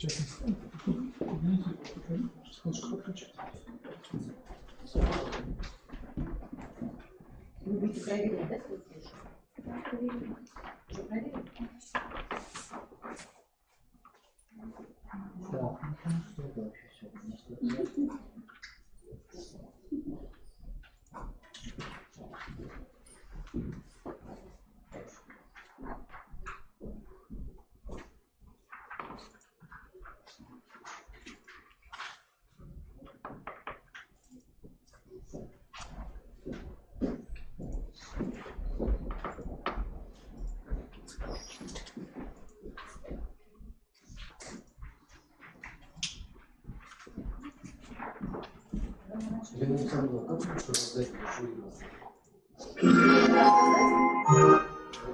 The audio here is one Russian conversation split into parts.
Вы будете проверять, да, свою флешку? Да, проверим. Что, проверим? Да, что это вообще все? Я не знаю, как лучше раздать большую игру.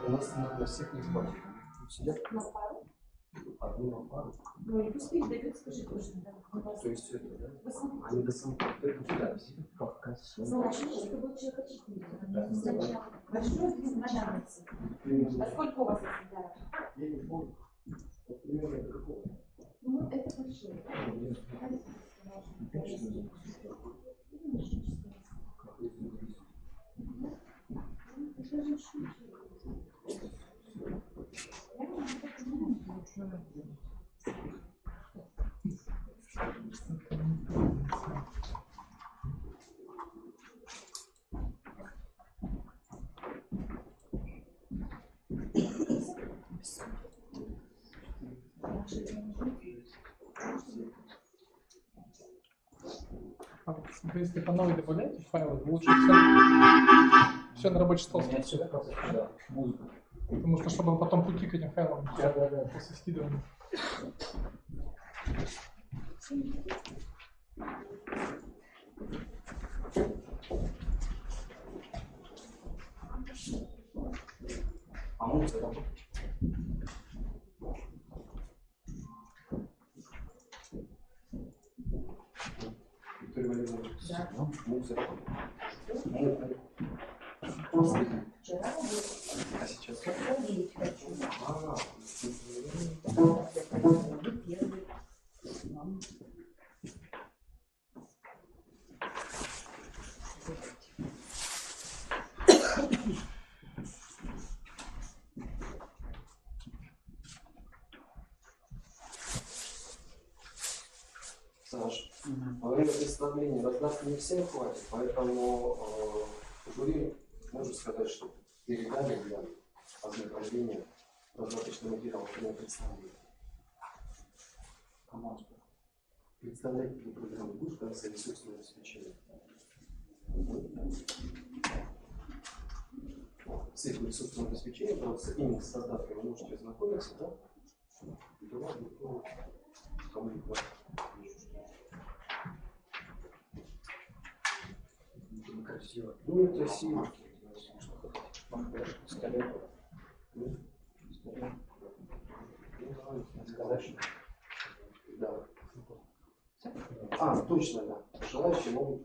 У нас на всех не хватит. Сидят На пару? одну на пару. Ну, и пусть передают, скажи тоже. Да? То есть это, да? Вы смотрите. Они до самого пока все. Значит, это будет человек 4. Да. Сначала. Большой начальница. А сколько у вас экземпляров? Я не помню. Вот примерно до какого? Ну, вот это большой. Если по новой добавляете файлы, лучше все на рабочий стол скиньте, да? Да, музыка. Потому что, чтобы потом пути к этим файлам Да. после скидывания. А музыка работает? Виктория Валерьевна, Да. музыка работает? Музыка. Вчера работала. А сейчас? Проверить хочу. Вы первый. Саш, во время представления раздатки не всем хватит, поэтому жюри может сказать, что передали для ознакомления раздаточный материал для представления. Команда. Представлять эту программу будешь как свои собственные обеспечения? С этим собственным обеспечением, потому что именно с создателем вы можете ознакомиться, да? И давай, кому не хватит. Красиво. Ну, это сила. Сказать, что... Да. А, точно, да. Желающие могут...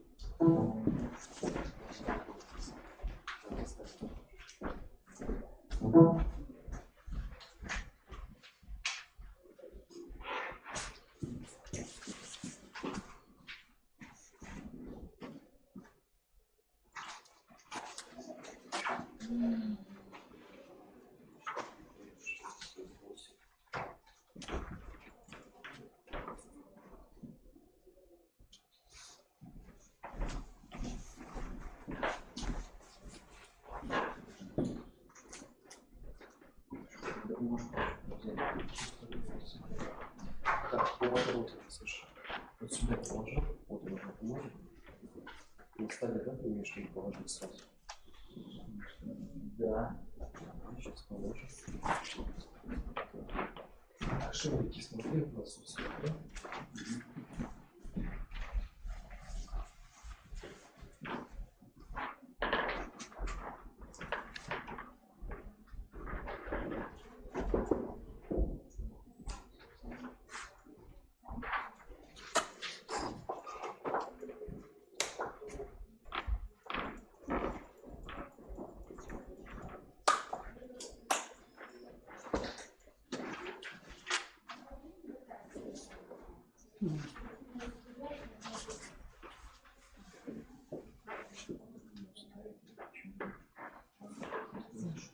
Так, по водороду, слушай. Вот сюда положи, вот его поможет. На столе, да, ты умеешь его положить сразу? Да. Сейчас положим. Ошибки смотри, у нас все, да?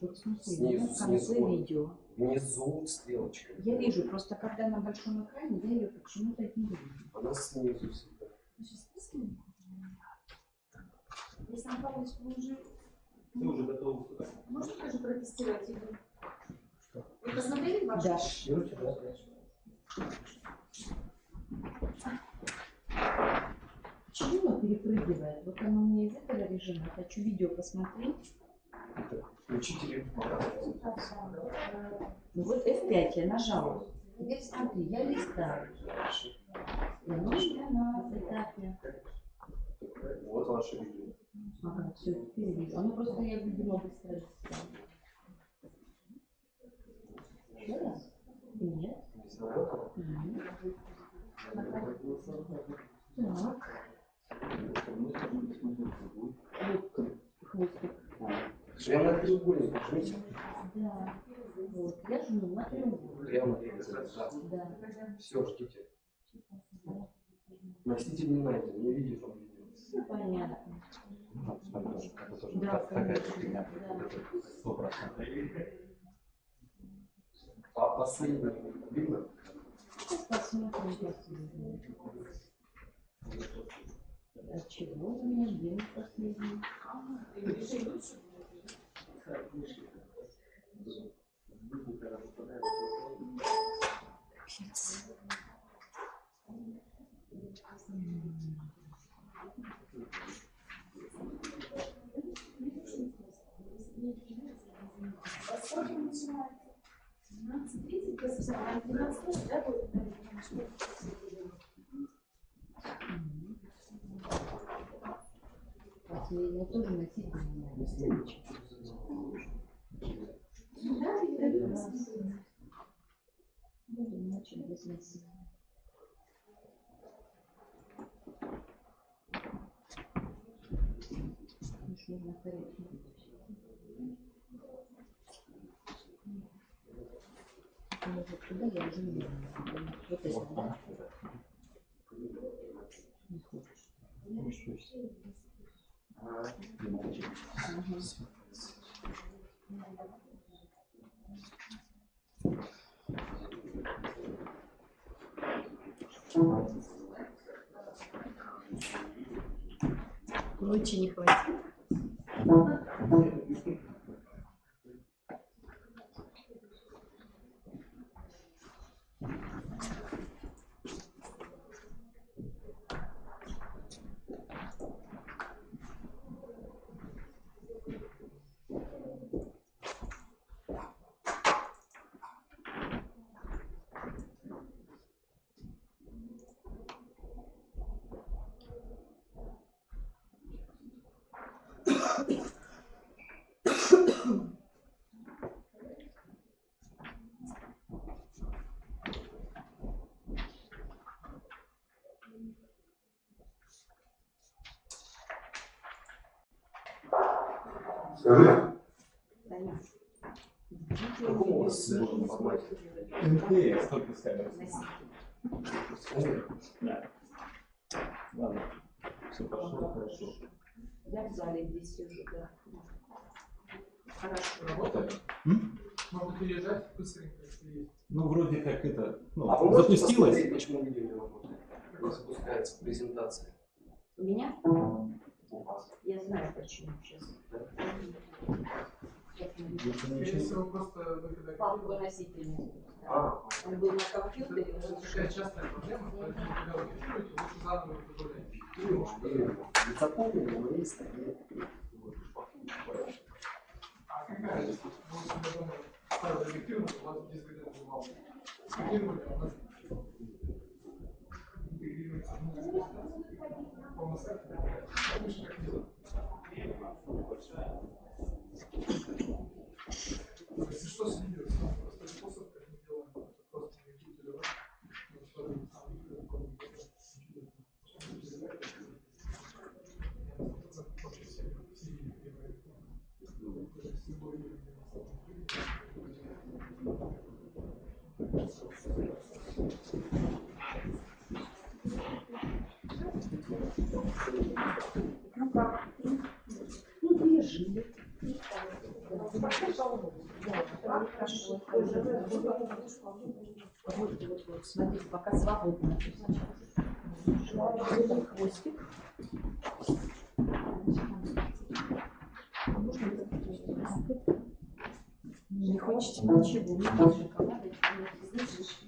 Вот в смысле, Снизу, в конце снизу. видео. Внизу стрелочка. Я вижу, просто когда на большом экране, я ее почему-то не вижу. Она снизу всегда. Александр Павлович, вы уже уже готовы сюда. можете тоже протестировать игру? Вы посмотрели вашу? Да. Почему оно перепрыгивает? Вот оно у меня из этого режима. Хочу видео посмотреть. Учитель. Ну вот F5 я нажала. Теперь смотри, я листаю. И оно на этапе. Вот ваше видео. Ага, все, теперь вижу. Оно просто, я, видимо, быстро листаю. Еще раз? Нет. Не знаю. Так. Вот хвостик. Прямо на треугольник нажмите. Да. Вот. Я жму на треугольник. Прямо на треугольник. Да. Все, ждите. Носитель не найден, не видит он видео. Все понятно. Это тоже Да, такая конечно. фигня. Да. 100%. А последний видно? Сейчас посмотрим последний. А чего у меня где последний? Сколько начинается? 12:30, после 12:00, да, будет? Последний тоже носить не надо. Будем ночью без носить. Нужно корректировать. Вот туда я уже не буду. Вот это, да? Не хочешь. Ага. Лучше не хватит. Скажи, Таня. в каком у вас формате? МТС, только с камерой. Да. Ладно. Все пошло хорошо. Я в зале здесь сижу, да. Хорошо. Работает? Могу переезжать быстренько, если есть. Ну, вроде как это, ну, А вы можете запустилось. посмотреть, почему видео не работает? Не запускается презентация. У меня? У вас. Я знаю почему сейчас. Скорее всего, просто вы когда Папку говорили, носитель не запускал. А, Он был на компьютере. это такая частая проблема, поэтому когда вы фильтруете, лучше заново это добавлять. именно. Ведь запомнили, но есть такие. А какая разница? Вы себе дома ставили эффективно, у вас диск бывал. Скопировали, а у нас интегрируется в музыку. Полностью. Лучше как делать. Если что, с видео, просто способ, как мы делаем, это просто на YouTube перевод. Вот, смотрите, пока свободно. Хвостик. Не хочете ничего, не хочешь шоколада, слышишь?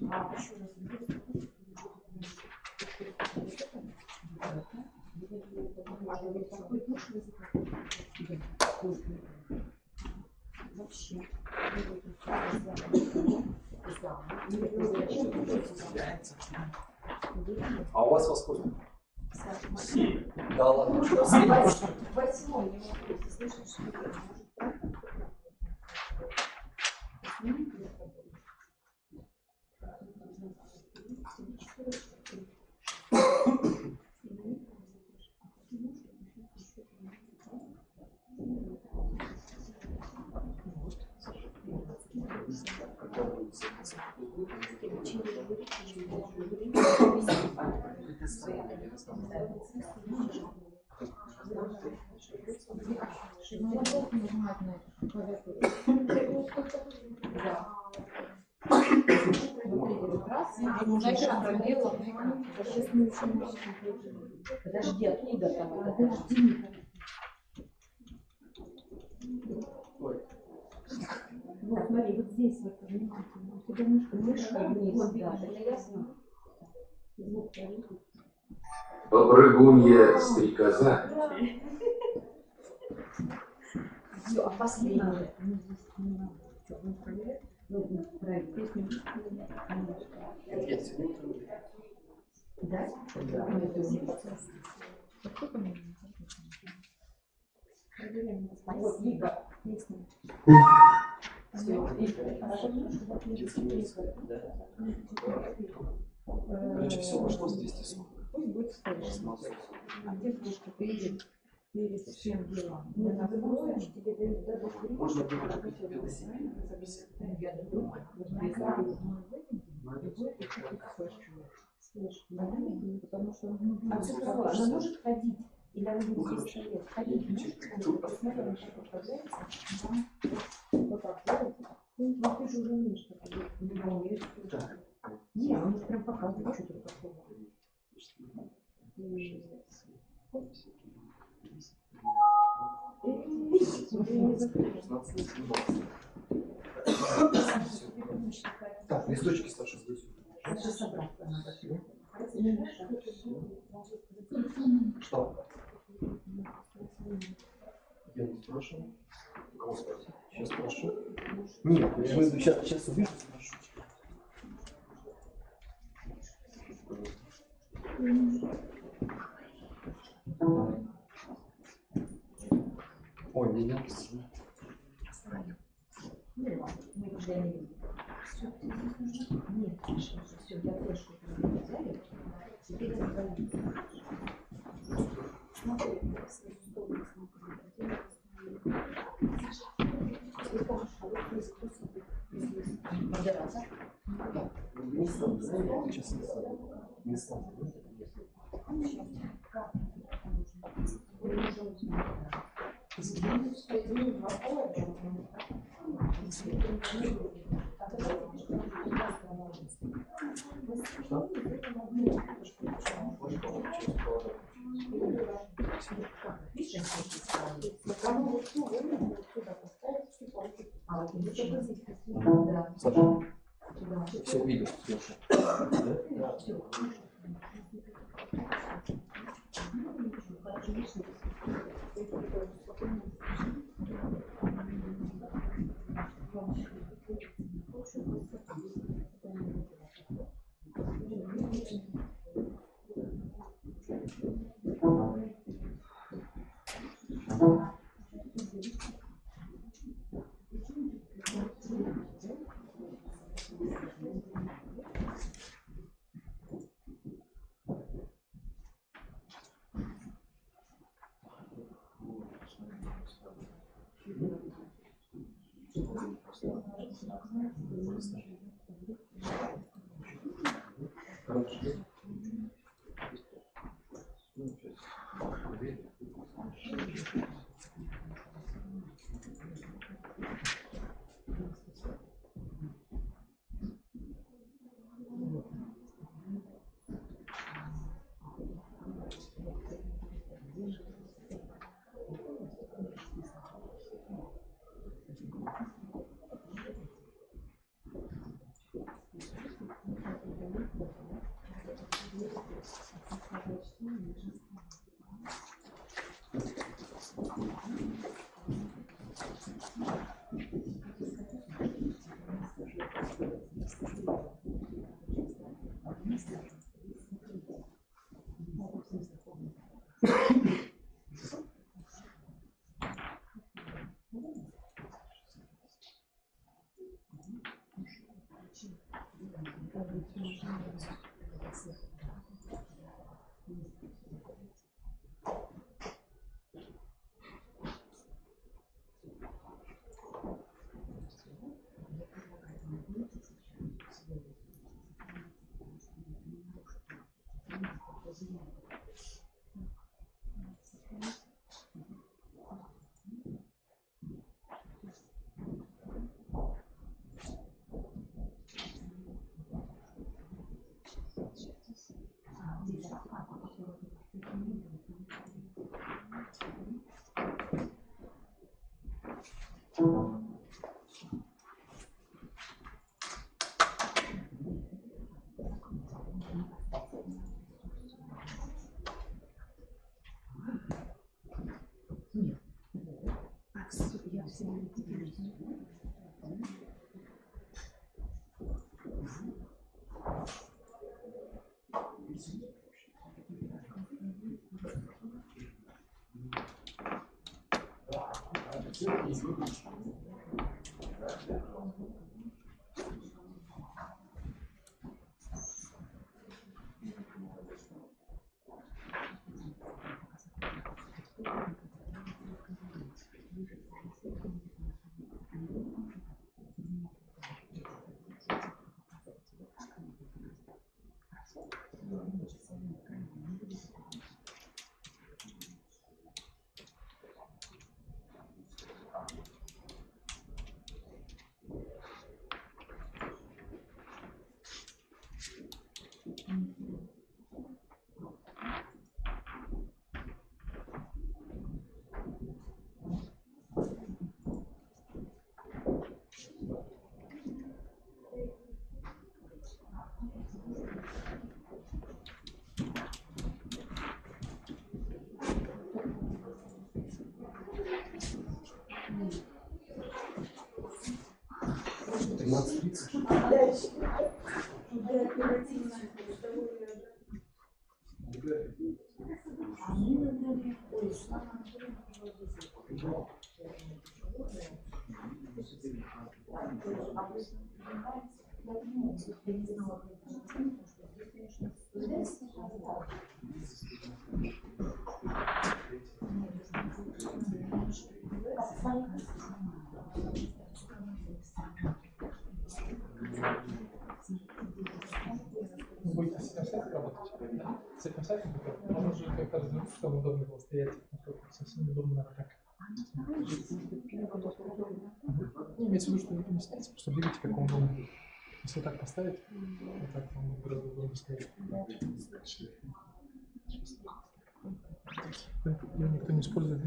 Вообще. А у вас во сколько? Восьмой. Да ладно, что Восьмой, не могу, слышишь? Когда будет заняться? Подожди, откуда там это? Подожди. Ой, Вот, смотри, вот здесь вот внимательно. У тебя мышка вниз. Вот, да, это ясно. Звук повесить. Попрыгунья стрекоза. Все, а последнее. Ну, здесь не надо. Что, будем проверять? Ну, проект песню. есть. Да? Да. Сколько можно? Проверяем. Вот, Лига. Песня. Короче, все пошло с 240. Пусть будет стоять. А где кружка перед всем делом? Мы называем, тебе дают дадут время. Можно было купить велосипед. Я думаю, Потому что а цифровая, она может ходить. Или она Ну, будет короче, здесь стоять? Ходить может? посмотри, она что подправляется. Вот так делать. Ну, ты же уже умеешь так делать. Не умеешь. Не, он же прям показывает, что тут такого. Так, листочки, Саша, здесь. Это же собрать надо. Что? Я не спрашиваю. Кого спросить? Сейчас спрошу. Нет, я имею в виду, сейчас увижу, спрошу. Ой, не написано. Ну ладно, мы уже не видим. Нет, все, я флешку взяли. Теперь разобрались. Смотри, модератор. Не стану, знаете, сейчас не стану. Не стану. Да. Саша, все видишь, слушай. Да? Вы будете с этим сайтом работать? Да? С этим сайтом он уже как-то развернут, чтобы удобно было стоять. Совсем неудобно так. Не, имеется в виду, что никто не снять, просто двигайте как он удобно. Если вот так поставить, вот так вам будет гораздо удобнее стоять. Его никто не использует.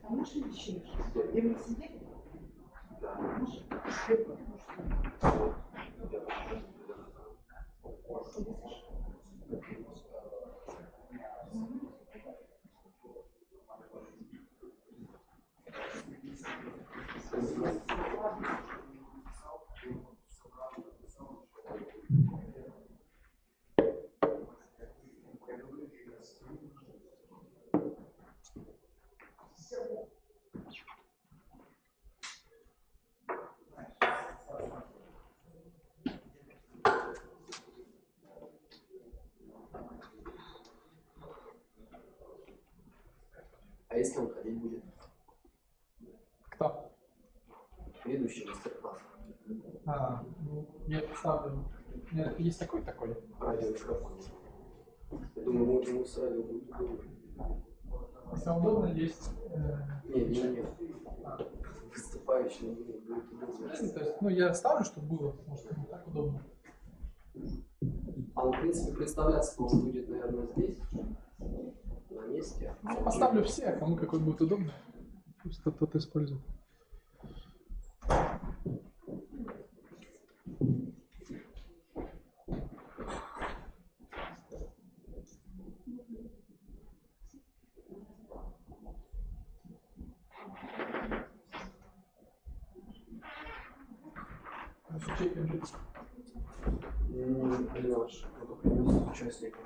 А наши вещи, где мы сидели? А если он ходить будет? Кто? Ведущий мастер-класс. Ну, я ставлю. У меня есть такой. Радиомикрофон. Я думаю, ему с радио будет удобно. Если удобно, есть. Нет. Выступающий не будет удобно. То есть, я ставлю, чтобы было, может, не так удобно. А он, в принципе, представляться он будет, наверное, здесь, на месте. Поставлю все, а кому какой будет удобно. Пусть тот использует. Не наш, кто-то принес участников.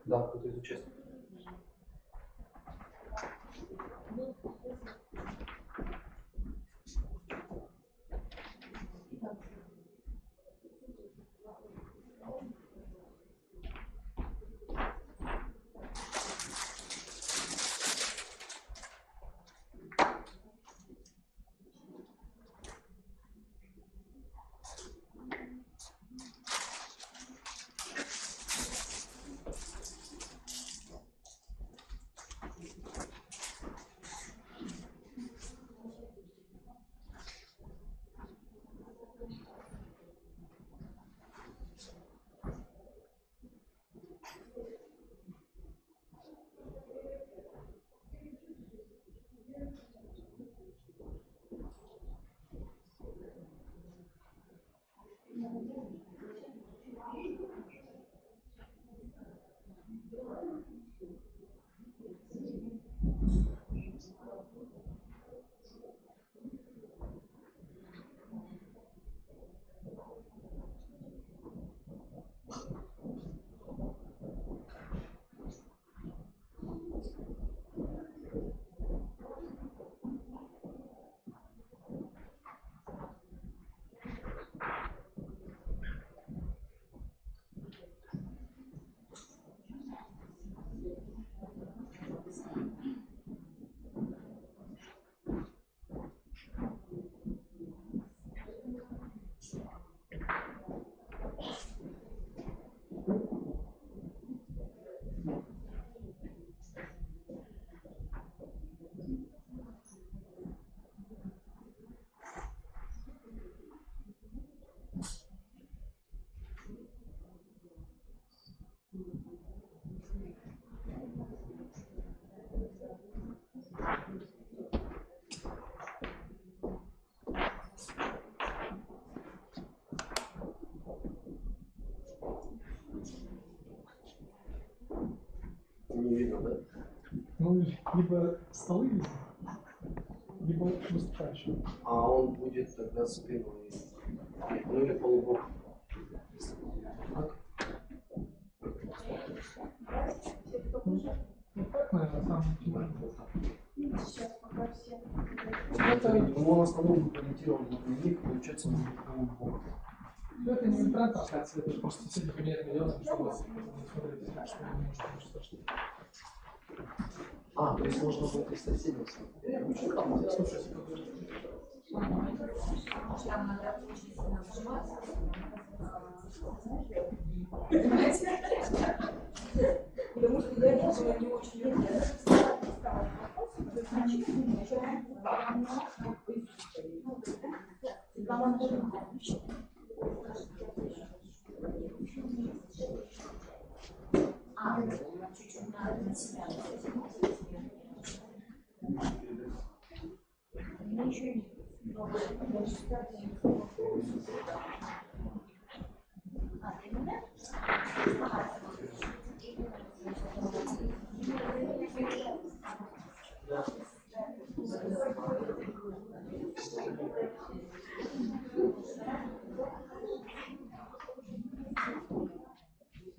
Да, кто-то из участников. Не видно, да? Либо столы есть. либо выступающий. А он будет тогда спиной. Ну или полубок. Так? Ну так, наверное, самое оптимальное. Он в основном ориентирован на дневник, получается, он будет полубок. Ну, это не трансляция, это просто сильно понятно дело, чтобы вы смотрите, что вы можете что. А, то есть можно будет и соседям смотреть. Слушайте, Там надо очень сильно нажиматься. Потому что я тоже не очень люблю. Чуть-чуть надо на себя.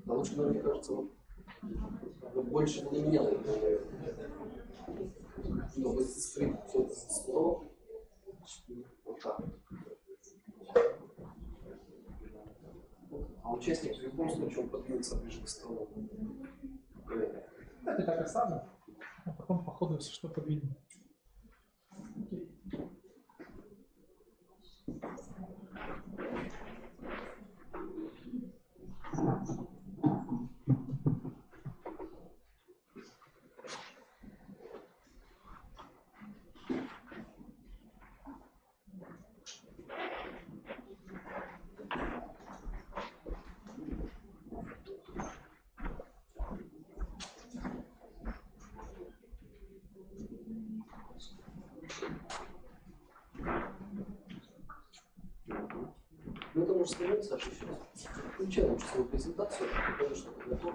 Потому что, мне кажется, вот больше не меня, чтобы скрыть все слово. Вот так. А участник в любом случае он подвинется ближе к столу. это так и самое, а потом по ходу если что подвинем. Окей. Ну, это может сказать, Саша, еще раз. Включай лучше свою презентацию, покажи, что ты готов.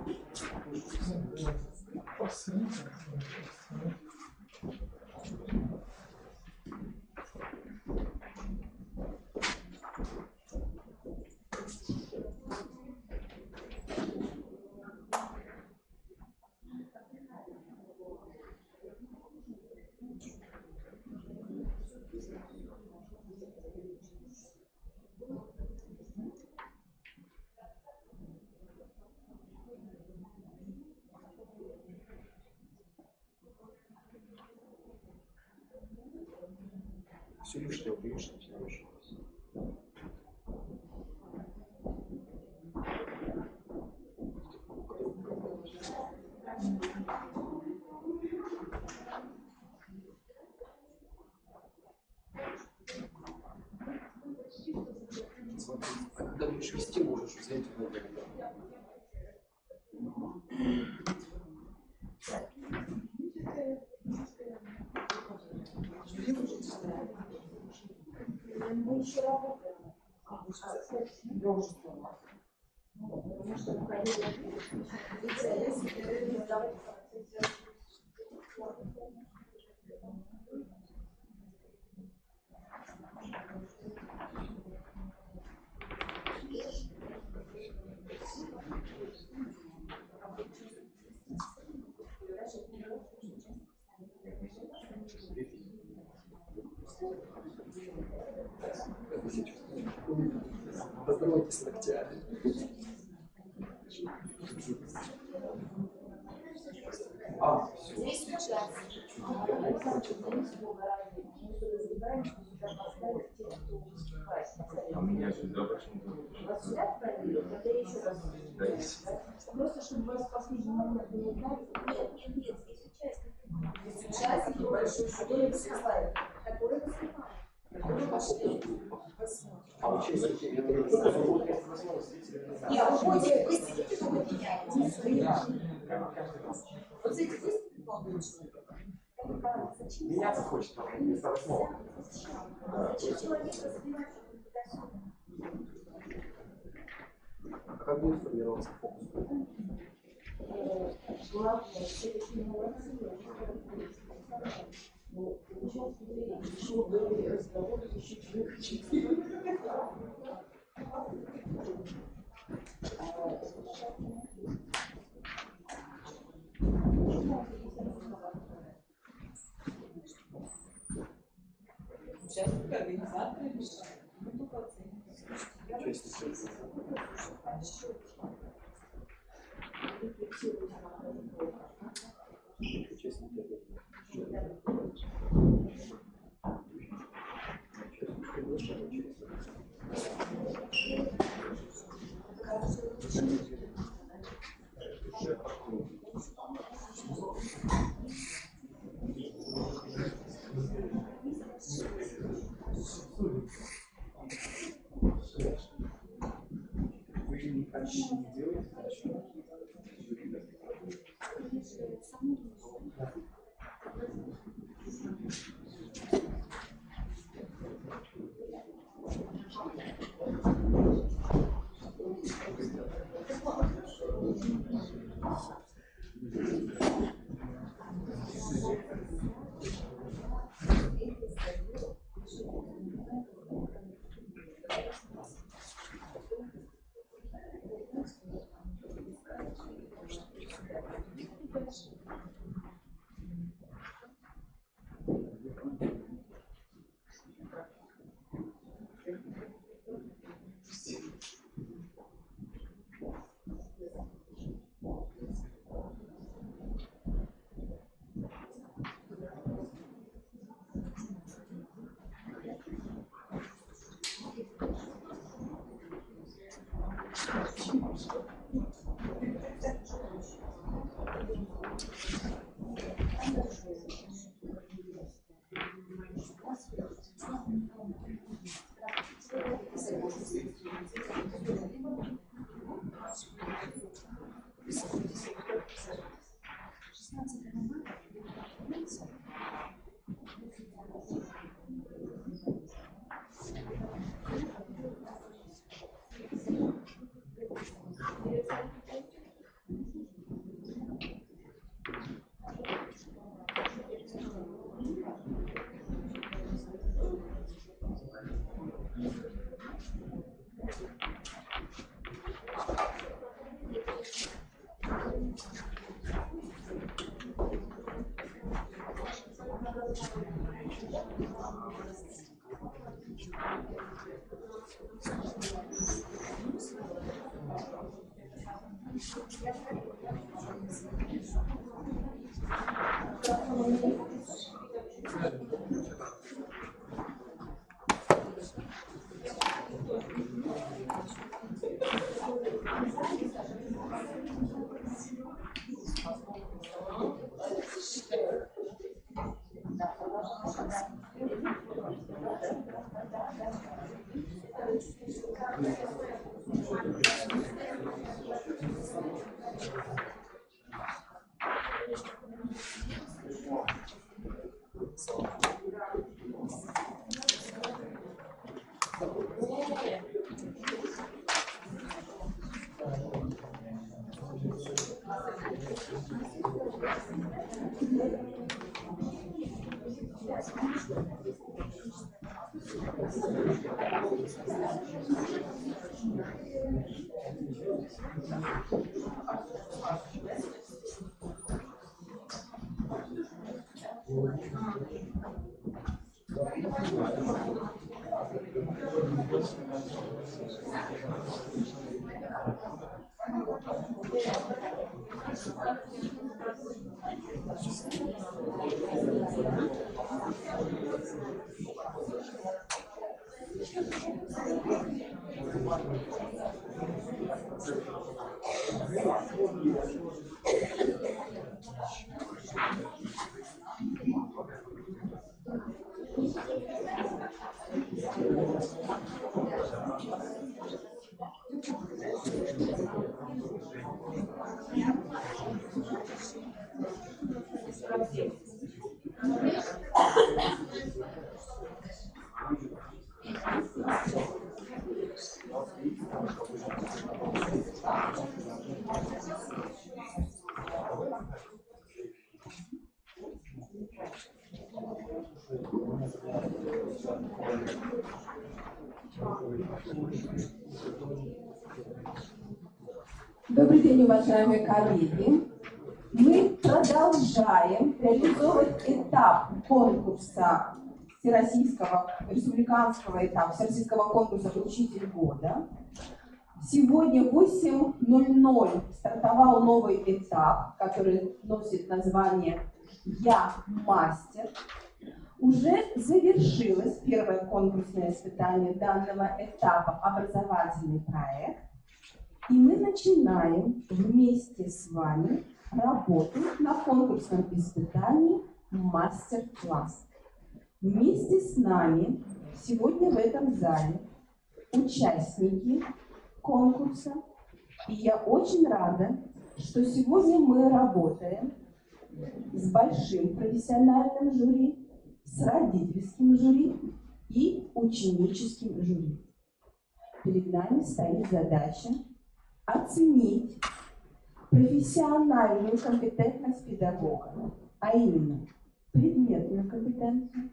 Все лишнее уберешь, начинаешь. Смотри, а когда будешь вести, можешь взять в ноги. Мы еще работаем. Потому что Поздоровайтесь с ногтями. А, все. здесь сейчас. А у меня сюда почему-то. Просто чтобы вас в последний момент не узнать. Нет, здесь участник. Здесь участник большой, который выступает. Который выступает. Который пошли. А участники, это Не, уходите, вы сидите, только меняете. Вот эти выступят молодые человек. Меняться хочется, не страшно. Зачем человек разбивает туда-сюда? как будет формироваться фокус? Главное, все такие молодцы. Участники, организаторы решают. Добрый день, уважаемые коллеги. Мы продолжаем реализовывать этап конкурса Всероссийского, республиканского этапа, Всероссийского конкурса «Учитель года». Сегодня в 8:00 стартовал новый этап, который носит название «Я мастер». Уже завершилось первое конкурсное испытание данного этапа «Образовательный проект». И мы начинаем вместе с вами работу на конкурсном испытании «Мастер-класс». Вместе с нами сегодня в этом зале участники конкурса. И я очень рада, что сегодня мы работаем с большим профессиональным жюри, с родительским жюри и ученическим жюри. Перед нами стоит задача оценить профессиональную компетентность педагога, а именно предметную компетенцию,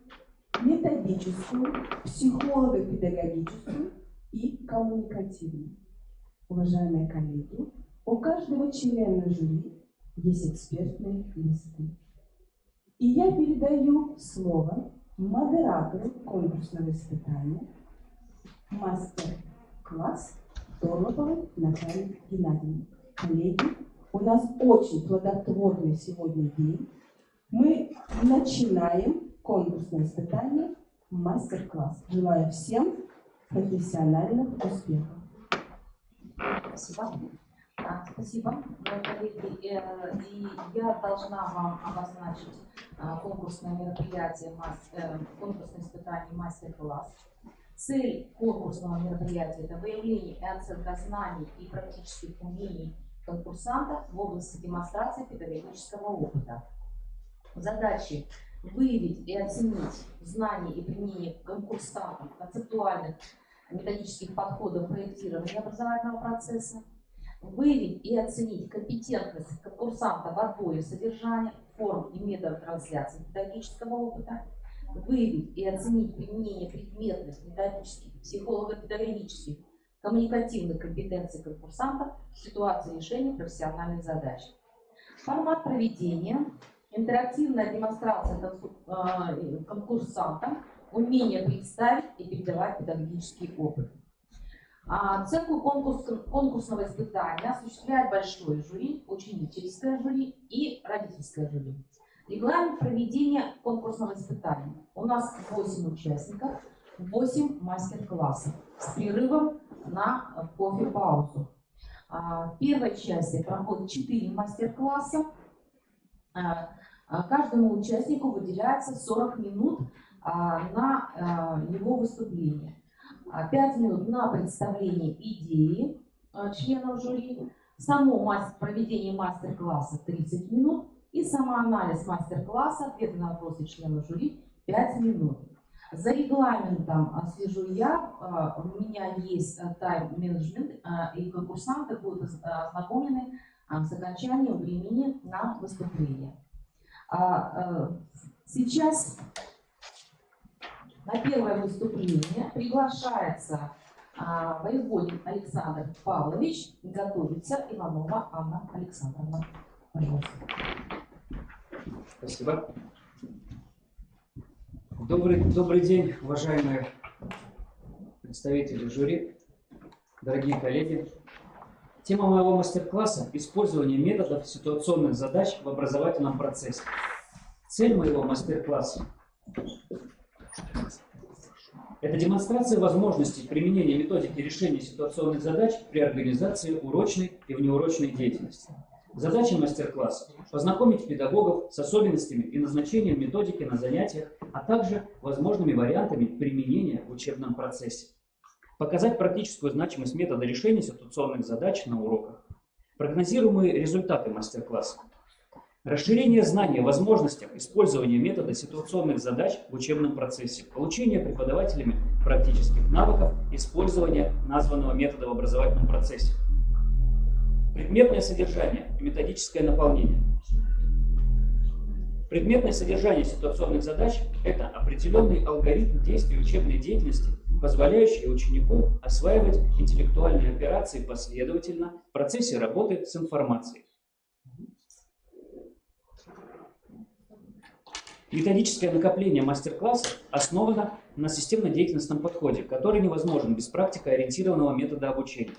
методическую, психолого-педагогическую и коммуникативную. Уважаемые коллеги, у каждого члена жюри есть экспертные листы. И я передаю слово модератору конкурсного испытания, мастер-класс Торлоповой Наталье Геннадьевне. Коллеги, у нас очень плодотворный сегодня день. Мы начинаем конкурсное испытание мастер-класс. Желаю всем профессиональных успехов. Спасибо. Спасибо, коллеги. И я должна вам обозначить конкурсное мероприятие, конкурсное испытание мастер-класс. Цель конкурсного мероприятия – это выявление и оценка знаний и практических умений конкурсанта в области демонстрации педагогического опыта. Задачи – выявить и оценить знания и применение конкурсантов концептуальных методических подходов проектирования образовательного процесса, выявить и оценить компетентность конкурсанта в отборе содержания, форм и методов трансляции педагогического опыта, выявить и оценить применение предметных, методических, психолого-педагогических, коммуникативных компетенций конкурсантов в ситуации решения профессиональных задач. Формат проведения – интерактивная демонстрация конкурсантам, умение представить и передавать педагогический опыт. Оценку конкурсного испытания осуществляет большое жюри, ученическое жюри и родительское жюри. Регламент проведения конкурсного испытания. У нас 8 участников, 8 мастер-классов с перерывом на кофе-паузу. В первой части проходит 4 мастер-класса. Каждому участнику выделяется 40 минут на его выступление. 5 минут на представление идеи членов жюри, само проведение мастер-класса 30 минут и самоанализ мастер-класса, ответы на вопросы членов жюри 5 минут. За регламентом слежу я, у меня есть тайм-менеджмент, и конкурсанты будут ознакомлены с окончанием времени на выступление. Сейчас на первое выступление приглашается Воеводин Александр Павлович, готовится Иванова Анна Александровна. Пожалуйста. Спасибо. Добрый день, уважаемые представители жюри, дорогие коллеги. Тема моего мастер-класса – использование методов ситуационных задач в образовательном процессе. Цель моего мастер-класса – это демонстрация возможностей применения методики решения ситуационных задач при организации урочной и внеурочной деятельности. Задача мастер-класса – познакомить педагогов с особенностями и назначением методики на занятиях, а также возможными вариантами применения в учебном процессе. Показать практическую значимость метода решения ситуационных задач на уроках. Прогнозируемые результаты мастер-класса. Расширение знаний о возможностях использования метода ситуационных задач в учебном процессе. Получение преподавателями практических навыков использования названного метода в образовательном процессе. Предметное содержание и методическое наполнение. Предметное содержание ситуационных задач – это определенный алгоритм действий учебной деятельности позволяющие ученику осваивать интеллектуальные операции последовательно в процессе работы с информацией. Методическое накопление мастер-классов основано на системно-деятельностном подходе, который невозможен без практикоориентированного метода обучения,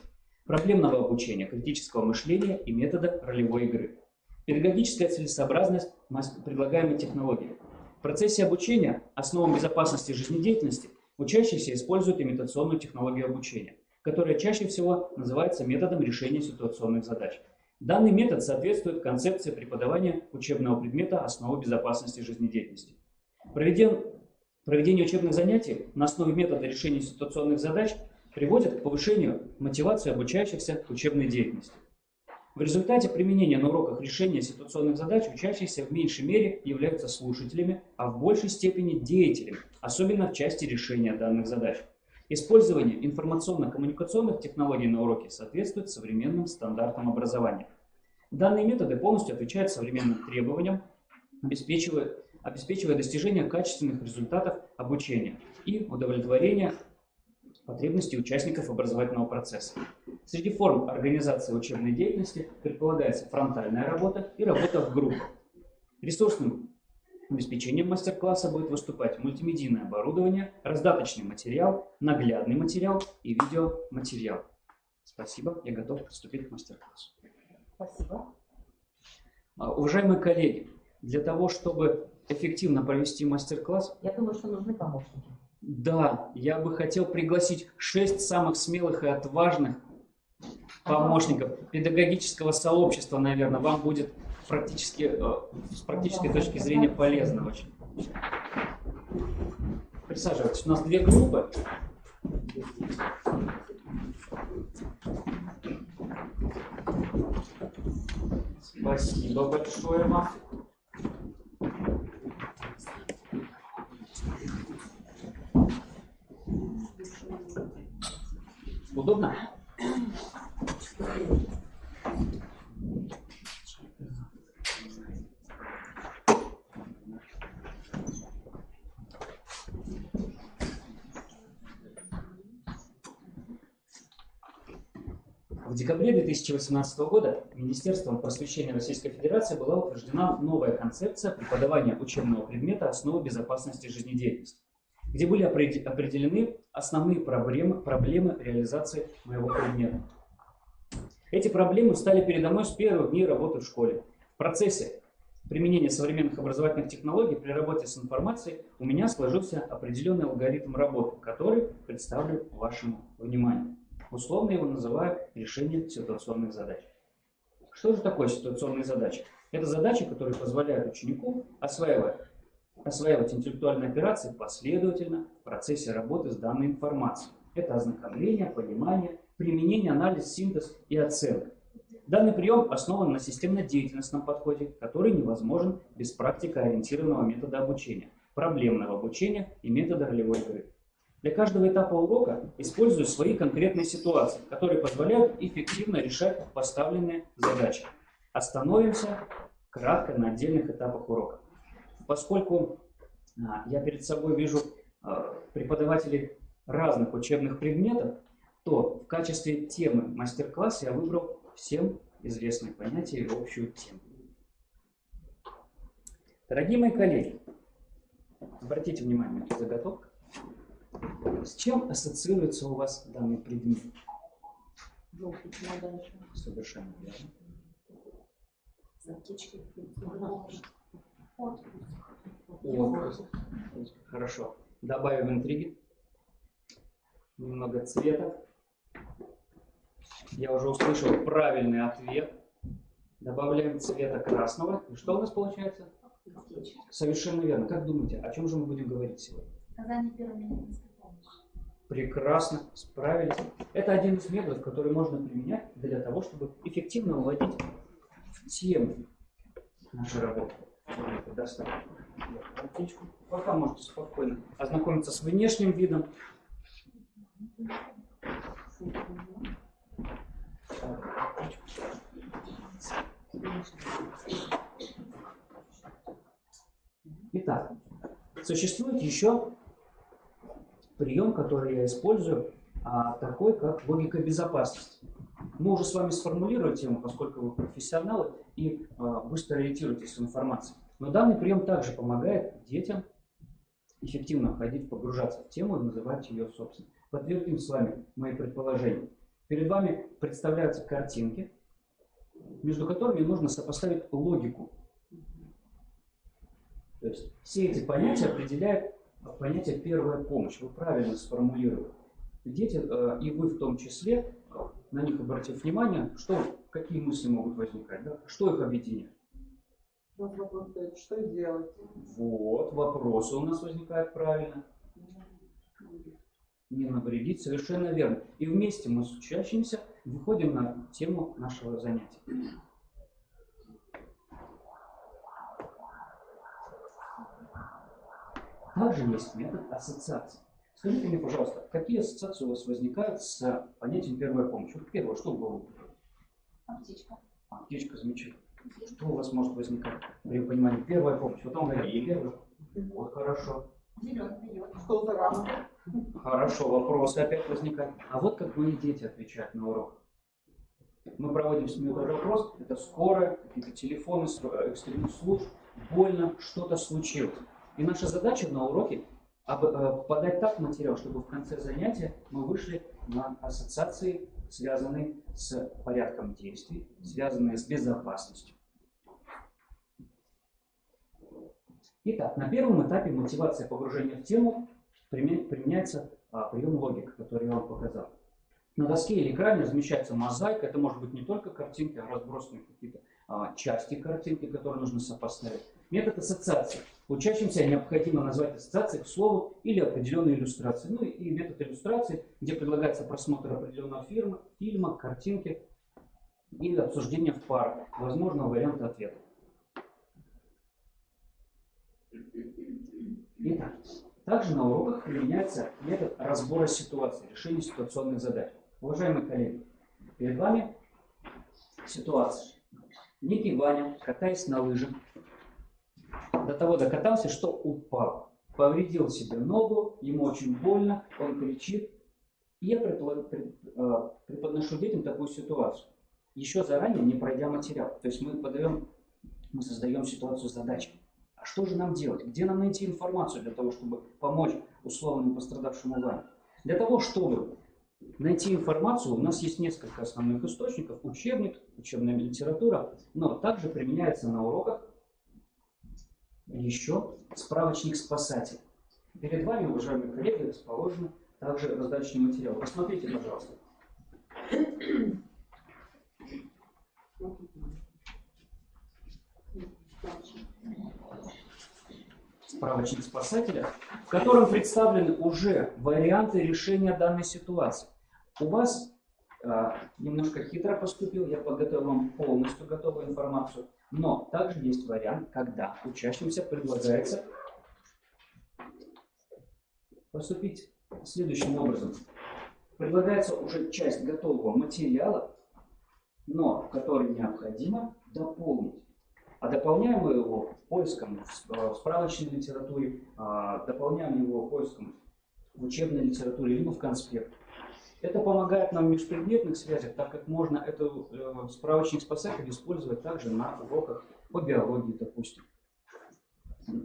проблемного обучения, критического мышления и метода ролевой игры. Педагогическая целесообразность предлагаемой технологии. В процессе обучения основам безопасности жизнедеятельности учащиеся используют имитационную технологию обучения, которая чаще всего называется методом решения ситуационных задач. Данный метод соответствует концепции преподавания учебного предмета «Основы безопасности жизнедеятельности». Проведение учебных занятий на основе метода решения ситуационных задач приводит к повышению мотивации обучающихся к учебной деятельности. В результате применения на уроках решения ситуационных задач учащиеся в меньшей мере являются слушателями, а в большей степени деятелями, особенно в части решения данных задач. Использование информационно-коммуникационных технологий на уроке соответствует современным стандартам образования. Данные методы полностью отвечают современным требованиям, обеспечивая достижение качественных результатов обучения и удовлетворение потребностей участников образовательного процесса. Среди форм организации учебной деятельности предполагается фронтальная работа и работа в группах. Ресурсным обеспечением мастер-класса будет выступать мультимедийное оборудование, раздаточный материал, наглядный материал и видеоматериал. Спасибо, я готов приступить к мастер-классу. Спасибо. Уважаемые коллеги, для того, чтобы эффективно провести мастер-класс, Я думаю, что нужны помощники. да, я бы хотел пригласить 6 самых смелых и отважных помощников педагогического сообщества, наверное, вам будет с практической точки зрения полезно очень. Присаживайтесь. У нас 2 группы. Спасибо большое вам. Удобно? В декабре 2018 года Министерством просвещения Российской Федерации была утверждена новая концепция преподавания учебного предмета «Основы безопасности жизнедеятельности», где были определены основные проблемы реализации моего предмета. Эти проблемы стали передо мной с первых дней работы в школе. В процессе применения современных образовательных технологий при работе с информацией у меня сложился определенный алгоритм работы, который представлю вашему вниманию. Условно его называю решение ситуационных задач. Что же такое ситуационные задачи? Это задачи, которые позволяют ученику осваивать интеллектуальные операции последовательно в процессе работы с данной информацией. Это ознакомление, понимание, применение, анализ, синтез и оценка. Данный прием основан на системно-деятельностном подходе, который невозможен без практикоориентированного метода обучения, проблемного обучения и метода ролевой игры. Для каждого этапа урока использую свои конкретные ситуации, которые позволяют эффективно решать поставленные задачи. Остановимся кратко на отдельных этапах урока. Поскольку я перед собой вижу преподавателей разных учебных предметов, то в качестве темы мастер-класса я выбрал всем известные понятия и общую тему. Дорогие мои коллеги, обратите внимание на эту заготовку. С чем ассоциируется у вас данный предмет? Желтый чемоданчик. Совершенно верно. Хорошо. Добавим интриги. Немного цвета. Я уже услышал правильный ответ. Добавляем цвета красного. И что у нас получается? Совершенно верно. Как думаете, о чем же мы будем говорить сегодня? Оказание первой медицинской помощи. Прекрасно, справились. Это один из методов, который можно применять для того, чтобы эффективно вводить в тему нашей работы. Достаточно. Пока можете спокойно ознакомиться с внешним видом. Итак, существует еще прием, который я использую, такой, как логика безопасности. Мы уже с вами сформулировали тему, поскольку вы профессионалы и быстро ориентируетесь в информации. Но данный прием также помогает детям эффективно входить, погружаться в тему и называть ее собственно. Подтвердим с вами мои предположения. Перед вами представляются картинки, между которыми нужно сопоставить логику. То есть все эти понятия определяют понятие «первая помощь». Вы правильно сформулировали. Дети, и вы в том числе, на них обратив внимание, какие мысли могут возникать, да? Что их объединяет. Вопрос стоит, что делать? Вот, вопросы у нас возникают правильно. Не навредить, совершенно верно. И вместе мы с учащимися выходим на тему нашего занятия. Также есть метод ассоциации. Скажите мне, пожалуйста, какие ассоциации у вас возникают с понятием первая помощь? Вот первое, что в голову приходит? Аптечка. Аптечка, замечательно. Что у вас может возникать при понимании первая помощь? Вот он говорит, первая. Вот хорошо. Что за рамка? Хорошо, вопросы опять возникают. А вот как мои дети отвечают на урок. Мы проводим с ними тоже опрос. Это скорая, какие-то телефоны, экстренных служб. Больно, что-то случилось. И наша задача на уроке подать так материал, чтобы в конце занятия мы вышли на ассоциации, связанные с порядком действий, связанные с безопасностью. Итак, на первом этапе мотивации погружения в тему применяется прием логика, который я вам показал. На доске или экране размещается мозаика. Это может быть не только картинки, а разбросанные какие-то части картинки, которые нужно сопоставить. Метод ассоциации. Учащимся необходимо назвать ассоциацией к слову или определенной иллюстрации. Ну и метод иллюстрации, где предлагается просмотр определенного фильма, картинки или обсуждение в парах возможного варианта ответа. Итак, также на уроках применяется метод разбора ситуации, решения ситуационных задач. Уважаемые коллеги, перед вами ситуация. Некий Ваня, катаясь на лыжах, до того докатался, что упал. Повредил себе ногу, ему очень больно, он кричит. И я преподношу детям такую ситуацию. Еще заранее, не пройдя материал. То есть мы создаем ситуацию задачи. А что же нам делать? Где нам найти информацию для того, чтобы помочь условному пострадавшему Ване? Для того, чтобы найти информацию, у нас есть несколько основных источников. Учебник, учебная литература, но также применяется на уроках еще справочник спасатель. Перед вами, уважаемые коллеги, расположены также раздаточный материал. Посмотрите, пожалуйста. Справочник спасателя, в котором представлены уже варианты решения данной ситуации. У вас немножко хитро поступил, я подготовил вам полностью готовую информацию, но также есть вариант, когда учащимся предлагается поступить следующим образом. Предлагается уже часть готового материала, но который необходимо дополнить. А дополняем мы его поиском в справочной литературе, дополняем его поиском в учебной литературе, либо в конспект. Это помогает нам в межпредметных связях, так как можно этот справочник спасатель использовать также на уроках по биологии, допустим.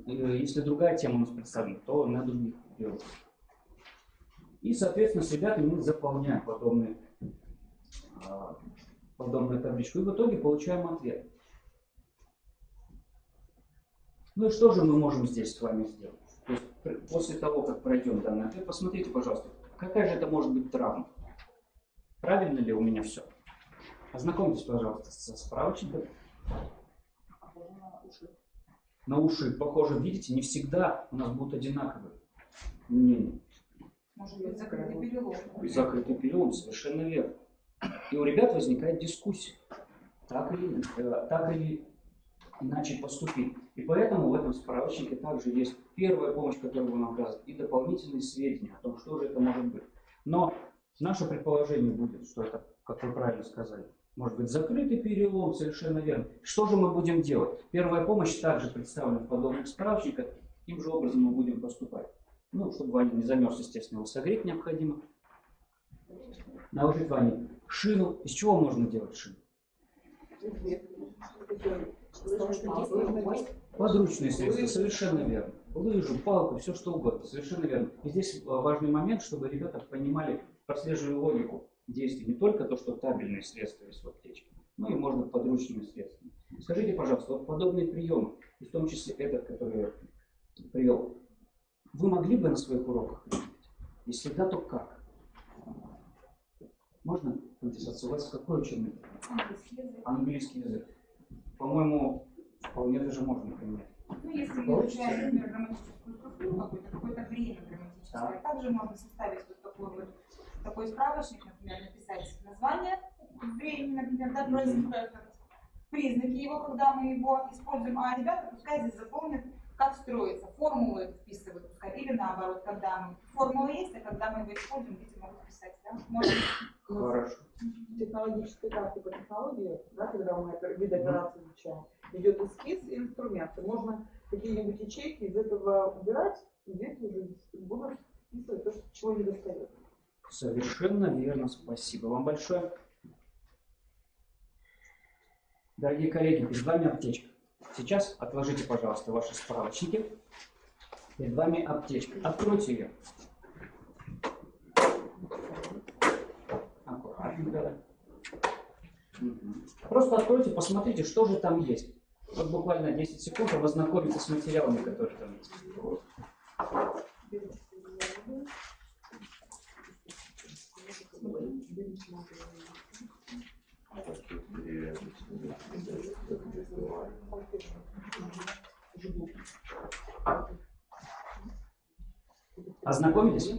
Если другая тема у нас представлена, то на других биологиях. И, соответственно, с ребятами мы заполняем подобную табличку. И в итоге получаем ответ. Ну и что же мы можем здесь с вами сделать? То есть, после того, как пройдем данный ответ, посмотрите, пожалуйста, какая же это может быть травма? Правильно ли у меня все? Ознакомьтесь, пожалуйста, со справочником. На уши, похоже, видите, не всегда у нас будут одинаковые мнения. Может быть, закрытый перелом. Закрытый перелом, совершенно верно. И у ребят возникает дискуссия, так или иначе поступить. И поэтому в этом справочнике также есть первая помощь, которую вам оказывает, и дополнительные сведения о том, что же это может быть. Но наше предположение будет, что это, как вы правильно сказали, может быть закрытый перелом, совершенно верно. Что же мы будем делать? Первая помощь также представлена в подобных справочниках, таким же образом мы будем поступать. Ну, чтобы Ваня не замерз, естественно, его согреть необходимо. Наложить Ване шину. Из чего можно делать шину? Подручные средства, совершенно верно. Лыжу, палку, все что угодно, совершенно верно. И здесь важный момент, чтобы ребята понимали, прослеживали логику действий. Не только то, что табельные средства есть в аптечке, но и можно подручными средствами. Скажите, пожалуйста, вот подобные приемы, и в том числе этот, который я привел, вы могли бы на своих уроках применять? Если да, то как? Можно поинтересоваться, у вас какой учебный? Английский язык. По-моему, вполне даже можно применять. Ну, если мы изучаем, например, грамматическую структуру, какое-то время грамматическое, также можно составить такой справочник, например, написать название времени, например, да, present perfect, признаки его, когда мы его используем, а ребята пускай здесь запомнят, как строится, формулы вписывают, пускай, или наоборот, когда мы, формула есть, а когда мы его используем, дети могут писать, да? Можно? Хорошо. Технологической карте по технологии, да, когда мы виды операций изучаем, идет эскиз и инструменты. Можно какие-нибудь ячейки из этого убирать, и дети уже будут вписывать то, чего не достает. Совершенно верно, спасибо вам большое. Дорогие коллеги, перед вами аптечка. Сейчас отложите, пожалуйста, ваши справочники. Перед вами аптечка. Откройте ее. Аккуратненько. Просто откройте, посмотрите, что же там есть. Вот буквально 10 секунд, чтобы ознакомиться с материалами, которые там есть. Ознакомились?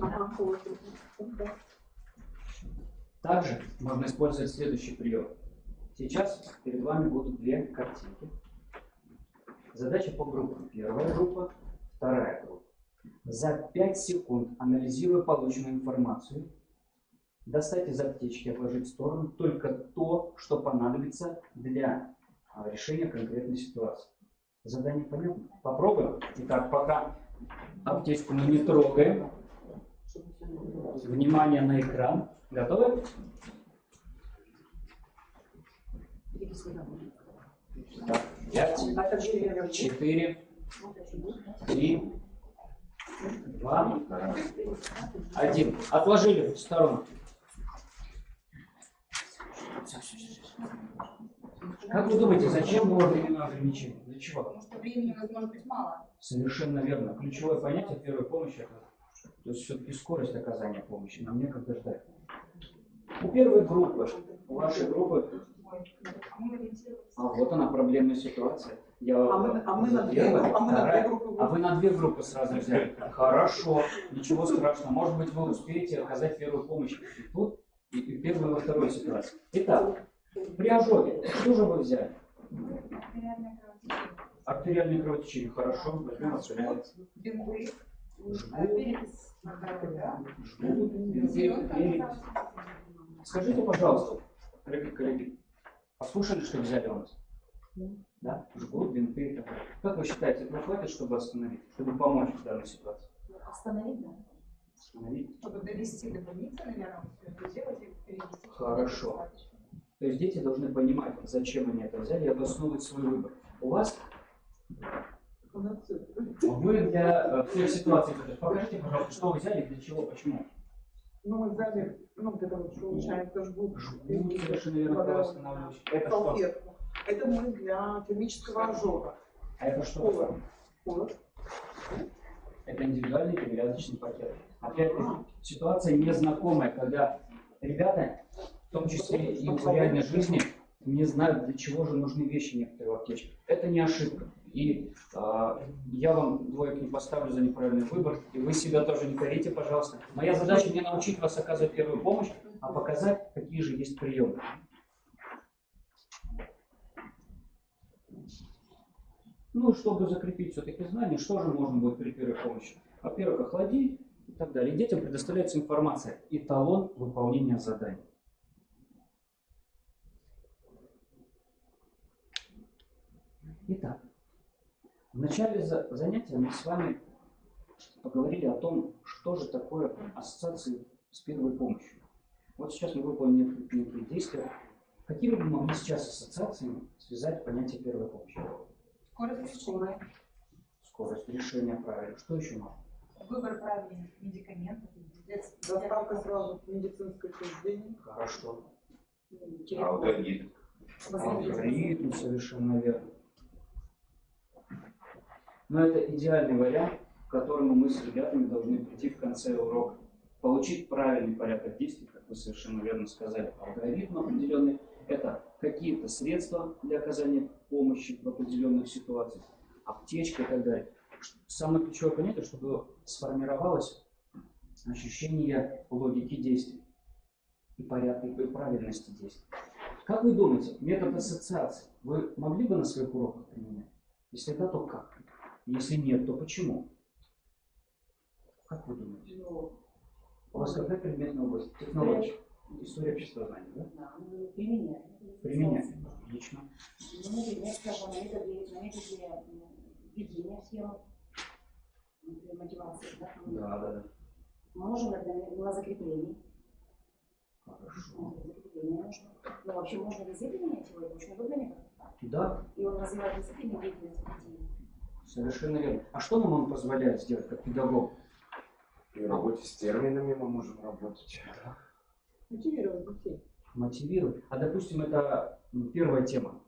Также можно использовать следующий прием. Сейчас перед вами будут две картинки. Задача по группам. Первая группа, вторая группа. За 5 секунд, анализируя полученную информацию, достать из аптечки, отложить в сторону только то, что понадобится для решения конкретной ситуации. Задание понятно? Попробуем. Итак, пока аптечку мы не трогаем. Внимание на экран. Готовы? Так, 5, 4, 3, 2, 1. Отложили в сторону. Как вы думаете, зачем было временное ограничение? Для чего? Потому что времени у нас может быть мало. Совершенно верно. Ключевое понятие первой помощи – это, то есть все-таки скорость оказания помощи. Нам некогда ждать. У первой группы, у вашей группы, а вот она проблемная ситуация. А мы на две группы. А вы на две группы сразу взяли. Хорошо, ничего страшного. Может быть, вы успеете оказать первую помощь и тут, и в первой, и во второй ситуации. Итак, при ожоге, что же вы взяли? Артериальное кровотечение. Хорошо, возьмем артериальное. Скажите, пожалуйста, коллеги, послушали, что взяли у нас? Да? Жгут, бинты и так далее. Как вы считаете, этого хватит, чтобы остановить, чтобы помочь в данной ситуации? Остановить, да? Остановить? Чтобы довести до больницы, наверное, все это сделать и перевести. Хорошо. То есть дети должны понимать, зачем они это взяли, и обосновывать свой выбор. У вас? Вы для всех ситуаций, покажите, пожалуйста, что вы взяли, для чего, почему? Ну, мы взяли, вот это вот, что получается, жгут. Жгут, совершенно верно, кровоостанавливающий. Это что? Салфетку. Это мы для термического ожога. А это что? Холод. Это индивидуальный перевязочный пакет. Опять ситуация незнакомая, когда ребята, в том числе и в реальной жизни, не знают, для чего же нужны вещи некоторые в аптечке. Это не ошибка. И я вам двоек не поставлю за неправильный выбор, и вы себя тоже не корите, пожалуйста. Моя задача не научить вас оказывать первую помощь, а показать, какие же есть приемы. Ну, чтобы закрепить все-таки знания, что же можно будет при первой помощи? Во-первых, охладить и так далее. Детям предоставляется информация, эталон выполнения заданий. Итак, в начале занятия мы с вами поговорили о том, что же такое ассоциации с первой помощью. Вот сейчас мы выполнили некие действия. Какие бы могли сейчас ассоциациями связать понятие первой помощи? Скорость решения. Скорость решения, правильно. Что еще можно? Выбор правильных медикаментов. Доставка сразу медицинской учреждения. Хорошо. Алгоритм. Алгоритм, совершенно верно. Но это идеальный вариант, к которому мы с ребятами должны прийти в конце урока. Получить правильный порядок действий, как вы совершенно верно сказали, алгоритм определенный. Это какие-то средства для оказания помощи в определенных ситуациях, аптечка и так далее. Самое ключевое понятие, чтобы сформировалось ощущение логики действий и порядка, и правильности действий. Как вы думаете, метод ассоциации вы могли бы на своих уроках применять? Если да, то как? Если нет, то почему? Как вы думаете? У вас какая предметная область? Технология. История обществознания, да? Да, применяем. Применяем. Отлично. Ну, например, скажем, на методе введения в тему, например, мотивации, да? Да. Мы можем на закреплении. Хорошо. Закрепление нужно. Но вообще можно везде применять его, это очень удобный метод. Да, И он развивает дисциплину деятельности детей. совершенно верно. А что нам он позволяет сделать как педагог? И в работе с терминами мы можем работать. Мотивировать детей. Мотивировать. А допустим, это первая тема,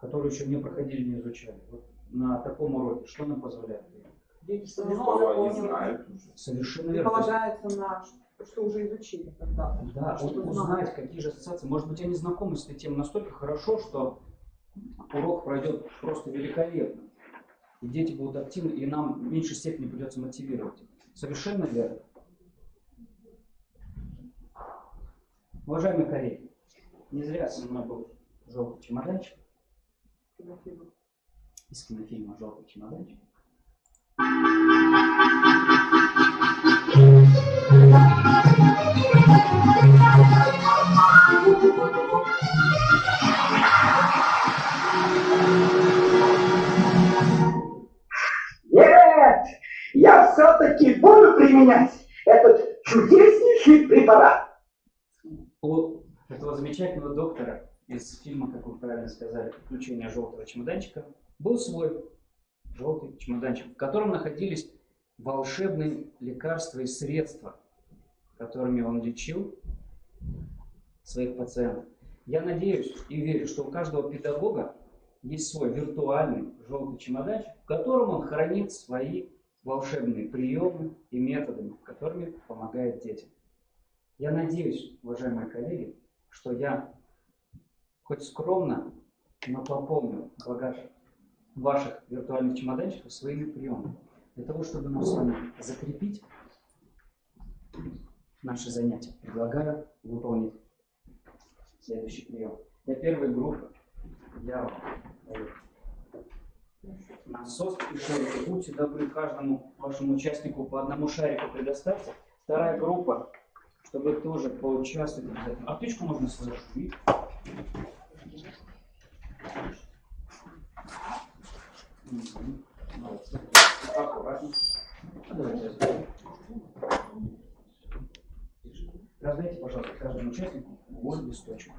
которую еще не проходили, не изучали. Вот на таком уроке что нам позволяет? Дети что Слова не знают уже. Совершенно не верно. полагаются на что уже изучили когда-то. Да, Что-то узнать, какие же ассоциации. Может быть, они знакомы с этой темой настолько хорошо, что урок пройдет просто великолепно. И дети будут активны, и нам в меньшей степени придется мотивировать. Совершенно верно. Уважаемые коллеги, не зря со мной был желтый чемоданчик. Из кинофильма «Желтый чемоданчик». Нет, я все-таки буду применять этот чудеснейший препарат. У этого замечательного доктора из фильма, как вы правильно сказали, «Приключения желтого чемоданчика», был свой желтый чемоданчик, в котором находились волшебные лекарства и средства, которыми он лечил своих пациентов. Я надеюсь и верю, что у каждого педагога есть свой виртуальный желтый чемоданчик, в котором он хранит свои волшебные приемы и методы, которыми помогает детям. Я надеюсь, уважаемые коллеги, что я хоть скромно, но пополню богатство ваших виртуальных чемоданчиков своими приемами. Для того, чтобы нам с вами закрепить наши занятия, предлагаю выполнить следующий прием. Для первой группы я вам даю насос и шарики. Будьте добры, каждому вашему участнику по одному шарику предоставьте. Вторая группа, чтобы тоже поучаствовать обязательно. Аптечку можно сложить. Аккуратно. Давайте разберем. Раздайте, пожалуйста, каждому участнику мой листочек.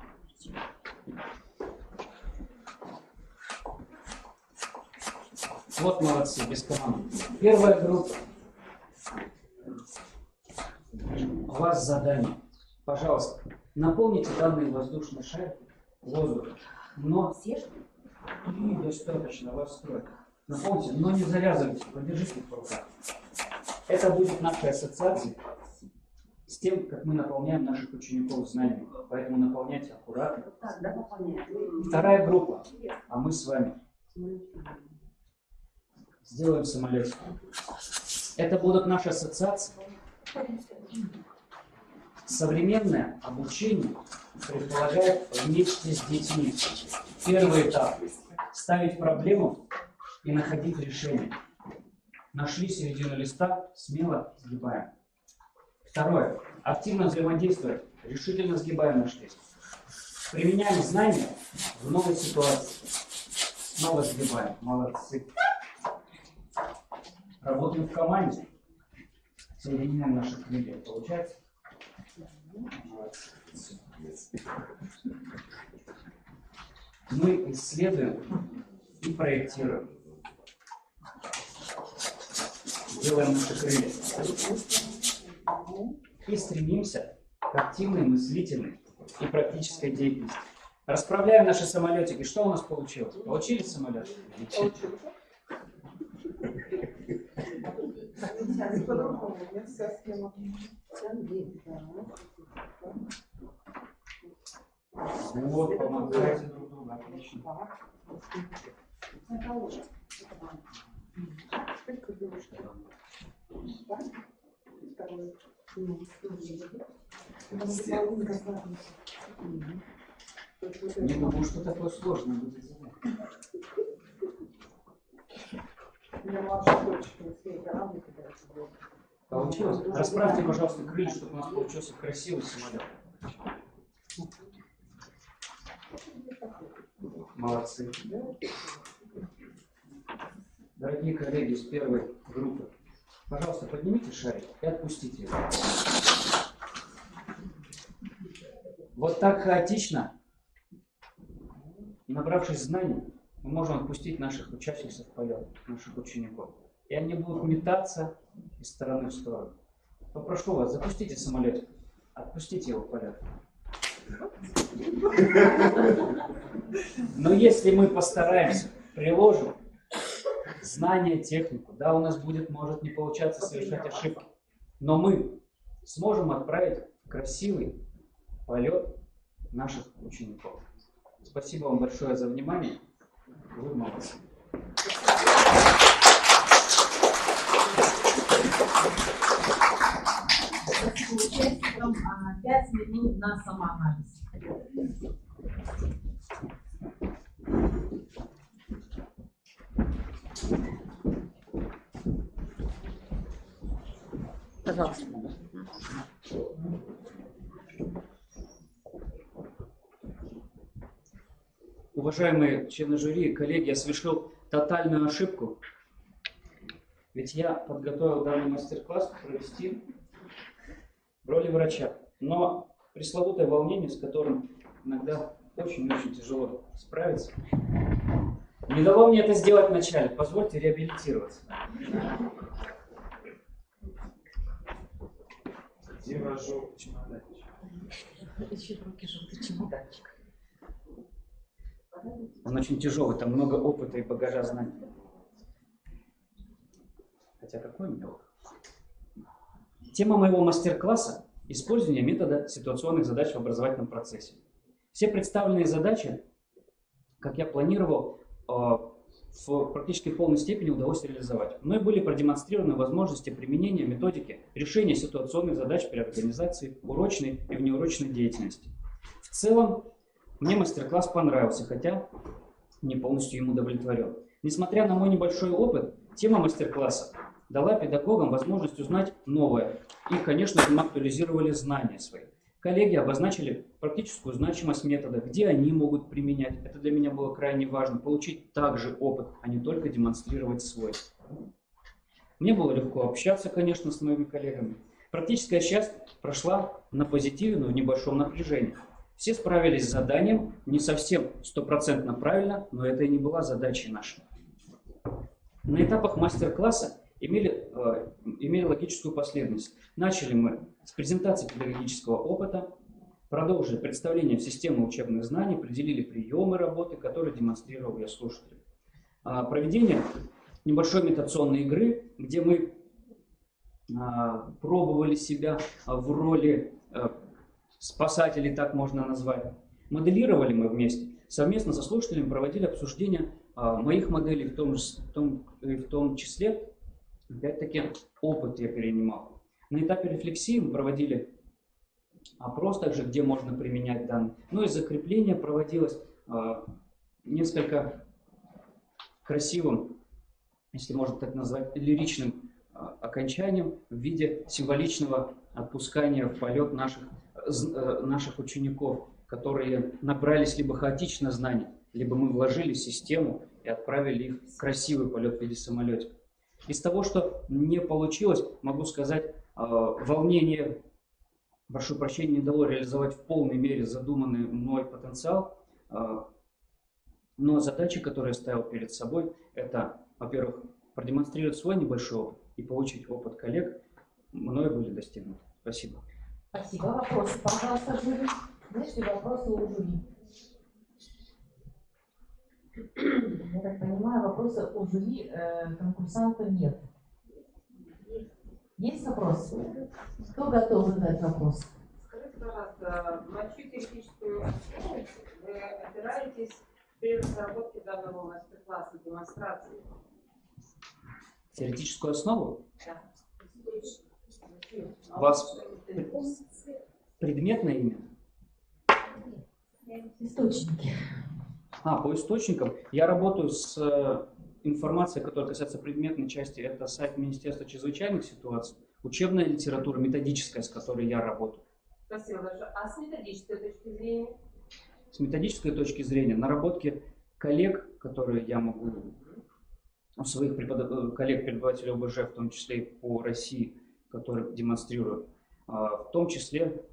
Вот молодцы, без команды. Первая группа. У вас задание. Пожалуйста, наполните данный воздушный шар воздухом. Но и достаточно вас строить. Наполните, но не завязывайте, подержите их в руках. Это будет нашей ассоциацией с тем, как мы наполняем наших учеников знаниями. Поэтому наполняйте аккуратно. Так, да, наполняем. Вторая группа, а мы с вами сделаем самолетик. Это будут наши ассоциации. Современное обучение предполагает вместе с детьми. Первый этап – ставить проблему и находить решение. Нашли середину листа, смело сгибаем. Второе – активно взаимодействовать, решительно сгибаем наш лист. Применяем знания в новой ситуации. Снова сгибаем. Молодцы. Работаем в команде. Соединяем наши крылья. Получается? Мы исследуем и проектируем. Делаем наши крылья. И стремимся к активной, мыслительной и практической деятельности. Расправляем наши самолетики. Что у нас получилось? Получились самолеты? Сейчас по-другому, у меня вся схема. Вот, помогайте друг другу. Отлично. Не думаю, что такое сложное будет задание. У меня младшая дочка на свете равна, когда это было. Получилось? Расправьте, пожалуйста, крылья, чтобы у нас получился красивый самолет. Молодцы. Дорогие коллеги из первой группы, пожалуйста, поднимите шарик и отпустите его. Вот так хаотично, набравшись знаний, мы можем отпустить наших учащихся в полет, наших учеников. И они будут метаться из стороны в сторону. Попрошу вас, запустите самолет, отпустите его в полет. Но если мы постараемся, приложим знания, технику, да, у нас будет, может не получаться совершать ошибки, но мы сможем отправить красивый полет наших учеников. Спасибо вам большое за внимание. Вы молодцы. Участникам 5 минут на самоанализ. Пожалуйста. Уважаемые члены жюри и коллеги, я совершил тотальную ошибку. Ведь я подготовил данный мастер-класс провести в роли врача. Но пресловутое волнение, с которым иногда очень-очень тяжело справиться, не дало мне это сделать вначале. Позвольте реабилитироваться. Где ваш желтый чемоданчик? Ищи в руки желтый чемоданчик. Он очень тяжелый, там много опыта и багажа знаний. Хотя какой у меня опыт? Тема моего мастер-класса – использование метода ситуационных задач в образовательном процессе. Все представленные задачи, как я планировал, в практически полной степени удалось реализовать. Мной были продемонстрированы возможности применения методики решения ситуационных задач при организации урочной и внеурочной деятельности. В целом, мне мастер-класс понравился, хотя не полностью им удовлетворен. Несмотря на мой небольшой опыт, тема мастер-класса дала педагогам возможность узнать новое. И, конечно, им актуализировали знания свои. Коллеги обозначили практическую значимость метода, где они могут применять. Это для меня было крайне важно. Получить также опыт, а не только демонстрировать свой. Мне было легко общаться, конечно, с моими коллегами. Практическая часть прошла на позитиве, но в небольшом напряжении. Все справились с заданием, не совсем стопроцентно правильно, но это и не была задачей нашей. На этапах мастер-класса имели логическую последовательность. Начали мы с презентации педагогического опыта, продолжили представление в систему учебных знаний, определили приемы работы, которые демонстрировал я слушателям. Проведение небольшой имитационной игры, где мы пробовали себя в роли спасателей, так можно назвать. Моделировали мы вместе. Совместно со слушателями проводили обсуждение моих моделей, в том числе, опять-таки, опыт я перенимал. На этапе рефлексии мы проводили опрос, также где можно применять данные. Ну и закрепление проводилось несколько красивым, если можно так назвать, лиричным окончанием в виде символичного отпускания в полет наших учеников, которые набрались либо хаотично знаний, либо мы вложили в систему и отправили их в красивый полет в виде самолетика. Из того, что не получилось, могу сказать, волнение, прошу прощения, не дало реализовать в полной мере задуманный мной потенциал. Но задачи, которые я ставил перед собой, это, во-первых, продемонстрировать свой небольшой опыт и получить опыт коллег, мною были достигнуты. Спасибо. Спасибо. Вопросы, пожалуйста, жюри. Есть ли вопросы у жюри? Я так понимаю, вопросы у жюри конкурсанта нет. Есть вопросы? Кто готов задать вопрос? Скажите, пожалуйста, на чью теоретическую основу вы опираетесь при разработке данного мастер-класса демонстрации? Теоретическую основу? Да. У вас предметное имя? Источники. По источникам. Я работаю с информацией, которая касается предметной части. Это сайт Министерства чрезвычайных ситуаций, учебная литература, методическая, с которой я работаю. Спасибо большое. А с методической точки зрения? С методической точки зрения, наработки коллег, которые я могу, своих коллег-преподавателей ОБЖ, в том числе и по России, которые демонстрирую, в том числе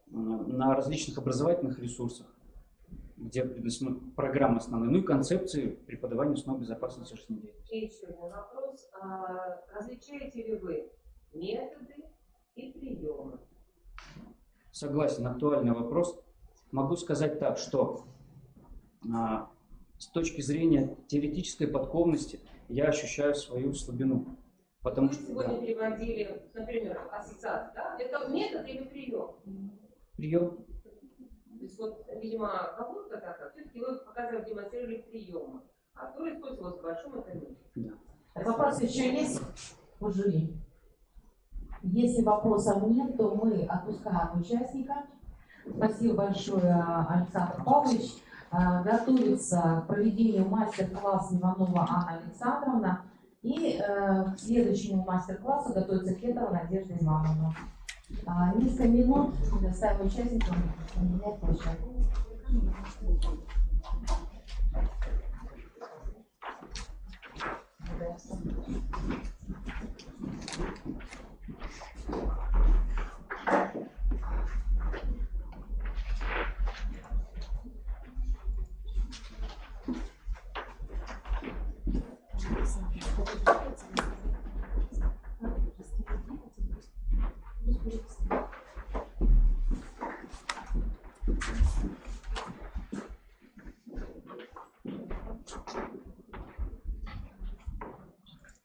на различных образовательных ресурсах, где программы основные, ну и концепции преподавания основ безопасности жизнедеятельности. И еще один вопрос. Различаете ли вы методы и приемы? Согласен, актуальный вопрос. Могу сказать так, что с точки зрения теоретической подкованности я ощущаю свою слабину. Потому Вы что сегодня приводили, например, ассоциацию, да? Это метод или прием? прием. То есть вот, видимо, кого-то так, все-таки вы показывали, демонстрировали приемы, а то использовалось в большом экономике. Да. Вопросы еще есть у жюри? Если вопросов нет, то мы отпускаем участника. Спасибо большое, Александр Павлович. Готовится к проведению мастер-класса Иванова Анна Александровна. И к следующему мастер-классу готовится Кетова Надежда Ивановна. Несколько минут предоставим участникам менять площадку.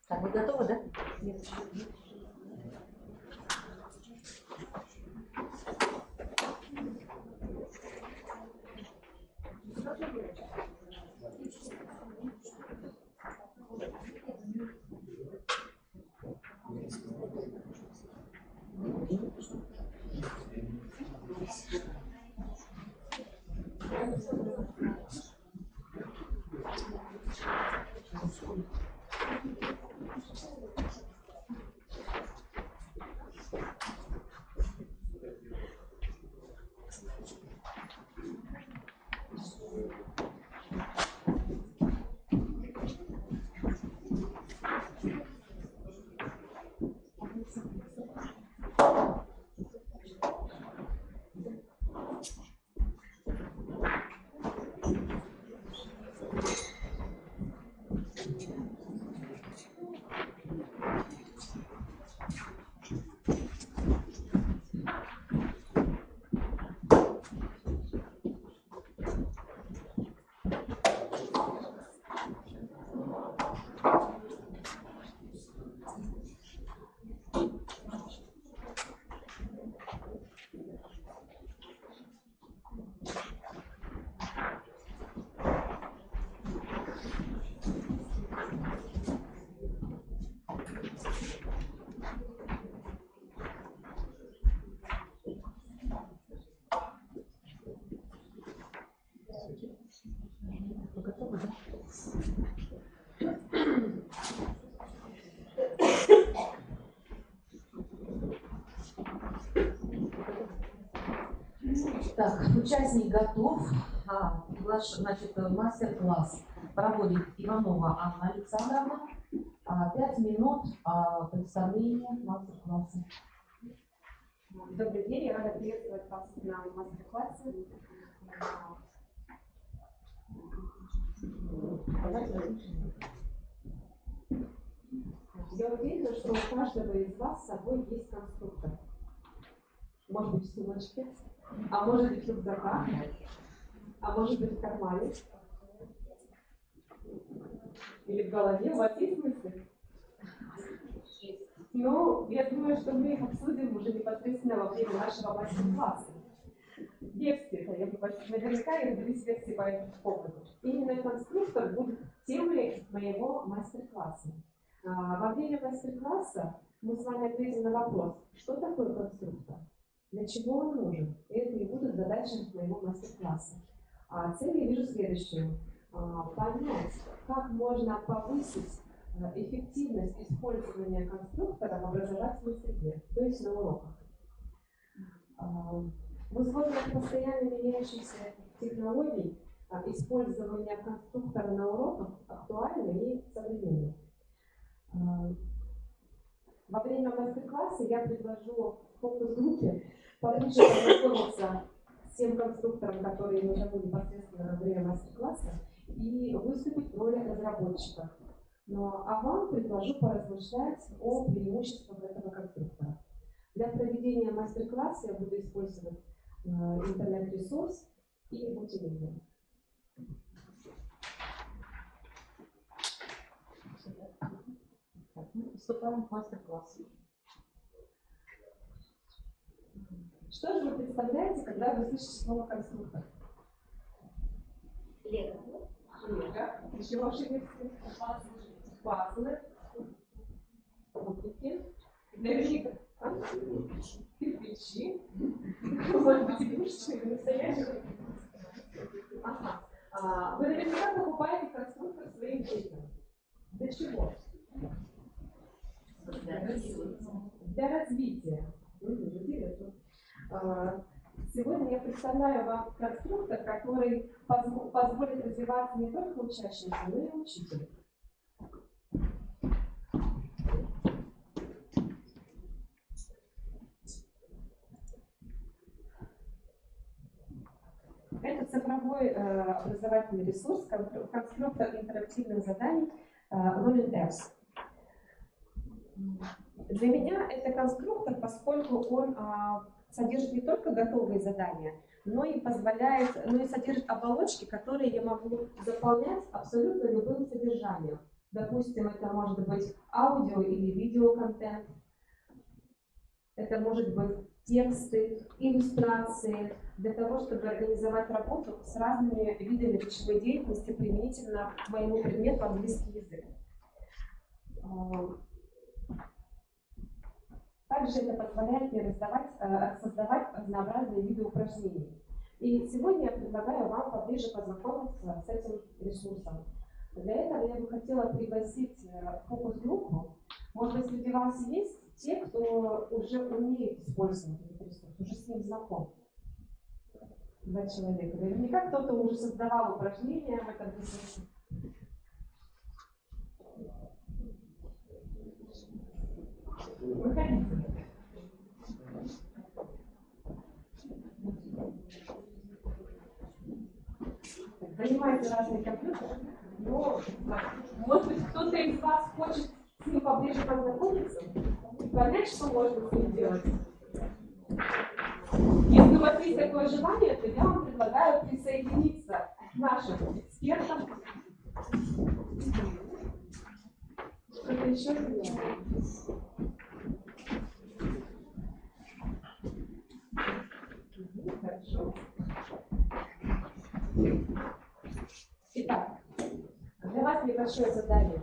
Так, вы готовы, да? Вы готовы, да? Так, участник готов. Значит, мастер-класс проводит Иванова Анна Александровна. 5 минут представления мастер-класса. Добрый день, я рада приветствовать вас на мастер-классе. Я уверена, что у каждого из вас с собой есть конструктор. Может быть в сумочке, а может быть в рюкзаках, а может быть в кармане. Или в голове. У вас есть мысли? Ну, я думаю, что мы их обсудим уже непосредственно во время нашего мастер-класса. Версии, наверняка я буду версии по этому поводу. Именно конструктор будет темой моего мастер-класса. Во время мастер-класса мы с вами ответим на вопрос, что такое конструктор, для чего он нужен. Это и будут задачи моего мастер-класса. Цель я вижу следующую. Понять, как можно повысить эффективность использования конструктора в образовательной среде, то есть на уроках. В условиях постоянно меняющихся технологий использование конструктора на уроках актуально и современно. Во время мастер-класса я предложу в фокус-группе поближе познакомиться с тем конструктором, который я назову непосредственно во время мастер-класса, и выступить в роли разработчиков. А вам предложу поразмышлять о преимуществах этого конструктора. Для проведения мастер-класса я буду использовать интернет-ресурс и мультимедиа. Мы приступаем к мастер-классу. Что же вы представляете, когда вы слышите слово конструктор? Лего. Лего. Еще ваши версии? Пазлы. Кубики. Наверняка. Кирпичи. Может быть, игрушечные или настоящие. Ага. Вы наверняка покупаете конструктор своим детям. Для чего? Для развития. Интересно. Сегодня я представляю вам конструктор, который позволит развиваться не только учащимся, но и учителю. Это цифровой образовательный ресурс, конструктор интерактивных заданий Learning Apps. Для меня это конструктор, поскольку он содержит не только готовые задания, но и содержит оболочки, которые я могу заполнять абсолютно любым содержанием. Допустим, это может быть аудио или видеоконтент, это может быть тексты, иллюстрации, для того, чтобы организовать работу с разными видами речевой деятельности применительно к моему предмету английский язык. Также это позволяет мне создавать разнообразные виды упражнений. И сегодня я предлагаю вам поближе познакомиться с этим ресурсом. Для этого я бы хотела пригласить в фокус-группу. Может быть, среди вас есть те, кто уже умеет использовать этот ресурс, уже с ним знаком. 2 человека. Наверняка кто-то уже создавал упражнения в этом ресурсе. Выходите. Занимайте разные компьютеры, но, может быть, кто-то из вас хочет с ним поближе познакомиться и понять, что можно с ним делать. Если у вас есть такое желание, то я вам предлагаю присоединиться к нашим экспертам. Что-то еще делать? Хорошо. Итак, для вас небольшое задание.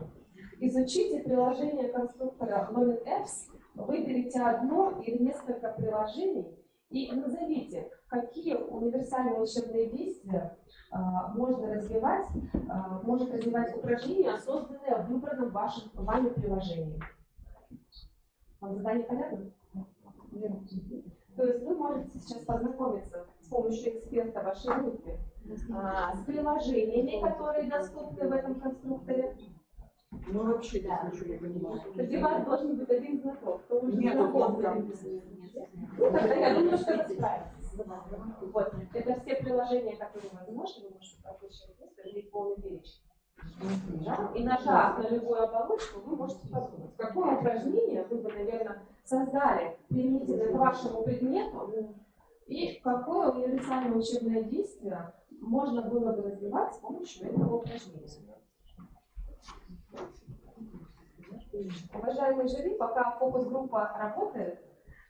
Изучите приложение конструктора Learning Apps, выберите одно или несколько приложений и назовите, какие универсальные учебные действия может развивать упражнения, созданные в выбранном вами приложении. Вам задание понятно? То есть вы можете сейчас познакомиться с помощью эксперта в вашей группе с приложениями, которые доступны в этом конструкторе, Мы вообще ничего не понимаем. Среди вас должен быть один знаток. Кто уже Нет, знаком вот с этим бизнесом. Ну, тогда я думаю, что вы справитесь. Вот. Это все приложения, которые возможны, вы можете прокручивать вниз, иметь полный перечень. Да? И нажав на любую оболочку, вы можете подумать, какое упражнение вы бы, наверное, создали применительно к вашему предмету, и какое универсальное учебное действие можно было бы развивать с помощью этого упражнения. Уважаемые жюри, пока фокус-группа работает,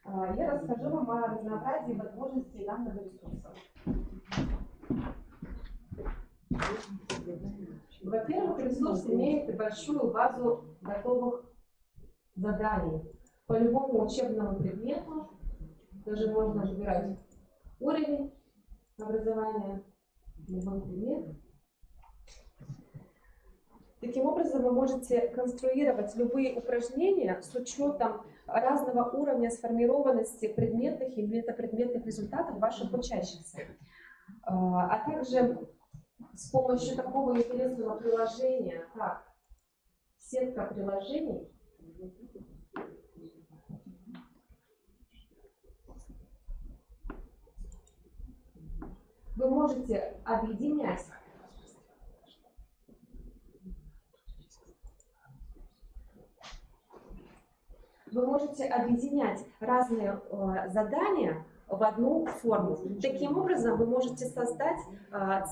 я расскажу вам о разнообразии возможностей данного ресурса. Во-первых, ресурс имеет большую базу готовых заданий по любому учебному предмету. Даже можно выбирать уровень образования, любой предмет. Таким образом, вы можете конструировать любые упражнения с учетом разного уровня сформированности предметных и метапредметных результатов ваших учащихся. А также с помощью такого интересного приложения, как сетка приложений, вы можете объединять разные задания в одну форму. Таким образом, вы можете создать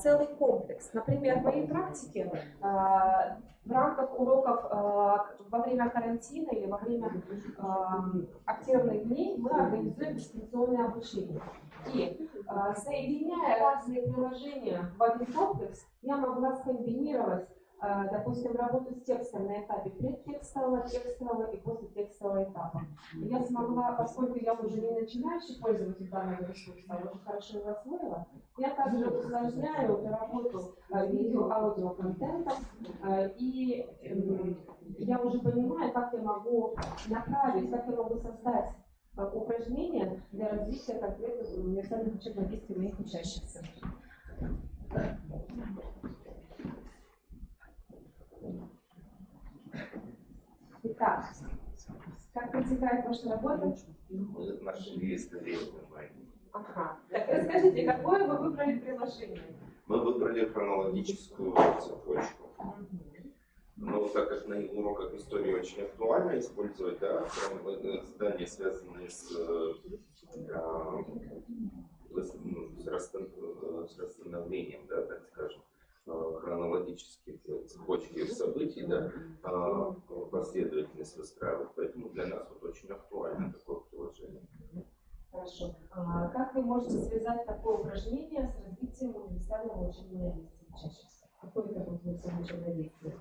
целый комплекс. Например, в моей практике в рамках уроков во время карантина или во время активных дней мы организуем дистанционное обучение. И соединяя разные приложения в один комплекс, я могла скомбинировать, допустим, работу с текстом на этапе предтекстового, текстового и посттекстового этапа. Я смогла, поскольку я уже не начинающий пользователь данного ресурса, а уже хорошо его освоила, я также усложняю работу видео-аудио-контентом, и я уже понимаю, как я могу направить, как я могу создать упражнения для развития конкретных универсальных учебных действий моих учащихся. Итак, как протекает ваша работа? Мы нашли скорее. Ага. Так расскажите, какое вы выбрали приложение? Мы выбрали хронологическую цепочку. Но так как на уроках истории очень актуально использовать, да, задания, связанные с восстановлением, да, так скажем, хронологических цепочки событий, да, последовательность выстраивать. Поэтому для нас вот очень актуально такое приложение. Хорошо. Как вы можете связать такое упражнение с развитием универсального учебного действия учащихся? Какое это будет универсальное учебное действие?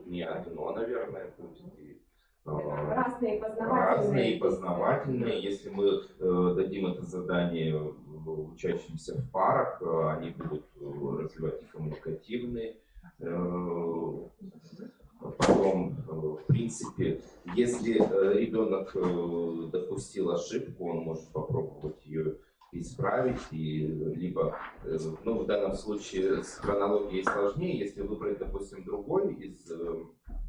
Не одно, наверное, будет и разные познавательные. Если мы дадим это задание учащимся в парах, они будут развивать и коммуникативные. Потом, в принципе, если ребенок допустил ошибку, он может попробовать ее исправить, и либо, ну, в данном случае с хронологией сложнее, если выбрать, допустим, другой из...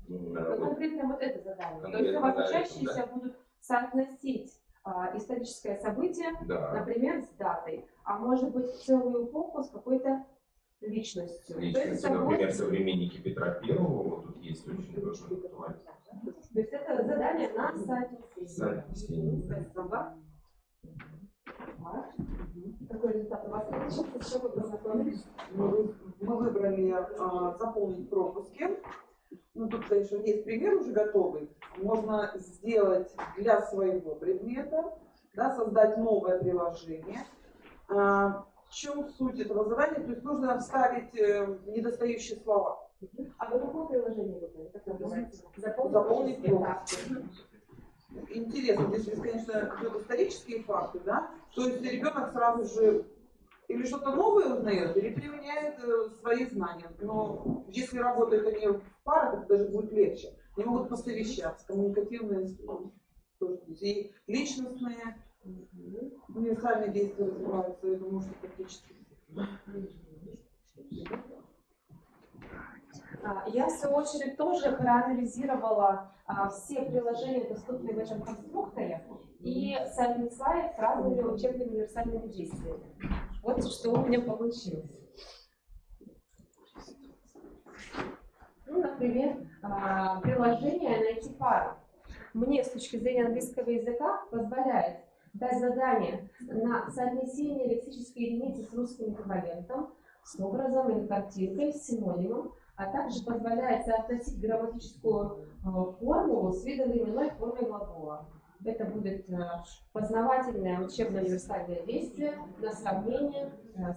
конкретно вот это задание. То есть у вас учащиеся будут соотносить историческое событие, да, например, с датой, а может быть целую эпоху с какой-то личностью. Например, современники Петра Первого, вот тут есть очень тоже актуально. То есть это задание на соотнесение. Какой результат у вас получился? С чем вы познакомились? Мы выбрали заполнить пропуски. Ну, тут, конечно, есть пример уже готовый. Можно сделать для своего предмета, да, создать новое приложение. В чем суть этого задания? То есть нужно вставить недостающие слова. А вы какое приложение выбрали? Как называется? Заполнить пропуски. Интересно, здесь, конечно, идут исторические факты, да? То есть ребенок сразу же или что-то новое узнает, или применяет свои знания. Но если работают они в парах, это даже будет легче. Они могут посовещаться, коммуникативные тоже. И личностные, универсальные действия развиваются, я думаю, что практически. Я, в свою очередь, тоже проанализировала все приложения, доступные в этом конструкторе, и соотнесла их с разными учебными универсальными действиями. Вот что у меня получилось. Ну, например, приложение «Найти пару» мне с точки зрения английского языка позволяет дать задание на соотнесение лексической единицы с русским эквивалентом, с образом или картинкой, с синонимом, а также позволяет соотносить грамматическую формулу с видово-именной формой глагола. Это будет познавательное учебное универсальное действие на сравнение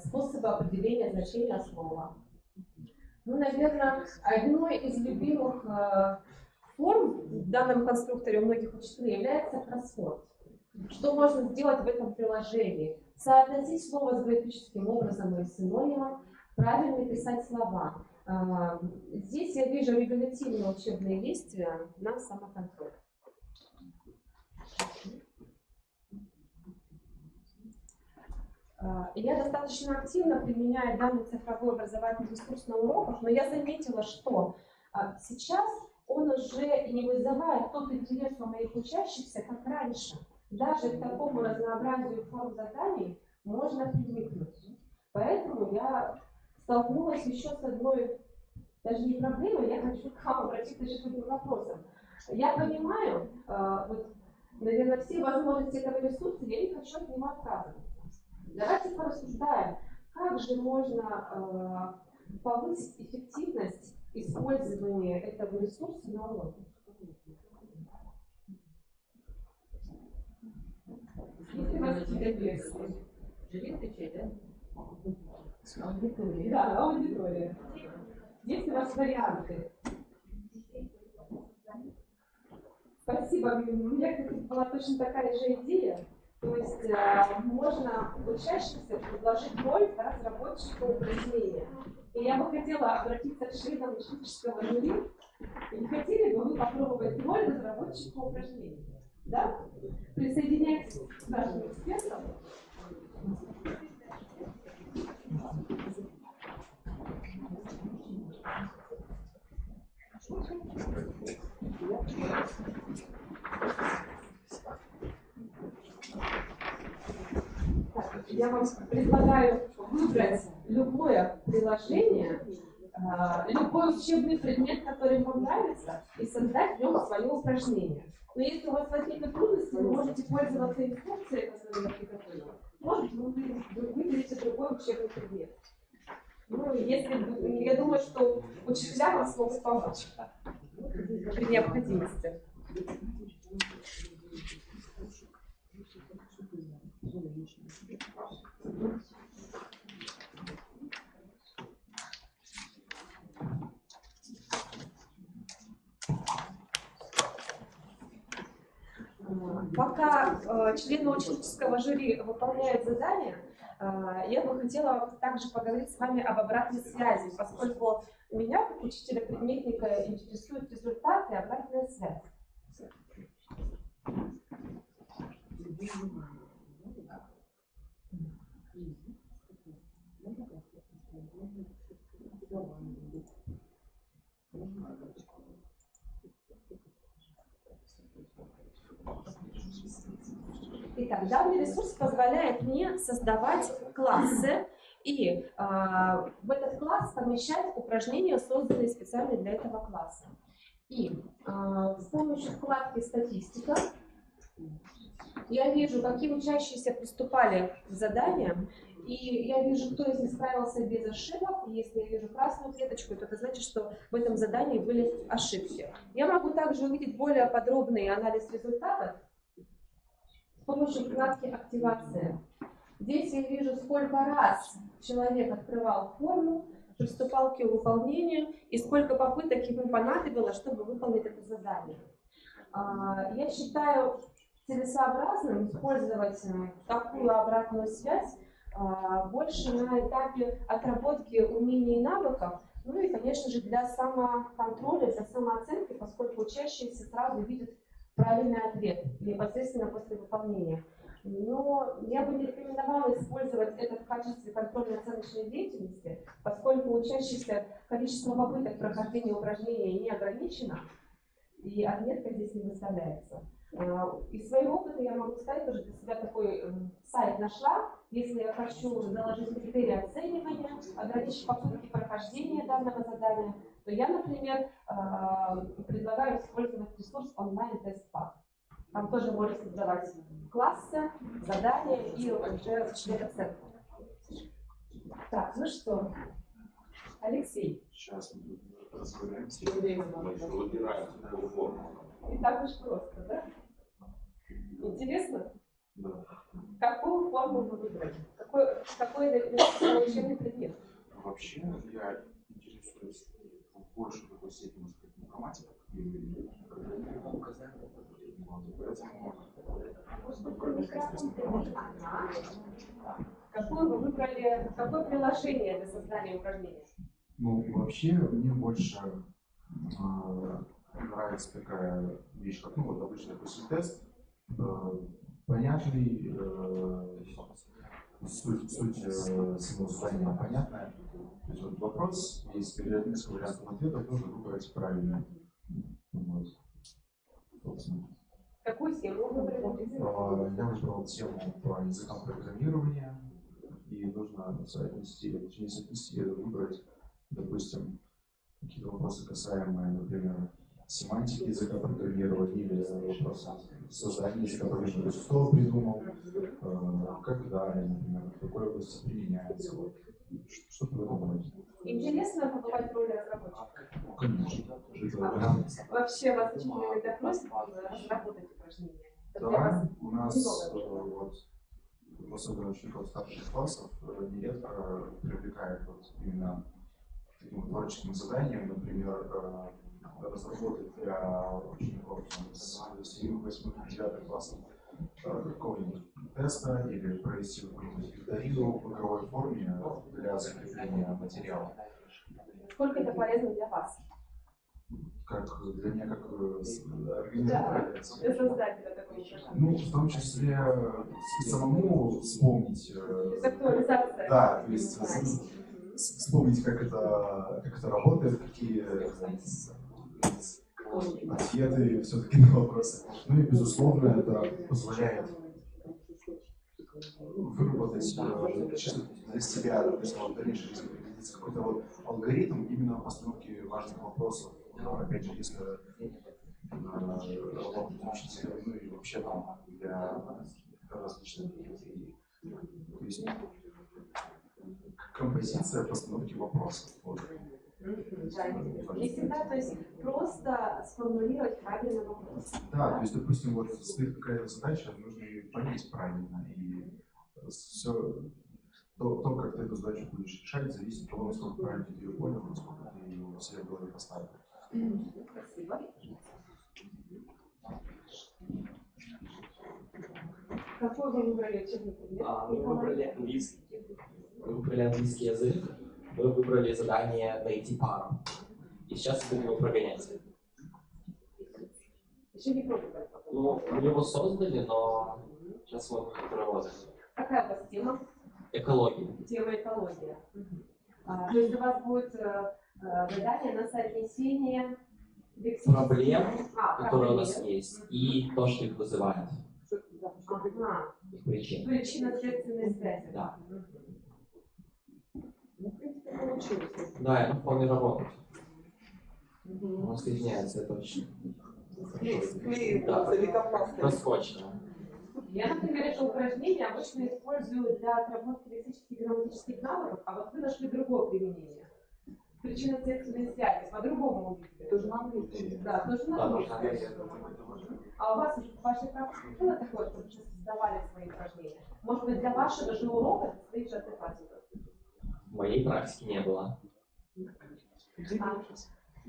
способа определения значения слова. Ну, наверное, одной из любимых форм в данном конструкторе у многих учителей является кроссворд. Что можно сделать в этом приложении? Соотносить слово с графическим образом или синонимом, правильно писать слова. Здесь я вижу регулятивные учебные действия на самоконтроль. Я достаточно активно применяю данный цифровой образовательный ресурс на уроках, но я заметила, что сейчас он уже не вызывает тот интерес у моих учащихся, как раньше. Даже к такому разнообразию форм заданий можно привыкнуть. Поэтому я столкнулась еще с одной, даже не проблемой, я хочу к вам обратиться еще к этим вопросам. Я понимаю, вот, наверное, все возможности этого ресурса, я не хочу от него отказываться. Давайте порассуждаем, как же можно повысить эффективность использования этого ресурса на уроке. Если у вас какие-то версии. Живи отвечай, да? Аудитория. Да, аудитория. Есть у вас варианты? Спасибо. У меня, кстати, была точно такая же идея. То есть можно учащимся предложить роль разработчика упражнения. И я бы хотела обратиться к членам ученического жюри. Не хотели бы вы попробовать роль разработчика упражнений? Да? Присоединяйтесь к нашим экспертам. Я вам предлагаю выбрать любое приложение, любой учебный предмет, который вам нравится, и создать в нем свое упражнение. Но если у вас возникнут трудности, вы можете пользоваться инструкцией, которую я приготовила. Может, вы выберете другой учебный предмет. Ну, если, я думаю, что учителя вам смогут помочь при необходимости. Пока члены ученического жюри выполняют задания, я бы хотела также поговорить с вами об обратной связи, поскольку меня, как учителя-предметника, интересуют результаты и обратная связь. Итак, данный ресурс позволяет мне создавать классы и в этот класс помещать упражнения, созданные специально для этого класса. И с помощью вкладки «Статистика» я вижу, какие учащиеся приступали к заданиям, и я вижу, кто из них справился без ошибок. И если я вижу красную клеточку, то это значит, что в этом задании были ошибки. Я могу также увидеть более подробный анализ результатов с помощью вкладки «Активация». Здесь я вижу, сколько раз человек открывал форму, приступал к ее выполнению, и сколько попыток ему понадобилось, чтобы выполнить это задание. Я считаю целесообразным использовать такую обратную связь больше на этапе отработки умений и навыков, ну и, конечно же, для самоконтроля, для самооценки, поскольку учащиеся сразу видят правильный ответ непосредственно после выполнения. Но я бы не рекомендовала использовать рассматривать это в качестве контрольно-оценочной деятельности, поскольку у учащихся количество попыток прохождения упражнения не ограничено, и отметка здесь не выставляется. Из своего опыта я могу сказать, тоже для себя такой сайт нашла. Если я хочу заложить критерии оценивания, ограничить попытки прохождения данного задания, то я, например, предлагаю использовать ресурс онлайн-тест-пак. Там тоже можно создавать классы, задания и уже осуществлять оценку. Так, ну что, Алексей. Сейчас мы разбираемся. Мы еще выбираем такую форму. Не так уж просто, да? Интересно? Да. Какую форму вы выбрали? Какой учебный предмет? Вообще я интересуюсь в большей такой степени, может быть, информатикой. Какое вы выбрали, какое приложение для создания упражнения? Ну, вообще, мне больше нравится такая вещь, как, ну, вот обычный такой тест, понятный, суть самого задания понятная. То есть вот вопрос, есть перед несколько вариантов ответов, нужно выбрать правильно. Вот. Собственно. Какую тему вы выбрали? Я выбрал тему по языкам программирования, и нужно соотнести, выбрать, допустим, какие-то вопросы, касаемые, например, семантики языка программирования или вопросы создания языка программирования, то есть кто придумал, когда, например, в какой области применяется, вот, что-то в этом роде. Интересно побывать в роли разработчика? Конечно. Вообще вас очень иногда просят разработать упражнения? Да, у нас, вот, особенно учеников старших классов, нередко привлекает вот именно таким творческим заданием, например, разработать для учеников с 7, 8, 9 классов какого-нибудь теста или провести какую-нибудь викторину в игровой форме для закрепления материала. Сколько это полезно для вас? Как для меня, как организатора. Да, для создателя такого упражнения. Ну, в том числе самому вспомнить. Актуализация. Да, то есть вспомнить, как это работает, какие ответы все-таки на вопросы. Ну и, безусловно, это позволяет выработать чисто для себя, допустим, в дальнейшей жизни пригодится какой-то вот алгоритм именно постановки важных вопросов. Опять же, если работать учителем, ну и вообще там для различных людей. То есть композиция постановки вопросов. Вот. Не всегда, то есть просто сформулировать правильный вопрос. Да, то есть, допустим, вот стоит какая-то задача, нужно ее понять правильно, и все, то, как ты эту задачу будешь решать, зависит от того, насколько правильно ты ее понял, насколько ты ее в себе в голове поставил. Спасибо. Какой вы выбрали учебный предмет? Мы выбрали английский. Мы выбрали английский язык. Мы выбрали задание найти пару. И сейчас будем его прогонять. Еще не пробовали. Ну, мы его создали, но сейчас мы работаем. Какая у вас тема? Экология. Тема экология. То есть у вас будет задание на соотнесение проблем, которые у нас есть, и то, что их вызывает. Ага. Их причин. Причинно-следственные связи. Да. Ну, в принципе, получилось. Да, это вполне работает. Он соединяется, это очень... Склеивается, Раскочено. Я, например, это упражнение обычно использую для отработки лексических и грамматических навыков, а вот вы нашли другое применение. Причинно-следственные связи, по-другому увидели. Тоже на английском. Да, тоже на английском. А у вас уже в вашей практике было такое, что вы уже создавали свои упражнения? Может быть, для вашего же урока, для своих же одноклассников? В моей практике не было.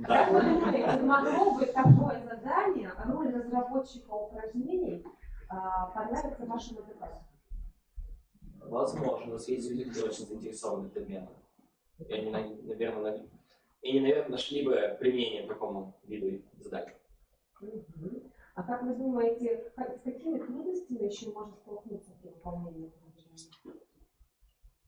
Как вы думаете, могло бы такое задание, роль разработчика упражнений, понравиться вашим одноклассникам? Возможно, у нас есть люди, которые очень заинтересованы предметом. И они, наверное, нашли бы применение такому виду заданий. А как вы думаете, с какими трудностями еще можно столкнуться при выполнении упражнений?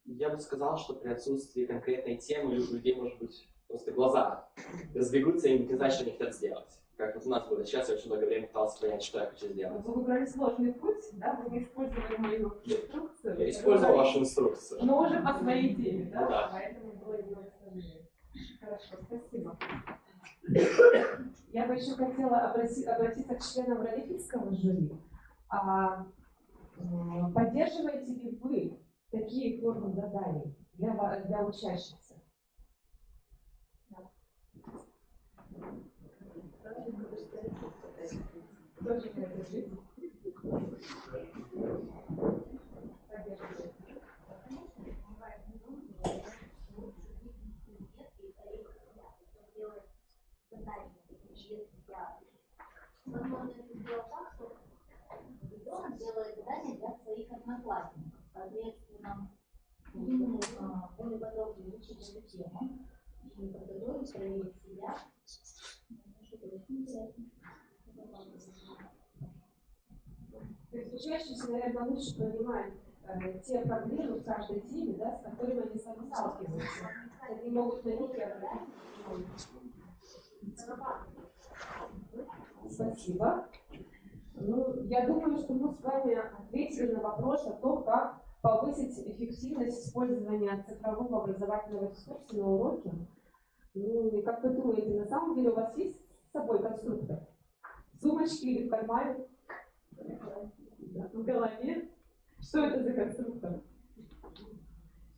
Я бы сказал, что при отсутствии конкретной темы у людей, может быть, просто глаза разбегутся и не знают, что они хотят сделать. Как вот у нас было сейчас, я очень много времени пытался понять, что я хочу сделать. Вы выбрали сложный путь, да? Вы не использовали мою инструкцию. Я использовал вашу инструкцию. Но уже по своей теме, да? Ну да. Поэтому было немного сложнее. Хорошо, спасибо. Я бы еще хотела обратиться к членам родительского жюри. Поддерживаете ли вы такие формы заданий для учащихся? Возможно, это сделать так, что ребенок делает задания для своих одноклассников. Соответственно, нужно более подробно изучить эту тему и подготовить, проверить себя. То есть учащиеся, наверное, лучше понимают те проблемы в каждой теме, да, с которыми они сами сталкиваются. Они могут на них обратить внимание. Спасибо. Ну, я думаю, что мы с вами ответили на вопрос о том, как повысить эффективность использования цифрового образовательного ресурса на уроке. Ну, и как вы думаете, на самом деле у вас есть с собой конструктор? В сумочке или в кармане? В голове? Что это за конструктор?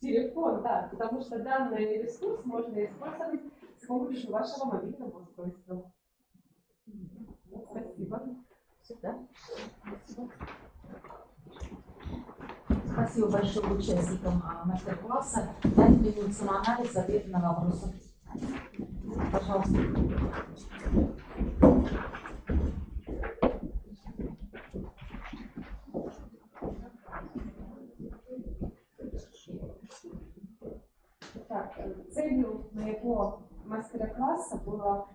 Телефон, да, потому что данный ресурс можно использовать с помощью вашего мобильного устройства. Спасибо. Да? Спасибо большое участникам мастер-класса. Далее перейдем к самоанализу, ответы на вопросы. Пожалуйста. Так, целью моего мастер-класса было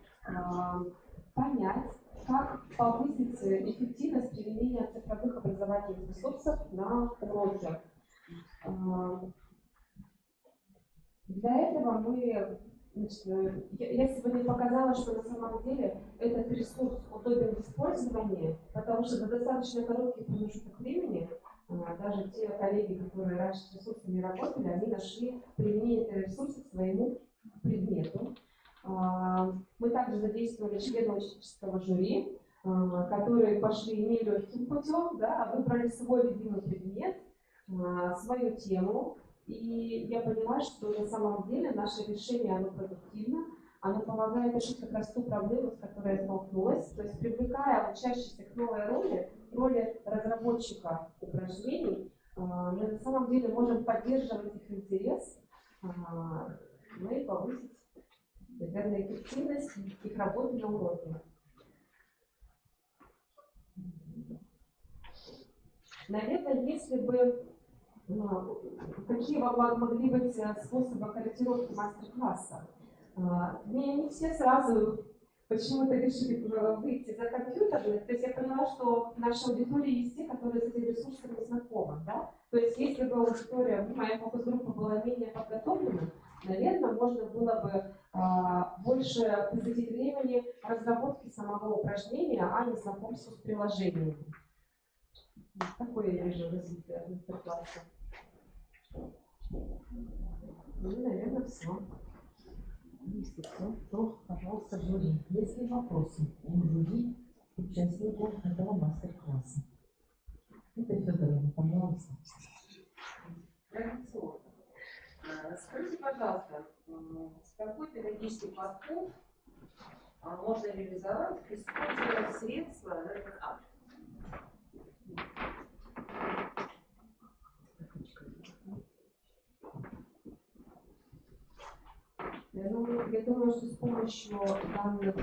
понять, как повысить эффективность применения цифровых образовательных ресурсов на уроке. Для этого я сегодня показала, что на самом деле этот ресурс удобен в использовании, потому что за достаточно короткий промежуток времени даже те коллеги, которые раньше с ресурсами работали, они нашли применение этого ресурса к своему предмету. Мы также задействовали членов ученического жюри, которые пошли не легким путем, да, а выбрали свой любимый предмет, свою тему. И я поняла, что на самом деле наше решение, оно продуктивно, оно помогает решить как раз ту проблему, с которой я столкнулась, то есть привлекая учащихся к новой роли разработчика упражнений, мы на самом деле можем поддерживать их интерес, ну и повысить, наверное, эффективность их работы на уроке. Наверное, если бы какие могли быть способы корректировки мастер-класса? Не все сразу почему-то решили выйти за компьютеры. То есть я поняла, что в нашей аудитории есть те, которые с этими ресурсами знакомы. Да? То есть если бы аудитория, моя фокус-группа была менее подготовлена, наверное, можно было бы больше посвятить времени разработке самого упражнения, а не знакомству с приложением. Такое я вижу развитие мастер-класса. Ну, наверное, все. Если все, то, пожалуйста, жюри. Есть ли вопросы у жюри участников этого мастер-класса? Это Федоровна, пожалуйста. Традиционно. Скажите, пожалуйста, какой педагогический подход можно реализовать, используя средства РНА? Ну, я думаю, что с помощью данных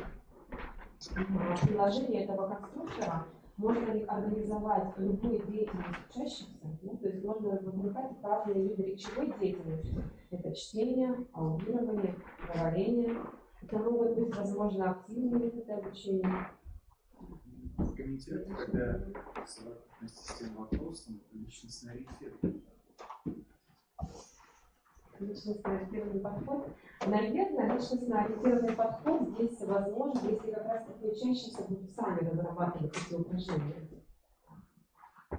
приложений этого конструктора можно организовать любую деятельность учащихся. Ну, то есть можно вовлекать в разные виды речевой деятельности. Это чтение, аудирование, говорение. Это могут быть, возможно, активные методы обучения. Комментируйте, когда вместе с тем вопросом личностный ориентир. личностно-ориентированный подход. Наверное, личностно-ориентированный подход здесь возможен, если как раз таки учащиеся будут сами разрабатывать эти упражнения.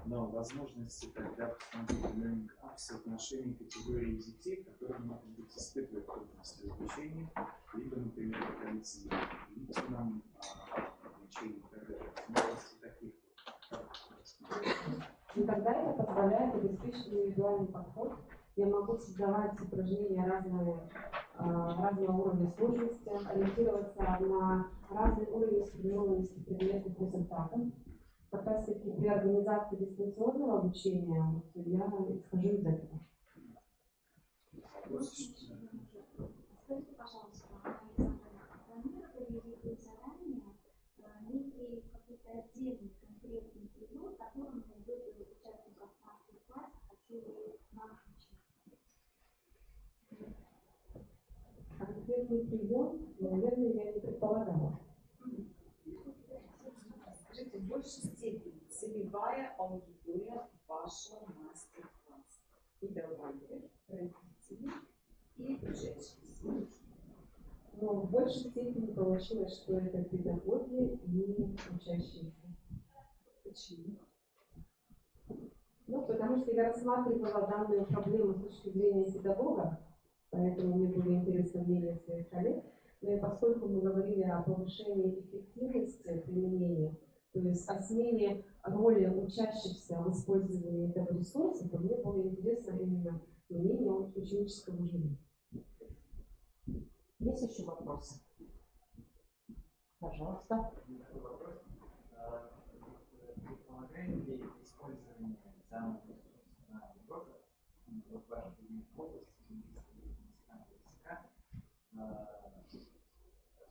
Но возможности тогда посмотреть learning apps в соотношении категории детей, которые могут быть испытывать трудности в обучении, либо, например, находиться на длительном обучении, возможности таких. И тогда это позволяет обеспечить индивидуальный подход. Я могу создавать упражнения разного уровня сложности, ориентироваться на разный уровень сформированности предметных результатов. Как раз таки при организации дистанционного обучения я исхожу из этого. Скажите, пожалуйста, планировали ли вы заранее некий какой-то отдельный конкретный период, которым вы бы участников мастер-класса хотели научить? Конкретный прием, наверное, я не предполагала. Скажите, в большей степени целевая аудитория вашего мастер-класса? Педагоги, родители и учащиеся? Но в большей степени получилось, что это педагоги и учащиеся. Почему? Ну, потому что я рассматривала данную проблему с точки зрения педагога, поэтому мне было интересно мнение своих коллег. Но и поскольку мы говорили о повышении эффективности применения, то есть о смене роли учащихся в использовании этого ресурса, то мне было интересно именно мнение ученического жюри. Есть еще вопросы? Пожалуйста. Вопрос. Предполагаем ли использование данного ресурса на уроках, вот ваша область, языка,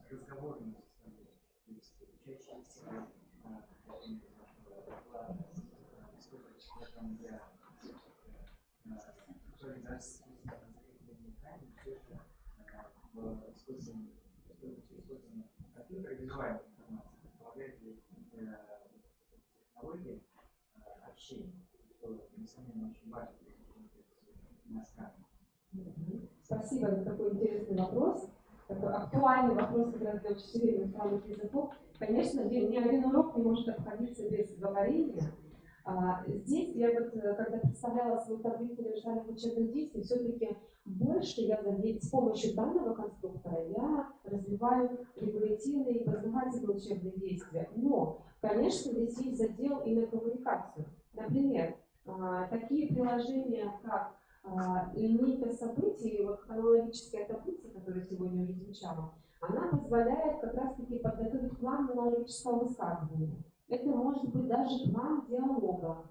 разговорную составляющую, то есть учащиеся использовать в этом для актуализации конкретных знаний, все же в использовании компьютера визуальной информации, предполагает ли технологии общения, что, несомненно, очень важно для изучения иностранных. Спасибо за такой интересный вопрос. Такой актуальный вопрос как раз для учителей иностранных языков. Конечно, ни один урок не может обходиться без говорения. Здесь я вот, когда представляла свою таблицу универсальных учебных действий, все-таки больше я с помощью данного конструктора я развиваю регулятивные и познавательные учебные действия. Но, конечно, здесь есть задел и на коммуникацию. Например, такие приложения, как линейка событий, вот хронологическая таблица, которая сегодня уже звучала, она позволяет как раз-таки подготовить план монологического высказывания. Это может быть даже план диалога.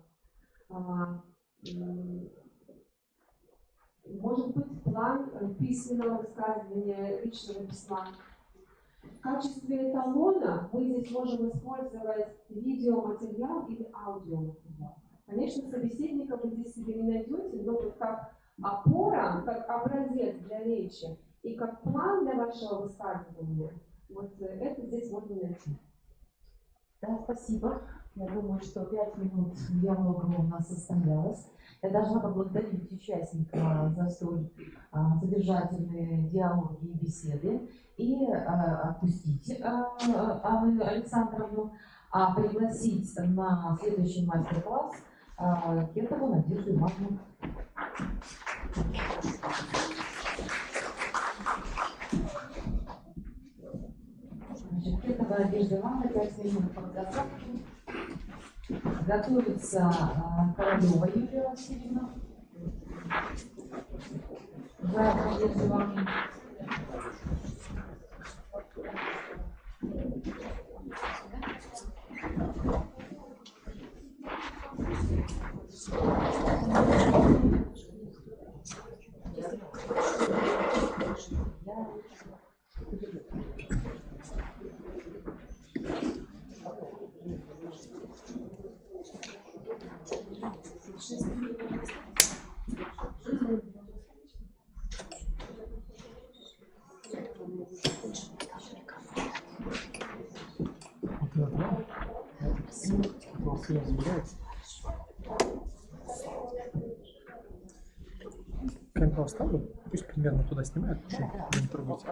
Может быть план письменного высказывания, личного письма. В качестве эталона мы здесь можем использовать видеоматериал или аудиоматериал. Конечно, собеседника вы здесь себе не найдете, но вот как опора, как образец для речи и как план для вашего высказывания, вот это здесь можно найти. Да, спасибо. Я думаю, что 5 минут диалога у нас состоялось. Я должна поблагодарить участников за столь содержательные диалоги и беседы. И отпустить Анну Александровну, пригласить на следующий мастер-класс Кетову Надежду Ивановну. Значит, Кетова Надежда Ивановна, 5 минут подготовки. Готовится Королева Юлия Васильевна. За Надежду Ивановну. камеру оставлю, пусть примерно туда снимает, чтобы не трогайте.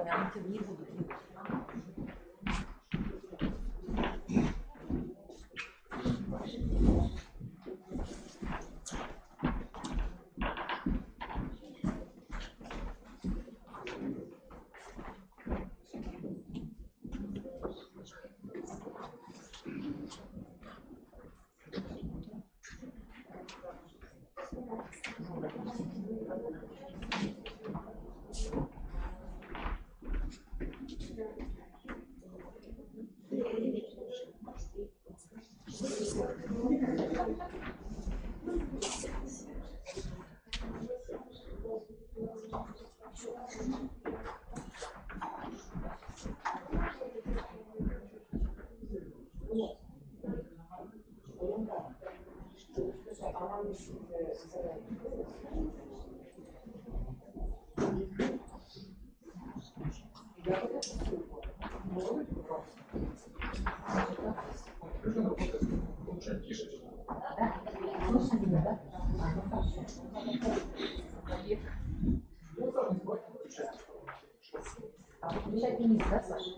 Включать вниз, да, Саша?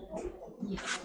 Есть.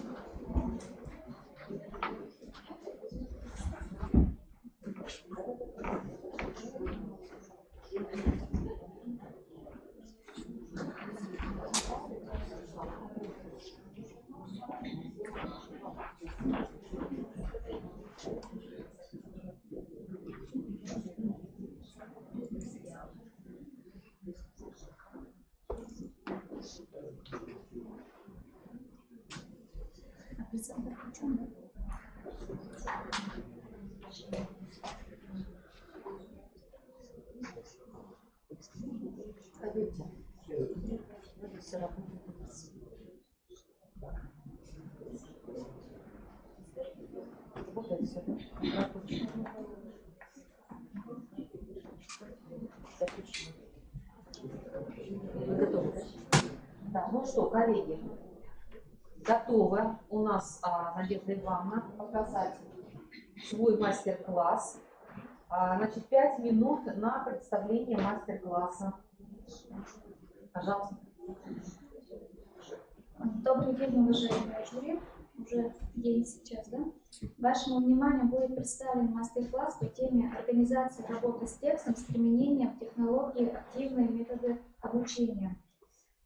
Да, ну что, коллеги, готовы у нас Надежда Ивановна показать свой мастер-класс. Значит, 5 минут на представление мастер-класса. Пожалуйста. Добрый день, уважаемые жюри. Уже день сейчас, да? Вашему вниманию будет представлен мастер-класс по теме организации работы с текстом с применением технологии активные методы обучения.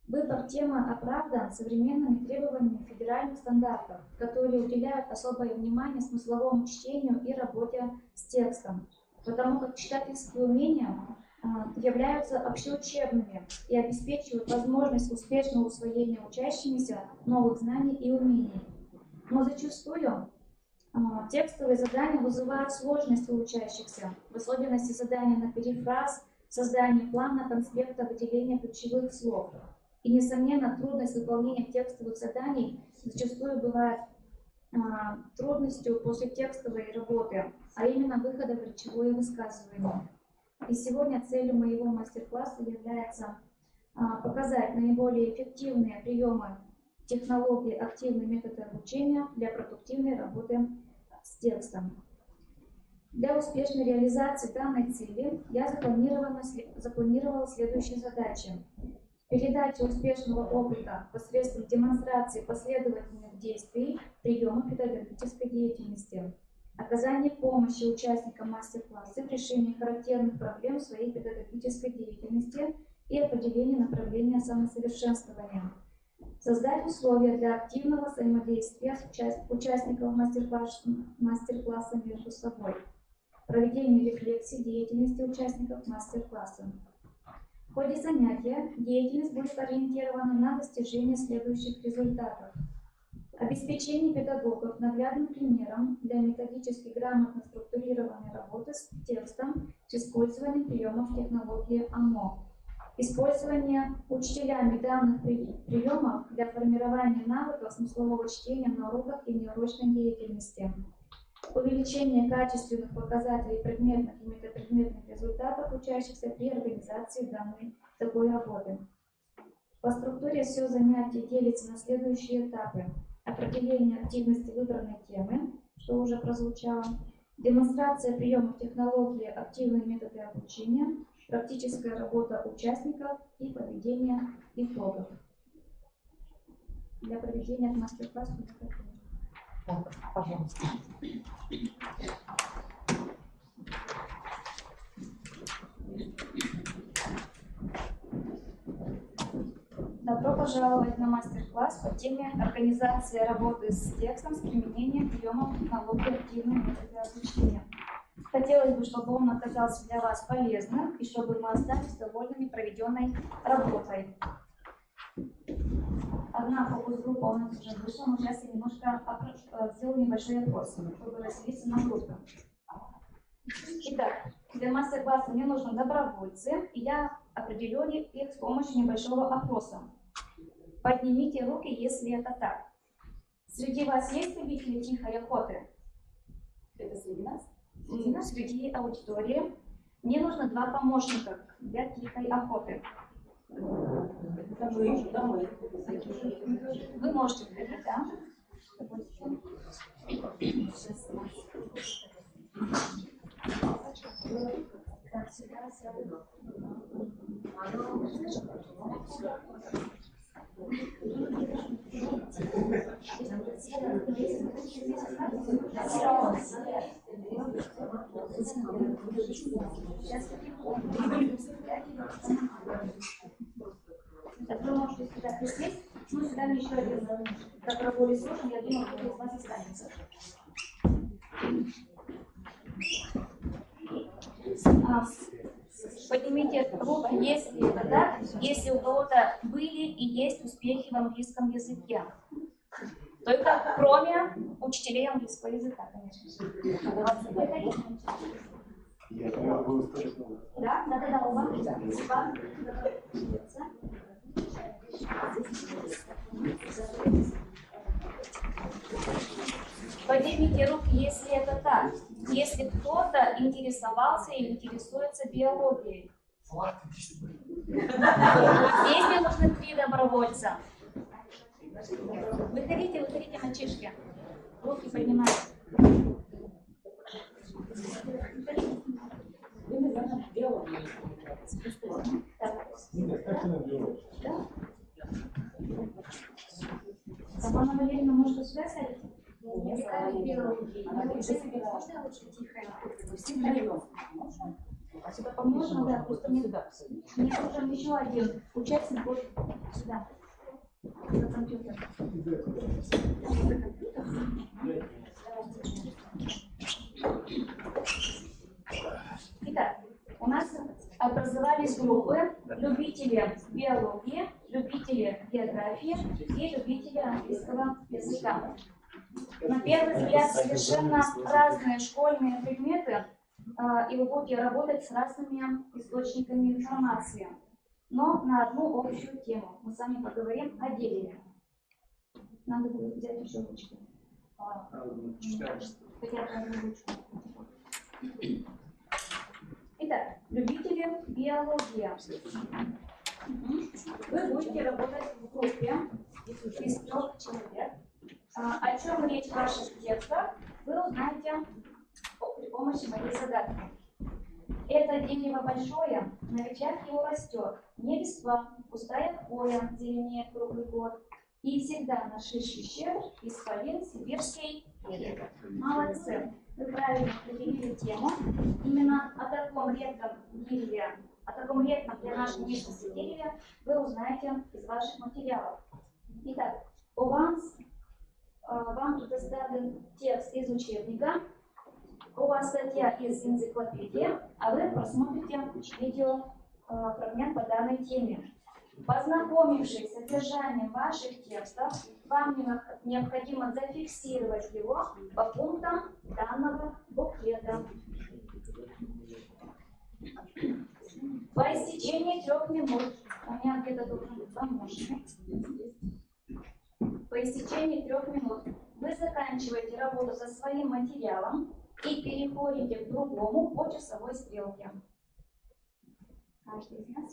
Выбор темы оправдан современными требованиями федеральных стандартов, которые уделяют особое внимание смысловому чтению и работе с текстом, потому как читательские умения являются общеучебными и обеспечивают возможность успешного усвоения учащимися новых знаний и умений. Но зачастую текстовые задания вызывают сложность у учащихся, в особенности задания на перефраз, создание плана, конспекта, выделение ключевых слов. И, несомненно, трудность выполнения текстовых заданий зачастую бывает трудностью после текстовой работы, а именно выхода в речевое высказывание. И сегодня целью моего мастер-класса является показать наиболее эффективные приемы технологии активные методы обучения для продуктивной работы с текстом. Для успешной реализации данной цели я запланировала следующие задачи. Передача успешного опыта посредством демонстрации последовательных действий, приемов педагогической деятельности. Оказание помощи участникам мастер-класса в решении характерных проблем своей педагогической деятельности и определение направления самосовершенствования. Создать условия для активного взаимодействия с участников мастер-класса между собой. Проведение рефлексии деятельности участников мастер-класса. В ходе занятия деятельность будет ориентирована на достижение следующих результатов. Обеспечение педагогов наглядным примером для методически грамотно структурированной работы с текстом с использованием приемов технологии АМО. Использование учителями данных приемов для формирования навыков смыслового чтения на уроках и неурочной деятельности. Увеличение качественных показателей предметных и метапредметных результатов учащихся при организации такой работы. По структуре все занятие делится на следующие этапы. Определение активности выбранной темы, что уже прозвучало, демонстрация приемов технологии активные методы обучения, практическая работа участников и подведение итогов. Для проведения мастер-класса. Так, пожалуйста. Добро пожаловать на мастер-класс по теме «Организация работы с текстом с применением приемов технологии активного метода обучения». Хотелось бы, чтобы он оказался для вас полезным и чтобы мы остались довольными проведенной работой. Одна фокус-группа у нас уже вышла, но сейчас я немножко сделаю небольшой опрос, чтобы разделиться на группы. Итак, для мастер-класса мне нужны добровольцы, и я определю их с помощью небольшого опроса. Поднимите руки, если это так. Среди вас есть любители тихой охоты? Это среди нас? Среди аудитории. Мне нужно 2 помощника для тихой охоты. Вы можете входить, да? Так, сюда сяду. Так, вы можете сюда присесть. Ну, сюда мне еще один доброволец нужен. Я думаю, кто из вас останется. Поднимите руку, если это так, если у кого-то были и есть успехи в английском языке. Только кроме учителей английского языка, конечно. Да, у вас. Поднимите руки, если это так. Если кто-то интересовался или интересуется биологией. Здесь мне нужны 3 добровольца. Выходите, мальчишки. Руки поднимайте. Вы, наверное, биология. Да? Тамара Валерьевна, может, сюда сядете? Я ставлю биологии. Можно я лучше тихо? Можно, да, просто мне нужен еще один участник будет сюда. За компьютер. Итак, у нас образовались группы любители биологии, любители географии и любители английского языка. На первый взгляд совершенно разные школьные предметы, и вы будете работать с разными источниками информации, но на одну общую тему. Мы с вами поговорим о дереве. Надо будет взять еще ручки. Хотя бы одну ручку. Итак, любители биологии. Вы будете работать в группе из 3 человек. О чем речь в ваших текстах, вы узнаете при помощи моей загадки. Это дерево большое, на ветвях его растет, не листва, пустая хвоя зеленеет круглый год. И всегда на шишке щепь, исполин, сибирский кедр. Молодцы! Вы правильно определили тему. Именно о таком редком дереве, о таком редком для нашей местности дереве вы узнаете из ваших материалов. Итак, вам предоставлен текст из учебника, у вас статья из энциклопедии, а вы просмотрите видеофрагмент по данной теме. Познакомившись с содержанием ваших текстов, вам необходимо зафиксировать его по пунктам данного буклета. По истечении 3 минут, у меня где-то должен быть помощник. По истечении 3 минут вы заканчиваете работу со своим материалом и переходите к другому по часовой стрелке.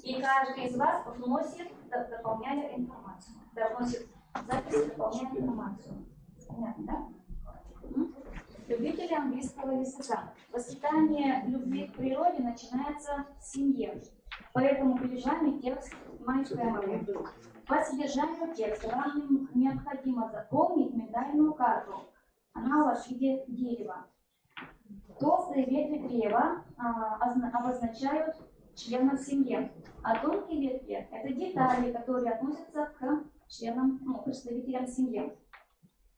И каждый из вас вносит, дополняя информацию. Да, вносит запись, дополняя информацию. Понятно, да? Любители английского языка. Воспитание любви к природе начинается в семье. Поэтому перед вами текст My Family. По содержанию текста вам необходимо заполнить медальную карту. Она у вас в виде дерева. Толстые ветви древа обозначают членов семьи, а тонкие ветви – это детали, которые относятся к членам, представителям семьи.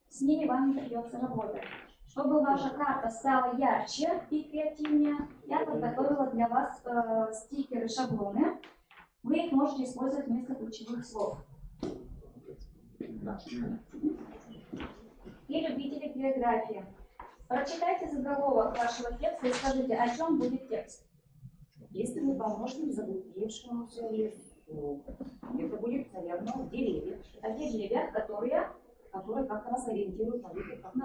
С ними вам не придется работать. Чтобы ваша карта стала ярче и креативнее, я подготовила для вас стикеры, шаблоны. Вы их можете использовать вместо ключевых слов. И любители географии. Прочитайте заголовок вашего текста и скажите, о чем будет текст. Если мы поможем заблудившемуся лесу, это будет, наверное, деревья. О деревьях, которые как раз ориентируют на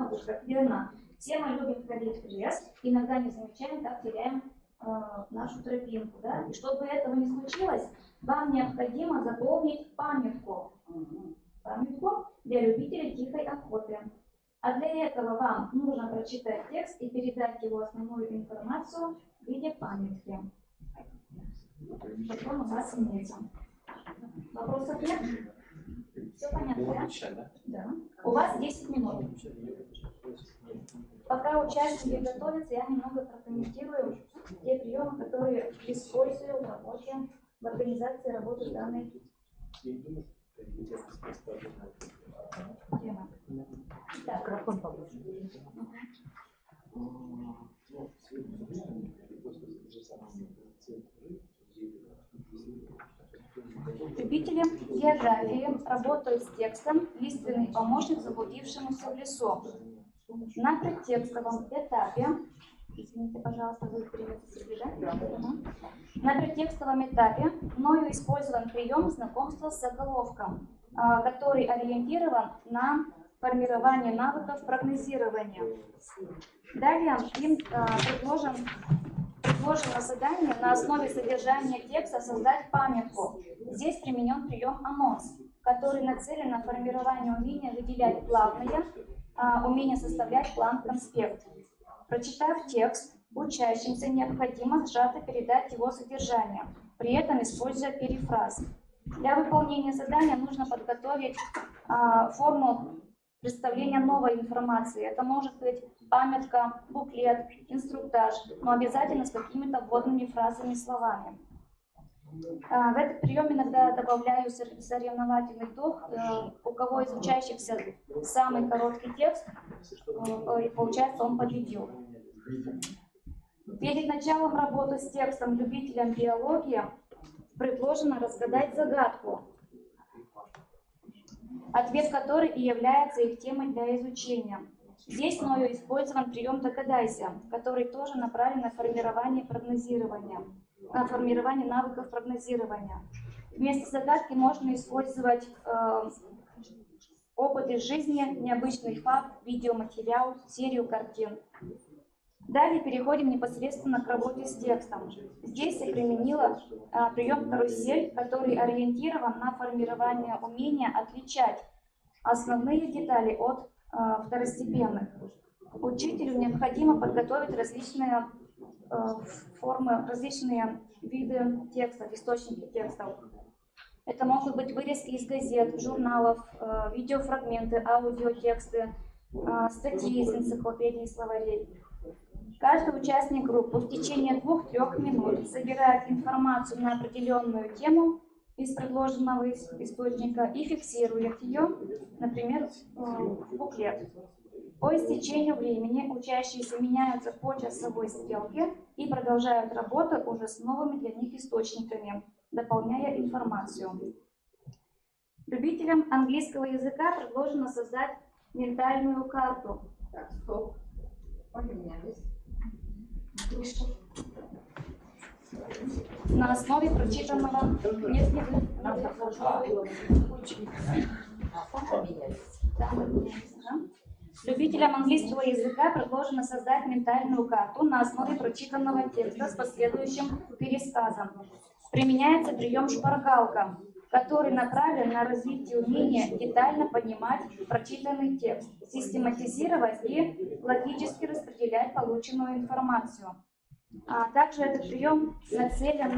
выход. Как верно. Все мы любим ходить в лес, иногда не замечаем, как теряем нашу тропинку. Да? И чтобы этого не случилось, вам необходимо заполнить памятку. Памятку для любителей тихой охоты. А для этого вам нужно прочитать текст и передать его основную информацию в виде памятки. Потом у вас имеется. Вопросов нет? Все понятно, да? Да. У вас 10 минут. Пока участники готовятся, я немного прокомментирую те приемы, которые использую в работе, в организации работы данной темы. Так. Любители географии работают с текстом «Лиственный помощник заблудившемуся в лесу». На предтекстовом этапе, извините, пожалуйста, вы на предтекстовом этапе мною использован прием знакомства с заголовком, который ориентирован на формирование навыков прогнозирования. Далее им предложено задание на основе содержания текста создать памятку. Здесь применен прием анонс, который нацелен на формирование умения выделять главное, умение составлять план-конспект. Прочитав текст, учащимся необходимо сжато передать его содержание, при этом используя перефраз. Для выполнения задания нужно подготовить форму представления новой информации. Это может быть памятка, буклет, инструктаж, но обязательно с какими-то вводными фразами и словами. В этот прием иногда добавляю соревновательный дух. У кого из учащихся самый короткий текст, и получается он победил. Перед началом работы с текстом любителям биологии предложено разгадать загадку, ответ которой и является их темой для изучения. Здесь мною использован прием «Догадайся», который тоже направлен на формирование прогнозирования, на формирование навыков прогнозирования. Вместо загадки можно использовать опыт из жизни, необычный факт, видеоматериал, серию картин. Далее переходим непосредственно к работе с текстом. Здесь я применила прием «Карусель», который ориентирован на формирование умения отличать основные детали от второстепенных. Учителю необходимо подготовить различные формы, различные виды текстов, источники текстов. Это могут быть вырезки из газет, журналов, видеофрагменты, аудиотексты, статьи из энциклопедий и словарей. Каждый участник группы в течение 2-3 минут собирает информацию на определенную тему из предложенного источника и фиксирует ее, например, в буклет. По истечению времени учащиеся меняются по часовой стрелке и продолжают работу уже с новыми для них источниками, дополняя информацию. Любителям английского языка предложено создать ментальную карту. Так, стоп. Поменялись. На основе прочитанного Любителям английского языка предложено создать ментальную карту на основе прочитанного текста с последующим пересказом. Применяется прием «Шпаргалка». который направлен на развитие умения детально понимать прочитанный текст, систематизировать и логически распределять полученную информацию. Также этот прием нацелен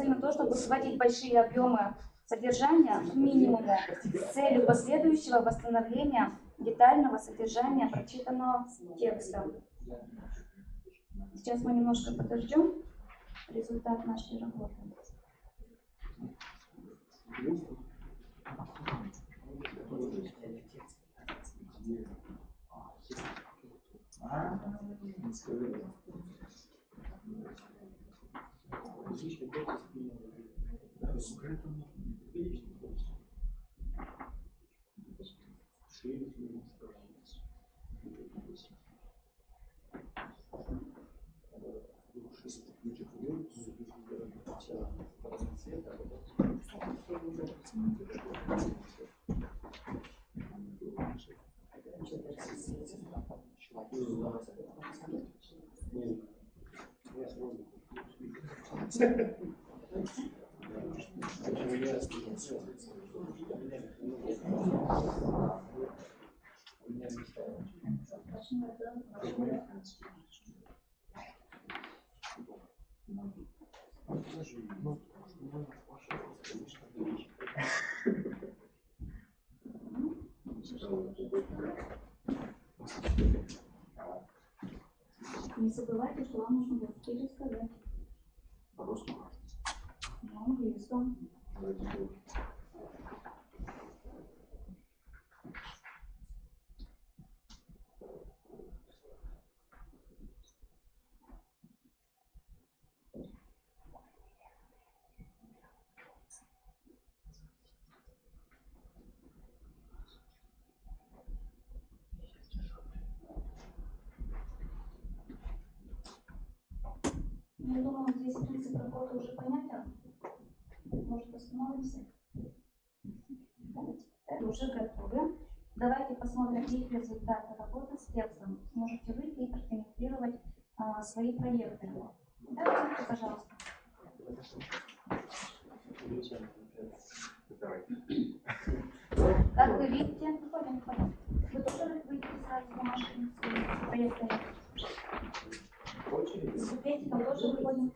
на то, чтобы сводить большие объемы содержания к минимуму с целью последующего восстановления детального содержания прочитанного текста. Сейчас мы немножко подождем результат нашей работы. Не забывайте, что вам нужно будет пересказать. По-русски? На английском. Я думаю, здесь принцип работы уже понятен. Может, остановимся? Это уже готовы. Давайте посмотрим их результаты работы с текстом. Можете выйти и продемонстрировать свои проекты. Давайте, пожалуйста. Как вы видите, вы тоже выйдете сразу с бумажками с проектами. С буклетиком тоже выходим.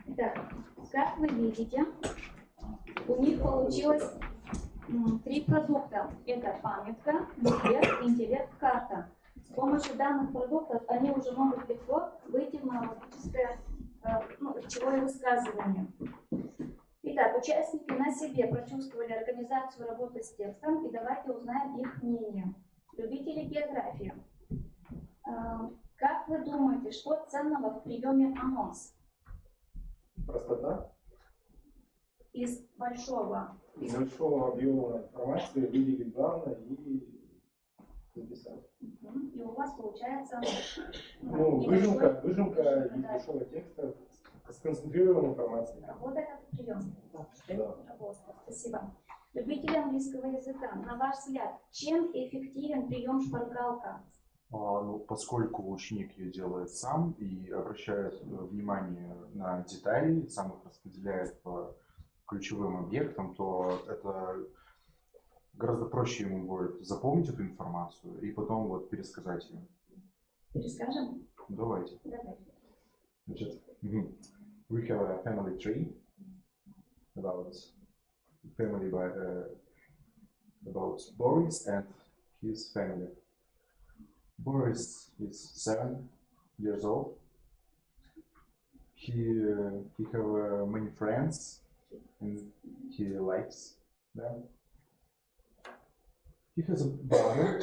Итак, как вы видите, у них получилось 3 продукта. Это памятка, буклет, интеллект, карта. С помощью данных продуктов они уже могут легко выйти в монологическое речевое высказывание. Итак, участники на себе прочувствовали организацию работы с текстом, и давайте узнаем их мнение. Любители географии. Как вы думаете, что ценного в приеме анонс? Простота. Из большого объема информации выделить главное и записать. И у вас получается выжимка из большого текста, сконцентрированной информации. Работает этот прием? Да. Работает. Спасибо. Любители английского языка, на ваш взгляд, чем эффективен прием шпаргалка? Поскольку ученик ее делает сам и обращает внимание на детали, сам их распределяет по ключевым объектам, то это гораздо проще ему будет запомнить эту информацию и потом пересказать ее. Перескажем? Давайте. Давайте. Значит, we have a family tree about Boris and his family. Boris is 7 years old. He have many friends and he likes them. He has a brother.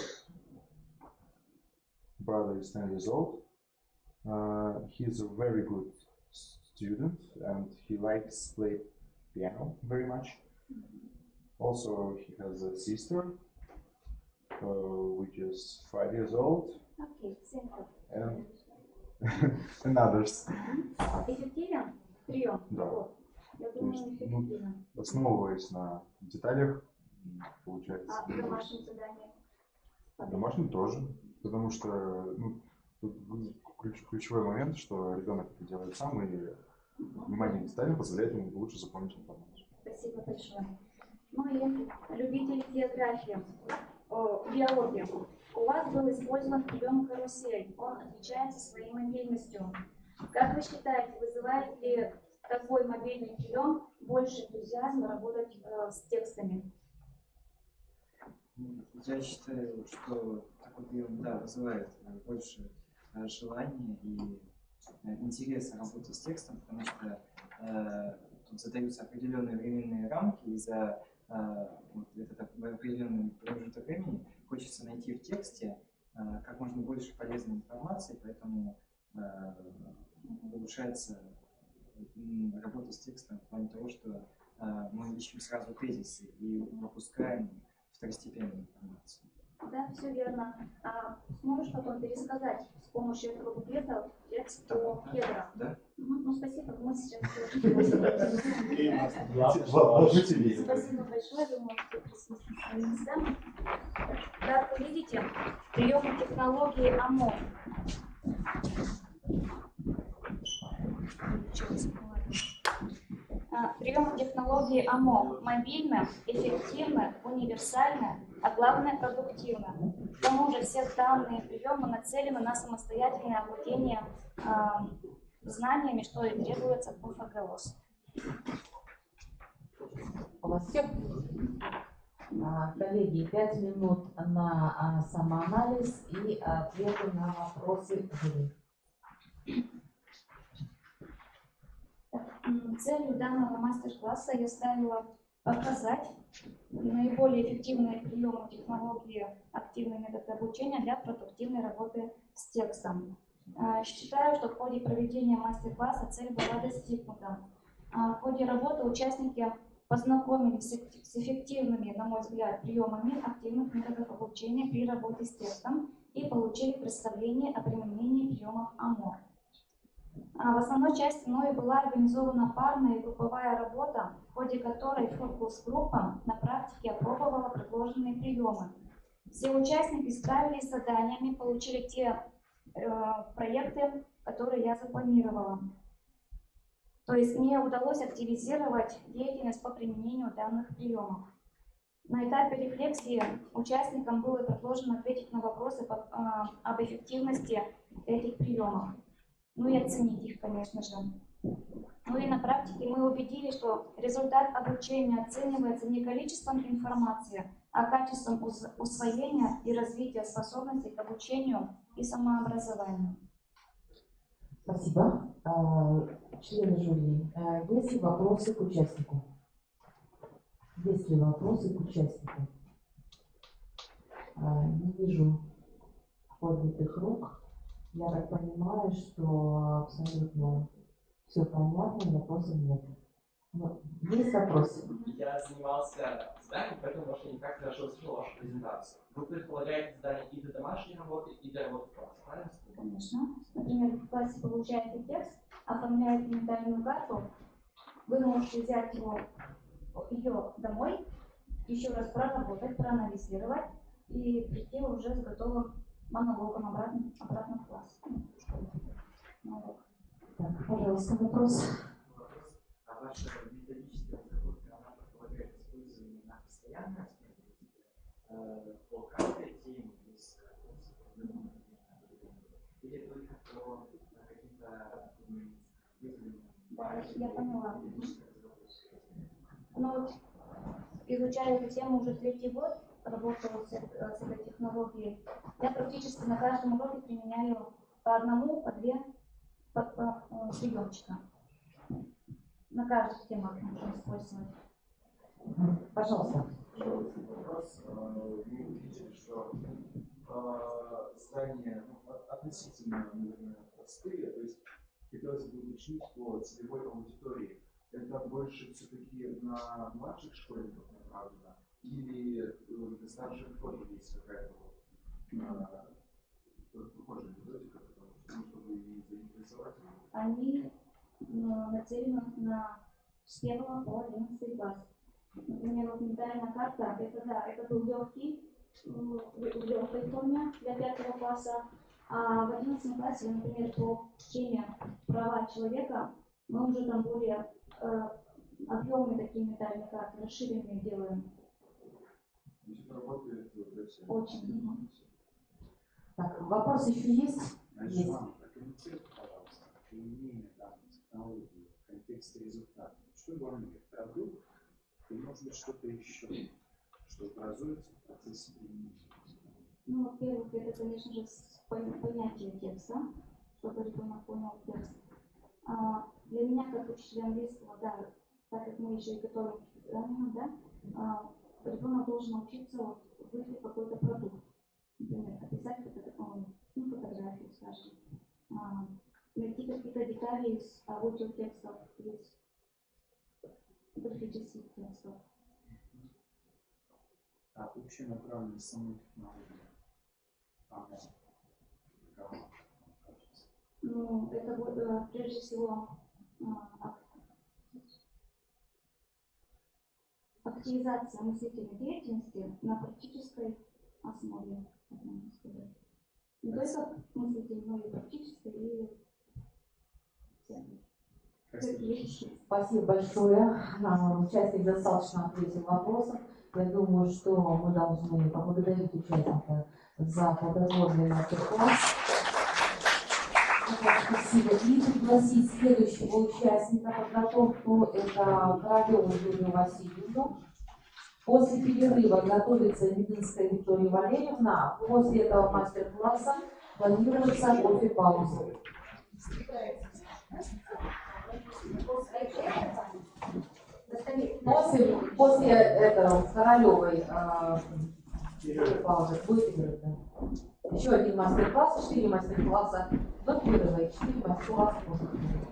Brother is 10 years old. He is a very good student and he likes play piano very much. Also, he has a sister, which is 5 years old. Okay, simple. And others. Эффективен прием? Да. Я То думаю, есть, эффективен. основываясь на деталях, получается. А домашнее задание? Домашним тоже, потому что Тут ключевой момент, что ребенок это делает сам, и внимание к деталям позволяет ему лучше запомнить информацию. Спасибо большое. Ну и любители географии, биологии. У вас был использован прием-карусель. Он отличается своей мобильностью. Как вы считаете, вызывает ли такой мобильный прием больше энтузиазма работать с текстами? Я считаю, что такой прием, да, вызывает больше желания и интереса работы с текстом, потому что тут задаются определенные временные рамки, и за вот этот определенный промежуток времени хочется найти в тексте как можно больше полезной информации, поэтому улучшается работа с текстом в плане того, что мы ищем сразу тезисы и пропускаем второстепенную информацию. Да, все верно. Сможешь потом пересказать с помощью этого буклета текст по Федору? Да. Ну, спасибо, мы сейчас... Спасибо большое, вы можете присутствовать на своим местам. Как вы видите, прием технологии АМО. Прием технологии АМО мобильно, эффективно, универсально, а главное продуктивно. К тому же все данные приемы нацелены на самостоятельное овладение знаниями, что и требуется по ФГОС. У вас все? Коллеги, 5 минут на самоанализ и ответы на вопросы жюри. Целью данного мастер-класса я ставила показать наиболее эффективные приемы технологии активный метод обучения для продуктивной работы с текстом. Считаю, что в ходе проведения мастер-класса цель была достигнута. В ходе работы участники познакомились с эффективными, на мой взгляд, приемами активных методов обучения при работе с текстом и получили представление о применении приемов АМО. В основной части мною была организована парная и групповая работа, в ходе которой фокус-группа на практике опробовала предложенные приемы. Все участники справились с заданиями, получили те проекты, которые я запланировала. То есть мне удалось активизировать деятельность по применению данных приемов. На этапе рефлексии участникам было предложено ответить на вопросы об эффективности этих приемов. Ну и оценить их, конечно же. Ну и на практике мы убедились, что результат обучения оценивается не количеством информации, а качеством усвоения и развития способностей к обучению и самообразованию. Спасибо. Члены жюри, есть ли вопросы к участнику? Есть ли вопросы к участнику? Не вижу поднятых рук. Я так понимаю, что абсолютно все понятно, вопросов нет. Но есть вопросы? Я занимался заданием, поэтому, может, я не так хорошо слышал вашу презентацию. Вы предполагаете задание и для домашней работы, и для работы в классе, правильно? Конечно. Например, в классе получаете текст, оформляете ментальную карту, вы можете взять ее домой, еще раз проработать, проанализировать и прийти уже с готовым монологом обратно в класс. Так, пожалуйста, вопрос. А ваша методическая разработка, она предполагает использование на постоянной основе по каждой теме из или только по каким-то выделенным? Да, я поняла. Ну вот, изучаю эту тему уже 3-й год, работаю с этой технологией. Я практически на каждом уроке применяю по одному, по 2 приемчика. На каждых темах можно использовать. Пожалуйста. Вопрос. Мы видели, что задания относительно, наверное, простые, то есть хотелось бы уточнить по целевой аудитории. Это больше все-таки на младших школьников направлено, или для старших тоже есть какая-то похожая методика, чтобы и заинтересовать? Они нацелены с 1 по 11 класс. Например, вот ментальная карта, это был легкий, в легкой форме для 5 класса, А в 11 классе, например, по теме права человека, мы уже там более объемные такие метальные карты, расширенные делаем. Очень. Так, вопрос еще есть? Есть. Прокомментируйте, пожалуйста, применение данной технологии в контексте результата. Что главное, продукт и может быть что-то еще, что образуется в процессе применения? Ну, во-первых, это, конечно же, понятие текста, чтобы ребенок понял текст. Для меня, как учителя английского, да, так как мы еще и готовим к экзаменам, да, ребенок должен научиться вот, выйти какой-то продукт. Например, описать фотографию, скажем, найти какие-то детали из аудиотекстов, из графических текстов. А общая направленность самой технологии? Ну, это будет прежде всего активизация мыслительной деятельности на практической основе. Не только мыслительной, но и практической, и Спасибо большое. Участник достаточно ответил вопросом. Я думаю, что мы должны поблагодарить участника за плодотворный мастер-класс. Спасибо. И пригласить следующего участника подготовку. Это Королеву Юлию Васильевну. После перерыва готовится Мединская Виктория Валерьевна. После этого мастер-класса планируется кофе-пауза. После этого Королевой паузы будет перерыв. Еще один мастер-класс, 4 мастер-класса до перерыва и 4 мастер-класса после перерыва.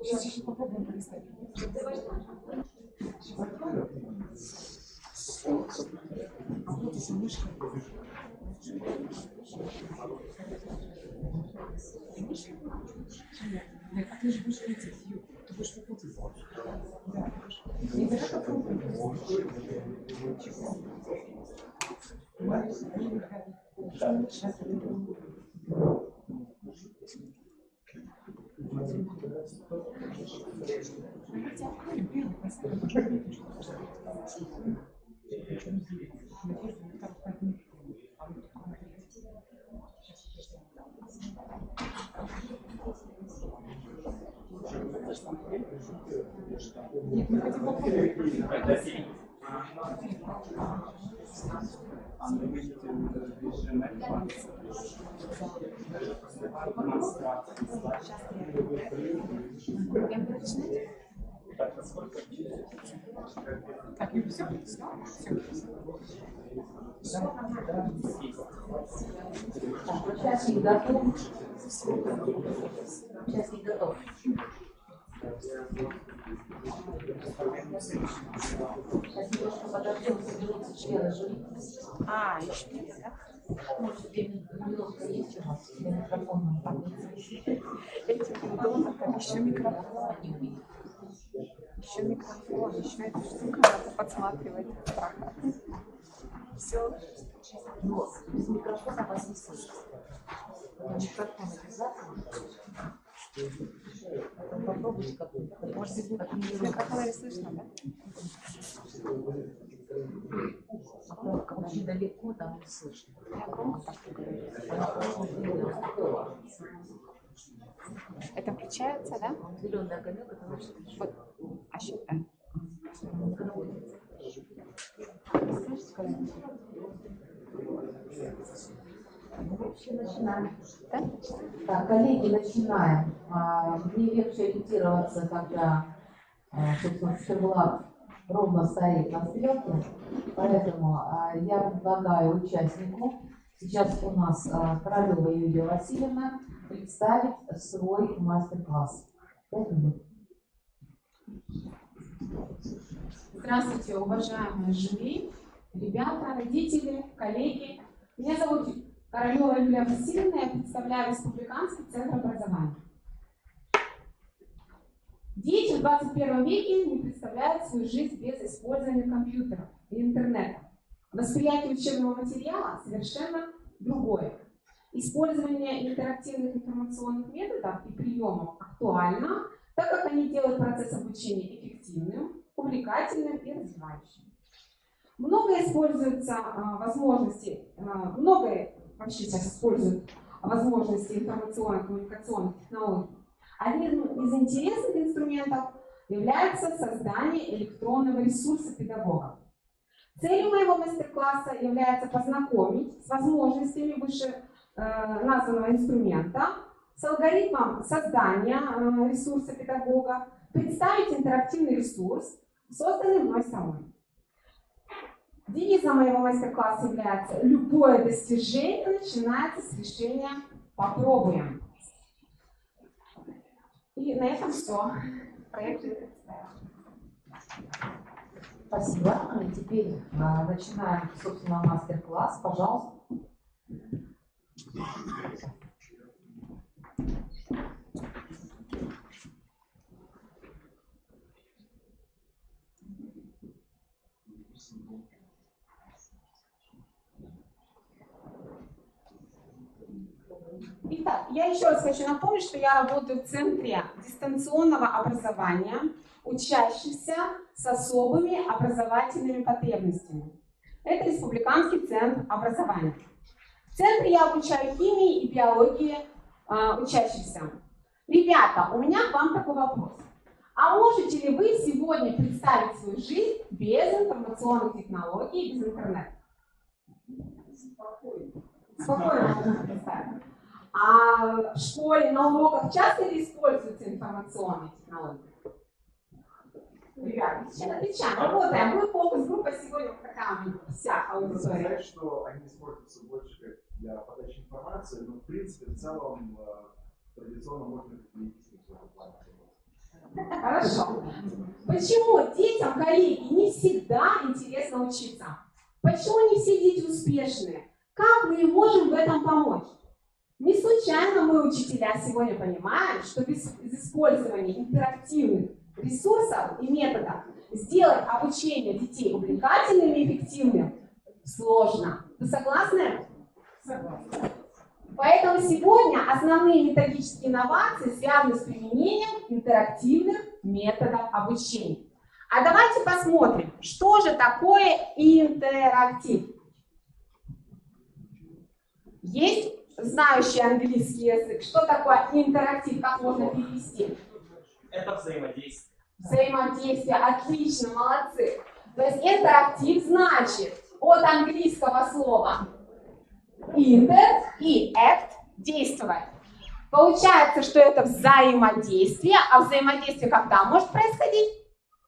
Сейчас попробуем представить. А вот если мышка. Да, а ты же будешь платить, Ю. Ты будешь платить. Да. И давай попробуем. Нет, мы хотим попробовать. Так, и все? Участник готов. Участник готов. Сейчас немножко подождем, соберутся члены жюри. Еще нет, да? Может, минутка есть у вас? Или микрофон нам поднять? Этим удобно, еще микрофон. Еще микрофон, еще эту штуку надо подсматривать. Все. Но без микрофона вас не слышно. Микрофон обязательно. Попробуйте как-то. Может, без микрофона не слышно, да? Очень далеко там не слышно. Я громко так говорю. Это включается, да? Зеленый огонек, это значит, вот. А что это? Слышите, когда-нибудь? Мы вообще начинаем. Да? Так, коллеги, начинаем. Мне легче ориентироваться, когда, собственно, циферблат ровно стоит на стрелке. Поэтому я предлагаю участнику, сейчас у нас Королева Юлия Васильевна, представить свой мастер-класс. 5 минут. Здравствуйте, уважаемые жюри, ребята, родители, коллеги. Меня зовут Королева Юлия Васильевна, я представляю Республиканский центр образования. Дети в 21 веке не представляют свою жизнь без использования компьютеров и интернета. Восприятие учебного материала совершенно другое. Использование интерактивных информационных методов и приемов актуально, так как они делают процесс обучения эффективным, увлекательным и развивающим. Многое используются возможности, многое вообще сейчас используют возможности информационно-коммуникационных технологий. Одним из интересных инструментов является создание электронного ресурса педагога. Целью моего мастер-класса является познакомить с возможностями выше названного инструмента, с алгоритмом создания ресурса педагога, представить интерактивный ресурс, созданный мной самой. Девизом моего мастер-класса является «Любое достижение начинается с решения «Попробуем». И на этом все. Проект представил. Спасибо. И теперь начинаем, собственно, мастер-класс. Пожалуйста. Итак, я еще раз хочу напомнить, что я работаю в Центре дистанционного образования учащихся с особыми образовательными потребностями. Это Республиканский центр образования. В центре я обучаю химии и биологии учащихся. Ребята, у меня к вам такой вопрос. А можете ли вы сегодня представить свою жизнь без информационных технологий, без интернета? Спокойно можно представить. А в школе на уроках часто ли используются информационные технологии? Ребята, сейчас отвечаем, работаем. Мы фокус-группа сегодня вот такая вся аудитория. Сказать, что они используются больше как для подачи информации, но в принципе в целом традиционно можно перейти в этом плане. Хорошо. Почему детям, коллеги, не всегда интересно учиться? Почему не все дети успешные? Как мы им можем в этом помочь? Не случайно мы, учителя, сегодня понимаем, что без использования интерактивных ресурсов и методов сделать обучение детей увлекательным и эффективным сложно. Вы согласны? Согласны. Поэтому сегодня основные методические инновации связаны с применением интерактивных методов обучения. А давайте посмотрим, что же такое интерактив. Есть знающий английский язык? Что такое интерактив? Как можно перевести? Это взаимодействие. Взаимодействие. Отлично, молодцы. То есть интерактив значит от английского слова inter и act – действовать. Получается, что это взаимодействие. А взаимодействие когда может происходить?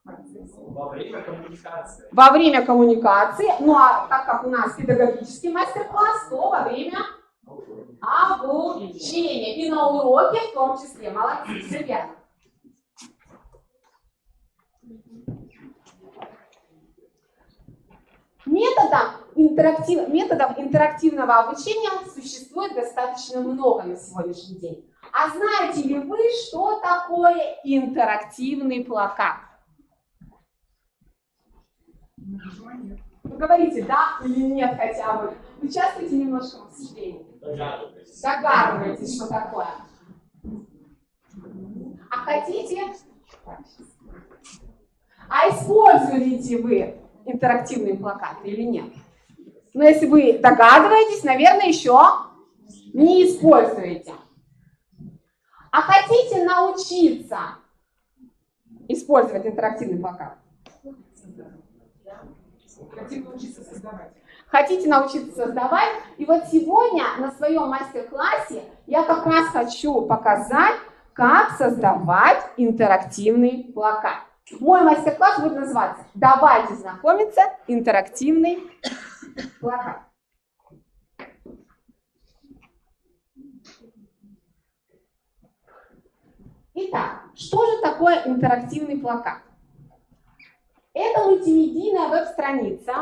Во время коммуникации. Во время коммуникации. Ну а так как у нас педагогический мастер-класс, то во время обучения. И на уроке в том числе. Молодцы, все верно. Методов интерактивного обучения существует достаточно много на сегодняшний день. А знаете ли вы, что такое интерактивный плакат? Вы говорите да или нет хотя бы. Участвуйте немножко в обсуждении. Догадываетесь, что такое. А хотите? А используете вы интерактивные плакаты или нет? Но если вы догадываетесь, наверное, еще не используете. А хотите научиться использовать интерактивный плакат? Хотите научиться создавать. Хотите научиться создавать? И вот сегодня на своем мастер-классе я как раз хочу показать, как создавать интерактивный плакат. Мой мастер-класс будет называться «Давайте знакомиться, интерактивный плакат». Итак, что же такое интерактивный плакат? Это мультимедийная веб-страница,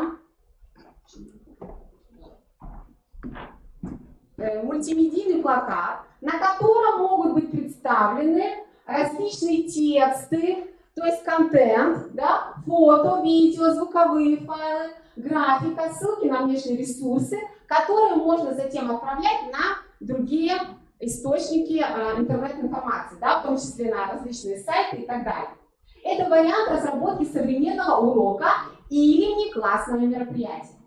мультимедийный плакат, на котором могут быть представлены различные тексты, то есть контент, да, фото, видео, звуковые файлы, графика, ссылки на внешние ресурсы, которые можно затем отправлять на другие источники интернет-информации, да, в том числе на различные сайты и так далее. Это вариант разработки современного урока или внеклассного мероприятия.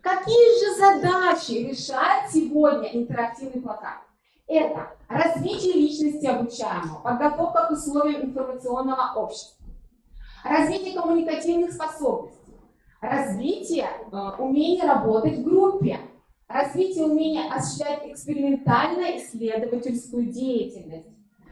Какие же задачи решает сегодня интерактивный плакат? Это развитие личности обучаемого, подготовка к условиям информационного общества, развитие коммуникативных способностей, развитие умения работать в группе, развитие умения осуществлять экспериментально-исследовательскую деятельность,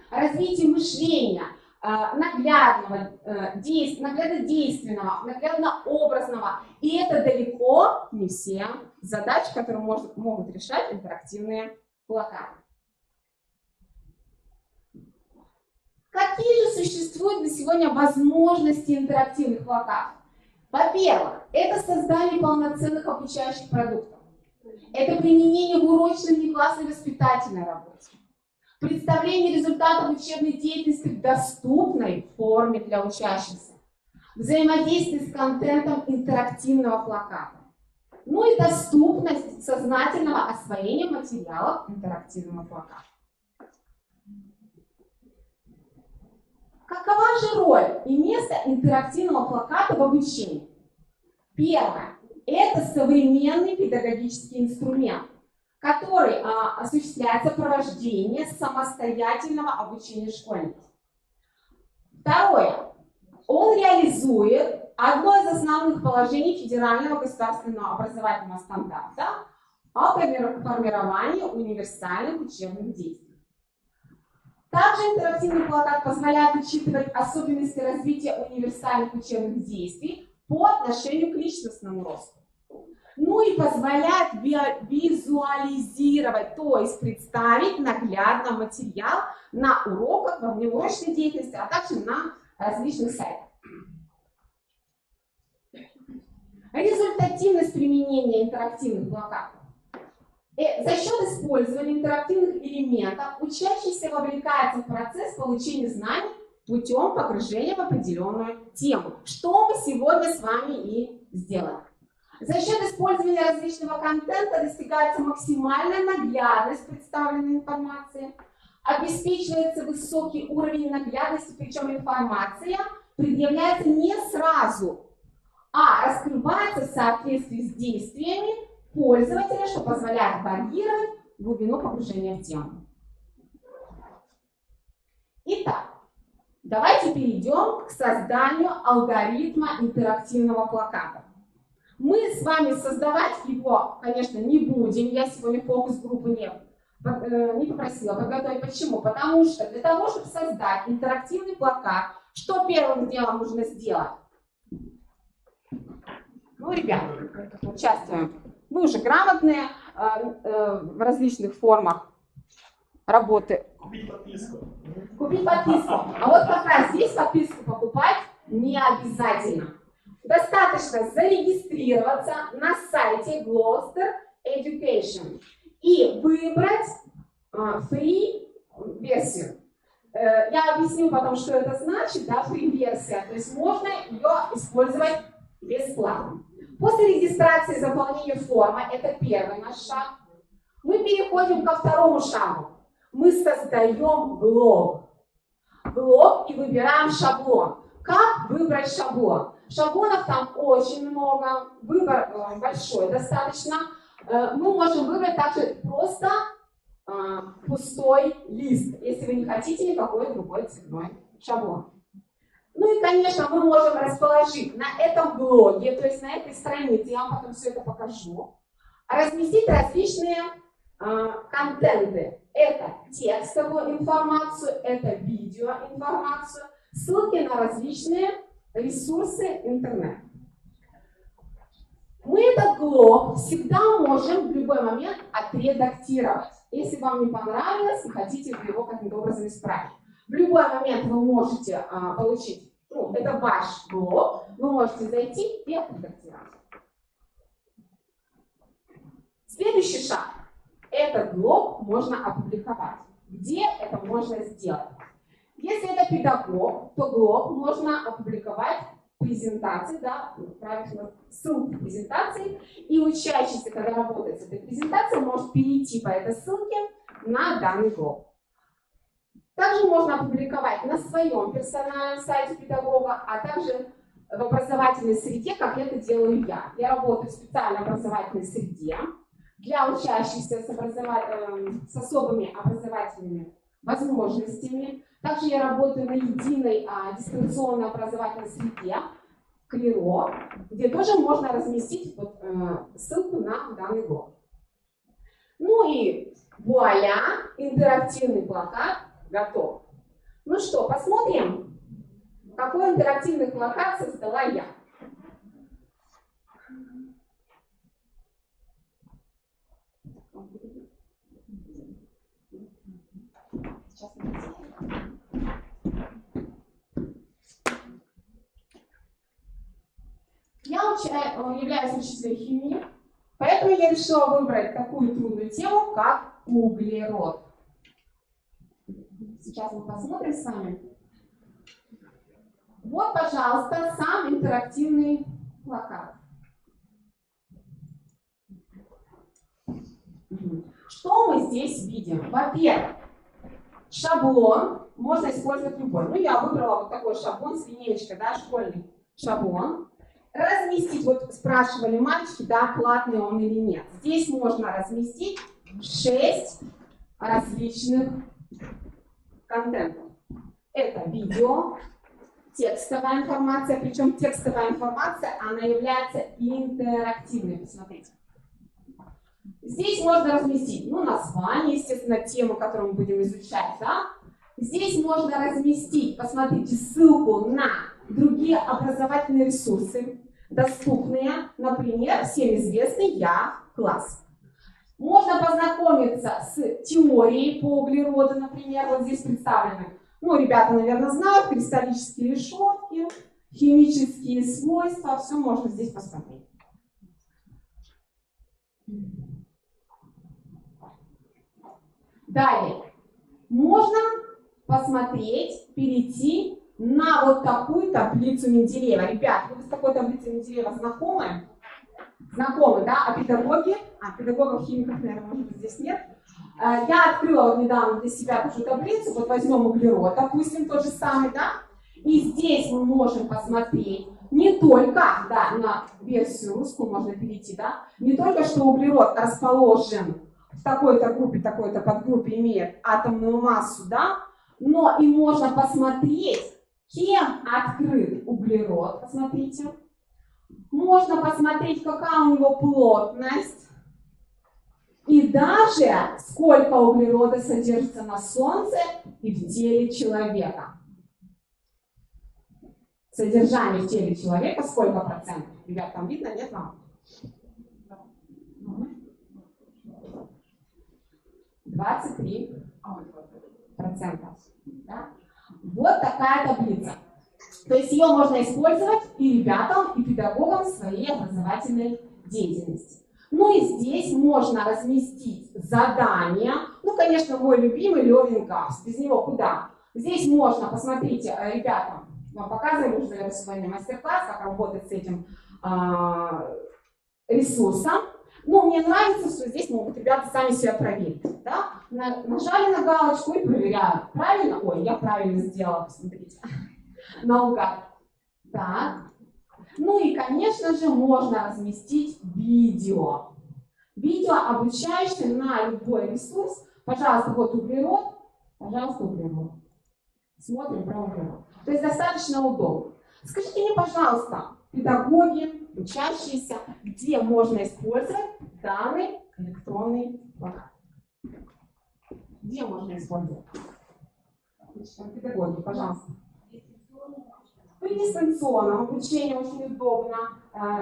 развитие мышления, наглядно-действенного, наглядно-образного. И это далеко не все задачи, которые могут решать интерактивные плакаты. Какие же существуют на сегодня возможности интерактивных плакатов? Во-первых, это создание полноценных обучающих продуктов. Это применение в урочной внеклассной воспитательной работе. Представление результатов учебной деятельности в доступной форме для учащихся. Взаимодействие с контентом интерактивного плаката. Ну и доступность сознательного освоения материалов интерактивного плаката. Какова же роль и место интерактивного плаката в обучении? Первое. Это современный педагогический инструмент, который осуществляет сопровождение самостоятельного обучения школьников. Второе. Он реализует одно из основных положений федерального государственного образовательного стандарта о формировании универсальных учебных действий. Также интерактивный плакат позволяет учитывать особенности развития универсальных учебных действий по отношению к личностному росту. Ну и позволяет визуализировать, то есть представить наглядно материал на уроках, во внеурочной деятельности, а также на различных сайтах. Результативность применения интерактивных плакатов. За счет использования интерактивных элементов учащийся вовлекается в процесс получения знаний путем погружения в определенную тему, что мы сегодня с вами и сделаем. За счет использования различного контента достигается максимальная наглядность представленной информации, обеспечивается высокий уровень наглядности, причем информация предъявляется не сразу, а раскрывается в соответствии с действиями пользователя, что позволяет варьировать глубину погружения в тему. Итак, давайте перейдем к созданию алгоритма интерактивного плаката. Мы с вами создавать его, конечно, не будем. Я сегодня фокус-группу не попросила подготовить. Почему? Потому что для того, чтобы создать интерактивный плакат, что первым делом нужно сделать? Ну, ребята, участвуем. Вы уже грамотные в различных формах работы. Купить подписку. Купить подписку. А вот как раз здесь подписку покупать не обязательно. Достаточно зарегистрироваться на сайте Gloucester Education и выбрать free версию. Я объясню потом, что это значит, да, free версия. То есть можно ее использовать бесплатно. После регистрации и заполнения формы, это первый наш шаг, мы переходим ко второму шагу. Мы создаем блог. Блог и выбираем шаблон. Как выбрать шаблон? Шаблонов там очень много, выбор большой достаточно. Мы можем выбрать также просто пустой лист, если вы не хотите никакой другой цветной шаблон. Ну и, конечно, мы можем расположить на этом блоге, то есть на этой странице, я вам потом все это покажу, разместить различные контенты. Это текстовую информацию, это видеоинформацию, ссылки на различные ресурсы интернета. Мы этот блог всегда можем в любой момент отредактировать, если вам не понравилось и хотите его каким-то образом исправить. В любой момент вы можете получить, ну, это ваш блог, вы можете зайти и отредактировать. Следующий шаг. Этот блог можно опубликовать. Где это можно сделать? Если это педагог, то блог можно опубликовать презентации, да, правильно, ссылки презентации, и учащийся, когда работает с этой презентацией, может перейти по этой ссылке на данный блог. Также можно опубликовать на своем персональном сайте педагога, а также в образовательной среде, как это делаю я. Я работаю в специальной образовательной среде для учащихся с особыми образовательными возможностями. Также я работаю на единой дистанционной образовательной среде, Клиро, где тоже можно разместить вот, ссылку на данный блог. Ну и вуаля, интерактивный плакат готов. Ну что, посмотрим, какой интерактивный плакат создала я. Сейчас я являюсь учителем химии, поэтому я решила выбрать такую трудную тему, как углерод. Сейчас мы посмотрим с вами. Вот, пожалуйста, сам интерактивный плакат. Что мы здесь видим? Во-первых, шаблон можно использовать любой. Ну, я выбрала вот такой шаблон с линеечкой, да, школьный шаблон. Разместить, вот спрашивали мальчики, да, платный он или нет. Здесь можно разместить 6 различных контентов. Это видео, текстовая информация, причем текстовая информация, она является интерактивной. Посмотрите. Здесь можно разместить, ну, название, естественно, тему, которую мы будем изучать, да. Здесь можно разместить, посмотрите, ссылку на другие образовательные ресурсы, доступные, например, всем известный Я-класс. Можно познакомиться с теорией по углероду, например, вот здесь представлены. Ну, ребята, наверное, знают, кристаллические решетки, химические свойства, все можно здесь посмотреть. Далее, можно посмотреть, перейти на вот такую таблицу Менделеева. Ребят, вы с такой таблицей Менделеева знакомы? Знакомы, да? А педагоги? Педагогов, химиков, наверное, может быть, здесь нет. Я открыла вот недавно для себя такую таблицу. Вот возьмем углерод, допустим, тот же самый, да? И здесь мы можем посмотреть не только, да, на версию русскую можно перейти, да? Не только, что углерод расположен в такой-то группе, такой-то подгруппе имеет атомную массу, да? Но и можно посмотреть, кем открыт углерод, посмотрите. Можно посмотреть, какая у него плотность. И даже сколько углерода содержится на Солнце и в теле человека. Содержание в теле человека сколько процентов? Ребят, там видно, нет вам? 23%. процентов. Да? Вот такая таблица. То есть ее можно использовать и ребятам, и педагогам в своей образовательной деятельности. Ну и здесь можно разместить задания. Ну, конечно, мой любимый Learning Apps. Без него куда? Здесь можно, посмотрите, ребятам, мы показываем уже сегодня мастер-класс, как работать с этим ресурсом. Но мне нравится, что здесь могут ребята сами себя проверить. Да? Нажали на галочку и проверяют. Правильно? Ой, я правильно сделала, посмотрите. Наугад. Так. Ну и, конечно же, можно разместить видео. Видео, обучающее на любой ресурс. Пожалуйста, вот углерод. Пожалуйста, углерод. Смотрим про углерод. То есть достаточно удобно. Скажите мне, пожалуйста, педагоги, учащиеся, где можно использовать данный электронный плакат? Где можно использовать? Педагоги, пожалуйста. При дистанционном обучении очень удобно.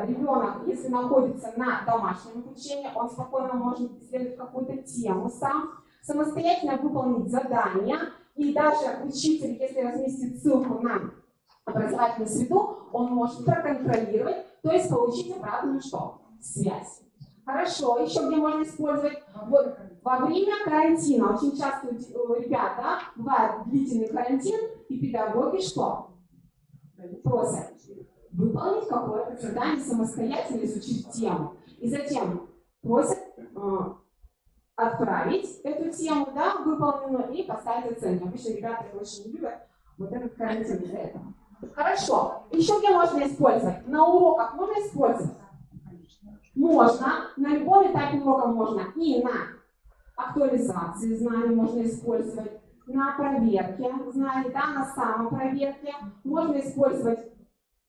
Ребенок, если находится на домашнем обучении, он спокойно может исследовать какую-то тему сам, самостоятельно выполнить задания, и даже учитель, если разместит ссылку на образовательную среду, он может проконтролировать, то есть получить обратную что? Связь. Хорошо, еще где можно использовать? Вот, во время карантина, очень часто у ребят, да, бывает длительный карантин, и педагоги что? Просят выполнить какое-то задание, самостоятельно изучить тему. И затем просят отправить эту тему, да, выполненную, и поставить оценку. Обычно ребята очень не любят вот этот карантин из-за этого. Хорошо. Еще где можно использовать? На уроках можно использовать? Можно. На любом этапе урока можно. И на актуализации знаний можно использовать, на проверке знаний, да, на самопроверке. Можно использовать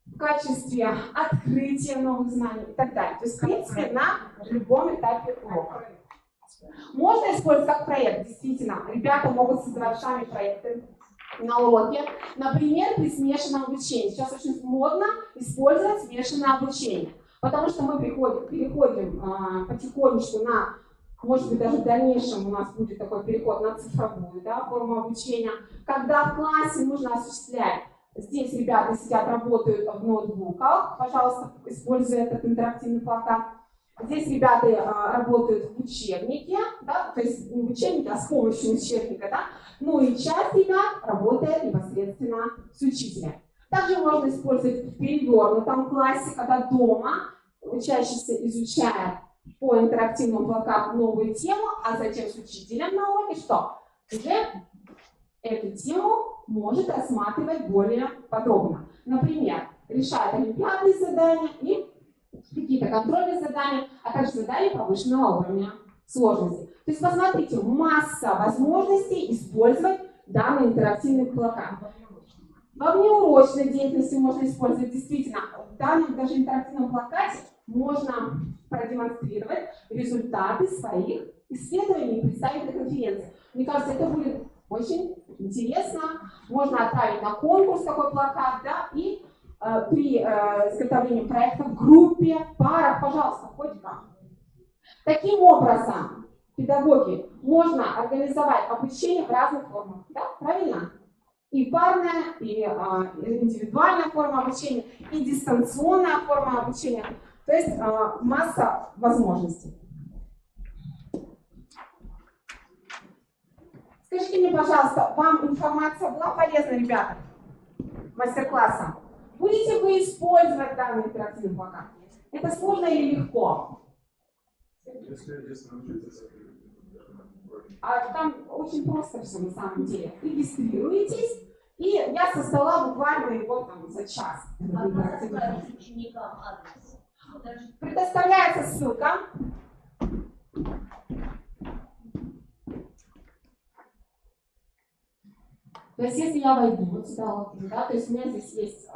в качестве открытия новых знаний и так далее. То есть, в принципе, на любом этапе урока. Можно использовать как проект, действительно. Ребята могут создавать сами проекты на уроке. Например, при смешанном обучении. Сейчас очень модно использовать смешанное обучение. Потому что мы переходим потихонечку на, может быть, даже в дальнейшем у нас будет такой переход на цифровую, да, форму обучения. Когда в классе нужно осуществлять, здесь ребята сидят, работают в ноутбуках, пожалуйста, используя этот интерактивный плакат. Здесь ребята работают в учебнике, да, то есть не в учебнике, а с помощью учебника, да. Ну и часть ребят работает непосредственно с учителем. Также можно использовать в перевернутом классе, когда дома учащийся изучает по интерактивному плакату новую тему, а затем с учителем на уроке что? Уже эту тему может рассматривать более подробно. Например, решает олимпиадные задания и какие-то контрольные задания, а также задания повышенного уровня сложности. То есть, посмотрите, масса возможностей использовать данный интерактивный плакат. Во внеурочной деятельности можно использовать действительно в данном даже интерактивном плакате можно продемонстрировать результаты своих исследований и представить на конференции. Мне кажется, это будет очень интересно. Можно отправить на конкурс такой плакат, да, и при изготовлении проекта в группе, в парах, пожалуйста, хоть как. Таким образом, педагоги, можно организовать обучение в разных формах, да, правильно? И парная, и индивидуальная форма обучения, и дистанционная форма обучения. То есть масса возможностей. Скажите мне, пожалуйста, вам информация была полезна, ребята, мастер-класса? Будете вы использовать данный интерактивный плакат? Это сложно или легко? А там очень просто все на самом деле. Регистрируетесь, и я создала буквально его там за час. Предоставляется ссылка. То есть, если я войду вот сюда, да, то есть у меня здесь есть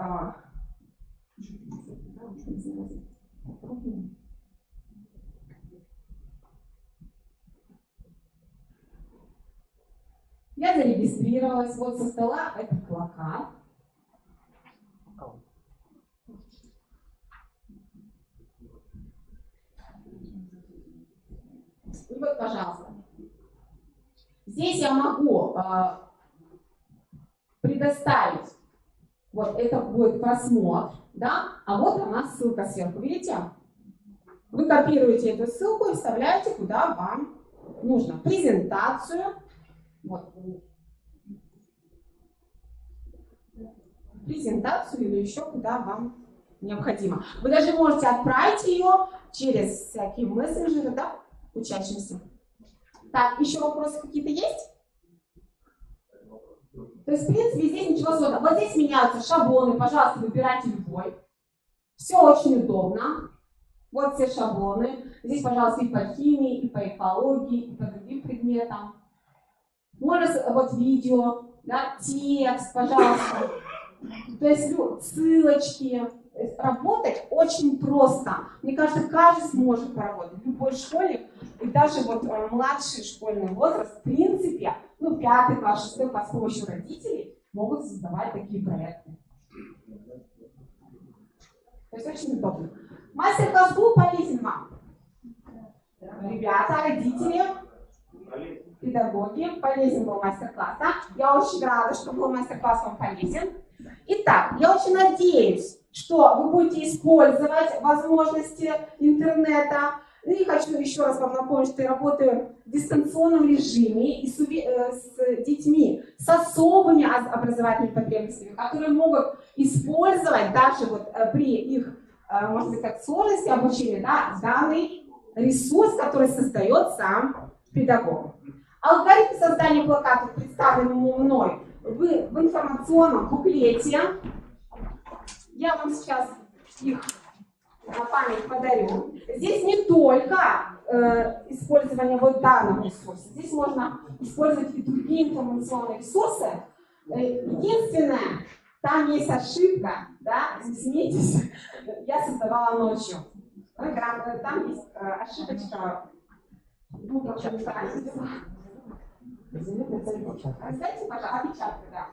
я зарегистрировалась, вот создала этот плакат. И вот, пожалуйста. Здесь я могу предоставить, вот это будет просмотр, да, а вот у нас ссылка сверху, видите? Вы копируете эту ссылку и вставляете, куда вам нужно. Презентацию, вот, презентацию или еще куда вам необходимо. Вы даже можете отправить ее через всякие мессенджеры, да, учащимся. Так, еще вопросы какие-то есть? То есть, в принципе, здесь ничего сложного. Вот здесь меняются шаблоны, пожалуйста, выбирайте любой. Все очень удобно. Вот все шаблоны. Здесь, пожалуйста, и по химии, и по экологии, и по другим предметам. Можно вот видео, да, текст, пожалуйста. То есть ссылочки. Работать очень просто. Мне кажется, каждый сможет поработать. Любой школьник, и даже вот младший школьный возраст, в принципе, ну, 5 класс, 6 класс с помощью родителей могут создавать такие проекты. То есть очень удобно. Мастер-класс был полезен вам? Ребята, родители, педагоги, полезен был мастер-класс. Да? Я очень рада, что был мастер-класс вам полезен. Итак, я очень надеюсь, что вы будете использовать возможности интернета. И хочу еще раз вам напомнить, что я работаю в дистанционном режиме и с детьми с особыми образовательными потребностями, которые могут использовать даже вот при их, может быть, так, сложности обучения, да, данный ресурс, который создает сам педагог. Алгоритм создания плакатов представлен мной в информационном буклете. Я вам сейчас их на память подарю. Здесь не только использование вот данного ресурса. Здесь можно использовать и другие информационные ресурсы. Единственное, там есть ошибка, да, не смейтесь, я создавала ночью. Там есть ошибочка. Раздайте, пожалуйста, опечатку, да.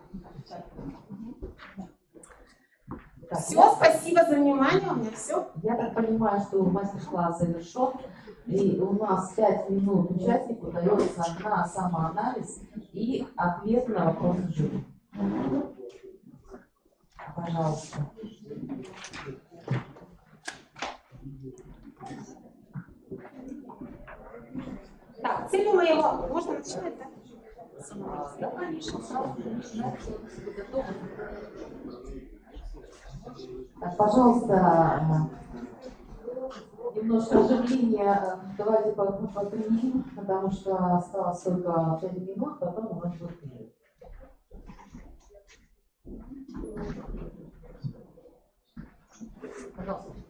Все, спасибо за внимание, у меня все. Я так понимаю, что мастер-класс завершен, и у нас 5 минут участнику дается на самоанализ и ответ на вопросы жюри. Пожалуйста. Так, целью моего... Можно начинать, да? Да, конечно, сразу начинайте. Так, пожалуйста, немножко оживления давайте попримем, потому что осталось только 5 минут, потом у нас будет перерыв.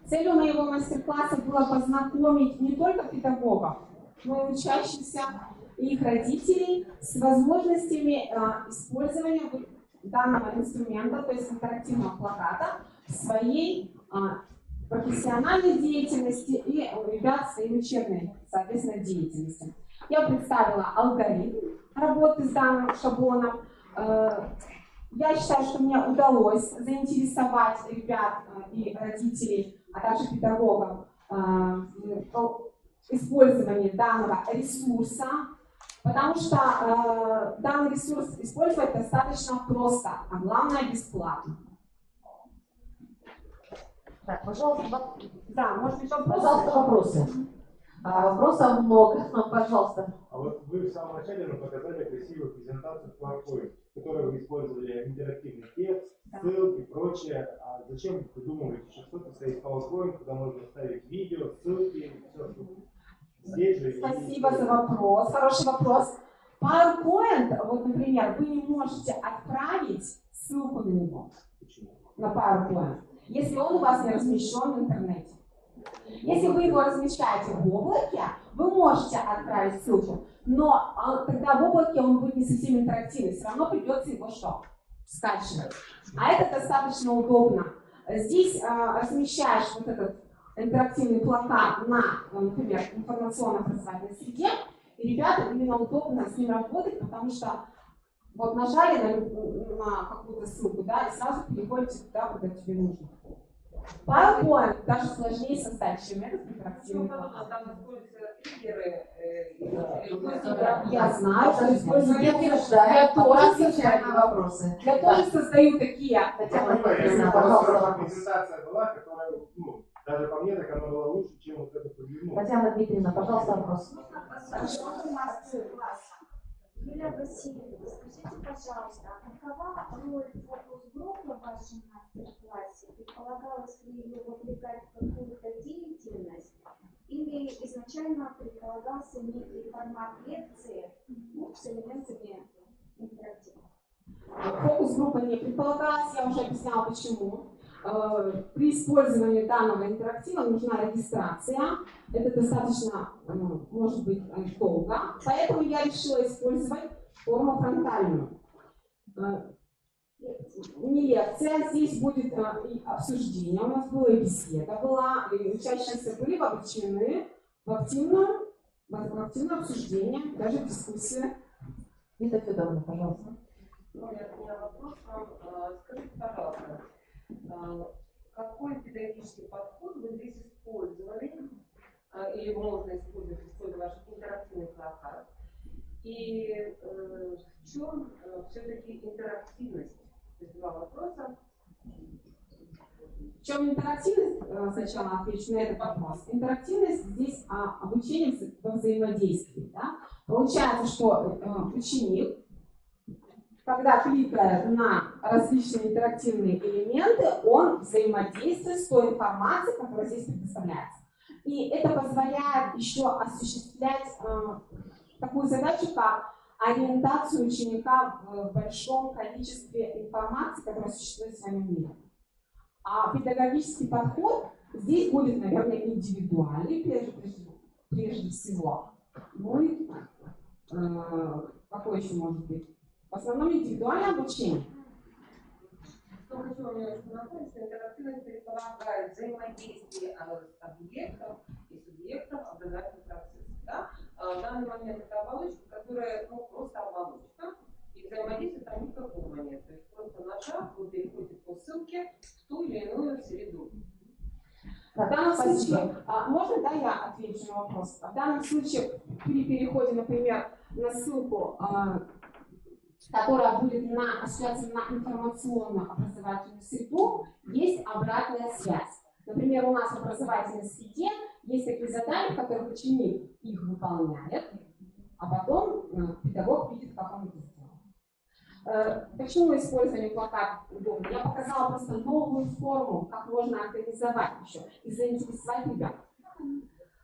Целью моего мастер-класса было познакомить не только педагогов, но и учащихся и их родителей с возможностями использования данного инструмента, то есть интерактивного плаката, в своей профессиональной деятельности и у ребят в своей учебной, соответственно, деятельности. Я представила алгоритм работы с данным шаблоном. Я считаю, что мне удалось заинтересовать ребят и родителей, а также педагогов использование данного ресурса, потому что данный ресурс использовать достаточно просто, а главное бесплатно. Так, пожалуйста, да, может быть, вопросы? Пожалуйста, вопросы. Вопросов много, пожалуйста. А вот вы в самом начале показали красивую презентацию PowerPoint, в которой вы использовали интерактивный текст, ссылки и прочее. А зачем придумываете что-то стоит PowerPoint, куда можно ставить видео, ссылки, все, здесь же? Спасибо за вопрос, хороший вопрос. PowerPoint, вот, например, вы не можете отправить ссылку на него, на PowerPoint, если он у вас не размещен в интернете. Если вы его размещаете в облаке, вы можете отправить ссылку, но тогда в облаке он будет не совсем интерактивный, все равно придется его что? Скачивать. А это достаточно удобно. Здесь размещаешь вот этот интерактивный плакат на, например, информационно-образовательной среде, и ребятам именно удобно с ним работать, потому что вот нажали на какую-то ссылку, да, и сразу переходите туда, куда тебе нужно. PowerPoint даже сложнее создать, чем этот интерактивный плакат. Там используются триггеры. Я знаю, что использую. Я тоже отвечаю на вопросы. Я тоже создаю такие. Презентация была, которая, ну, даже по мне, так она была лучше, чем вот это подвижное. Татьяна Дмитриевна, пожалуйста, вопрос. Юлия Васильевна, скажите, пожалуйста, какова роль фокус-группы в вашем мастер-классе? Предполагалось ли ее вовлекать в какую-то деятельность? Или изначально предполагался некий формат лекции, ну, с элементами интерактива? Фокус-группа не предполагалась, я уже объясняла почему. При использовании данного интерактива нужна регистрация. Это достаточно, может быть, долго. Поэтому я решила использовать форму фронтальную. Не лекция, здесь будет и обсуждение. У нас была и беседа была, и учащиеся были вовлечены в активное обсуждение, даже дискуссия. Вита Федоровна, пожалуйста. Ну, у меня вопрос вам. Скажите, пожалуйста, какой педагогический подход вы здесь использовали, или можно использовать, используя ваш интерактивный плакат, и в чем все-таки интерактивность? То есть два вопроса. В чем интерактивность? Сначала отвечу на этот вопрос. Интерактивность здесь обучение во взаимодействии. Да? Получается, что ученик, когда кликает на различные интерактивные элементы, он взаимодействует с той информацией, которая здесь предоставляется. И это позволяет еще осуществлять такую задачу, как ориентацию ученика в большом количестве информации, которая существует в своем мире. А педагогический подход здесь будет, наверное, индивидуальный, прежде всего. Ну и какой еще может быть? В основном индивидуальное обучение. Что хочу вам немножко напомнить, что интерактивность предполагает взаимодействие объектов и субъектов образовательного процесса. Да? В данный момент это оболочка, которая просто оболочка, и взаимодействия там никакого нет. То есть просто нажав, вы переходите по ссылке в ту или иную среду. В данном случае, можно, да, я отвечу на вопрос? В данном случае при переходе, например, на ссылку, которая будет осуществляться на информационную образовательную среду, есть обратная связь. Например, у нас в образовательной среде есть такие задания, в которых ученик их выполняет, а потом педагог видит, как он это сделал. Почему использование плаката удобно? Я показала просто новую форму, как можно организовать еще и заинтересовать ребят.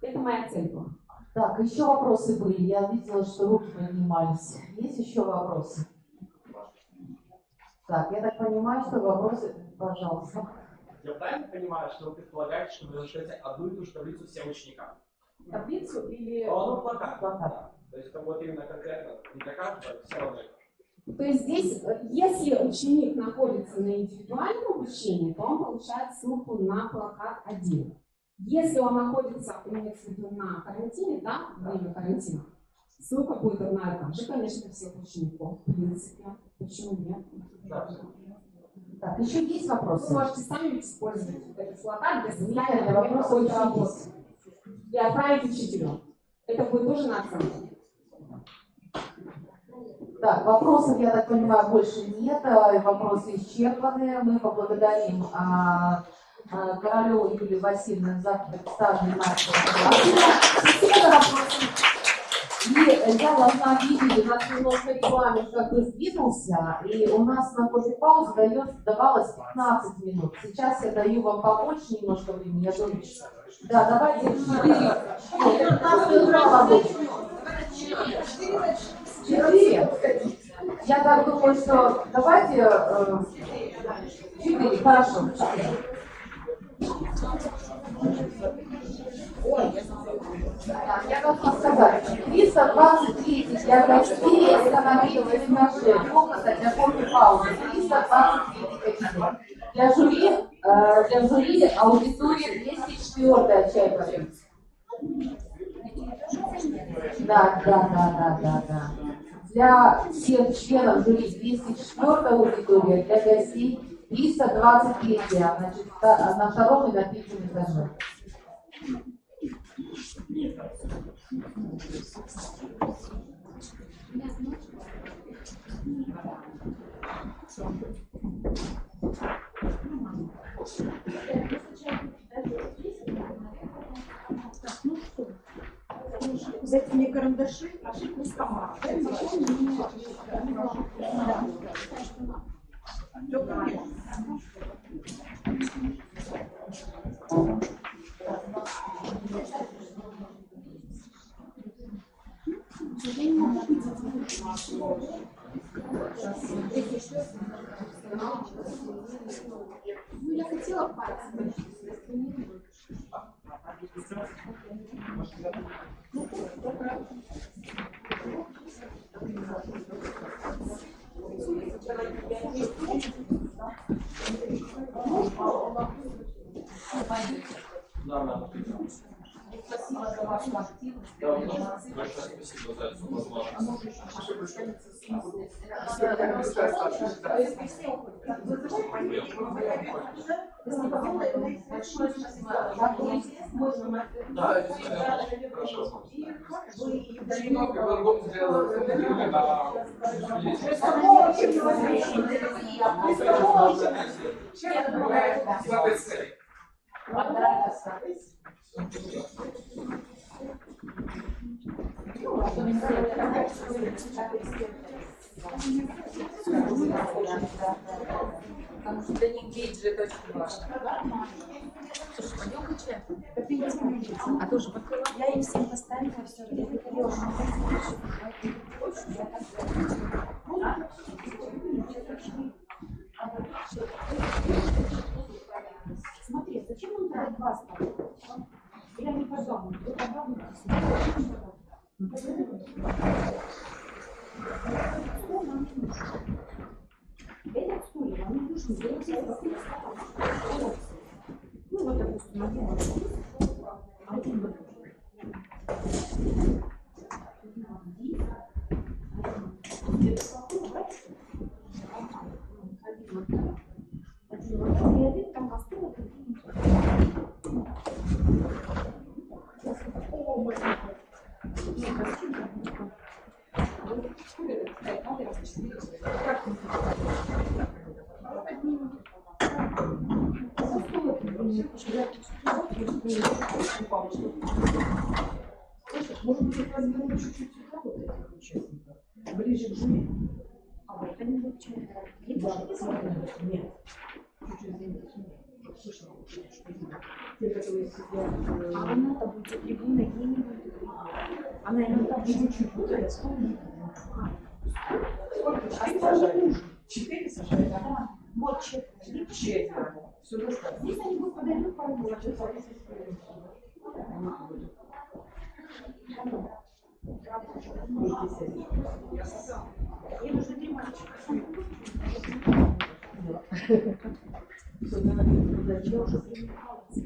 Это моя цель была. Так, еще вопросы были. Я видела, что руки поднимались. Есть еще вопросы? Так, я так понимаю, что вопросы, пожалуйста. Я правильно понимаю, что вы предполагаете, что вы разошлете одну и ту же таблицу всем ученикам? Таблицу или... Ну, плакат. Да. То есть это вот именно конкретно не для каждого, все равно. То есть здесь, если ученик находится на индивидуальном обучении, то он получает ссылку на плакат 1. Если он находится, имеется в виду, на карантине, да, во время карантина, ссылка будет одна и та же, конечно, для всех учеников, в принципе. Почему нет? Так, еще есть вопросы? Вы можете сами использовать этот плакат для создания вопросов работы. И отправить учителю. Это будет тоже на оценку. Так, вопросов, я так понимаю, больше нет. Вопросы исчерпаны. Мы поблагодарим Королеву Юлию Васильевну за представленный наш вопрос. И я должна видеть, у нас немножко регламент как бы сдвинулся, и у нас на после паузы давалось 15 минут. Сейчас я даю вам побольше немножко времени, я думаю, что... Да, давайте 4. Я так думаю, что давайте 4, хорошо. Я должна сказать, 323 для гостей остановилась наша комната для кофе паузы. 323 кабинет. Для жюри аудитория 204 чай попить. Да. Для всех членов жюри 204 аудитория, для гостей 323, значит, на втором и на третьем этаже. Дайте мне карандаши. Ну, я хотела пальцем. Да. Спасибо за вашу активность. Большое спасибо за эту возможность. Потому что для них бейджи это очень важно. Слушай, пойдем чай. А ты уже подкрыла? Я им всем поставила все. Я говорила, смотри, зачем он туда два ставит? Я не подумала. Этот стулья, они нужны для всех. Ну, вот, допустим, один вот. Один там по стулу, может быть, их развернуть чуть-чуть сюда, вот этих участников, ближе к жюри. А вот они будут чуть-чуть. Нет. Чуть-чуть извините. Слышно, что те, которые сидят... А она-то будет за трибуной, ей не будет. Она иногда чуть-чуть вот это вспомнит. Сколько? Четыре сажают? Да. Вот четыре. Четверо. Все достаточно. Здесь они будут подойдут, по-моему, ей нужно три мальчика. Все, давай, я уже принималась.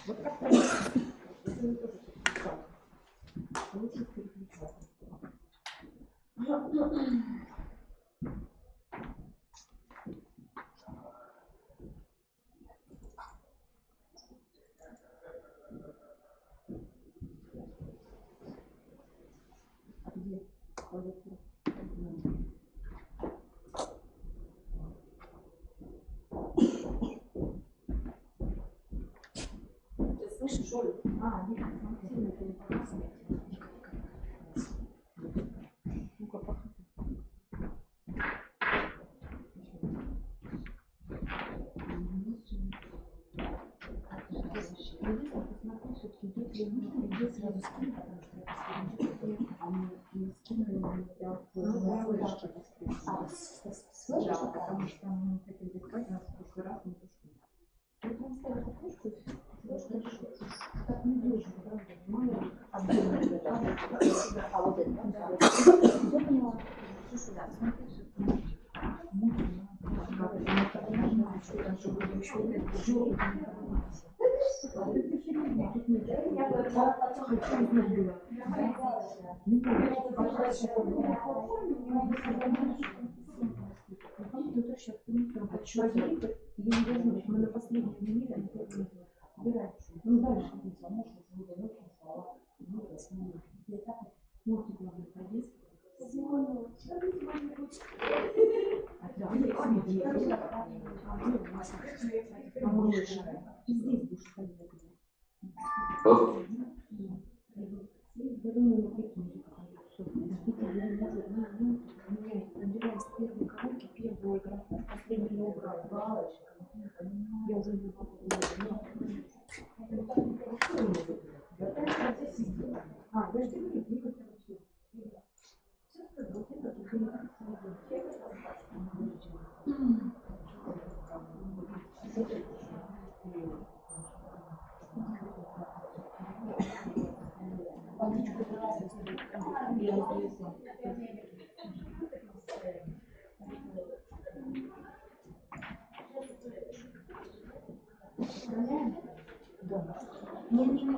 Вот как правильно. Это тоже так. Лучше переключаться. Где? Ты слышишь, Оль? Вика, сильно это не показывает. Ну-ка, пахнет. Посмотри, все-таки дети нужно где сразу скинуть, потому что а мы не скинули, я флешки. С флешки, потому что мы хотели искать нас в прошлый раз, не то что. Поэтому ставите флешку, так недешево, правда? Мало отдельно. А вот это, да. Все поняла. Слушай, да, смотри, все. Я не должна, мы на последнем минуте убираем. Ну дальше пицца, можешь вызвать очень слова. Можете главное пройти. И здесь будешь ходить. Я думаю, мы прикинем. Набираем с первой коробки, первую игру, последнюю игру. Я уже не буду. Не-не-не.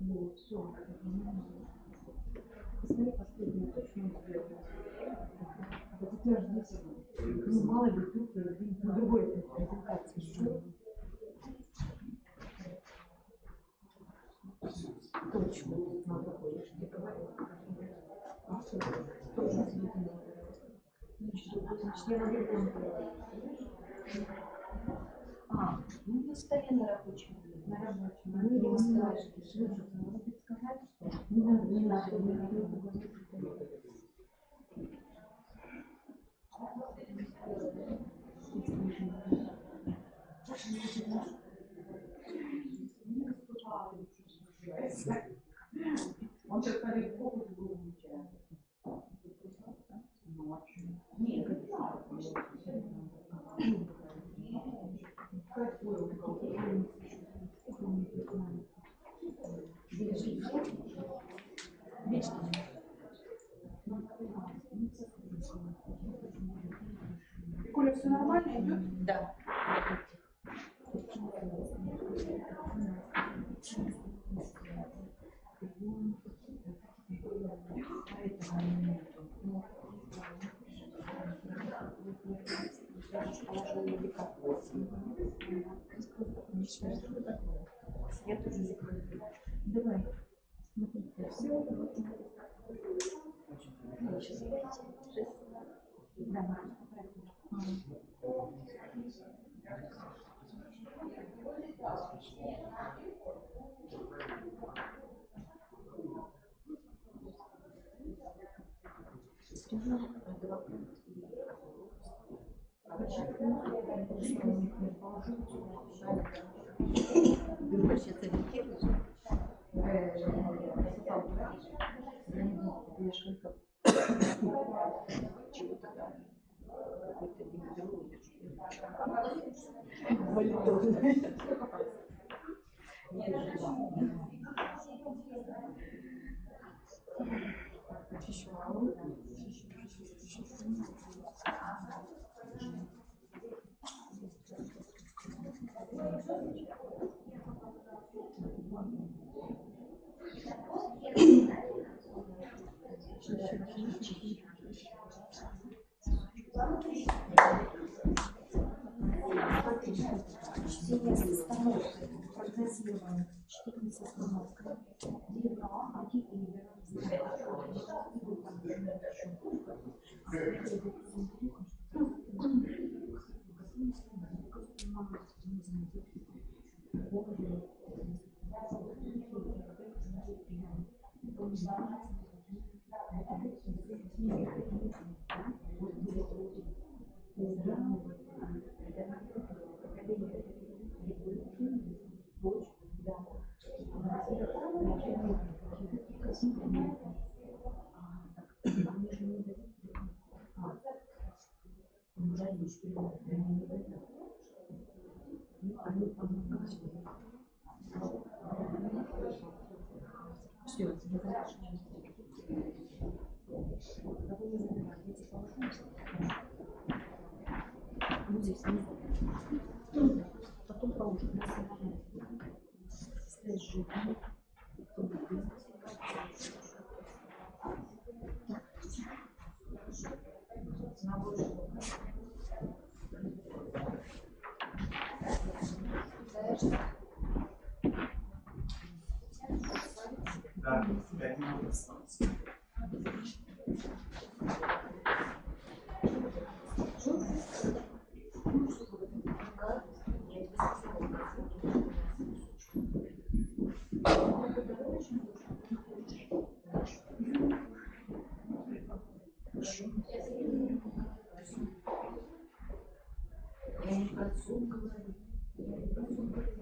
Вот, все. Посмотри последнюю, точно сделать. Вот у тебя же здесь, ну, мало ли, вдруг на другой презентации. Точно, на другой, я же тебе говорю. Тоже следует. Значит, я на другом. Ну, на столе на рабочем. На рабочем. Ну, не ставишь. Слушай, надо сказать, что не надо, не надо, не надо. Он сейчас ходит в фокус в голову. Нет, Коля, все нормально идет? Да. Я тоже закрою. Давай. Смотрите, все. Да, Чтение с остановкой, прогнозирование, чтение с остановкой, потом положим. Да, 5 минут осталось. Я не про сон говорю, я не про сон говорю.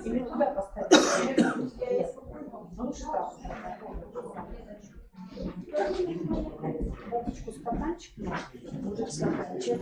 Или туда поставить? Лучше так. Водичку стаканчиком, уже в стаканчик,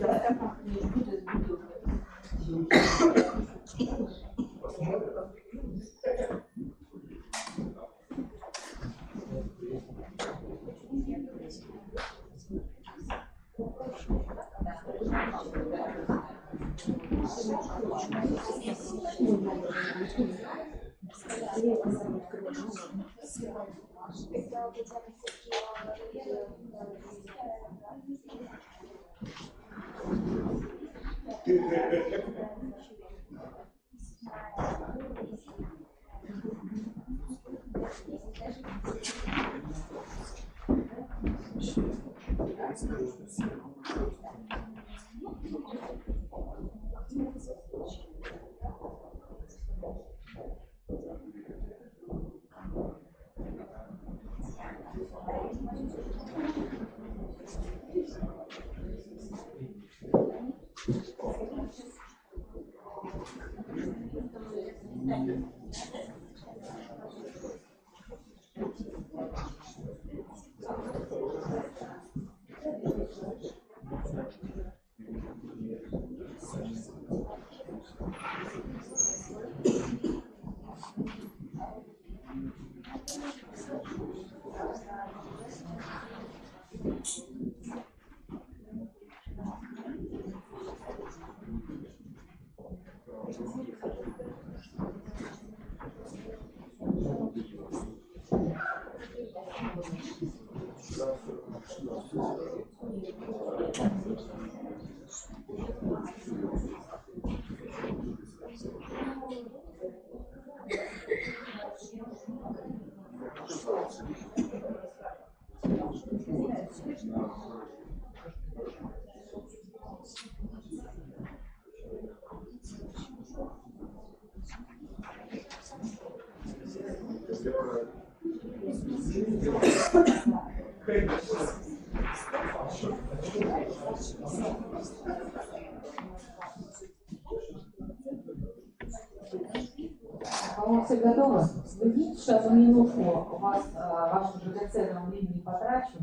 По-моему, все готовы? Вы видите, сейчас минутку у вас вашего драгоценного времени потрачу.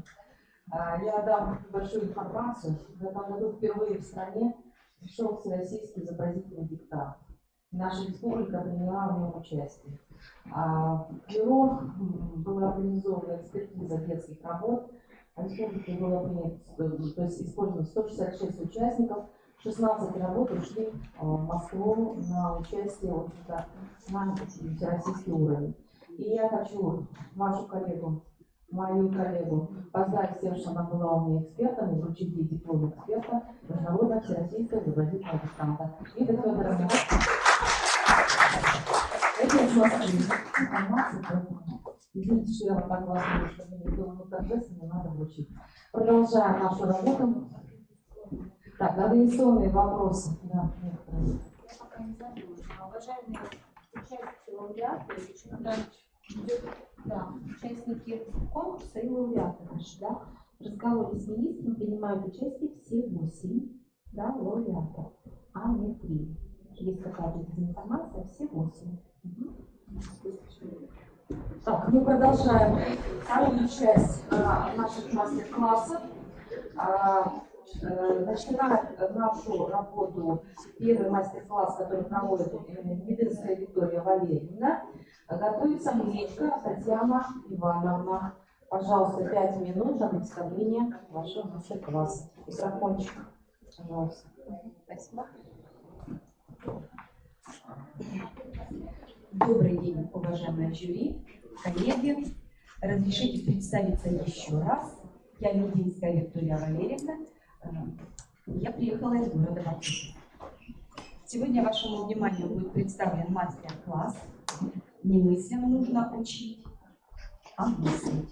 Я дам большую информацию. В этом году впервые в стране пришел всероссийский изобразительный диктант. Наша республика приняла в нем участие. В бюро была организована экспертиза детских работ. В республике было принято, то есть использовано 166 участников. 16 работ ушли в Москву на участие, в общем-то, на всероссийский уровень. И я хочу вашу коллегу, мою коллегу, поздравить с тем, что она была у меня экспертом, и вручить ей диплом эксперта Международного всероссийского изобразительного диктанта. Лида Федоровна. Это из Москвы. Извините, что я вот так вас слышу, что мне было торжественно, надо вручить. Продолжаем нашу работу. Так, организационные вопросы. Да, некоторые. Уважаемые участники лауреаты, участники конкурса и лауреаты наши, да, в разговоре с министром принимают участие все 8, да, лауреатов, а не 3. Есть какая-то дезинформация, все 8. Так, мы продолжаем вторую часть наших мастер-классов. Начинает нашу работу первый мастер-класс, который проводит Мединская Виктория Валерьевна. Готовится Млечко Татьяна Ивановна. Пожалуйста, 5 минут на представление вашего мастер-класса. Микрофончик, пожалуйста. Спасибо. Добрый день, уважаемые жюри, коллеги. Разрешите представиться еще раз. Я Мединская Виктория Валерьевна. Я приехала из города Баку. Сегодня вашему вниманию будет представлен мастер-класс «Не мыслям нужно учить, а мыслить».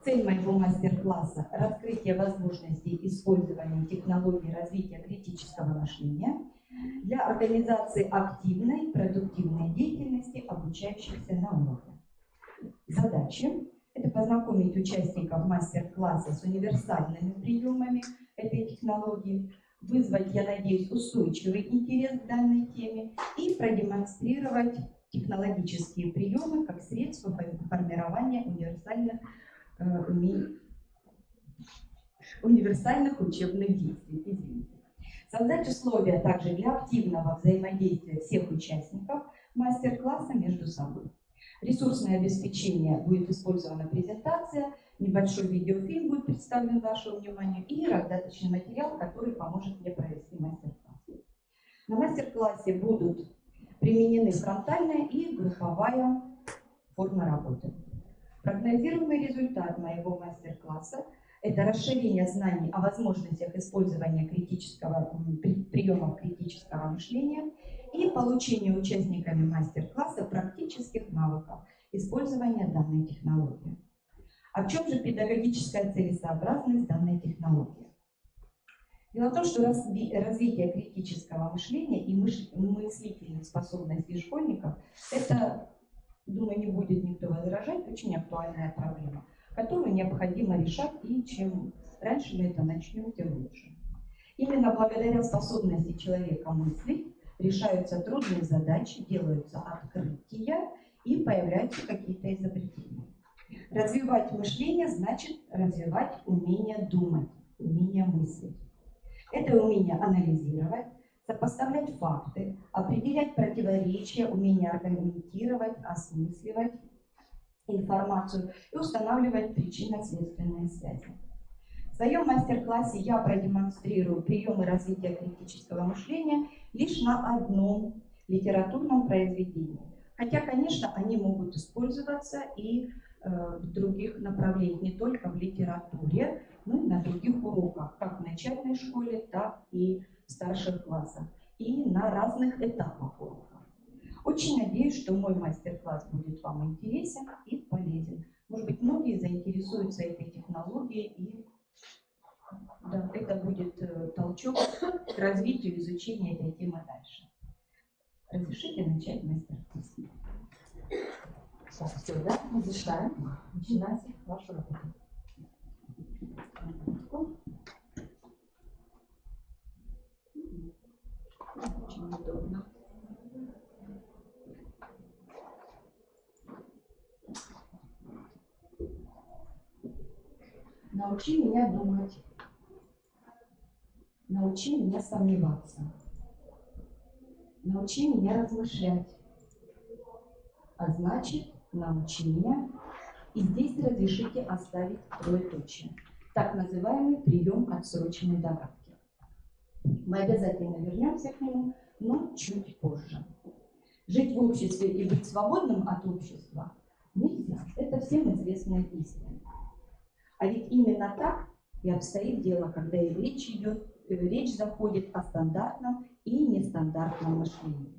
Цель моего мастер-класса – раскрытие возможностей использования технологий развития критического мышления для организации активной, продуктивной деятельности обучающихся на уроке. Задачи – это познакомить участников мастер-класса с универсальными приемами этой технологии, вызвать, я надеюсь, устойчивый интерес к данной теме и продемонстрировать технологические приемы как средство формирования универсальных учебных действий. Извините. Создать условия также для активного взаимодействия всех участников мастер-класса между собой. Ресурсное обеспечение будет использована презентация, небольшой видеофильм будет представлен вашему вниманию и раздаточный материал, который поможет мне провести мастер-класс. На мастер-классе будут применены фронтальная и групповая форма работы. Прогнозируемый результат моего мастер-класса – это расширение знаний о возможностях использования приемов критического мышления и получение участниками мастер-класса практических навыков использования данной технологии. А в чем же педагогическая целесообразность данной технологии? Дело в том, что развитие критического мышления и мыслительных способностей школьников – это, думаю, не будет никто возражать, очень актуальная проблема, которую необходимо решать, и чем раньше мы это начнем, тем лучше. Именно благодаря способности человека мыслить решаются трудные задачи, делаются открытия и появляются какие-то изобретения. Развивать мышление значит развивать умение думать, умение мыслить. Это умение анализировать, сопоставлять факты, определять противоречия, умение аргументировать, осмысливать информацию и устанавливать причинно-следственные связи. В своем мастер-классе я продемонстрирую приемы развития критического мышления лишь на одном литературном произведении. Хотя, конечно, они могут использоваться и в других направлениях, не только в литературе, но и на других уроках, как в начальной школе, так и в старших классах, и на разных этапах урока. Очень надеюсь, что мой мастер-класс будет вам интересен и полезен. Может быть, многие заинтересуются этой технологией, и да, это будет толчок к развитию изучения этой темы дальше. Разрешите начать мастер-класс? Все, да? Разрешаем. Начинайте вашу работу. Очень удобно. Научи меня думать. Научи меня сомневаться. Научи меня размышлять. А значит, научи меня. И здесь разрешите оставить троеточие. Так называемый прием отсроченной догадки. Мы обязательно вернемся к нему, но чуть позже. Жить в обществе и быть свободным от общества нельзя. Это всем известная истина. А ведь именно так и обстоит дело, когда и речь заходит о стандартном и нестандартном мышлении.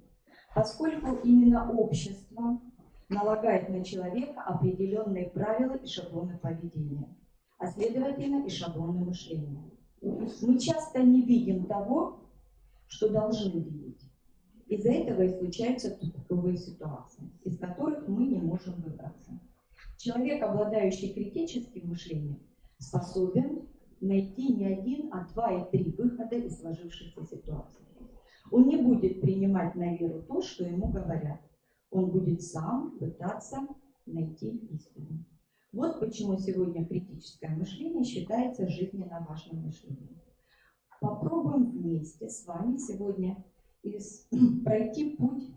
Поскольку именно общество налагает на человека определенные правила и шаблоны поведения, а следовательно и шаблоны мышления. Мы часто не видим того, что должны видеть. Из-за этого и случаются тупиковые ситуации, из которых мы не можем выбраться. Человек, обладающий критическим мышлением, способен найти не один, а 2 и 3 выхода из сложившейся ситуации. Он не будет принимать на веру то, что ему говорят. Он будет сам пытаться найти истину. Вот почему сегодня критическое мышление считается жизненно важным мышлением. Попробуем вместе с вами сегодня пройти путь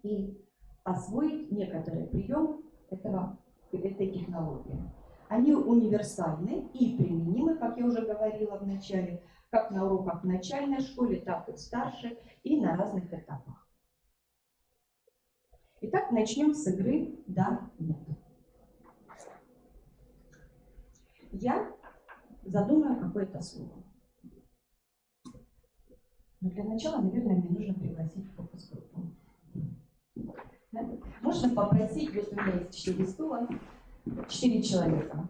и освоить некоторые приемы этой технологии. Они универсальны и применимы, как я уже говорила в начале, как на уроках в начальной школе, так и в старшей, и на разных этапах. Итак, начнем с игры «Да-нет». Я задумаю какое-то слово. Но для начала, наверное, мне нужно пригласить фокус-группу. Да? Можно попросить, вот у меня есть 4 стула, 4 человека.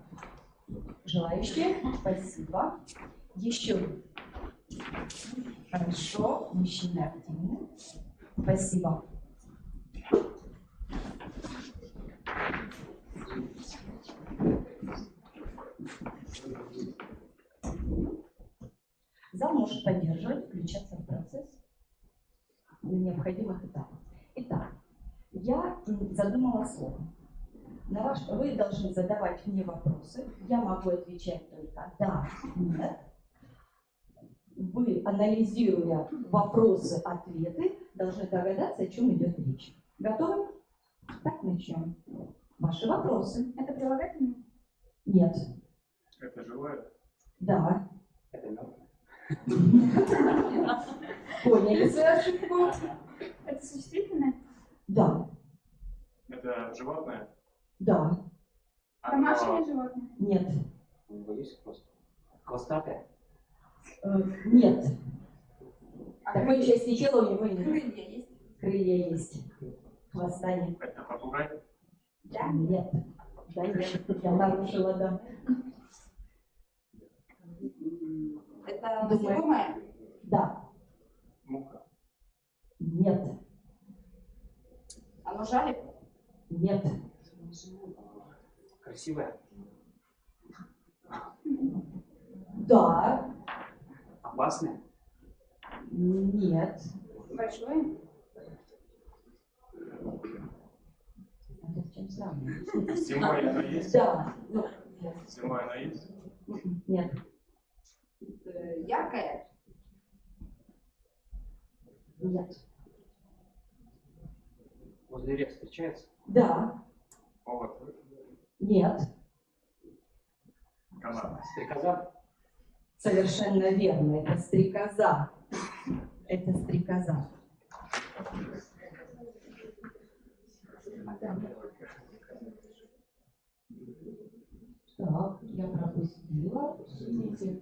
Желающие? Спасибо. Еще. Хорошо. Мужчины активны. Спасибо. Зал может поддерживать, включаться в процесс на необходимых этапах. Итак, я задумала слово. Вы должны задавать мне вопросы. Я могу отвечать только «да», «нет». Вы, анализируя вопросы, ответы, должны догадаться, о чем идет речь. Готовы? Так, начнем. Ваши вопросы. Это прилагательное? Нет. Это живое? Да. Это мертвое? Поняли свою ошибку? Это существительное? Да. Это животное? Да. Домашнее животное? Нет. У него есть хвост? Хвостатое? Нет. Такой части тела у него нет. Крылья есть? Крылья есть. Хвоста нет. Это попугай? Да. Нет. Да нет, я нарушила, да. Это Думаю, насекомое? Да. Муха. Нет. Оно жалит? Нет. Красивая. Да. Опасная. Нет. Большое? Это с чем сравнивать? Зимой оно есть? Да. Ну, Зимой оно есть? нет. Яркое? Нет. Возле рек встречается? Да. Повод. Нет. Канат. Стрекоза? Совершенно верно. Это стрекоза. Это стрекоза. Так, я пропустила. Видите,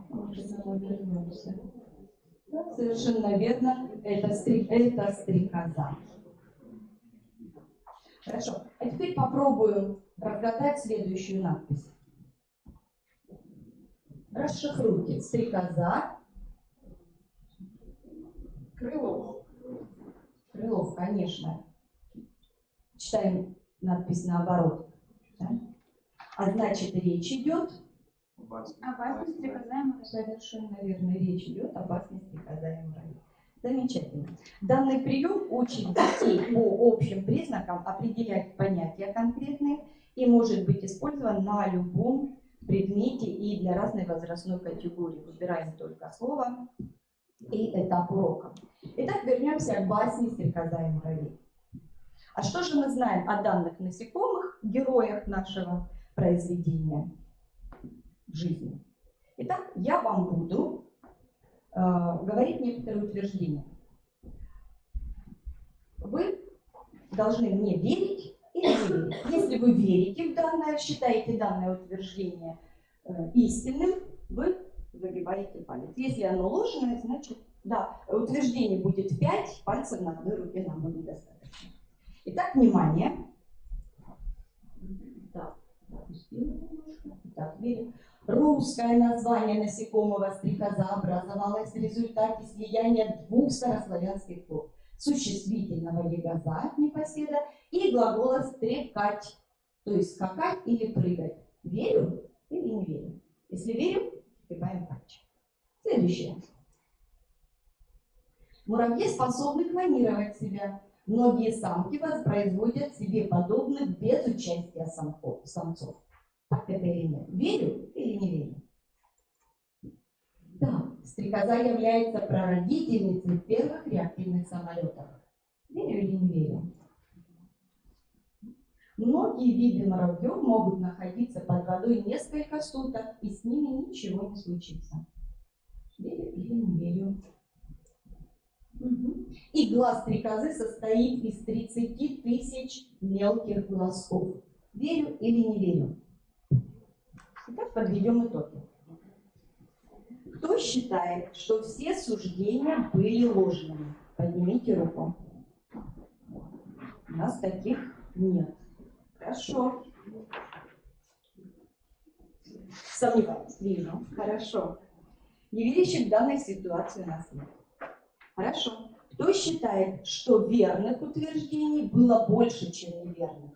может, мы вернемся. Да, совершенно верно. Это стрекоза. Хорошо. А теперь попробуем разгадать следующую надпись. Расшифруйте. Стрекоза. Крылов. Крылов, конечно. Читаем надпись наоборот. Да? А значит, речь идет Опасность стрекоза и муравей. Совершенно верно. Речь идет об опасности стрекоза и муравей. Замечательно. Данный прием учит детей по общим признакам определять понятия конкретные и может быть использован на любом предмете и для разной возрастной категории. Выбираем только слово и этап урока. Итак, вернемся к басне «Стрекоза и муравей». А что же мы знаем о данных насекомых, героях нашего произведения в жизни? Итак, я вам буду говорить некоторые утверждения. Вы должны мне верить или не верить. Если вы верите в данное, считаете данное утверждение истинным, вы загибаете палец. Если оно ложное, значит, да, утверждение будет 5, пальцев на одной руке нам будет достаточно. Итак, внимание. Так, пропустила немножко. Так, верим. Русское название насекомого стрекоза образовалось в результате слияния двух старославянских слов. Существительного ягоза, непоседа, и глагола стрекать, то есть скакать или прыгать. Верю или не верю? Если верю, загибаем пальчик. Следующее. Муравьи способны клонировать себя. Многие самки воспроизводят себе подобных без участия самцов. Так это или нет? Верю или не верю? Да, стрекоза является прародительницей первых реактивных самолетов. Верю или не верю? Многие виды муравьев могут находиться под водой несколько суток, и с ними ничего не случится. Верю или не верю? И глаз стрекозы состоит из 30 тысяч мелких глазков. Верю или не верю? Итак, подведем итоги. Кто считает, что все суждения были ложными? Поднимите руку. У нас таких нет. Хорошо. Сомневаюсь. Вижу. Хорошо. Неверящих в данной ситуации у нас нет. Хорошо. Кто считает, что верных утверждений было больше, чем неверных?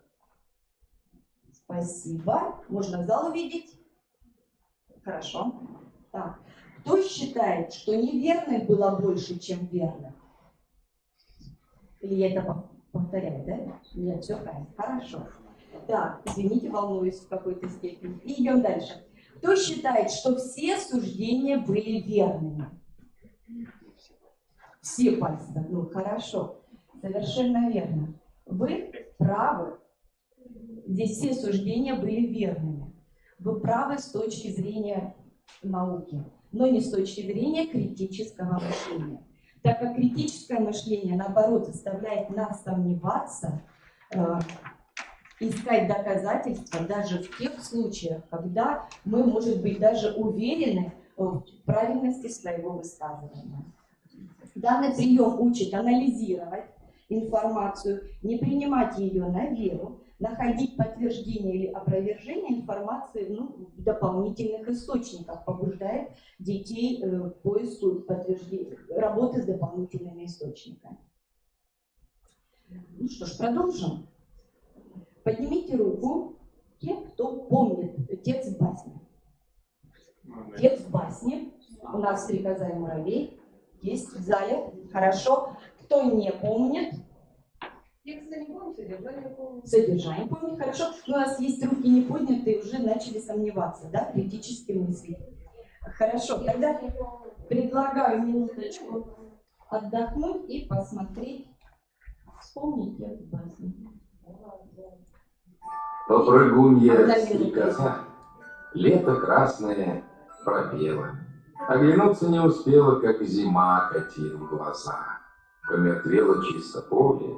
Спасибо. Можно зал увидеть? Хорошо. Так. Кто считает, что неверных было больше, чем верных? Или я это повторяю, да? Нет, все правильно. Хорошо. Так, извините, волнуюсь в какой-то степени. И идем дальше. Кто считает, что все суждения были верными? Все пальцы. Ну, хорошо. Совершенно верно. Вы правы. Здесь все суждения были верными. Вы правы с точки зрения науки, но не с точки зрения критического мышления. Так как критическое мышление, наоборот, заставляет нас сомневаться, искать доказательства даже в тех случаях, когда мы, может быть, даже уверены в правильности своего высказывания. Данный прием учит анализировать информацию, не принимать ее на веру, находить подтверждение или опровержение информации в дополнительных источниках, побуждает детей к поиску подтверждения, работы с дополнительными источниками. Ну что ж, продолжим. Поднимите руку те, кто помнит текст басни. Текст басни. У нас «Стрекоза и муравей» есть в зале. Хорошо. Кто не помнит? Текста не помню, содержание помню. Содержание помню, хорошо. Но у нас есть руки не поднятые, уже начали сомневаться, да, критически мысли. Хорошо, тогда предлагаю минуточку отдохнуть и посмотреть, вспомнить текст басни. Попрыгунья стрекоза лето красное пропела. Оглянуться не успела, как зима катит в глаза. Помертвело чисто поле.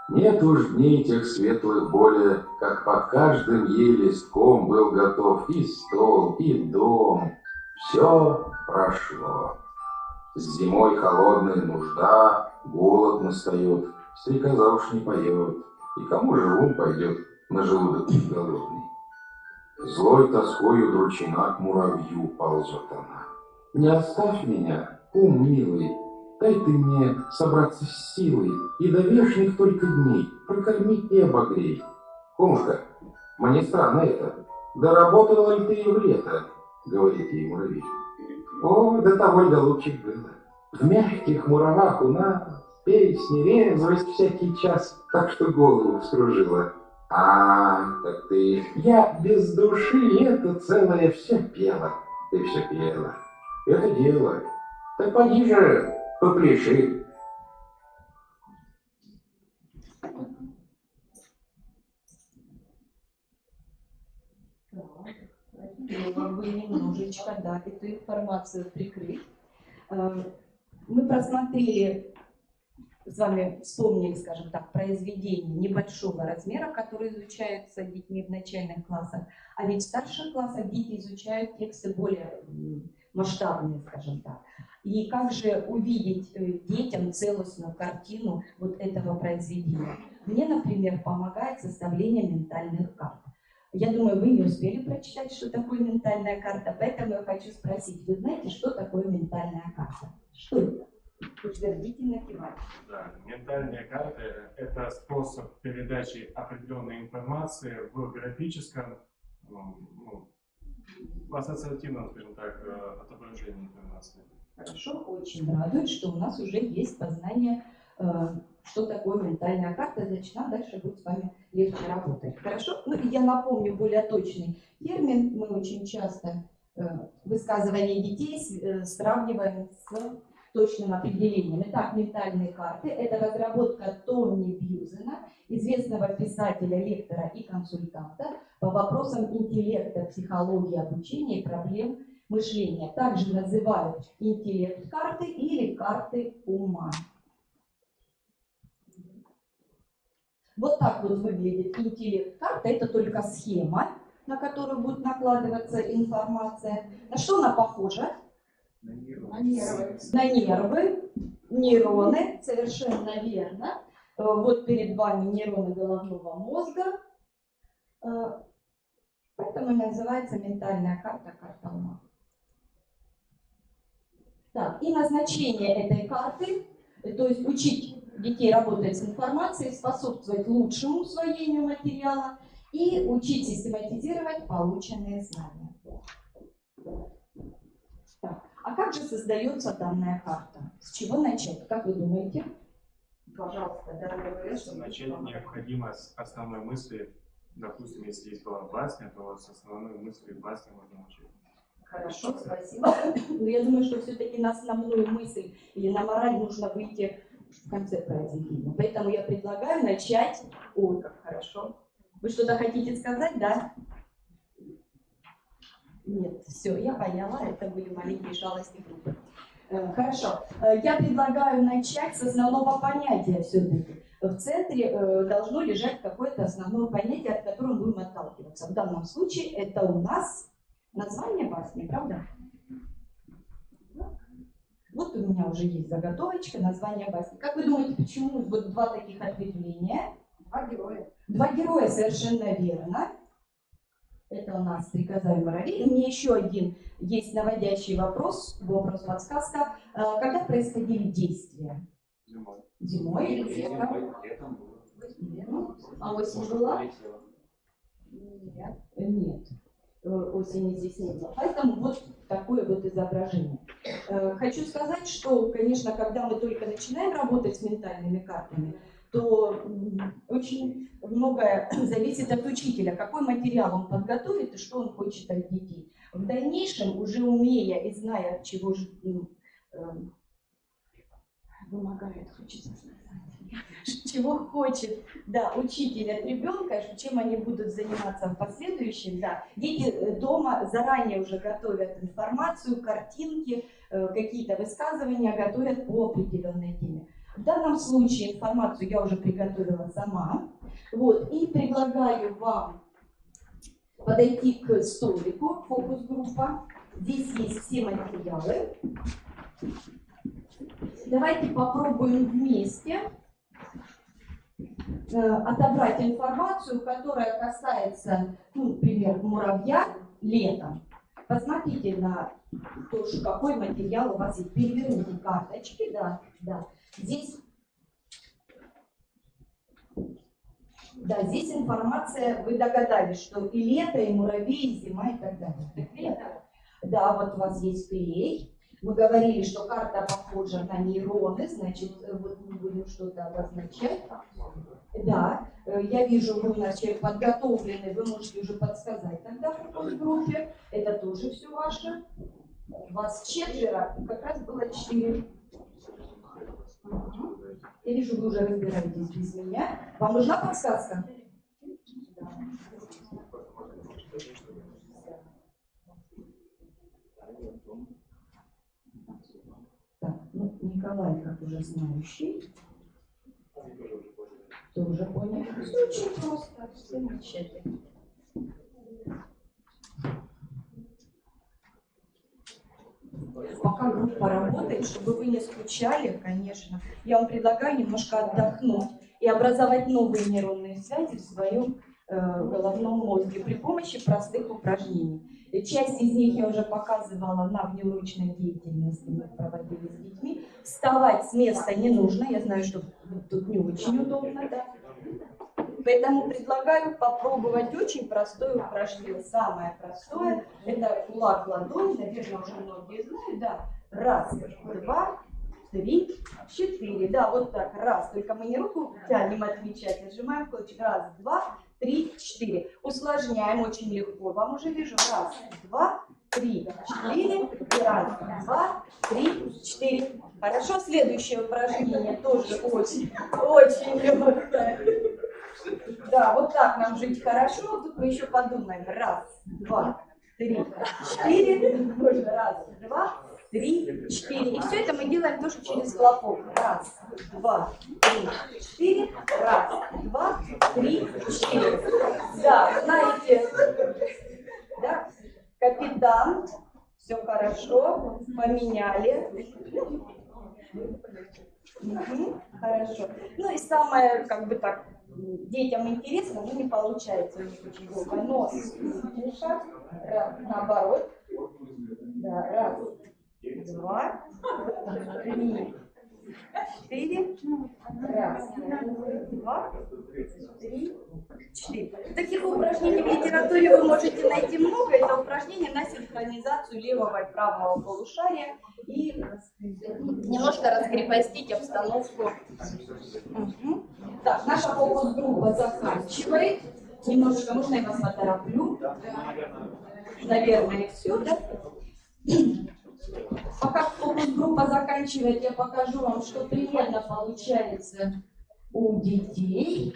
Нет уж дней тех светлых более, как под каждым ей листком был готов и стол, и дом. Все прошло. С зимой холодная нужда, голод настает, стрекоза уж не поет. И кому же ум пойдет на желудок голодный? Злой тоской удручена к муравью ползет она. Не оставь меня, ум милый, дай ты мне собраться с силой и до вешних только дней прокорми и обогрей. Кумушка, мне странно это, доработала ли ты и в лето, говорит ей муравей. О, до того ли, голубчик, было. В мягких муравах у нас песни резались всякий час, так что голову вскружила. А, так ты... Я без души лето целое все пела. Ты все пела. Это дело. Так поди же, попляши. Бы немножечко, да, эту информацию прикрыть. Мы просмотрели, с вами вспомнили, скажем так, произведения небольшого размера, которые изучаются детьми в начальных классах, а ведь в старших классах дети изучают тексты более масштабные, скажем так. И как же увидеть детям целостную картину вот этого произведения? Мне, например, помогает составление ментальных карт. Я думаю, вы не успели прочитать, что такое ментальная карта, поэтому я хочу спросить, вы знаете, что такое ментальная карта? Что это? Утвердительно кивать. Да, ментальная карта – это способ передачи определенной информации в графическом, в ассоциативном, скажем так, отображении информации. Хорошо, очень радует, что у нас уже есть познание, что такое ментальная карта, значит, нам дальше будет с вами легче работать. Хорошо? Ну и я напомню более точный термин. Мы очень часто высказывание детей сравниваем с точным определением. Итак, ментальные карты – это разработка Тони Бьюзена, известного писателя, лектора и консультанта по вопросам интеллекта, психологии, обучения и проблем мышления. Также называют интеллект-карты или карты ума. Вот так вот выглядит интеллект-карта. Это только схема, на которую будет накладываться информация. На что она похожа? На нервы. На нервы, нейроны, совершенно верно. Вот перед вами нейроны головного мозга. Поэтому называется ментальная карта, карта ума. Так, и назначение этой карты, то есть учить детей работать с информацией, способствовать лучшему усвоению материала и учить систематизировать полученные знания. Так, а как же создается данная карта? С чего начать? Как вы думаете? Пожалуйста, дорогой. Начать необходимо с основной мысли. Допустим, если есть была басня, то с основной мысли басни можно начать. Хорошо, спасибо. Но я думаю, что все-таки на основную мысль или на мораль нужно выйти в конце произведения. Поэтому я предлагаю начать... Ой, как хорошо. Вы что-то хотите сказать, да? Нет, все, я поняла, это были маленькие шалости группы. Хорошо. Я предлагаю начать с основного понятия все-таки. В центре должно лежать какое-то основное понятие, от которого мы будем отталкиваться. В данном случае это у нас название басни, правда? Вот у меня уже есть заготовочка, название басни. Как вы думаете, почему вот два таких ответвления? 2 героя. 2 героя, совершенно верно. Это у нас «Стрекоза и муравей». И мне еще один есть наводящий вопрос, подсказка. Когда происходили действия? Зимой. Зимой или летом? Летом. А осень была? Нет. Нет. Осени здесь не было. Поэтому вот такое вот изображение. Хочу сказать, что, конечно, когда мы только начинаем работать с ментальными картами, то очень многое зависит от учителя, какой материал он подготовит и что он хочет от детей. В дальнейшем, уже умея и зная, чего же вымогает, хочется сказать, чего хочет, да, учитель от ребенка, чем они будут заниматься в последующем, да. Дети дома заранее уже готовят информацию, картинки, какие-то высказывания готовят по определенной теме. В данном случае информацию я уже приготовила сама. Вот, и предлагаю вам подойти к столику, фокус-группа. Здесь есть все материалы. Давайте попробуем вместе отобрать информацию, которая касается, например, муравья летом. Посмотрите на то, какой материал у вас есть. Переверните карточки, да. Здесь информация, вы догадались, что и лето, и муравей, и зима, и так далее. Да, вот у вас есть клей. Мы говорили, что карта похожа на нейроны, значит, вот мы будем что-то обозначать. Да, я вижу, вы у нас человек подготовленный, вы можете уже подсказать тогда в группе. Это тоже все ваше. Вас 4, как раз было 4. Я вижу, вы уже разбираетесь без меня. Вам нужна подсказка? Так, Николай, как уже знающий, тоже понял. Все очень просто, все замечательно. Пока группа работает, чтобы вы не скучали, конечно, я вам предлагаю немножко отдохнуть и образовать новые нейронные связи в своем головном мозге при помощи простых упражнений. Часть из них я уже показывала на внеурочной деятельности, мы проводили с детьми. Вставать с места не нужно, я знаю, что тут не очень удобно, да? Поэтому предлагаю попробовать очень простое упражнение. Самое простое – это кулак, ладонь, наверное, уже многие знают, да. 1, 2, 3, 4, да, вот так, раз. Только мы не руку тянем отмечать, а сжимаем кулачок. 1, 2, 3, 4. Усложняем очень легко. Вам уже вижу. 1, 2, 3, 4. 1, 2, 3, 4. Хорошо, следующее упражнение тоже очень легкое. Да, вот так нам жить хорошо. Тут мы еще подумаем. 1, 2, 3, 4. 1, 2, 3, 4. И все это мы делаем тоже через хлопок. 1, 2, 3, 4. 1, 2, 3, 4. Да, знаете, да, капитан, все хорошо, поменяли. Хорошо. Ну и самое, как бы так, детям интересно, но не получается у них очень долго. Нос, уши, наоборот. Да, 1, 2, 3, 4. 1, 2, 3, 4. Таких упражнений в литературе вы можете найти много. Это упражнение на синхронизацию левого и правого полушария и немножко раскрепостить обстановку. Так, наша фокус-группа заканчивает. Немножечко, можно я вас потороплю? Наверное, все, да? Пока фокус-группа заканчивает, я покажу вам, что примерно получается у детей.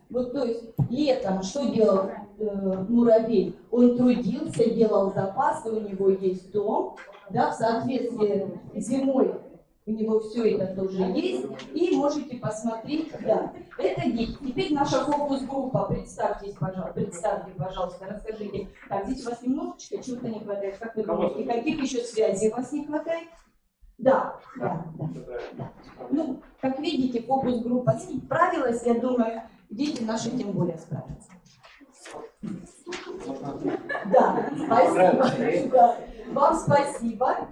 Вот, то есть, летом что делал муравей? Он трудился, делал запасы, у него есть дом, да, в соответствии зимой у него все это тоже есть, и можете посмотреть, да, это дети. Теперь наша фокус-группа, представьте, пожалуйста, расскажите, так, здесь у вас немножечко чего-то не хватает, как вы думаете, каких еще связей у вас не хватает? Да. Ну, как видите, фокус-группа справилась, я думаю, дети наши тем более справятся. Да, спасибо. Да. Вам спасибо.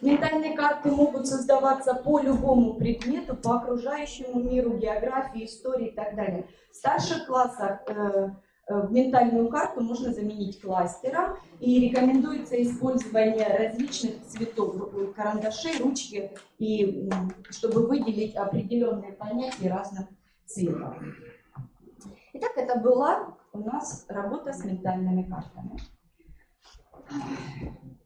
Ментальные карты могут создаваться по любому предмету, по окружающему миру, географии, истории и так далее. В старших классах ментальную карту можно заменить кластером, и рекомендуется использование различных цветов карандашей, ручки, и, чтобы выделить определенные понятия разных цветов. Итак, это была у нас работа с ментальными картами.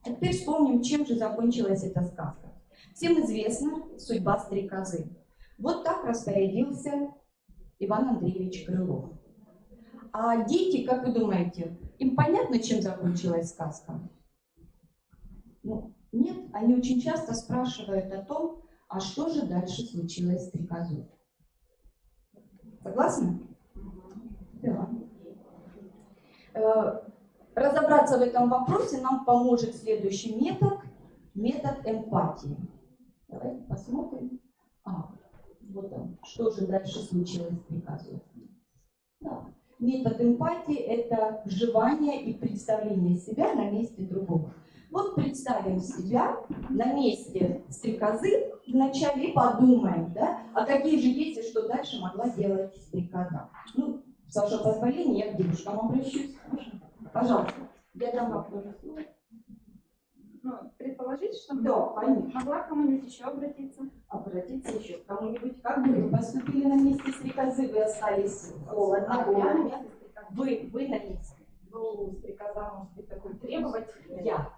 А теперь вспомним, чем же закончилась эта сказка. Всем известна судьба стрекозы. Вот так распорядился Иван Андреевич Крылов. А дети, как вы думаете, им понятно, чем закончилась сказка? Ну, нет, они очень часто спрашивают о том, а что же дальше случилось с стрекозой. Согласны? Да. Разобраться в этом вопросе нам поможет следующий метод, метод эмпатии. Давайте посмотрим. Вот он. Что же дальше случилось с стрекозой? Да. Метод эмпатии – это вживание и представление себя на месте другого. Вот представим себя на месте стрекозы вначале и подумаем, да, а какие же действия, что дальше могла делать стрекоза. Ну, с вашего позволения, я к девушкам обращусь. Пожалуйста, я дам вам тоже слово. Ну, предположить, что да, конечно. Могла к кому-нибудь еще обратиться? Обратиться еще к кому-нибудь. Как бы вы поступили на месте стрекозы? Вы остались холодно, голодно. Вы на месте. Ну, стрекоза может быть такой требовательный. Я.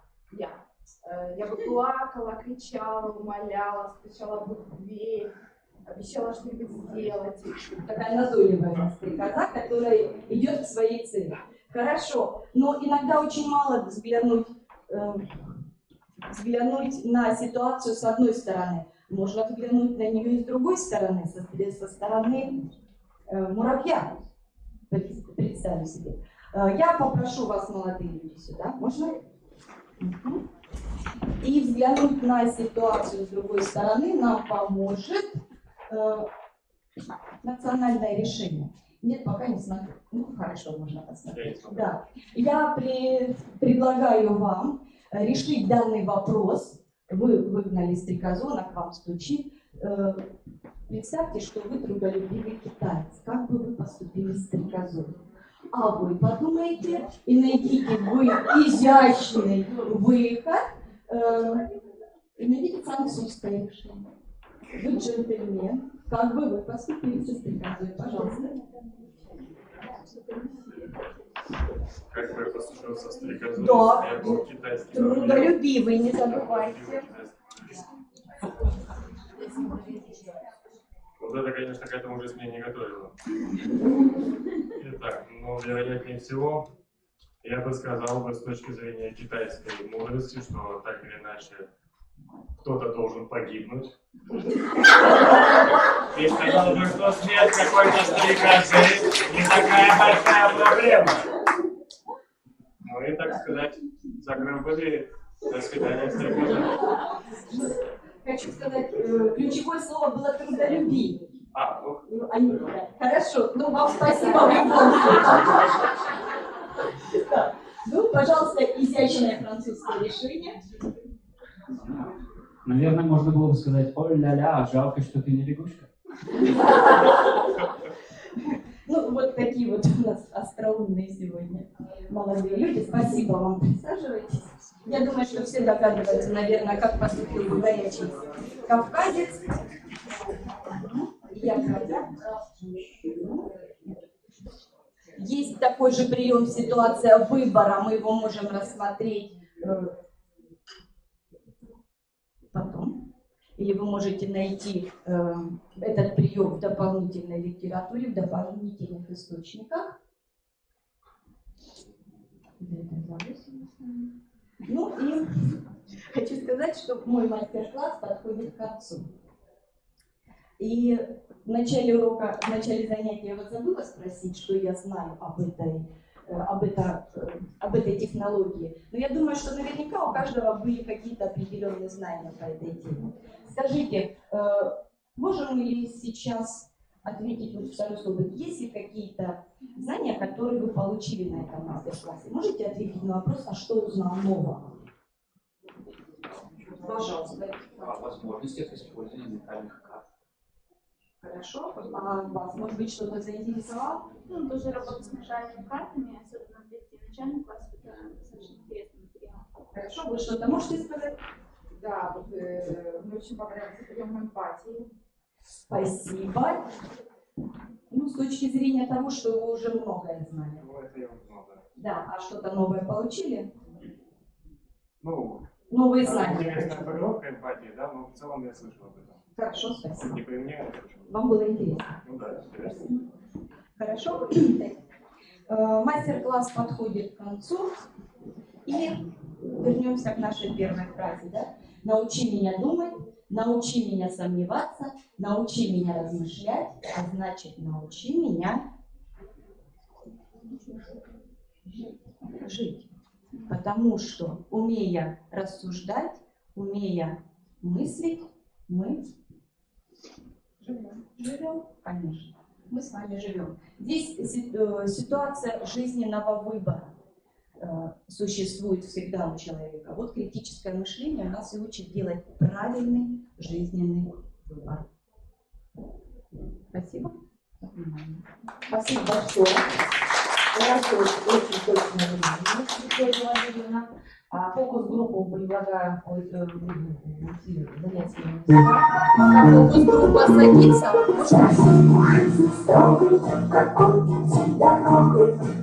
Я бы плакала, кричала, умоляла, стучала в дверь, обещала что-нибудь сделать. Такая назойливая стрекоза, которая идет к своей цели. Хорошо, но иногда очень мало взглянуть на ситуацию с одной стороны. Можно взглянуть на нее и с другой стороны, со стороны муравья. Представьте себе. Я попрошу вас, молодые люди, сюда. Можно? Угу. И взглянуть на ситуацию с другой стороны нам поможет национальное решение. Нет, пока не смотрю. Ну, хорошо, можно посмотреть. Да. Я предлагаю вам решить данный вопрос. Вы выгнали стрекозу, она к вам стучит. Представьте, что вы трудолюбивый китаец. Как бы вы поступили с стрекозой? А вы подумайте и найдите вы изящный выход. Найдите французское решение. Вы джентльмен. Как бы вы поступили со стрекозой? Пожалуйста. Как бы я поступил со стрекозой, да. Я был китайский. Трудолюбивый, не забывайте. Вот это, конечно, к этому жизнь меня не готовила. Итак, но вероятнее всего, я бы сказал с точки зрения китайской мудрости, что так или иначе кто-то должен погибнуть. И сказал бы, что смерть какой-то стрекозы не такая большая проблема. Ну и, так сказать, закрыл бы дверь. До свидания, стрекоза. Хочу сказать, ключевое слово было трудолюбие. Ну. Хорошо, ну вам спасибо. Ну, пожалуйста, изящное французское решение. Наверное, можно было бы сказать: «О-ля-ля, жалко, что ты не лягушка». Ну, вот такие вот у нас остроумные сегодня молодые люди. Спасибо вам, присаживайтесь. Я думаю, что все догадываются, наверное, как поступил бы горячий кавказец. Есть такой же прием, ситуация выбора, мы его можем рассмотреть потом. Или вы можете найти этот прием в дополнительной литературе, в дополнительных источниках. Ну и хочу сказать, что мой мастер-класс подходит к концу. И В начале урока, в начале занятия я вас забыла спросить, что я знаю об этой технологии. Но я думаю, что наверняка у каждого были какие-то определенные знания по этой теме. Скажите, можем ли сейчас ответить вот второй столбик? Есть ли какие-то знания, которые вы получили на этом мастер-классе? Можете ответить на вопрос, а что узнал нового? Пожалуйста. О возможностях использования ментальных карт. Хорошо. А вас, может быть, что-то заинтересовало? Ну, тоже работа с ментальными картами, особенно в лекции начальных классов, это достаточно интересный материал. Хорошо. Вы что-то можете сказать? Да, вот мне очень понравился прием эмпатии. Спасибо. Ну, с точки зрения того, что вы уже многое знали. Ну, это я узнал, да. Да, а что-то новое получили? Ну, новые знания. Интересная формировка эмпатии, да, но в целом я слышал об этом. Хорошо, спасибо. Не применяю, я слышал. Вам было интересно? Ну да, интересно. Хорошо. Мастер-класс подходит к концу. И вернемся к нашей первой фразе. Да? Научи меня думать, научи меня сомневаться, научи меня размышлять, а значит, научи меня жить. Потому что, умея рассуждать, умея мыслить, мы живем, конечно. Мы с вами живем. Здесь ситуация жизненного выбора существует всегда у человека. Вот критическое мышление нас и учит делать правильный жизненный выбор. Спасибо за внимание. Спасибо большое. Хорошо, очень точное внимание, Виктория Владимировна. Фокус-группу предлагаем занять свои места. Фокус-группа садится.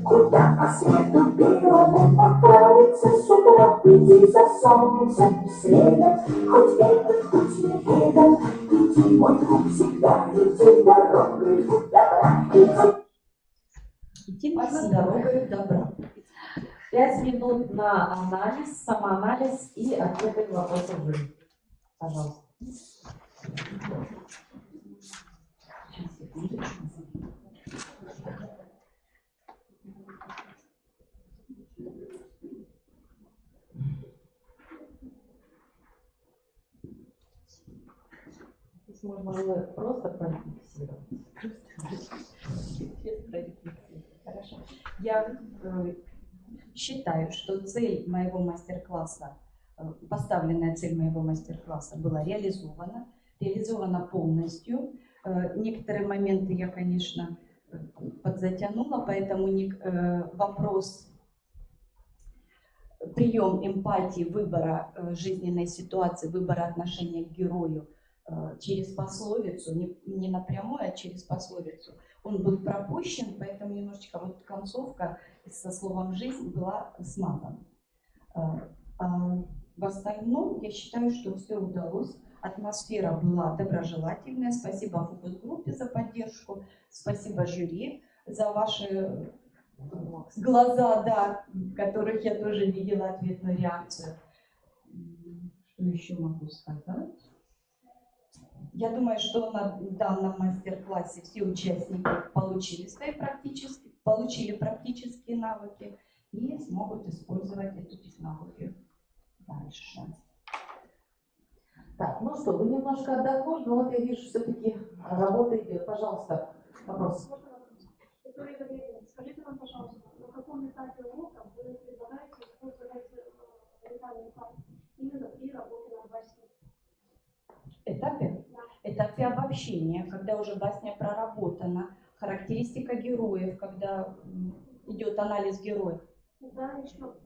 Куда по свету белому направиться с утра, иди за солнцем следом, хоть этот путь неведом, иди, мой друг, всегда иди дорогой добра, Идти можно дорогой добра. 5 минут на анализ, самоанализ и ответы на вопросы жизни. Пожалуйста. Здесь можно было просто прорефлексировать. Хорошо. Я считаю, что цель моего мастер-класса, поставленная цель моего мастер-класса была реализована полностью. Некоторые моменты я, конечно, подзатянула, поэтому вопрос прием эмпатии, выбора жизненной ситуации, выбора отношения к герою через пословицу, не напрямую, а через пословицу, он был пропущен, поэтому немножечко вот концовка со словом «жизнь» была смазана. В остальном я считаю, что все удалось. Атмосфера была доброжелательная. Спасибо фокус-группе за поддержку. Спасибо жюри за ваши глаза, да, в которых я тоже видела ответную реакцию. Что еще могу сказать? Я думаю, что на данном мастер-классе все участники получили практические навыки и смогут использовать эту технологию дальше. Так, ну что, вы немножко отдохнули, но вот я вижу, все-таки работа идет. Пожалуйста, вопрос. Скажите нам, пожалуйста, на каком этапе урока вы предлагаете использовать ментальную карту именно при работе над басней? Этапе обобщения, когда уже басня проработана, характеристика героев, когда идет анализ героев. Да, еще вопрос.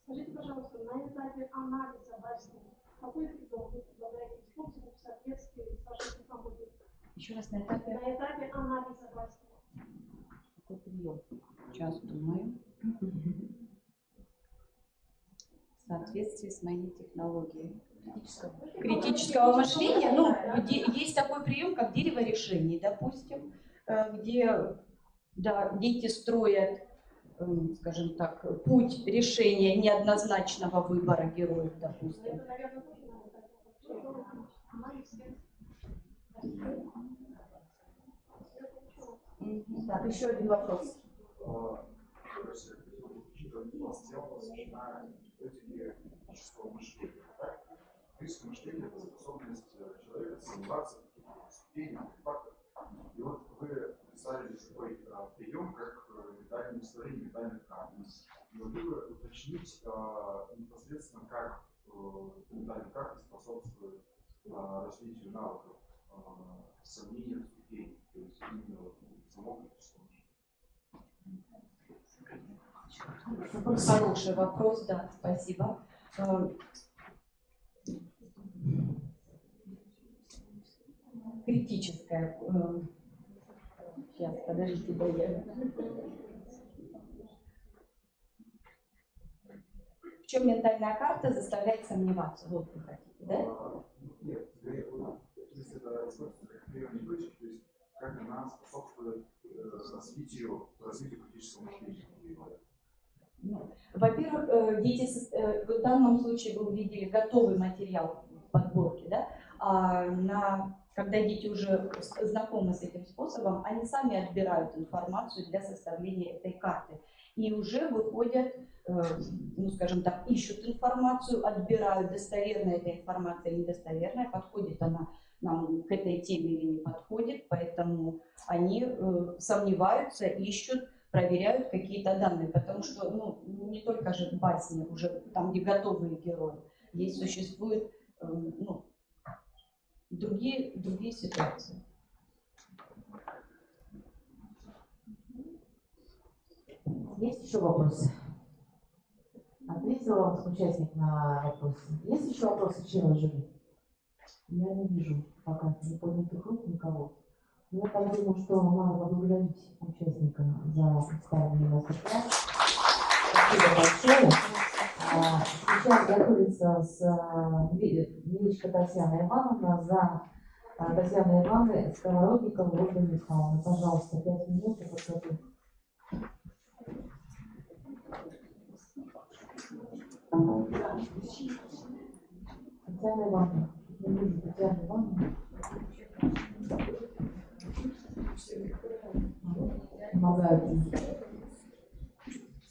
Скажите, пожалуйста, на этапе анализа басни, какой прием вы предлагаете использовать в соответствии с вашей технологией? Еще раз, на этапе анализа басни. Какой прием? Сейчас думаю. В соответствии с моей технологией. Критического мышления. Ну, есть такой прием, как дерево решений, допустим, где дети строят, скажем так, путь решения неоднозначного выбора героев, допустим. Так, еще один вопрос. Критического мышления. Критическое мышление — это способность человека сомневаться в каких-то ступенях, фактах. И вот вы представили такой прием, как ментальное исследование ментальных карт. Могли бы уточнить непосредственно, как ментальные карты способствуют развитию навыков сомнения в ступени, то есть именно самого критического мышления. Хороший вопрос, да, спасибо. Критическое. Сейчас, подождите, да я. В чем ментальная карта заставляет сомневаться? Вот вы хотите, да? Нет, если это используется как приемный точек, то есть как она способствует развитию критического мышления. Во-первых, дети, в данном случае вы увидели готовый материал подборки, да? Когда дети уже знакомы с этим способом, они сами отбирают информацию для составления этой карты. И уже выходят, ну скажем так, ищут информацию, отбирают, достоверная эта информация, недостоверная, подходит она нам к этой теме или не подходит, поэтому они сомневаются, ищут, проверяют какие-то данные, потому что не только же басни, уже там, где готовые герои, здесь существуют другие ситуации. Есть еще вопросы? Ответила вам участник на вопросы. Есть еще вопросы членов жюри? Я не вижу пока не поднятых рук никого. Я так думаю, что надо поблагодарить участника за представленный мастер-класс. Спасибо большое. Сейчас готовится Величко Татьяна Ивановна. Татьяна Ивановна, Сковородникова, Ольга Михайловна. Пожалуйста, 5 минут и подготовьте. Татьяна Ивановна. Не вижу Татьяну Ивановну. Помогают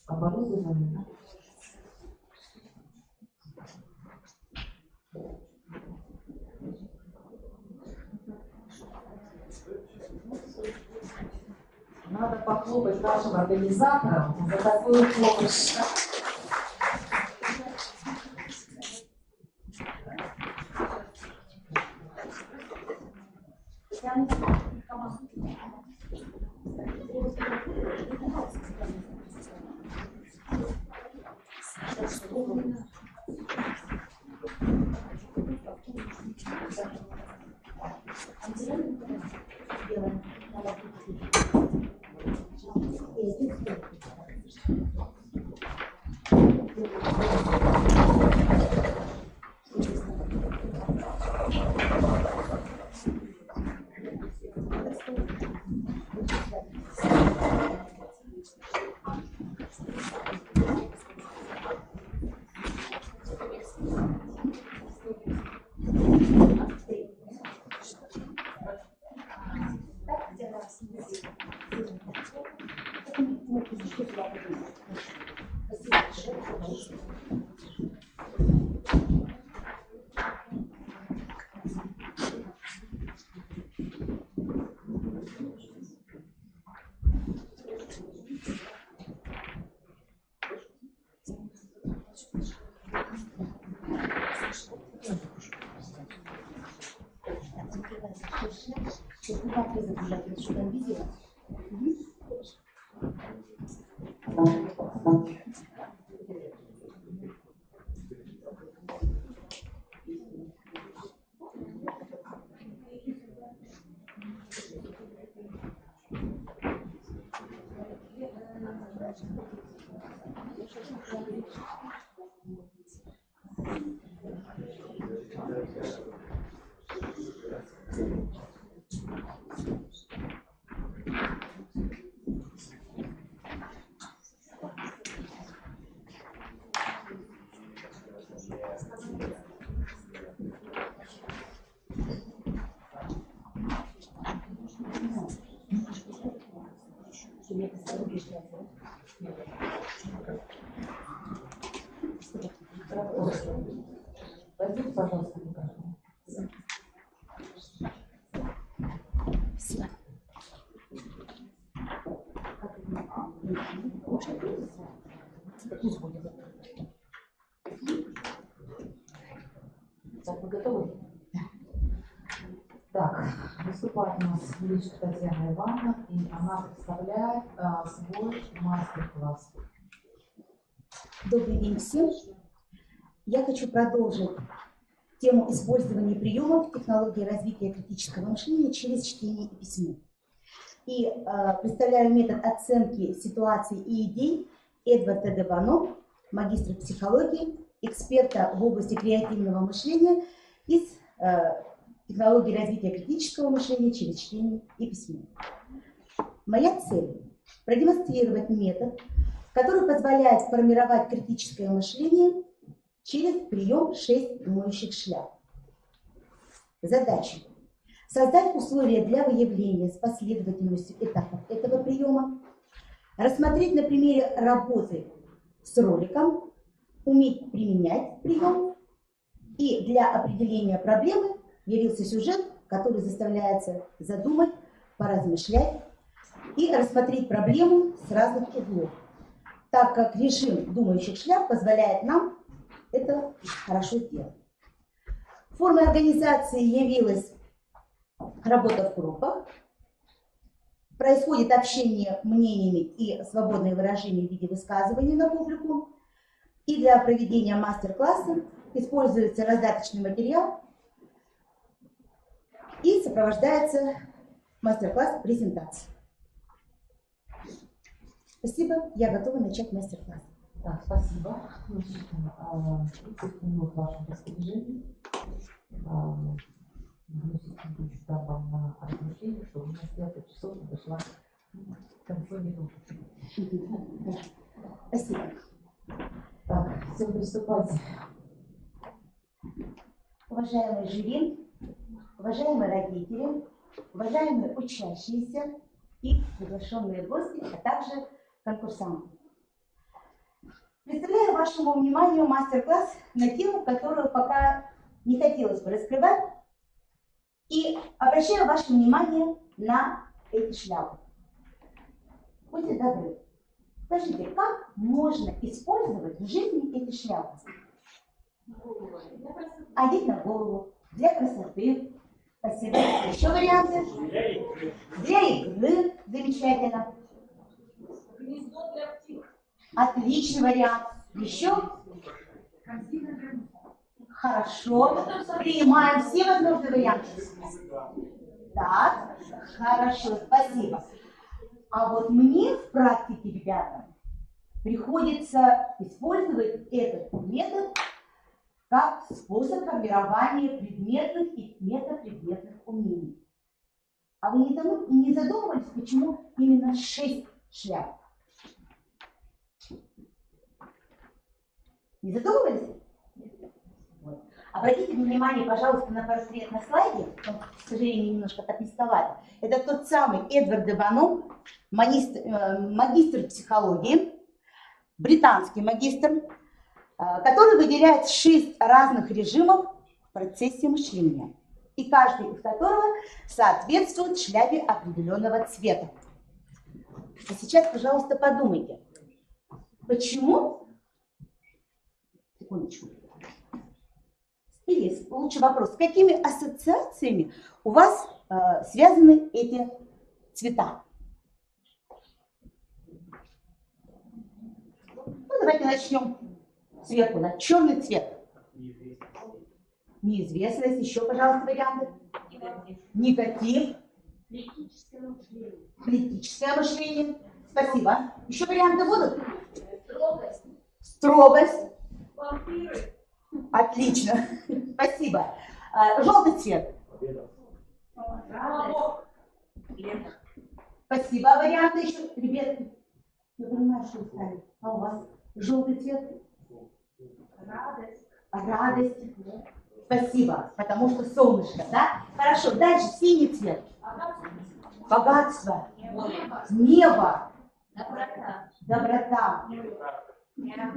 оборудование. Надо похлопать нашим организаторам за такую помощь. Возьмите, пожалуйста, микрофон. Спасибо. Так, вы готовы? Так, выступает у нас Величко Татьяна Ивановна, и она представляет свой мастер-класс. Добрый день всем. Я хочу продолжить тему использования приемов технологии развития критического мышления через чтение и письмо. И представляю метод оценки ситуаций и идей Эдварда де Боно, магистра психологии, эксперта в области креативного мышления из технологии развития критического мышления через чтение и письмо. Моя цель – продемонстрировать метод, который позволяет формировать критическое мышление через прием 6 моющих шляп. Задача – создать условия для выявления с последовательностью этапов этого приема, рассмотреть на примере работы с роликом, уметь применять прием, и для определения проблемы явился сюжет, который заставляется задумать, поразмышлять и рассмотреть проблему с разных углов, так как режим думающих шляп позволяет нам это хорошо сделать. Формой организации явилась работа в группах, происходит общение мнениями и свободное выражение в виде высказываний на публику, и для проведения мастер-класса используется раздаточный материал и сопровождается мастер-класс презентацией. Спасибо, я готова начать мастер-класс. Так, спасибо. 30 минут в вашем распоряжении. Дам вам на размышление, что у нас 5 часов подошла к концу минуты. Спасибо. Так, все, приступайте. Уважаемые жюри, уважаемые родители, уважаемые учащиеся и приглашенные гости, а также конкурсанты. Представляю вашему вниманию мастер-класс на тему, которую пока не хотелось бы раскрывать, и обращаю ваше внимание на эти шляпы. Будьте добры, скажите, как можно использовать в жизни эти шляпы? Одеть на голову, для красоты. Спасибо. Еще варианты? Для игры. Замечательно. Гнездо для птиц. Отличный вариант. Еще? Хорошо. Принимаем все возможные варианты. Так, хорошо, спасибо. А вот мне в практике, ребята, приходится использовать этот метод как способ формирования предметных и метапредметных умений. А вы не задумывались, почему именно 6 шляп? Не задумывались? Вот. Обратите внимание, пожалуйста, на портрет на слайде. Он, к сожалению, немножко так низковат. Это тот самый Эдвард де Боно, магистр психологии, британский магистр, который выделяет 6 разных режимов в процессе мышления, и каждый из которого соответствует шляпе определенного цвета. А сейчас, пожалуйста, подумайте, почему... Секундочку. Или лучше вопрос, с какими ассоциациями у вас связаны эти цвета? Ну, давайте начнем сверху, да? Черный цвет. Неизвестность. Еще, пожалуйста, варианты. Негатив. Политическое мышление. Спасибо. Еще варианты будут? Строгость. Строгость. Вампиры. Отлично. Спасибо. Желтый цвет. Спасибо. Варианты еще. Ребята, я понимаю, что вы ставили. А у вас желтый цвет? Радость. Радость. Спасибо. Потому что солнышко, да? Хорошо. Дальше синий цвет. Богатство. Небо. Доброта. доброта.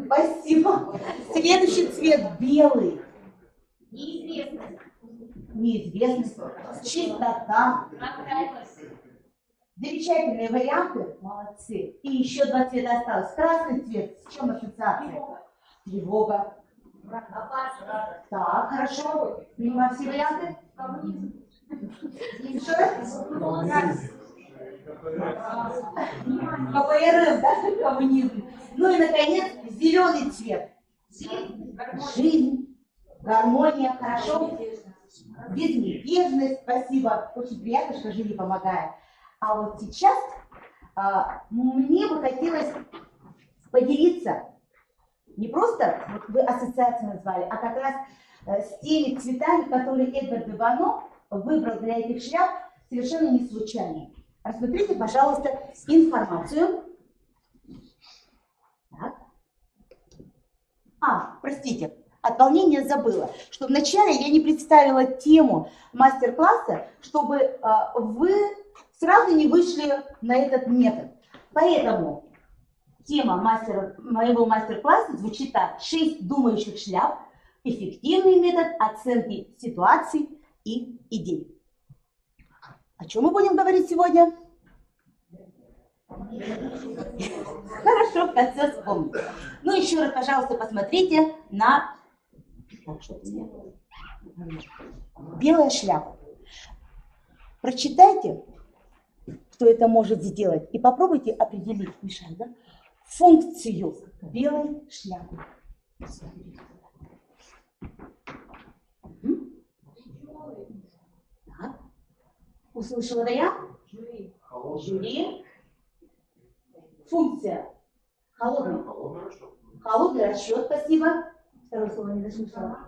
Спасибо. Следующий цвет белый. Неизвестность. Неизвестность. Чистота. Замечательные варианты. Молодцы. И еще два цвета осталось. Красный цвет. С чем ассоциация? Тревога. Так, хорошо. Принимаем все варианты. Еще раз. КПРФ, да? Коммунизм. Ну и, наконец, зеленый цвет. Жизнь, гармония, хорошо. Безмятежность, спасибо. Очень приятно, что Жили помогает. А вот сейчас мне бы хотелось поделиться не просто, вот вы ассоциацию назвали, а как раз с теми цветами, которые Эдвард де Боно выбрал для этих шляп совершенно не случайно. Рассмотрите, пожалуйста, информацию. Так. Простите, от волнения забыла, что вначале я не представила тему мастер-класса, чтобы вы сразу не вышли на этот метод. Поэтому тема моего мастер-класса звучит так: 6 думающих шляп, эффективный метод оценки ситуаций и идей. О чем мы будем говорить сегодня? Хорошо, в конце вспомню. Ну, еще раз, пожалуйста, посмотрите на... Так, что у меня? Белая шляпа. Прочитайте, кто это может сделать, и попробуйте определить, Мишель, да, функцию белой шляпы. Так. Услышала вариант? Жюри. Функция. Холодный. Холодный расчет, спасибо. Второе слово не дослышала.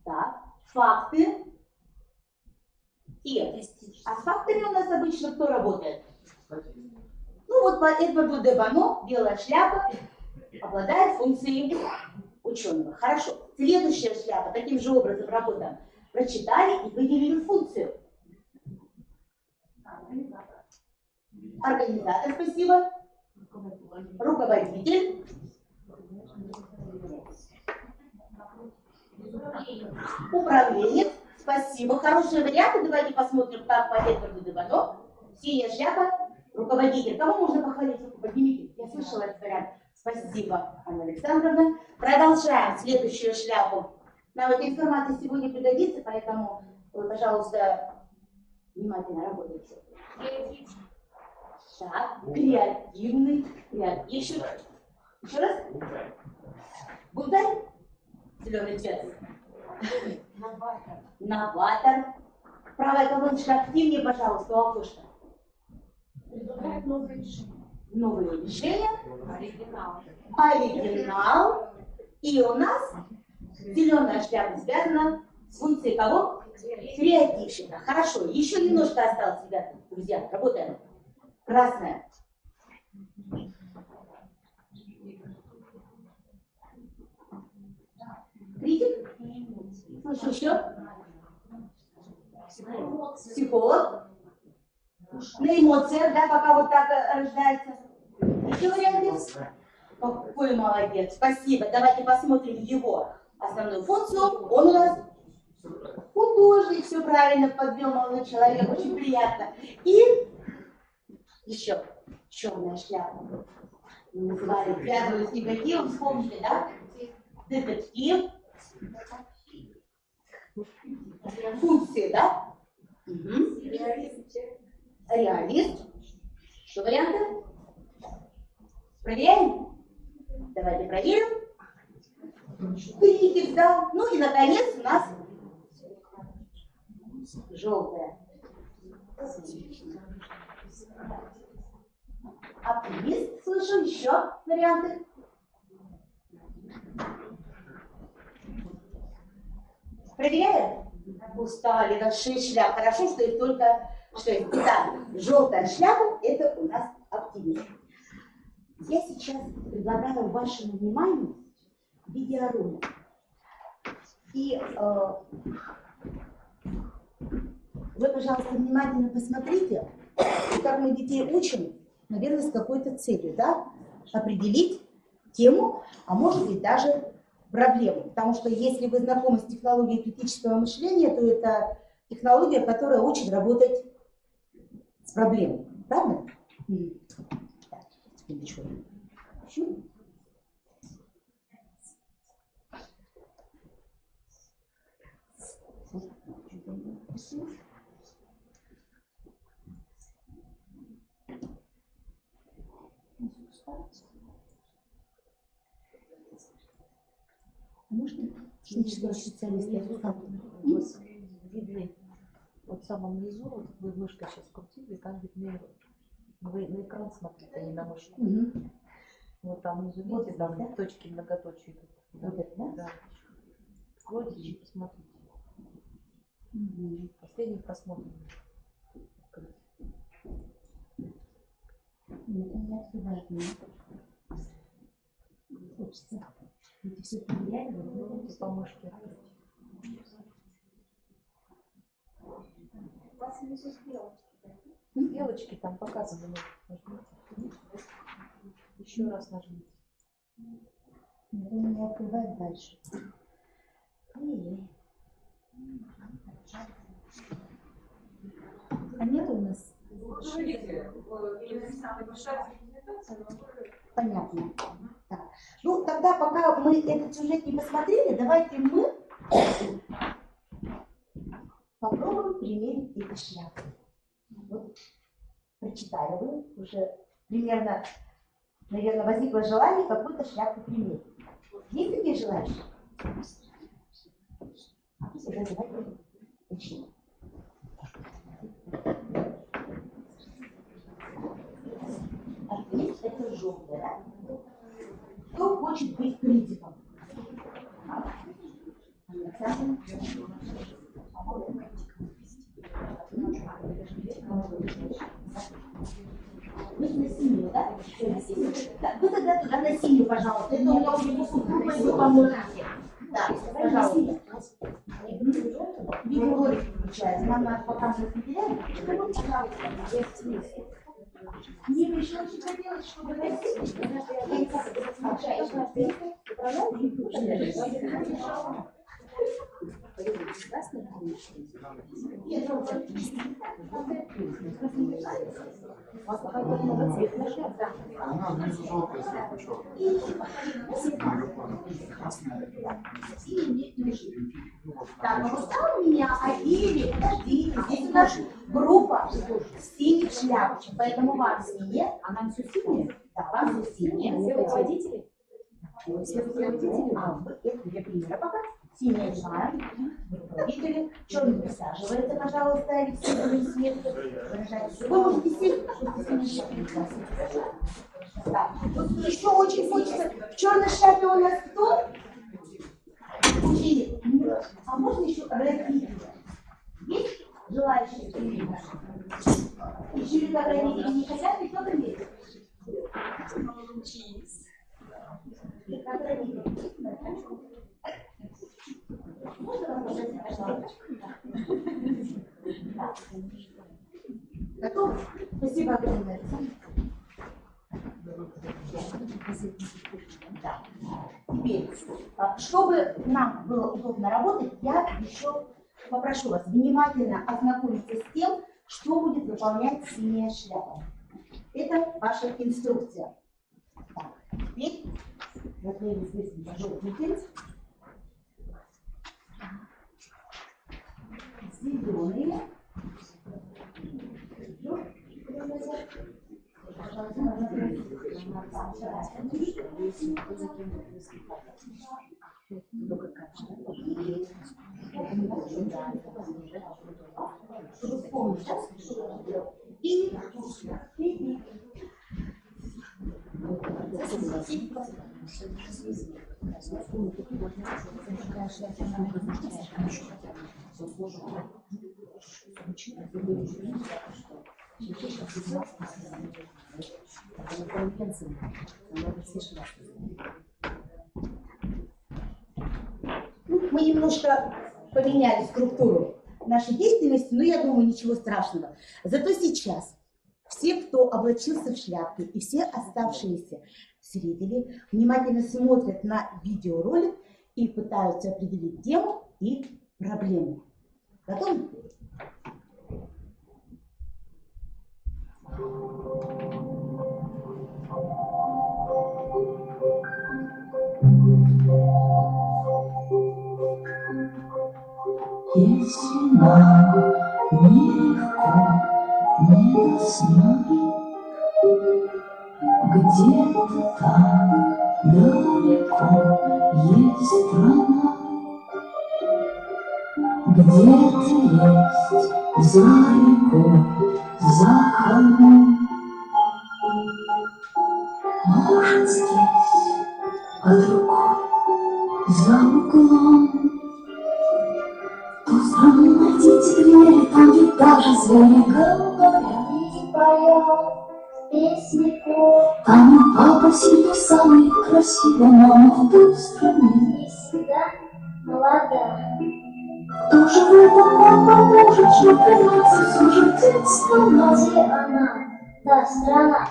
Так. Факты. И. А с фактами у нас обычно кто работает? Ну вот по Эдварду де Боно белая шляпа обладает функцией ученого. Хорошо. Следующая шляпа таким же образом работаем. Прочитали и выделили функцию. Организатор, спасибо. Руководитель. Управленец, спасибо. Хорошие варианты. Давайте посмотрим, как по Эдварду де Боно. Синяя шляпа, руководитель. Кого можно похвалить? Руку поднимите. Я слышала этот вариант. Спасибо, Анна Александровна. Продолжаем следующую шляпу. Нам эта информация сегодня пригодится, поэтому вы, пожалуйста, внимательно работайте. Так, креативный. Еще раз. Бунтарь. Зеленый цвет. Новатор. Правая колоночка активнее, пожалуйста, у окошка. Предлагает новые решения. Новые решения. Оригинал. И у нас зеленая шляпа связана с функцией кого? Креативщика. Хорошо. Еще немножко осталось, ребята, друзья. Работаем. Красная. Критик? Слышу еще? Психолог. На эмоциях, да, пока вот так рождается. Еще варианты? Какой молодец. Спасибо. Давайте посмотрим его основную функцию. Он у нас художник. Все правильно подвел молодой человек. Очень приятно. И еще черная шляпа. Мы называли, связывали с негативом, вспомнили, да? Детектив. Функции, да? Угу. Реалист. Что варианты? Проверяем? Давайте проверим. Критик, да? Ну и наконец у нас желтая. Оптимист, слышу, еще варианты. Проверяем? Устали, на 6 шляп. Хорошо, что их только 6. Итак, желтая шляпа – это у нас оптимист. Я сейчас предлагаю вашему вниманию видеоролик. И вы, пожалуйста, внимательно посмотрите, как мы детей учим наверное, с какой-то целью, да, определить тему, а может быть даже проблему. Потому что если вы знакомы с технологией критического мышления, то это технология, которая учит работать с проблемой. Правда? Так, секундочку. Можно технического специалиста? Видны. Вот в самом низу, вот вы мышкой сейчас крутили, там видны, вы на экран смотрите, а не на мышку. Вот там внизу, видите, там да? Точки многоточия идут. Вот это, да? Да. Откройте и посмотрите. Последний просмотр. Это не открывает меня. Хочется. Эти все проверяли, вы будете по мышке. У вас внизу стрелочки, да? Стрелочки там показаны. Еще раз нажмите. Это не открывает дальше. А нет у нас? Понятно. Так. Ну, тогда, пока мы этот сюжет не посмотрели, давайте мы попробуем примерить эти шляпы. Вот, прочитали вы, уже примерно, наверное, возникло желание какую-то шляпу примерить. Есть такие желающие? Уже давайте начнем. Ответь, это желтое, да? Кто хочет быть критиком? Вы на синюю, да? Да, вы тогда туда на синюю, пожалуйста. Это у меня уже не группа, и вы поможете. Да, пожалуйста. Видеоролик включается. Нам надо показывать материал. Мне еще очень хотелось, чтобы носить. Так, ну что у меня одели, подождите, здесь у нас группа синих шляпочек, поэтому вам синие, а нам все синие? Да, вам все синие. Все руководители? Все руководители? А, вы, это для примера пока. Синие знаем, руководители. Черный присаживается, пожалуйста, Алексей, выражайте. Вы можете сесть, чтобы синие шляпы. Да. Вот еще очень хочется. В черной шляпе у нас кто? Чили. А можно еще родители? Есть желающие? И чили, как родители не хотят, и кто-то есть? Как родители? Можно вам пожалуйста, пожалуйста? Да. Готовы? Спасибо огромное. Да. Теперь, чтобы нам было удобно работать, я еще попрошу вас внимательно ознакомиться с тем, что будет выполнять синяя шляпа. Это ваша инструкция. Так, теперь наклеим здесь желтенький. Зеленые. Мы немножко поменяли структуру нашей деятельности, но я думаю, ничего страшного. Зато сейчас Все, кто облачился в шляпки, и все оставшиеся зрители внимательно смотрят на видеоролик и пытаются определить тему и проблему. Готовы? Если нам нелегко, не до сна, где-то там далеко есть страна, где-то есть за рекой, за холмом. Может, здесь под рукой, за углом. В страну найдите двери, там ведь даже звери говорят и поют песни. Там папа сидит самый красивый, мама в той стране Не всегда молода. Кто же в этом нам поможет, что придется все же детство нас? Где она, та страна?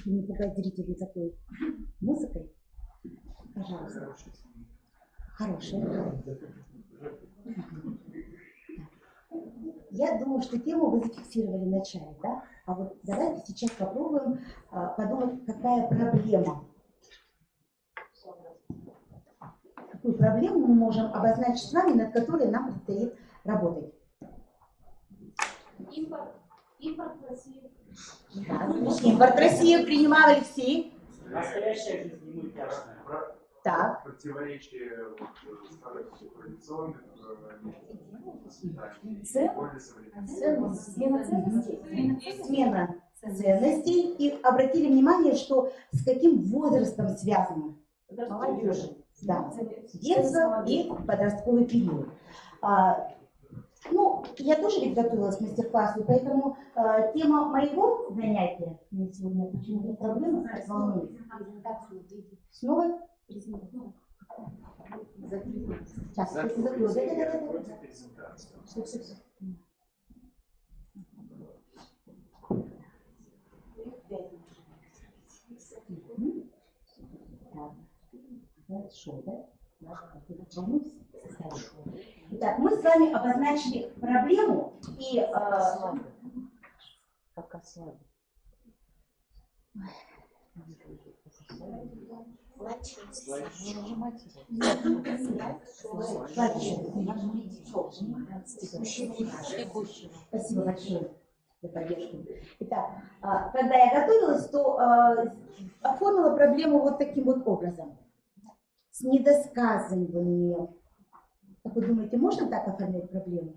Не пугать зрителей такой музыкой. Пожалуйста. Хорошая. Я думаю, что тему вы зафиксировали в начале, да? А вот давайте сейчас попробуем подумать, какая проблема. Какую проблему мы можем обозначить с вами, над которой нам предстоит работать. Импорт в России. Да, импорт в Россию принимал Алексей. Настоящая жизнь не мультяшная. Так. Противоречие старых традиционных Смена ценностей. И обратили внимание, что с каким возрастом связано? Молодежи. Да. Детство и подростковый период. Ну, я тоже ведь готовилась к мастер-классу, поэтому тема моего занятия мне сегодня почему-то проблема с волнением. Снова? Сейчас, если закрою. Все. Хорошо, да? Итак, мы с вами обозначили проблему и пока слабо. Спасибо большое за поддержку. Итак, когда я готовилась, то оформила проблему вот таким вот образом. С недосказыванием. Как вы думаете, можно так оформлять проблему?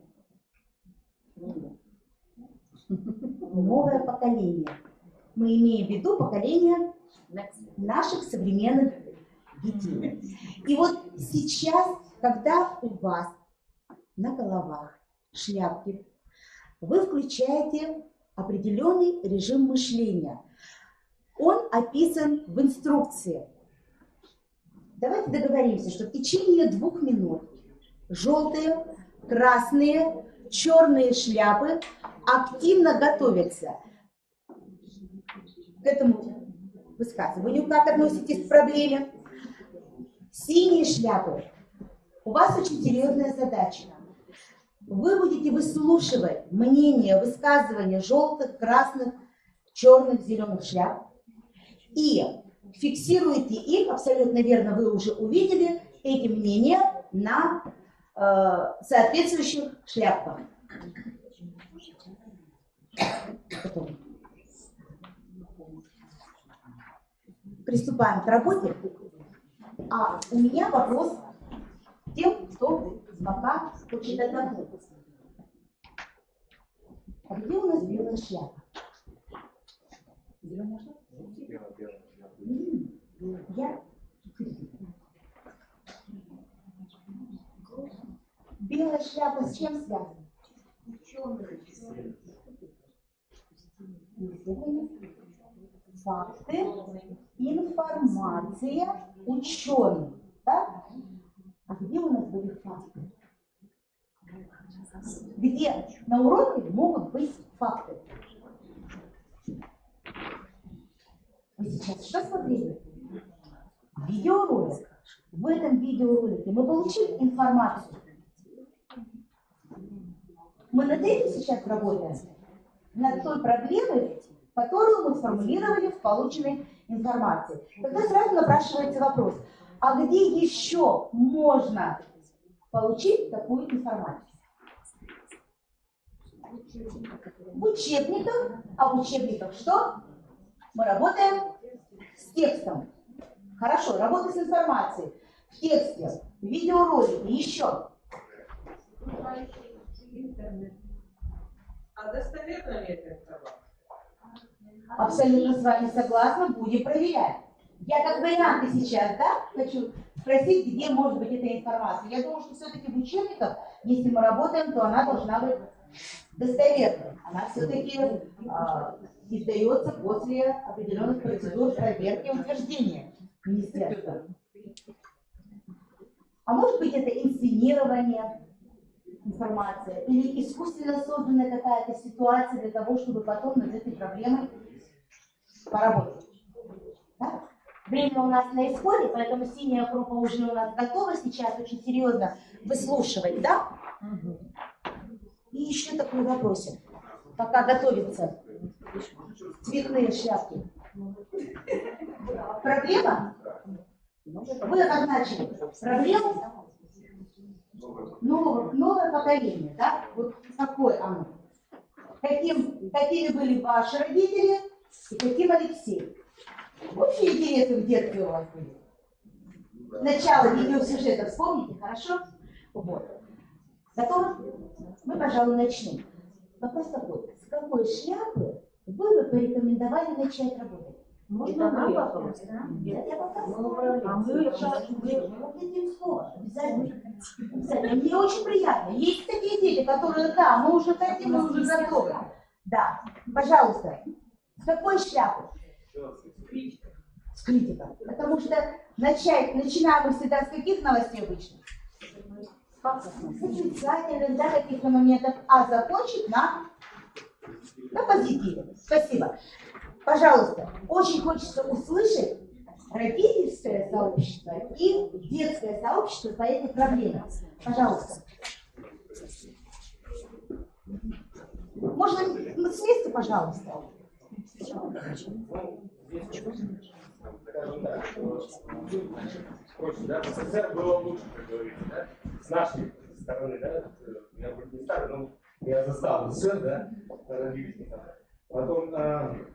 Новое поколение. Мы имеем в виду поколение наших современных детей. И вот сейчас, когда у вас на головах шляпки, вы включаете определенный режим мышления. Он описан в инструкции. Давайте договоримся, что в течение 2 минут желтые, красные, черные шляпы активно готовятся к этому высказыванию, как относитесь к проблеме. Синие шляпы. У вас очень серьезная задача. Вы будете выслушивать мнение, высказывания желтых, красных, черных, зеленых шляп и фиксируете их, абсолютно верно, вы уже увидели эти мнения на соответствующих шляпках. Приступаем к работе. А у меня вопрос к тем, кто пока хочет отдохнуть. А где у нас белая шляпа? Белая шляпа? Я? Белая шляпа с чем связана? Факты, информация, ученый. Да? А где у нас были факты? Где на уроке могут быть факты? Вы сейчас что смотрели? Видеоролик. В этом видеоролике мы получили информацию. Мы над этим сейчас работаем. Над той проблемой, которую мы сформулировали в полученной информации. Тогда сразу напрашивается вопрос, а где еще можно получить такую информацию? В учебниках. А в учебниках что? Мы работаем с текстом. Хорошо, работа с информацией. В тексте, в видеоролике, еще. А достоверна ли эта информация? Абсолютно с вами согласна, будем проверять. Я как варианты сейчас, да, хочу спросить, где может быть эта информация. Я думаю, что все-таки в учебниках, если мы работаем, то она должна быть достоверной. Она все-таки издается после определенных процедур проверки и утверждения министерства. А может быть это инсценирование информации или искусственно созданная какая-то ситуация для того, чтобы потом над этой проблемой поработать. Да? Время у нас на исходе, поэтому синяя группа уже у нас готова сейчас очень серьезно выслушивать, да? И еще такой вопросик. Пока готовятся цветные шляпки. Проблема? Вы обозначили проблему новое поколение, да? Вот какое оно? Какими были ваши родители и каким Алексей? Общие интересы в детстве у вас были? Начало видеосюжета вспомните, хорошо? Вот. Готовы? Мы, пожалуй, начнем. Вопрос такой. С какой шляпы вы бы порекомендовали начать работать? Можно нам вопрос? Нет, я попросила. А мы дадим слово. Обязательно. Мне очень приятно. Есть такие дети, которые, да, мы уже хотим, мы уже готовы. Да, пожалуйста. С какой шляпы? С критиком. Потому что начинаем мы всегда с каких новостей обычно? С отрицательных, да, каких-то моментов, а закончить на позитиве. Спасибо. Пожалуйста, очень хочется услышать родительское сообщество и детское сообщество по этой проблеме. Пожалуйста. Можно с места, пожалуйста? Скажем так, проще, да, в СССР было лучше, как говорится, да, с нашей стороны, да, я вроде не старый, но я застал СССР, да, родились не там. Потом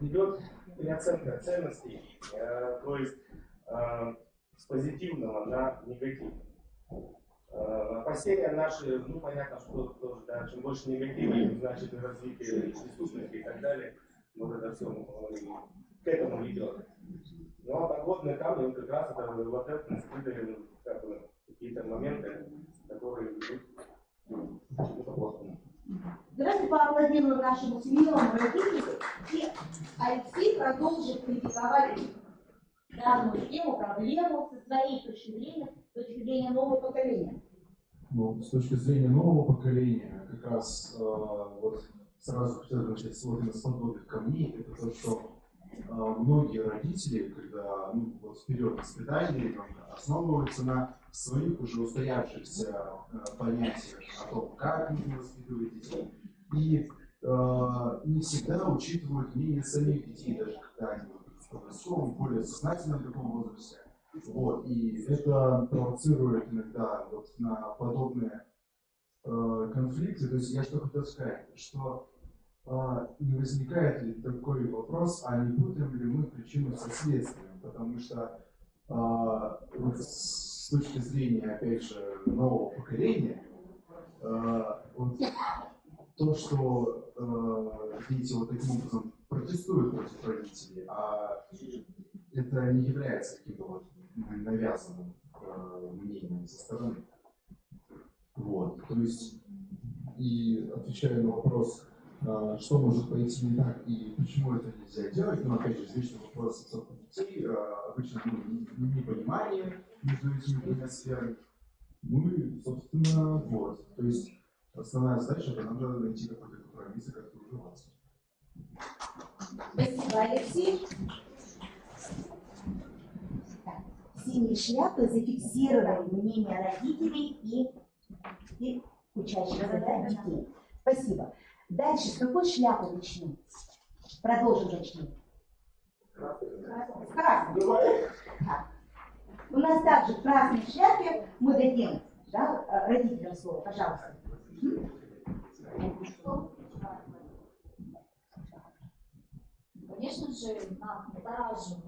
идет переоценка ценностей, то есть с позитивного на негатив. Опасения наши, ну понятно, что тоже, да, чем больше негатива, тем значит развитие преступности и так далее, вот это все к этому ведет. Ну а подводные камни, как раз это вот это скрытые какие-то моменты, которые ведут к плохому. Давайте поаплодируем нашему семейному родителю, и Алексей продолжит критиковать данную тему, проблему со своей точки зрения нового поколения. Ну, с точки зрения нового поколения, как раз вот сразу хотел начать с вот именно подводных камней, это то, что многие родители, когда вот в период воспитания ребенка, основываются на своих уже устоявшихся понятиях о том, как нужно воспитывать детей, и не всегда учитывают мнение самих детей, даже когда они в подростковом, более сознательном таком возрасте. Вот, и это провоцирует иногда вот на подобные конфликты. То есть я что хотел сказать, что не возникает ли такой вопрос, а не путаем ли мы причину со следствием, потому что вот с точки зрения, опять же, нового поколения, вот то, что дети вот таким образом протестуют против родителей, а это не является каким-то вот навязанным мнением со стороны. Вот, то есть, и отвечая на вопрос, что может пойти не так и почему это нельзя делать, но опять же, извечный вопрос отцов и детей, обычно непонимание между этими двумя сферами. Ну и, собственно, вот. То есть, основная задача — это надо найти какой-то компромисс и как-то уживаться. Спасибо, Алексей. Синие шляпы зафиксировали мнение родителей и учащихся, да, детей. Спасибо. Дальше, с какой шляпы начнем? Продолжим начнем. С красной. У нас также в красной шляпе мы дадим, да, родителям слово, пожалуйста. Конечно же, нас настораживает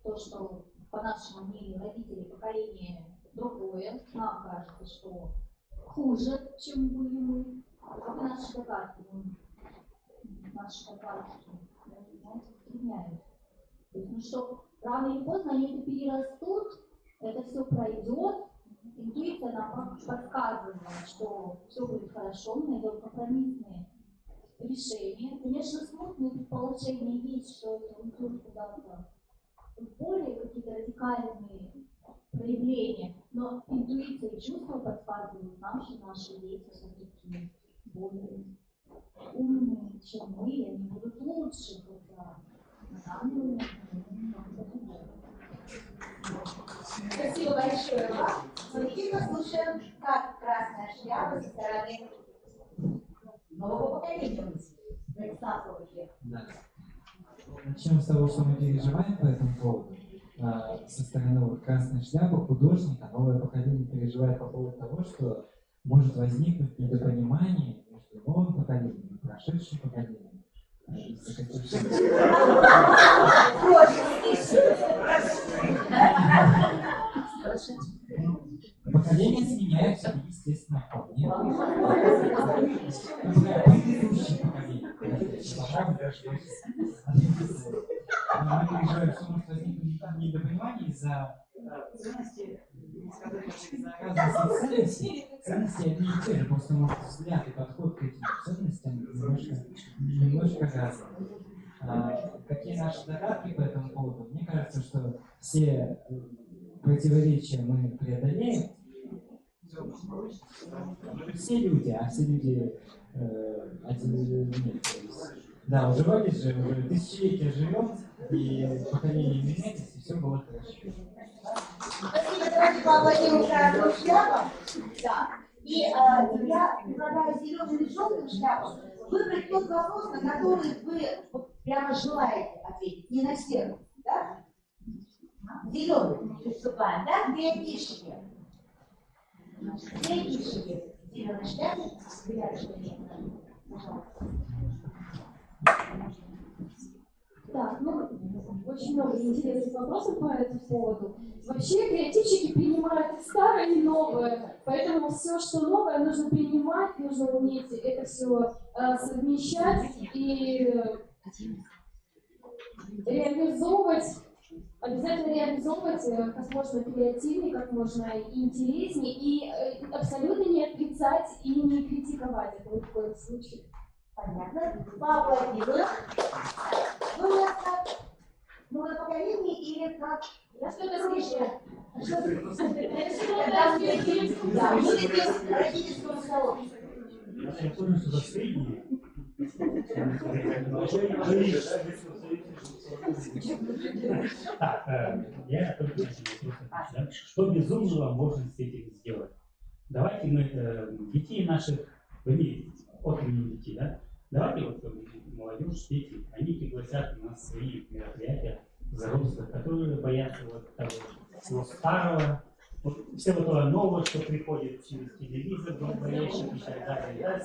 то, что, по нашему мнению, родители поколения другое. Нам кажется, что хуже, чем были мы. Каковы наши догадки? Наши догадки, знаете, затрудняют. То есть, ну что, рано или поздно они это перерастут, это все пройдет. Интуиция нам подсказывает, что все будет хорошо, мы найдем компромиссные решения. Конечно, смутные предположения есть, что это уйдет куда-то более какие-то радикальные проявления, но интуиция и чувства подсказывают нам, что наши дети все-таки более умные, чем мы, и они будут лучше, хотя на данный момент Спасибо большое вам. Мы теперь послушаем, как красная шляпа со стороны нового поколения мыслей. Да. Начнем с того, что мы переживаем по этому поводу. Со стороны вот красной шляпы художника новое поколение переживает по поводу того, что может возникнуть недопонимание между новым поколением и прошедшим поколением. Поколения сменяются, естественно, вполне. Предыдущее поколение. Мы переживаем, что может возникнуть недопонимание из-за разности ценностей одни и те же, просто может взгляд и подход к этим ценностям немножко разный. Какие наши догадки по этому поводу? Мне кажется, что все противоречия мы преодолеем. Все люди, а все люди нет. Да, уже вроде же, уже тысячелетия живем, и поколение меняется, и все было хорошо. Спасибо, давайте поаплодируем красным шляпам. Да. И я предлагаю зеленым или желтым шляпам выбрать тот вопрос, на который вы прямо желаете ответить. Не на всех, да? Зеленый приступаем, да? Где пишите? Где пишите? Зеленый шляпы, пожалуйста. Так, ну, очень много интересных вопросов по этому поводу. Вообще креативщики принимают и старое, и новое, поэтому все, что новое, нужно принимать, нужно уметь это все совмещать и реализовывать, обязательно реализовывать как можно креативнее, как можно и интереснее, и абсолютно не отрицать и не критиковать это ни в коем случае. Понятно. Поаплодируем. Вы у нас как новое поколение или как? Я что-то слышала. Да, мы здесь родительскому столу. Я понял, что за средние. Так, я только начал. Что безумного можно с этим сделать? Давайте мы детей наших, от имени детей, да? Давайте вот молодежь, дети, они пригласят у нас свои мероприятия взрослых, которые боятся вот того всего старого, вот всего того нового, что приходит через телевизор, боящих и так далее.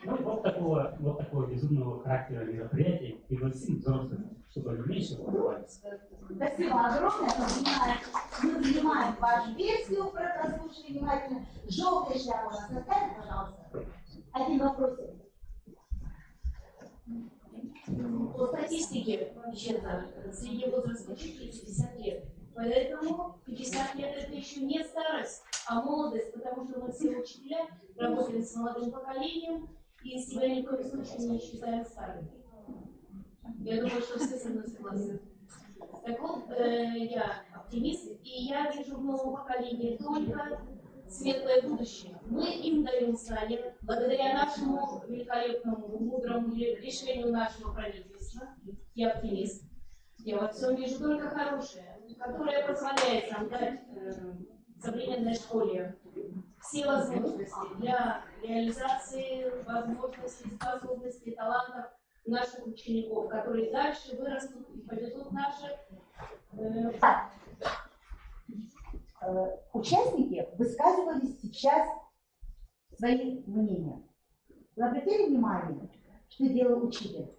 Да? Ну, вот такого безумного характера мероприятия пригласим взрослых, чтобы они меньше волновались. Спасибо огромное. Мы принимаем вашу версию, прослушали внимательно. Желтая шляпа у нас оставит, пожалуйста. Один вопрос. По статистике, средний возраст учителей 50 лет. Поэтому 50 лет это еще не старость, а молодость, потому что мы все учителя работаем с молодым поколением и себя ни в коем случае не считаем старыми. Я думаю, что все со мной согласны. Так вот, я оптимист, и я вижу в новом поколении только светлое будущее. Мы им даем знания, благодаря нашему великолепному, мудрому решению нашего правительства. Я оптимист. Я во всем вижу только хорошее, которое позволяет нам дать современной школе все возможности для реализации возможностей, способностей, талантов наших учеников, которые дальше вырастут и поведут наши... Участники высказывали сейчас свои мнения. Вы обратили внимание, что делал учитель?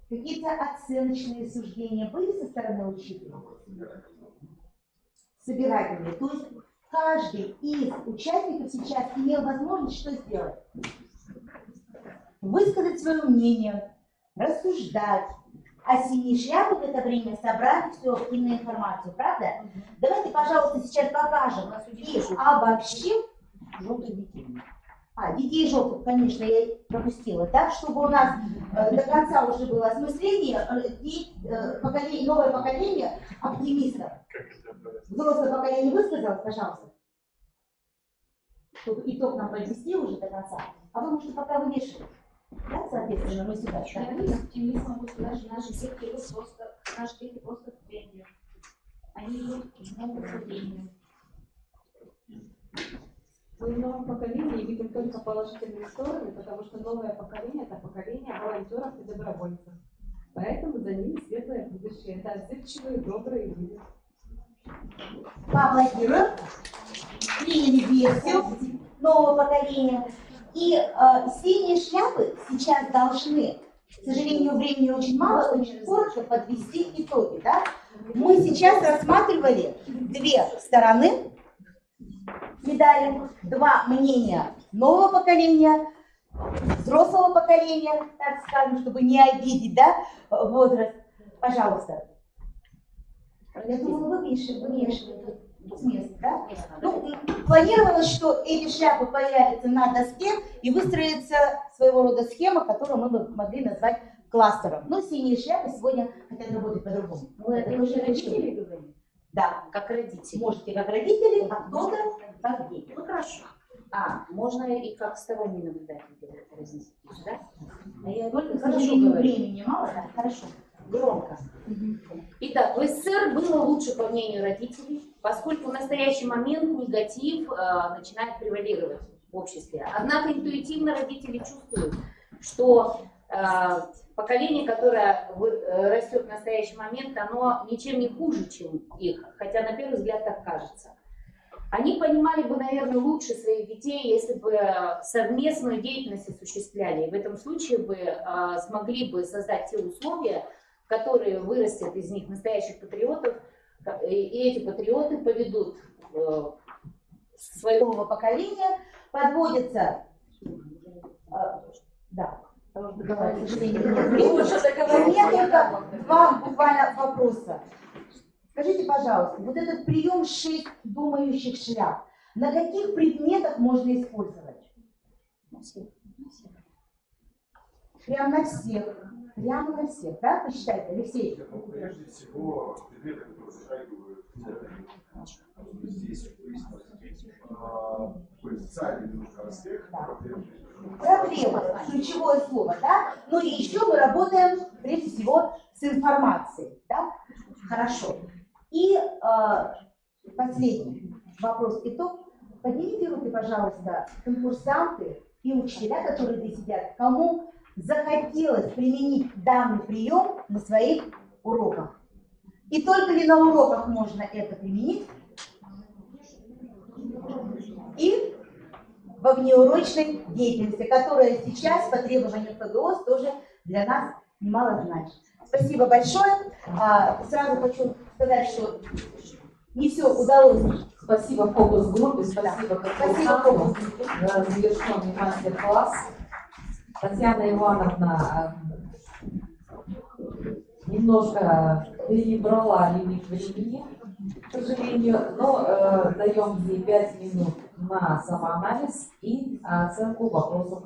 Какие-то оценочные суждения были со стороны учителя? Собирательные. То есть каждый из участников сейчас имел возможность что сделать? Высказать свое мнение, рассуждать. А синие шляпы в это время собрали всю активную информацию, правда? Давайте, пожалуйста, сейчас покажем и обобщим. Детей желтых, конечно, я пропустила, так, чтобы у нас до конца уже было осмысление, новое поколение оптимистов. Взрослое поколение высказалось, пожалуйста. Чтобы итог нам подвести уже до конца. А вы можете пока вывешивать. Да, соответственно, мы сюда. Оптимизм будет даже наши дети просто в тренде. Они идут к новому поколению. Мы в новом поколении видим только положительные стороны, потому что новое поколение – это поколение волонтеров и добровольцев. Поэтому за ними светлое будущее. Это отзывчивые, добрые люди. Поаплодируем. Приняли версию нового поколения. И синие шляпы сейчас должны, к сожалению, времени очень мало, очень коротко подвести итоги. Да? Мы сейчас рассматривали две стороны медали, два мнения нового поколения, взрослого поколения, так скажем, чтобы не обидеть, да, возраст. Пожалуйста. Я думала, вы вывешиваете с места, да? Ну, планировалось, что эти шляпы появятся на доске и выстроится своего рода схема, которую мы бы могли назвать кластером. Но синие шляпы сегодня хотят работать по-другому. Вы это уже родители говорите? Да. Как родители. Можете как родители, а кто-то как дети. Ну хорошо. Можно и как сторонний наблюдатель разнести, да? А я только, к сожалению, времени мало, да? Хорошо. Громко. Итак, в СССР было лучше, по мнению родителей, поскольку в настоящий момент негатив начинает превалировать в обществе. Однако интуитивно родители чувствуют, что поколение, которое растет в настоящий момент, оно ничем не хуже, чем их, хотя на первый взгляд так кажется. Они понимали бы, наверное, лучше своих детей, если бы совместную деятельность осуществляли. И в этом случае бы смогли бы создать те условия, которые вырастят из них настоящих патриотов, и эти патриоты поведут своего поколения, подводится, два буквально вопроса. Скажите, пожалуйста, вот этот прием 6 думающих шляп, на каких предметах можно использовать? На всех. Прямо на всех. Прямо на всех, да? Посчитайте, Алексей. Прежде всего, предметы, которые затрагивают здесь социальный немножко аспект проблем. Проблема, ключевое слово, да? Ну и еще мы работаем, прежде всего, с информацией, да? Хорошо. И последний вопрос, итог. Поднимите руки, пожалуйста, конкурсанты и учителя, которые здесь сидят, кому захотелось применить данный прием на своих уроках. И только ли на уроках можно это применить? И во внеурочной деятельности, которая сейчас по требованию ФГОС тоже для нас немало значит. Спасибо большое. Сразу хочу сказать, что не все удалось. Спасибо фокус-группе, спасибо фокус-группе за завершенный мастер-класс. Татьяна Ивановна немножко перебрала лимит времени, к сожалению, но даем ей 5 минут на самоанализ и оценку вопросов.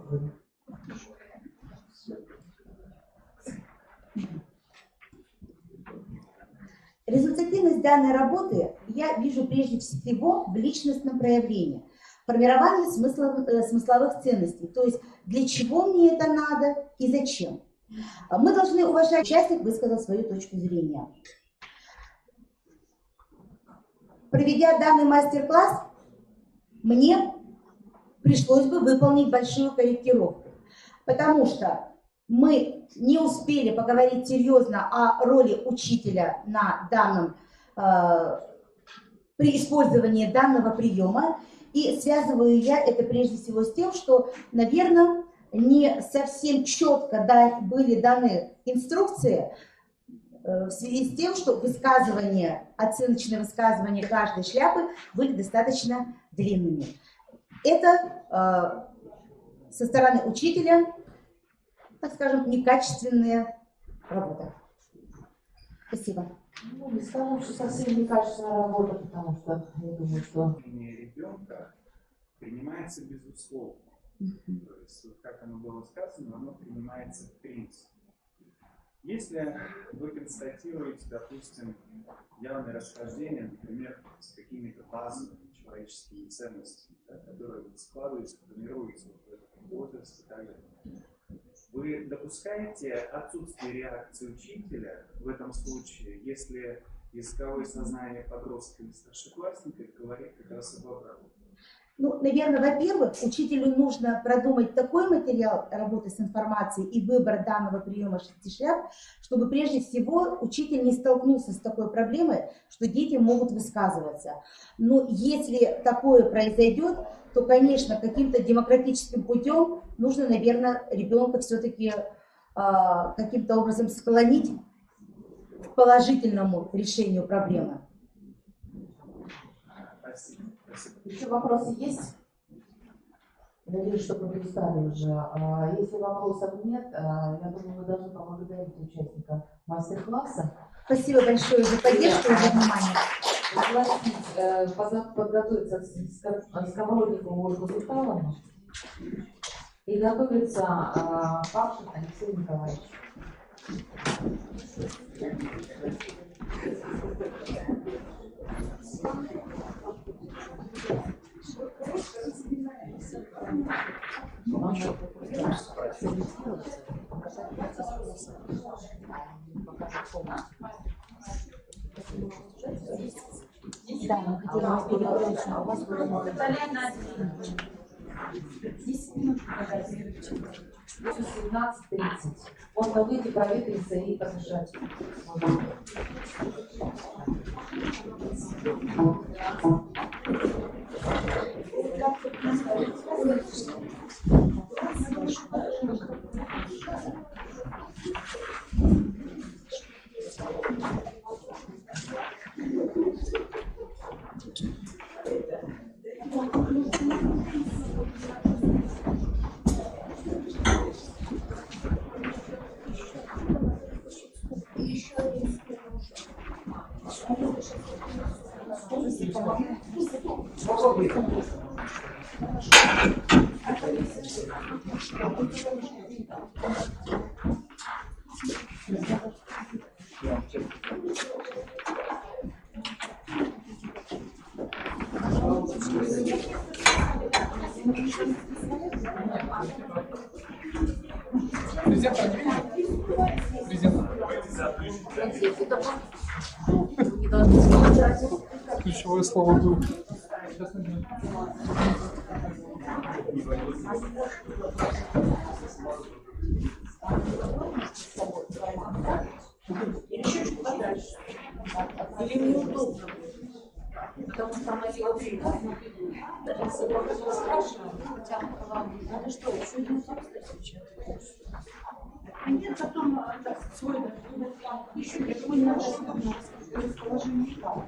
Результативность данной работы я вижу прежде всего в личностном проявлении, формировании смысловых ценностей, то есть для чего мне это надо и зачем. Мы должны уважать, участник высказал свою точку зрения. Проведя данный мастер-класс, мне пришлось бы выполнить большую корректировку, потому что мы не успели поговорить серьезно о роли учителя на данном, при использовании данного приема. И связываю я это прежде всего с тем, что, наверное, не совсем четко были даны инструкции в связи с тем, что оценочные высказывания каждой шляпы были достаточно длинными. Это со стороны учителя, так скажем, некачественная работа. Спасибо. Ну, не скажем, что совсем некачественная работа, потому что я думаю, что... Ребенка принимается безусловно. То есть, вот как оно было сказано, оно принимается в принципе. Если вы констатируете, допустим, явное расхождение, например, с какими-то базовыми человеческими ценностями, да, которые складываются, формируются в этом возрасте и так далее, вы допускаете отсутствие реакции учителя в этом случае, если языковое сознание подростка или старшеклассника говорит как раз об обратном? Ну, наверное, во-первых, учителю нужно продумать такой материал работы с информацией и выбор данного приема 6 шляп, чтобы прежде всего учитель не столкнулся с такой проблемой, что дети могут высказываться. Но если такое произойдет, то, конечно, каким-то демократическим путем нужно, наверное, ребенка все-таки каким-то образом склонить к положительному решению проблемы. Еще вопросы есть? Надеюсь, что предоставили уже. Если вопросов нет, я думаю, мы должны поблагодарить участника мастер-класса. Спасибо большое за поддержку и за внимание. Подготовиться Сковородникову Ольгу Михайловну и готовится Павшин Алексей Николаевич. Да, мы хотели переговорить, но у вас было много. 10 минут фотографировать. 17:30. Можно выйти, проветриться и подышать. Ключевое слово «дух». Или неудобно, потому что она его пока не спрашиваем, хотя вам надо что, еще один текст сейчас? А нет, потом свой еще какой наше расположение штаба.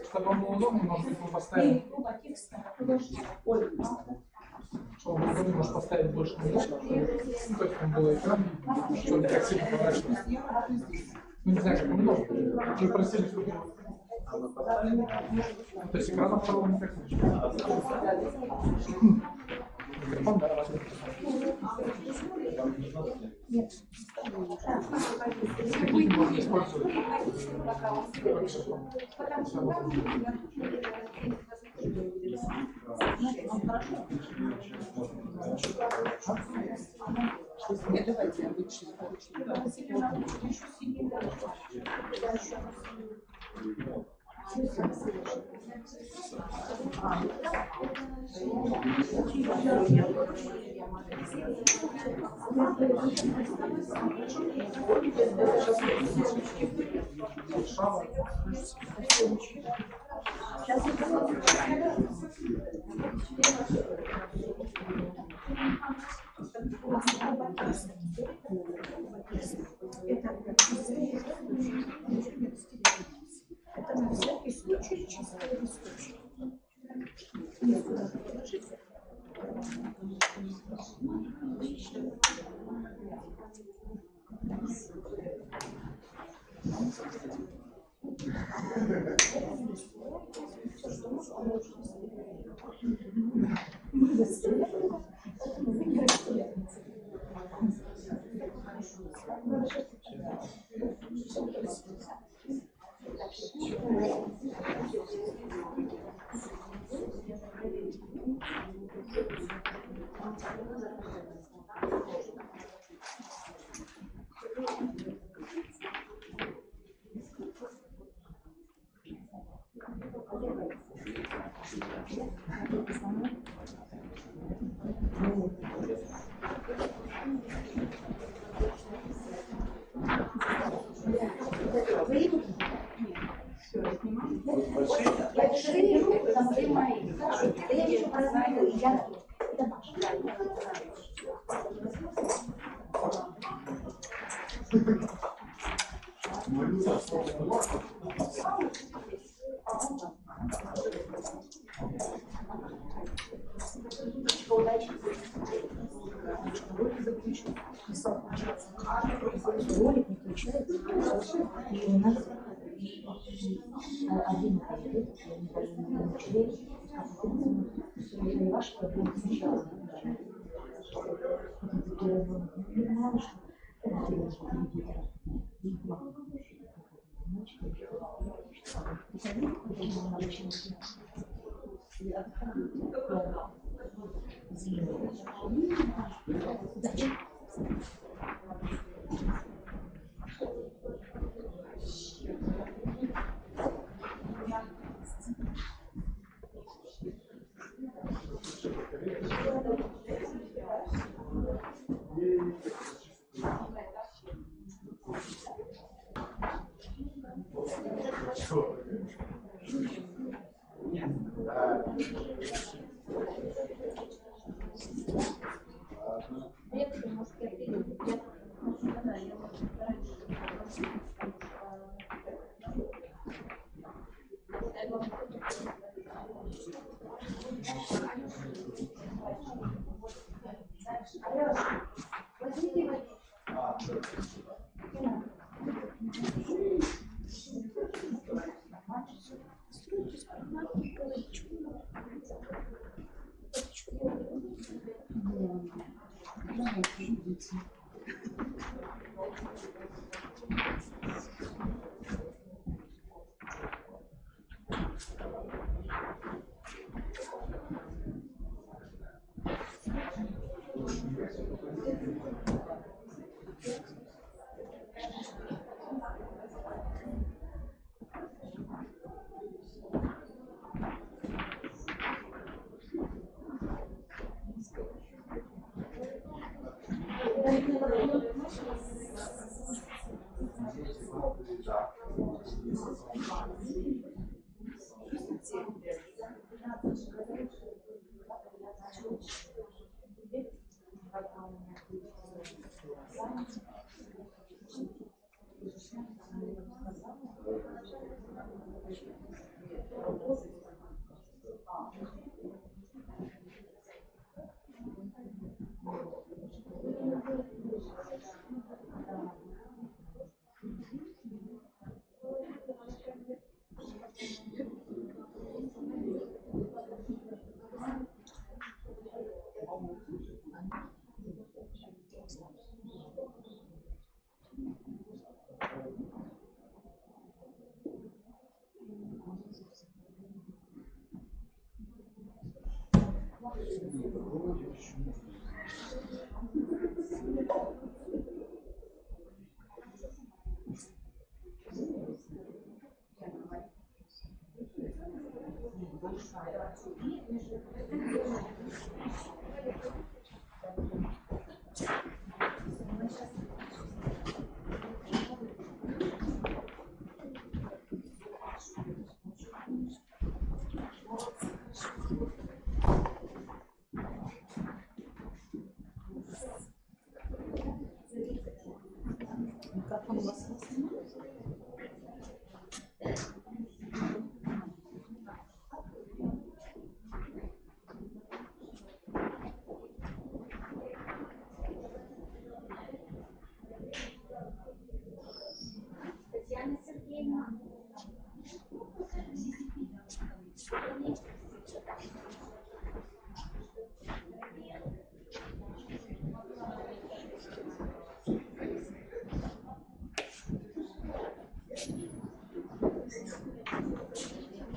Чтобы вам было удобно, может быть, мы поставим... Чтобы вам было удобно, может поставить больше книжек. Ну, то есть там был экран, чтобы не так сильно поворачивалось. Ну, не знаю, как удобно. Вы просили, чтобы... То есть экрана второго не так слышно. Микрофон, да, важно. Нет. Какие можно использовать? Нет, давайте обычно. Это на всякий случай чистый листочек. Никуда положите. Ролик не включается, и у нас один ответ, я не даже не начали, и ваши проблемы сначала. Я понимала, что это делает репетитор. Татьяна Сергеевна.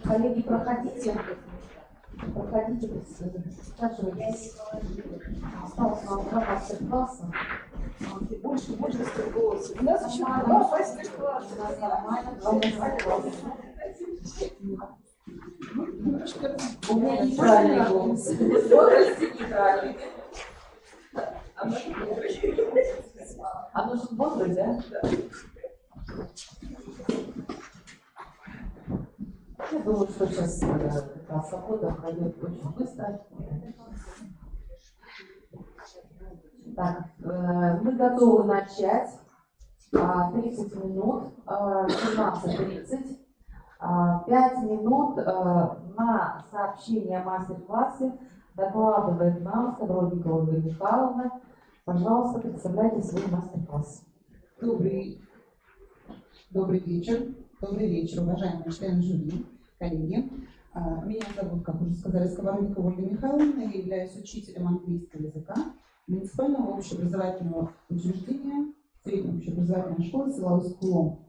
Коллеги, проходите, присаживайтесь. Осталось нам 2 мастер-класса. Больше стрелялся. У нас еще 2 мастер-класса. У меня нейтральный голос. Нейтральный. А нужен бодрый, да? Я думаю, что сейчас как раз свобода пройдет очень быстро. Так, мы готовы начать. 30 минут, 17:30. 5 минут на сообщение о мастер-классе докладывает нам Ставровникова Ольга Михайловна. Пожалуйста, представляйте свой мастер-класс. Добрый вечер. Добрый вечер, уважаемые члены жюри, коллеги. Меня зовут, как уже сказали, Сковородникова Ольга Михайловна. Я являюсь учителем английского языка муниципального общеобразовательного учреждения средней общеобразовательной школы села Усть-Кулом.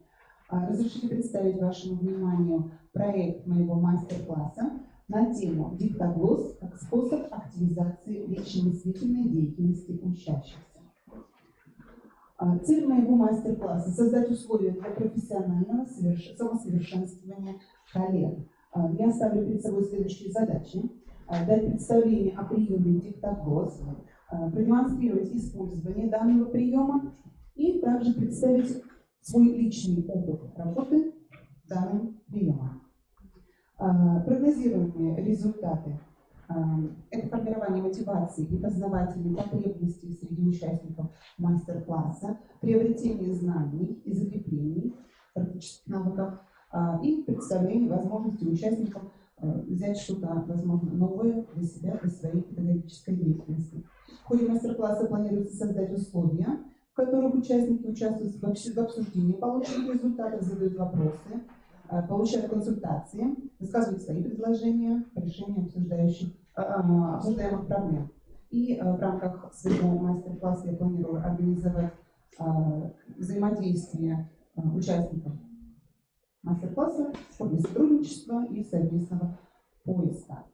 Разрешите представить вашему вниманию проект моего мастер-класса на тему «Диктоглосс как способ активизации личностной деятельности учащихся». Цель моего мастер-класса – создать условия для профессионального самосовершенствования коллег. Я ставлю перед собой следующие задачи: дать представление о приеме диктоглосс, продемонстрировать использование данного приема и также представить свой личный опыт работы с данным приемом. Прогнозируемые результаты – это формирование мотивации и познавательной потребностей среди участников мастер-класса, приобретение знаний и закреплений практических навыков и представление возможностей участников взять что-то, возможно, новое для себя, для своей педагогической деятельности. В ходе мастер-класса планируется создать условия, в которых участники участвуют в обсуждении полученных результатов, задают вопросы, получают консультации, высказывают свои предложения по решению обсуждаемых проблем. И в рамках своего мастер-класса я планирую организовать взаимодействие участников мастер-класса в форме сотрудничества и совместного поиска.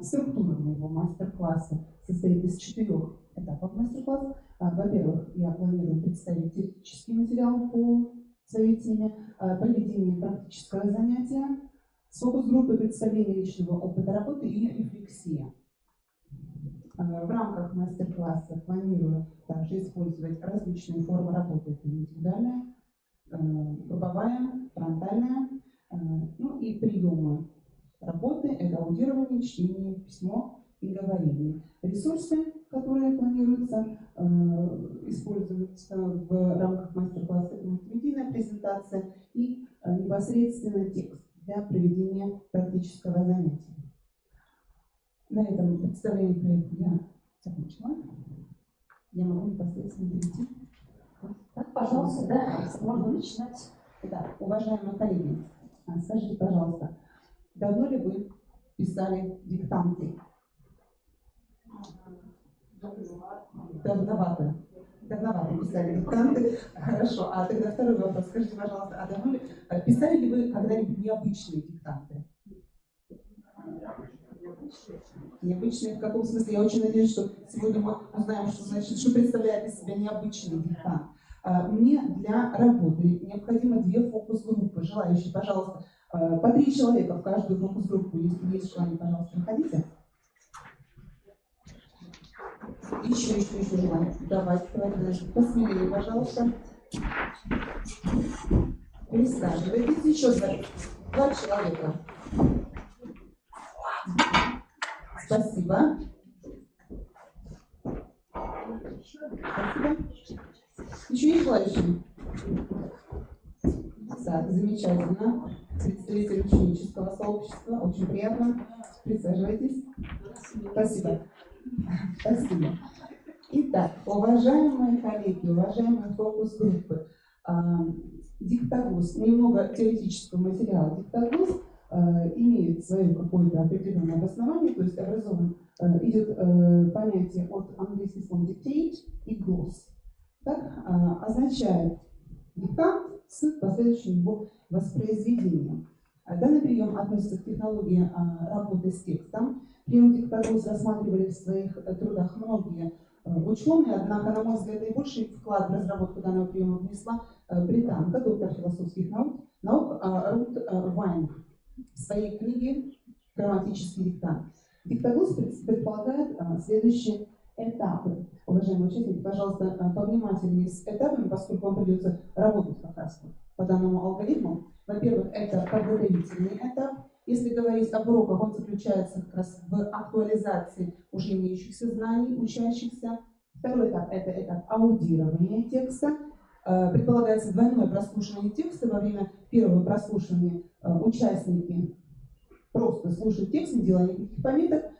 Структура моего мастер-класса состоит из 4 этапов мастер-класса. Во-первых, я планирую представить теоретический материал по своей теме, проведение практического занятия с фокус-группой, представление личного опыта работы и рефлексия. В рамках мастер-класса планирую также использовать различные формы работы. Это индивидуальная, групповая, фронтальная, ну и приемы работы. Это аудирование, чтение, письмо и говорение. Ресурсы, которые планируется использовать в рамках мастер-класса, медийная презентация и непосредственно текст для проведения практического занятия. На этом представление проекта я закончила. Я могу непосредственно перейти. Так, пожалуйста, да, можно начинать. Итак, уважаемые коллеги, скажите, пожалуйста, давно ли вы писали диктанты? Давновато. Давновато писали диктанты. Хорошо. А тогда второй вопрос. Скажите, пожалуйста, а давно ли писали ли вы когда-нибудь необычные диктанты? Необычные в каком смысле? Я очень надеюсь, что сегодня мы узнаем, что значит, что представляет из себя необычный диктант. Мне для работы необходимо 2 фокус-группы. Желающие, пожалуйста, по 3 человека в каждую фокус-группу. Если есть желание, пожалуйста, проходите. Еще желание. Давайте, посмелее, пожалуйста. Присаживайтесь. Еще 2 человека. Спасибо. Спасибо. Еще есть желающие? Так, замечательно. Представитель ученического сообщества. Очень приятно. Присаживайтесь. Спасибо. Спасибо. Итак, уважаемые коллеги, уважаемые фокус-группы, диктоглосс, немного теоретического материала. Диктоглосс имеет свое какое-то определенное обоснование, то есть образован, идет понятие от английского слова dictate и gloss. Так, означает диктант с последующим его воспроизведением. Данный прием относится к технологии работы с текстом. Прием диктоглосс рассматривали в своих трудах многие ученые, однако, на мой взгляд, наибольший вклад в разработку данного приема внесла британка, доктор философских наук Рут Вайн в своей книге «Грамматический диктант». Диктоглосс предполагает следующие этапы. Уважаемые участники, пожалуйста, повнимательнее с этапами, поскольку вам придется работать как раз по данному алгоритму. Во-первых, это подготовительный этап. Если говорить об уроках, он заключается как раз в актуализации уже имеющихся знаний учащихся. Второй этап – это этап аудирования текста. Предполагается двойное прослушивание текста. Во время первого прослушивания участники просто слушают текст, не делая никаких пометок,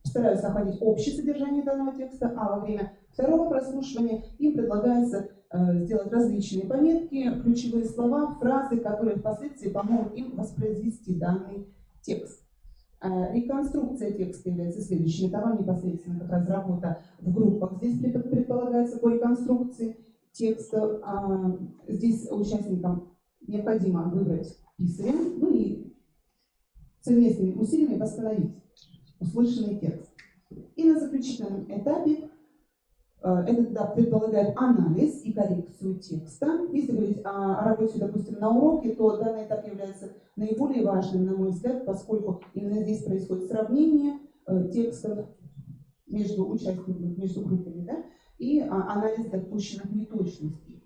стараются охватить общее содержание данного текста, а во время второго прослушивания им предлагается сделать различные пометки, ключевые слова, фразы, которые впоследствии помогут им воспроизвести данный текст. Реконструкция текста является следующим этапом, непосредственно как раз работа в группах. Здесь предполагается по реконструкции текста. Здесь участникам необходимо выбрать писаря, ну и совместными усилиями восстановить услышанный текст. И на заключительном этапе этот этап предполагает анализ и коррекцию текста. Если говорить о работе, допустим, на уроке, то данный этап является наиболее важным, на мой взгляд, поскольку именно здесь происходит сравнение текстов между участниками, между группами, да, и анализ допущенных неточностей.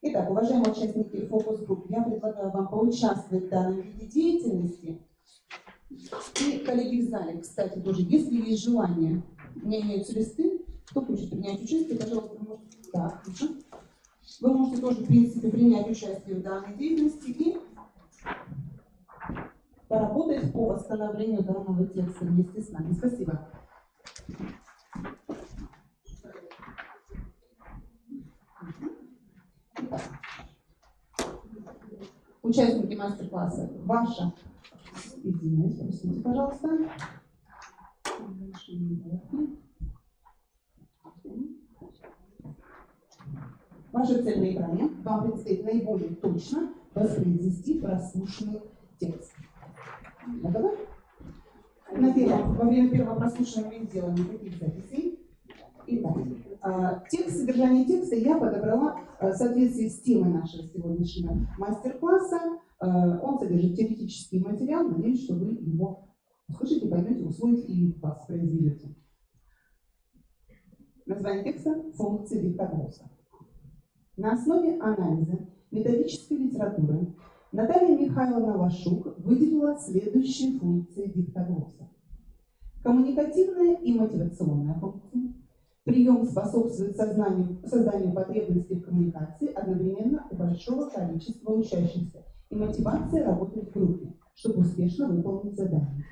Итак, уважаемые участники фокус-групп, я предлагаю вам поучаствовать в данном виде деятельности. И коллеги в зале, кстати, тоже, если есть желание, у меня имеются листы, кто хочет принять участие, пожалуйста, так, вы можете тоже, в принципе, принять участие в данной деятельности и поработать по восстановлению данного текста вместе с нами. Спасибо. Участники мастер-класса, ваша, извиняюсь, простите, пожалуйста, Ваша цель на экране. Вам предстоит наиболее точно воспроизвести прослушанный текст. Готовы? Во время первого прослушивания мы сделаем никаких записей. Итак, содержание текста я подобрала в соответствии с темой нашего сегодняшнего мастер-класса. Он содержит теоретический материал. Надеюсь, что вы его услышите, поймете, усвоите и воспроизведете. Название текста – функции диктоглосса. На основе анализа методической литературы Наталья Михайловна Лашук выделила следующие функции диктоглосса. Коммуникативная и мотивационная функция. Прием способствует созданию потребностей в коммуникации одновременно у большого количества учащихся и мотивация работать в группе, чтобы успешно выполнить задание.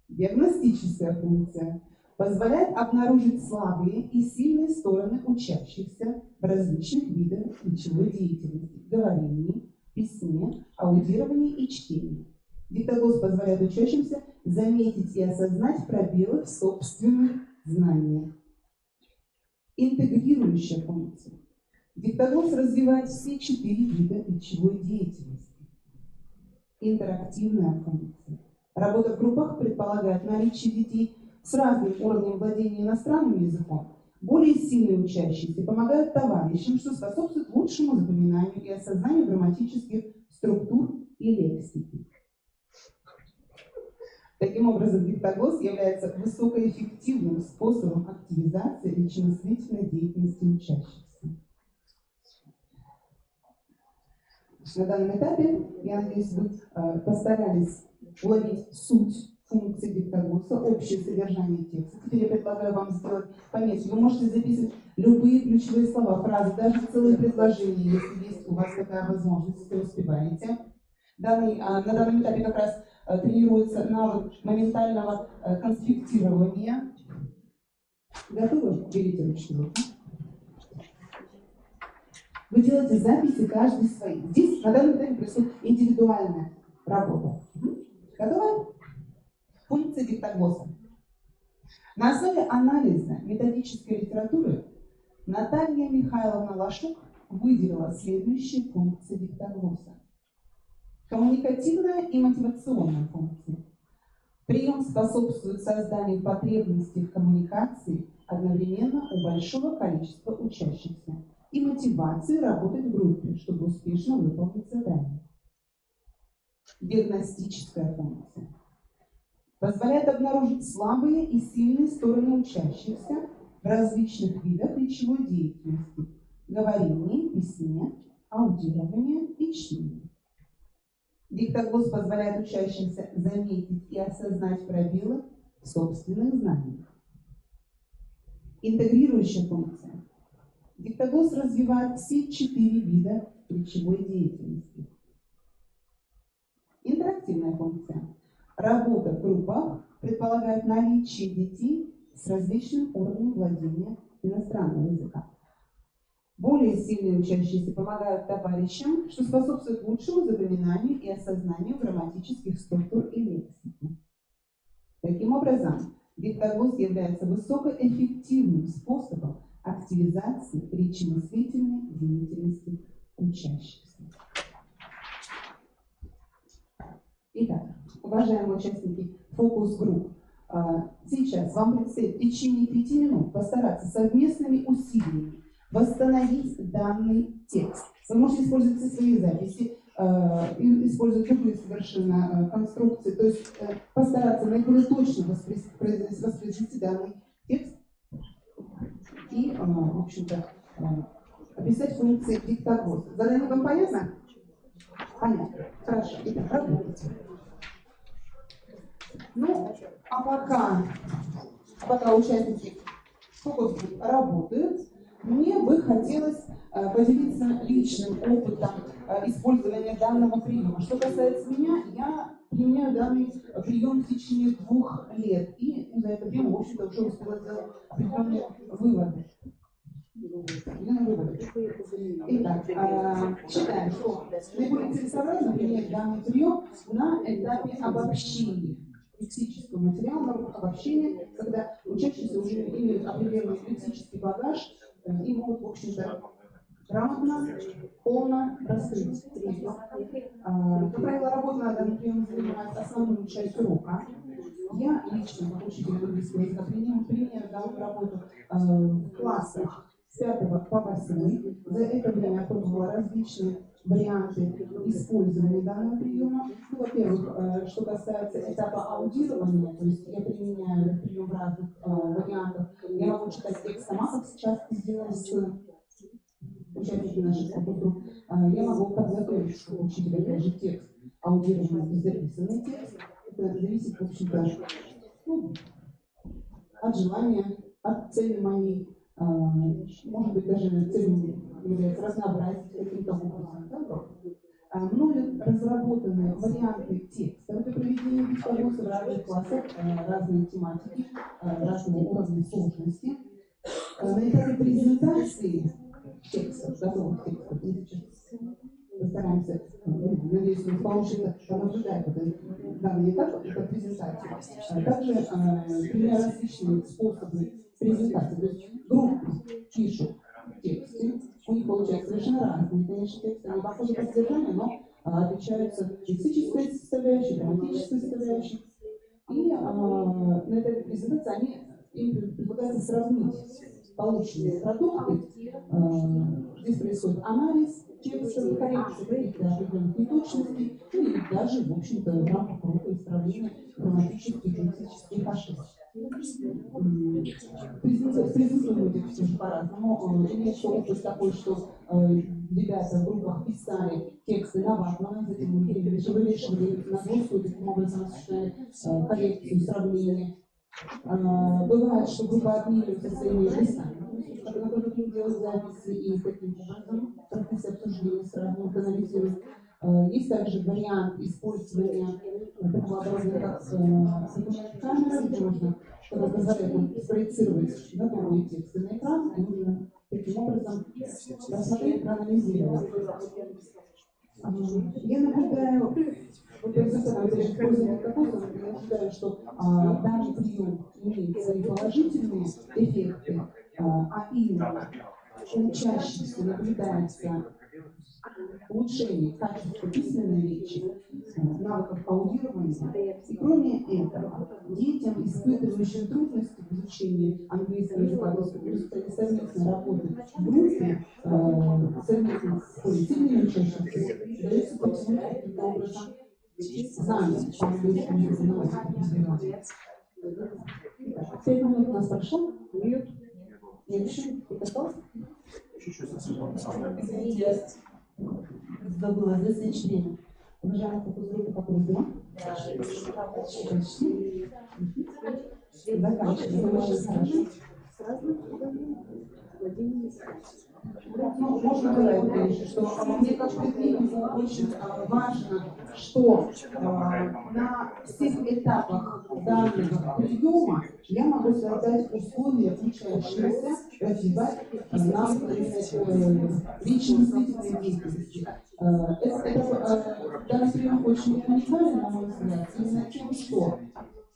Диагностическая функция позволяет обнаружить слабые и сильные стороны учащихся в различных видах речевой деятельности, говорении, письме, аудировании и чтении. Диктоглосс позволяет учащимся заметить и осознать пробелы в собственных знаниях. Интегрирующая функция. Диктоглосс развивает все 4 вида речевой деятельности. Интерактивная функция. Работа в группах предполагает наличие детей с разным уровнем владения иностранным языком. Более сильные учащиеся помогают товарищам, что способствует лучшему запоминанию и осознанию грамматических структур и лексики. Таким образом, диктоглосс является высокоэффективным способом активизации речемыслительной деятельности учащихся. На данном этапе, я надеюсь, вы постарались уловить суть функции диктоглосса, общее содержание текста. Теперь я предлагаю вам сделать пометки. Вы можете записывать любые ключевые слова, фразы, даже целые предложения, если есть у вас такая возможность, если вы успеваете. На данном этапе как раз тренируется навык моментального конспектирования. Готовы? Берите ручку. Вы делаете записи каждый свои. Здесь на данном этапе происходит индивидуальная работа. Готовы? Функции диктоглосса. На основе анализа методической литературы Наталья Михайловна Лашук выделила следующие функции диктоглосса. Коммуникативная и мотивационная функции. Прием способствует созданию потребностей в коммуникации одновременно у большого количества учащихся и мотивации работать в группе, чтобы успешно выполнить задание. Диагностическая функция. Позволяет обнаружить слабые и сильные стороны учащихся в различных видах речевой деятельности – говорении, письме, аудировании и чтении. Диктоглосс позволяет учащимся заметить и осознать пробелы в собственных знаниях. Интегрирующая функция. Диктоглосс развивает все 4 вида речевой деятельности. Интерактивная функция. Работа в группах предполагает наличие детей с различным уровнем владения иностранного языка. Более сильные учащиеся помогают товарищам, что способствует лучшему запоминанию и осознанию грамматических структур и лексики. Таким образом, диктоглосс является высокоэффективным способом активизации речемыслительной деятельности учащихся. Итак, уважаемые участники фокус-групп, сейчас вам предстоит в течение 5 минут постараться совместными усилиями восстановить данный текст. Вы можете использовать все свои записи, использовать любые совершенно конструкции, то есть постараться наиболее точно воспроизвести данный текст и, в общем-то, описать функции диктоглосса. Задание вам понятно? Понятно. Хорошо. Итак, работайте. Ну, а пока участники фокус-групп работают, мне бы хотелось поделиться личным опытом использования данного приема. Что касается меня, я применяю данный прием в течение 2 лет. И за это время, в общем-то, уже успела сделать определенные выводы. Итак, считаем, что наиболее целесообразно применять данный прием на этапе обобщения. лексического материала на уроках общения, когда учащиеся уже имеют определенный лексический багаж и могут, в общем-то, грамотно, полно раскрыть тему. Как правило, работа над данным приемом занимает основную часть урока. Я лично, как учитель английского языка, применяю данную работу в классах с 5 по 8. За это время я пробовала различные варианты использования данного приема. Ну, во-первых, что касается этапа аудирования, то есть я применяю этот прием в разных вариантах. Я могу читать текст сама, как сейчас сделала с участники наших групп. Я могу подготовить учителя, опять же, текст, аудированный и записанный текст. Это зависит, в общем-то, ну, от желания, от цели моей. Может быть, даже целью является разнообразить каким-то образом. Да? Мною разработаны варианты текста для проведения дискуссий в разных классах, разные тематики, разные уровни сложности. На этапе презентации текстов, готовых текстов, мы сейчас постараемся, надеюсь, у нас получится наблюдать данный этап, это презентация. Также применяю различные способы презентации. То есть группы пишут тексты, у них получаются совершенно разные, конечно, тексты, они похожи по содержанию, но отличаются лексической составляющей, грамматической составляющей. И на этой презентации им предлагается сравнить полученные продукты. Здесь происходит анализ текста, коррекция каких-то определенных неточностей, ну и даже, в общем-то, в рамках урока исправления грамматических и лексических ошибок. Презентуем их все же по-разному. Имеется опыт такой, что ребята в группах писали тексты на ватмана, затем мы вывешивали на доску, таким образом осуществляли коррекцию, сравнение. Бывает, что группа обменивается своими листами, на которых делают записи и таким образом в процессе обсуждения сравнивают, анализируют. Есть также вариант использования такого образа, как камера, где можно, которая позволяет нам спроецировать готовые тексты на экран, и нужно таким образом рассмотреть, проанализировать. Я наблюдаю, вот я использование кокосов, я наблюдаю, что данный прием имеет свои положительные эффекты, а именно у учащихся наблюдается улучшение качества письменной речи, навыков аудирования. И кроме этого, детям, испытывающим трудности в изучении английского языка, в результате совместной работы в группе, совместно с коллективными учащимися, дается потянуть каким-то образом знания по английскому языку. 5 минут у нас прошло. Нет. Еще? Ты готов? Извините, забыла засечь время. Уважаемый фокус-группа, как вы дела? Почти. Заканчиваем. Очень хорошо. Ну, можно сказать, конечно, что мне как предпринимателю очень важно, что на всех этапах данного приема я могу создать условия учащимся развивать навыки личностной деятельности. Данный прием очень уникален, на мой взгляд, именно тем, что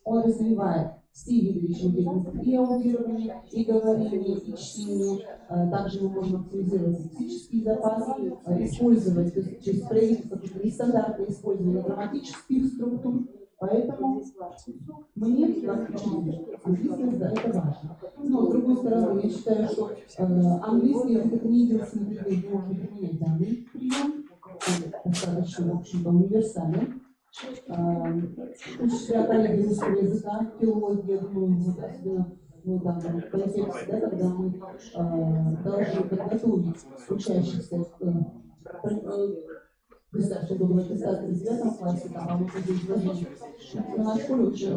он развивает все виды речевой деятельности, и аудирование, и говорение, и чтение. Также мы можем активизировать лексический запас, использовать, то есть проявить какое-то нестандартное использование грамматических структур. Поэтому мне, как учитель, английский язык это важно. Но, с другой стороны, я считаю, что английский язык это не единственный предмет, где можно применять данный прием. Он достаточно, в общем-то, универсален. Учителя коллеги русского языка, филологи, я думаю, вот особенно в данном контексте, да, когда мы должны подготовить учащихся представьте, что говорит аттестации в 9 классе, а вот здесь изложение. На школе уже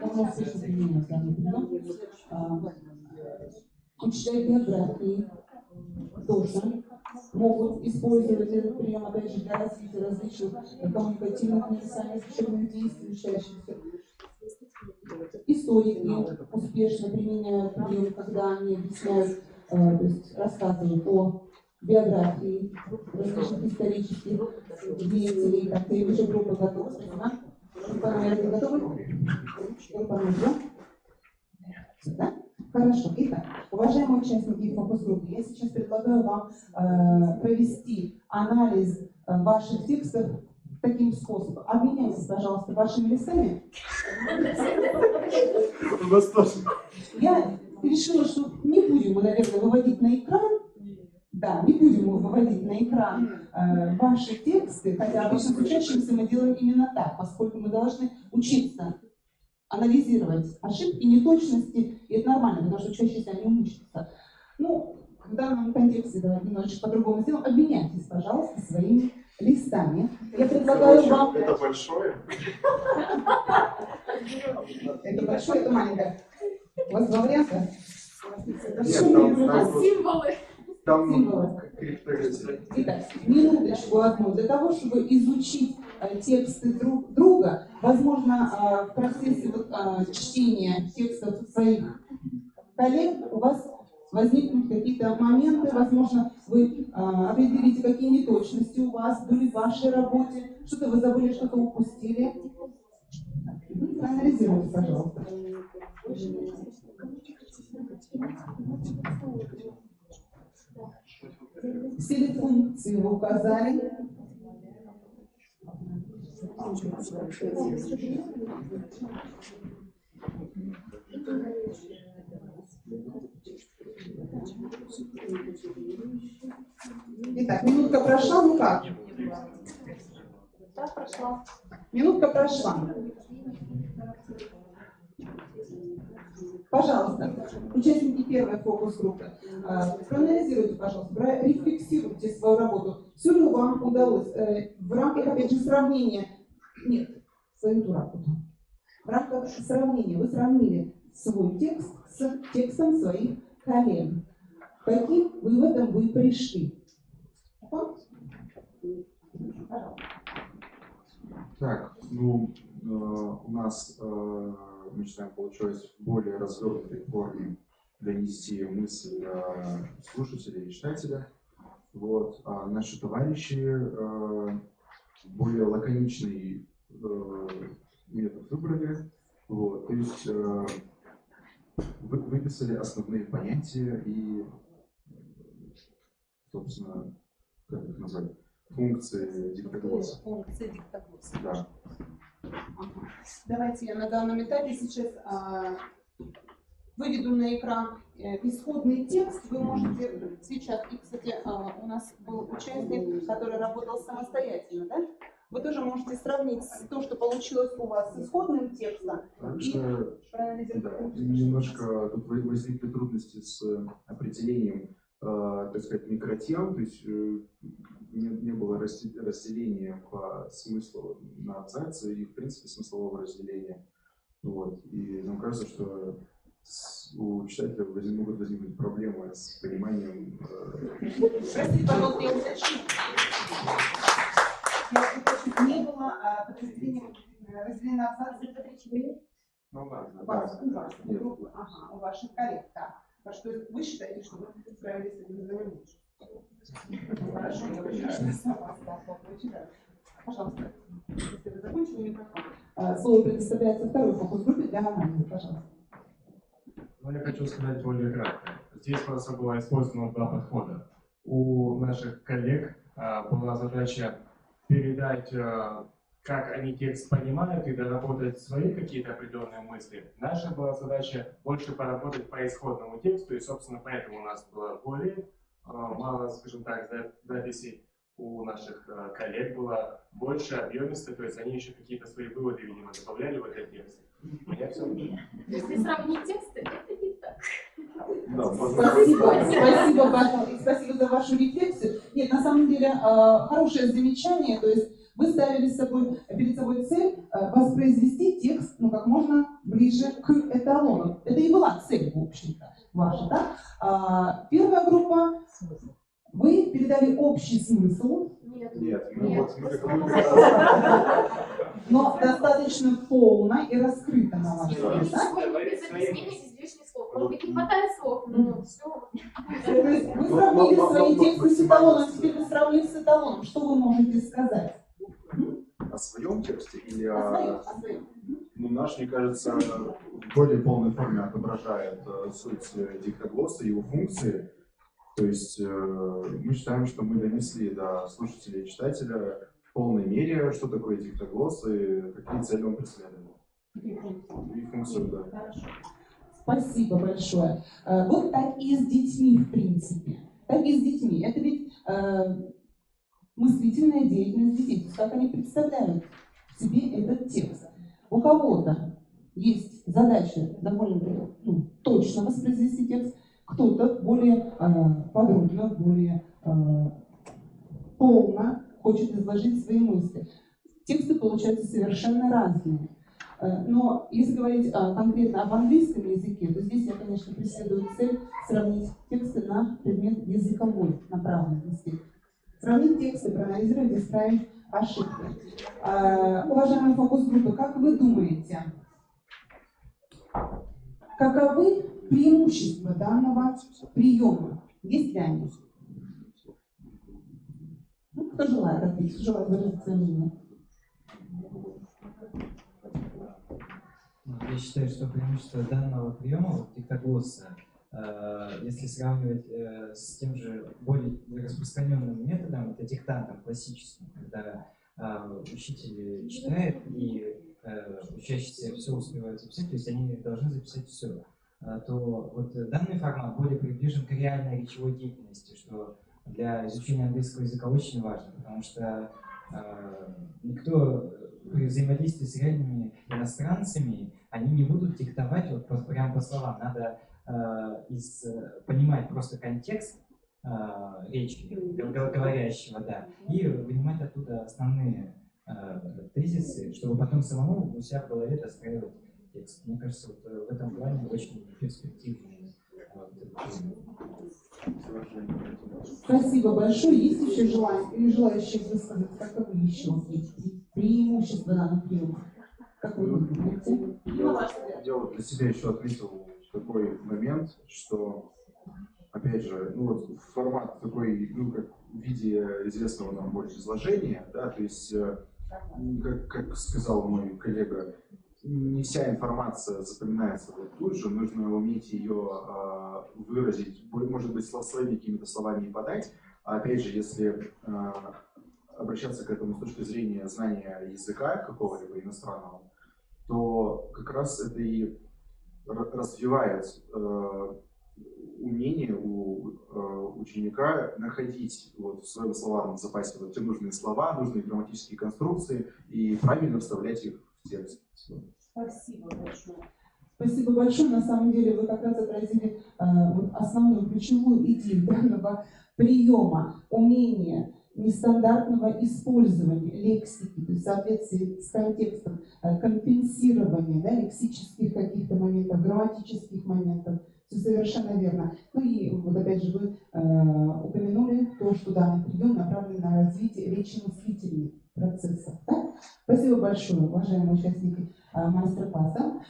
давно слышно применять данный прием. Учителя географии тоже могут использовать этот прием, опять же, для развития различных коммуникативных универсальных учебных действий учащихся. Историки успешно применяют прием, когда они объясняют, то есть рассказывают о биографии различных исторических деятелей, как-то и уже группа готова принимать Группа номер 1 готовы? Группа номер 2? Да? Хорошо. Итак, уважаемые участники фокус-группы, я сейчас предлагаю вам провести анализ ваших текстов таким способом. Обменяйтесь, пожалуйста, вашими листами. Я решила, что не будем мы, наверное, выводить на экран. Да, не будем мы выводить на экран ваши тексты, хотя обычно с учащимися мы делаем именно так, поскольку мы должны учиться анализировать ошибки, неточности, и это нормально, потому что учащиеся, они учатся. Ну, в данном контексте давайте немножечко по-другому сделаем. Обменяйтесь, пожалуйста, своими листами. Я предлагаю вам... Это большое? Это большое, это маленькое. У вас два варианта? Символы. Символы. Итак, минуточку одну. Для того, чтобы изучить тексты друг друга, возможно, в процессе чтения текстов своих коллег у вас возникнут какие-то моменты, возможно, вы определите, какие неточности у вас были в вашей работе, что-то вы забыли, что-то упустили. Проанализируйте, пожалуйста. Все функции вы указали. Итак, минутка прошла, ну как? Да, прошла. Минутка прошла. Пожалуйста, участники первой фокус-группы, проанализируйте, пожалуйста, рефлексируйте свою работу. Все ли вам удалось в рамках, опять же, сравнения, нет, свою ту работу. В рамках сравнения вы сравнили свой текст с текстом своих коллег. К каким выводам вы пришли? Так, ну, у нас, мы считаем, получилось в более развернутой форме донести мысль до слушателя и читателя. Вот. А наши товарищи более лаконичный метод выбрали. Вот. То есть выписали основные понятия и, собственно, как их назвать? Функции диктоглосса. Функции диктоглосса. Да. Давайте я на данном этапе сейчас выведу на экран исходный текст. Вы можете сейчас, и, кстати, у нас был участник, который работал самостоятельно, да? Вы тоже можете сравнить то, что получилось у вас с исходным текстом, и проанализировать. Да, немножко тут возникли трудности с определением, так сказать, микротем, то есть не было разделения по смыслу на абзацы и, в принципе, смыслового разделения. Вот. И нам кажется, что у читателя могут возникнуть проблемы с пониманием. Простите, пожалуйста, я уточню. Не было разделения на абзацы. Ну ладно, у вас, ага, у ваших коллег, да. Потому что вы считаете, что вы справились с этим заданием лучше. Хорошо, я очень рада. Пожалуйста, если вы закончили микрофон. Слово предоставляется второй фокус-группе для анализа, пожалуйста. Ну, я хочу сказать более кратко. Здесь просто было использовано два подхода. У наших коллег была задача передать, как они текст понимают, и доработать свои какие-то определенные мысли. Наша была задача больше поработать по исходному тексту, и, собственно, поэтому у нас было более мало, скажем так, записей. У наших коллег было больше, объемисто, то есть они еще какие-то свои выводы, видимо, добавляли в этот текст. У меня все. Если сравнить тексты, это не так. Спасибо за вашу рефлексию. Нет, на самом деле, хорошее замечание, то есть вы ставили перед собой цель воспроизвести текст как можно ближе к эталону. Это и была цель, в общем-то, ваша, да? Первая группа, вы передали общий смысл. Нет. Но достаточно полно и раскрыто на ваш взгляд. Может быть, не хватает слов, но все. То есть вы сравнили свои тексты с эталоном, теперь вы сравнили с эталоном. Что вы можете сказать? о своем тексте или О своем. Ну, наш, мне кажется, в более полной форме отображает суть диктоглосса и его функции. То есть мы считаем, что мы донесли до слушателя и читателя в полной мере, что такое диктоглосс и какие цели он преследует. И функцию, да. Хорошо. Спасибо большое. Вот так и с детьми, в принципе. Так и с детьми. Это ведь мыслительная деятельность детей. То есть как они представляют себе этот текст. У кого-то есть задача довольно точно воспроизвести текст, кто-то более подробно, более полно хочет изложить свои мысли. Тексты получаются совершенно разные. Но если говорить конкретно об английском языке, то здесь я, конечно, преследую цель сравнить тексты на предмет языковой направленности. Сравнить тексты, проанализировать, исправить ошибки. Уважаемые фокус-группы, как вы думаете, каковы преимущества данного приема? Есть ли они? Ну, кто желает ответить, кто желает выразить свое мнение? Я считаю, что преимущество данного приема, диктоглосса, если сравнивать с тем же более распространенным методом, это диктантом классическим, когда учитель читает и учащиеся все успевают записать, то есть они должны записать все, то вот данный формат более приближен к реальной речевой деятельности, что для изучения английского языка очень важно, потому что никто при взаимодействии с реальными иностранцами, они не будут диктовать вот прямо по словам. Надо понимать просто контекст речи говорящего, да, и вынимать оттуда основные тезисы, чтобы потом самому у себя в голове достраивать текст. Мне кажется, вот в этом плане очень перспективный. Спасибо большое. Есть еще желающие высказать, каковы еще есть преимущества данных приемов? Как вы думаете? Я вот для себя еще отметил такой момент, что, опять же, ну вот формат такой, ну как в виде известного нам больше изложения, да, то есть, как сказал мой коллега, не вся информация запоминается вот тут же, нужно уметь ее выразить, может быть, своими какими-то словами и подать. А опять же, если обращаться к этому с точки зрения знания языка какого-либо иностранного, то как раз это и развивает умение у ученика находить вот в своем словарном запасе вот те нужные слова, нужные грамматические конструкции и правильно вставлять их в текст. Спасибо большое. Спасибо большое. На самом деле вы как раз отразили вот основную ключевую идею данного приема. Умение нестандартного использования лексики, то есть в соответствии с контекстом, компенсирование, да, лексических каких-то моментов, грамматических моментов. Все совершенно верно. Ну и вот опять же вы упомянули то, что данный прием направлен на развитие речи мыслительных процессов. Да? Спасибо большое, уважаемые участники мастер-класса.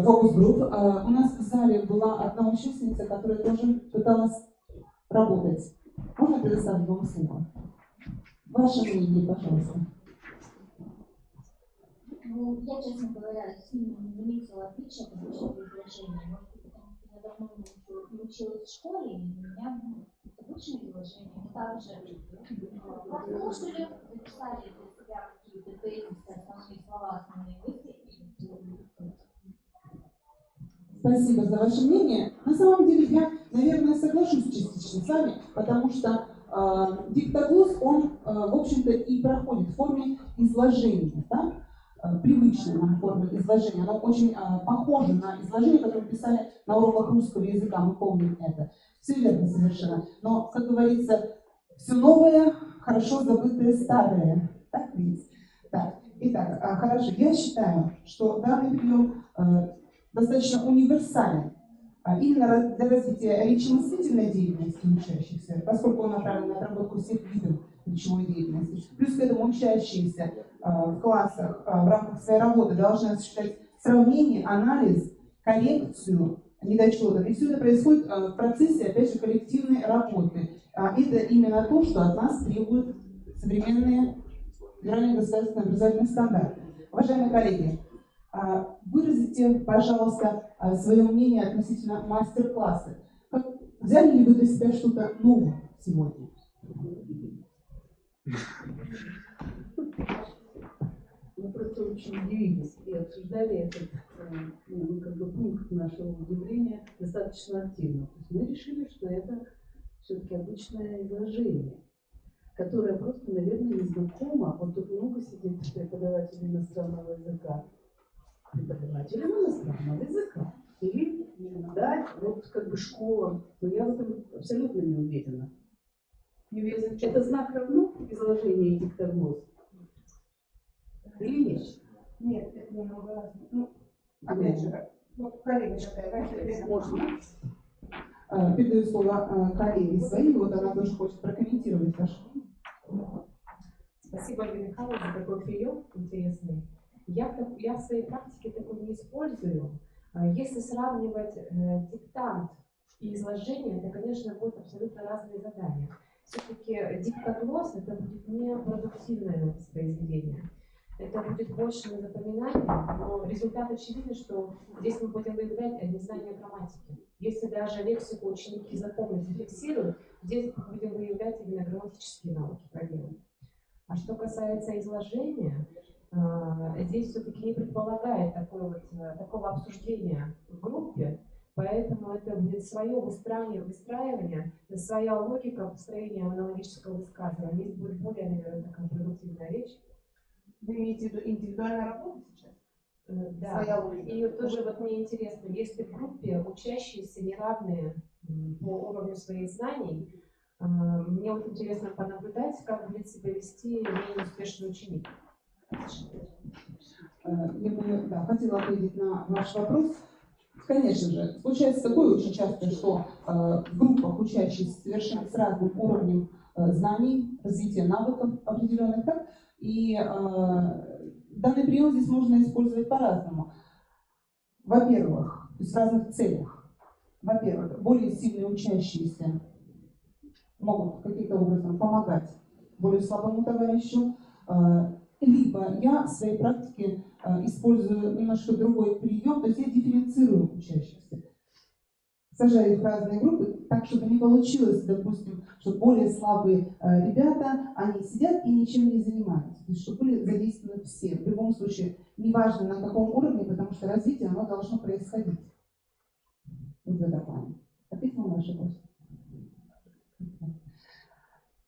Фокус-групп. У нас в зале была одна участница, которая тоже пыталась работать. Можно предоставить вам слово? Ваше мнение, пожалуйста. Ну, я, честно говоря, сильно не заметила отличия от обычного изложения. Может быть, потому что я давно не училась в школе, и у меня обычное изложение. Но также послушали, записали для себя какие-то тезисы, основные слова, основные мысли. Спасибо за ваше мнение. На самом деле я, наверное, соглашусь частично с вами, потому что диктоглосс, он, в общем-то, и проходит в форме изложения, да? Привычной нам форме изложения. Оно очень похоже на изложение, которое писали на уроках русского языка, мы помним это. Все верно совершенно. Но, как говорится, все новое, хорошо забытое старое. Так ведь? Так. Итак, хорошо. Я считаю, что данный прием достаточно универсален именно для развития речево-мыслительной деятельности учащихся, поскольку он направлен на отработку всех видов речевой деятельности. Плюс к этому учащиеся в классах в рамках своей работы должны осуществлять сравнение, анализ, коррекцию недочетов. И все это происходит в процессе, опять же, коллективной работы. Это именно то, что от нас требуют современные федеральные государственные образовательные стандарты. Уважаемые коллеги, выразите, пожалуйста, свое мнение относительно мастер-класса. Взяли ли вы для себя что-то новое сегодня? Мы просто очень удивились и обсуждали этот пункт нашего удивления достаточно активно. То есть мы решили, что это все-таки обычное изложение, которое просто, наверное, не знакомо. Вот тут много сидит преподавателей иностранного языка. Преподавателей иностранного языка. Или, да, вот как бы школа. Но я в этом абсолютно не уверена. Это знак равно изложение этих таблиц? Или нет? Нет, это немного разное. Ну, опять же, вот коллега считает, можно. Передаю слово коллеге своей, вот она тоже хочет прокомментировать ваш. Спасибо, Ольга Михайловна, за такой прием интересный. Я в своей практике такой не использую. Если сравнивать диктант и изложение, это, конечно, будут абсолютно разные задания. Все-таки диктоглосс это будет не продуктивное воспроизведение. Это будет больше на запоминание, но результат очевиден, что здесь мы будем выявлять незнание грамматики. Если даже лексику ученики запомнят и фиксируют, здесь мы будем выявлять именно грамматические навыки, пробелы. А что касается изложения, здесь все-таки не предполагает такого обсуждения в группе, поэтому это будет свое выстраивание, своя логика построения аналогического высказывания. Здесь будет более, наверное, такая продуктивная речь. Вы имеете в виду индивидуальную работу сейчас? Да. И тоже вот мне интересно, если в группе учащиеся неравные по уровню своих знаний, мне вот интересно понаблюдать, как будет себя вести менее успешный ученик. Я бы хотела ответить на ваш вопрос. Конечно же, случается такое очень часто, что в группах учащиеся совершенно с разным уровнем знаний, развития навыков определенных, так? И данный прием здесь можно использовать по-разному. Во-первых, в разных целях. Во-первых, более сильные учащиеся могут каким-то образом помогать более слабому товарищу. Либо я в своей практике использую немножко другой прием, то есть я дифференцирую учащихся. Сажаю их в разные группы, так, чтобы не получилось, допустим, что более слабые ребята, они сидят и ничем не занимаются. То есть, чтобы были задействованы все. В любом случае, неважно на каком уровне, потому что развитие, оно должно происходить. Вот в этом плане. Ответила на ваш вопрос?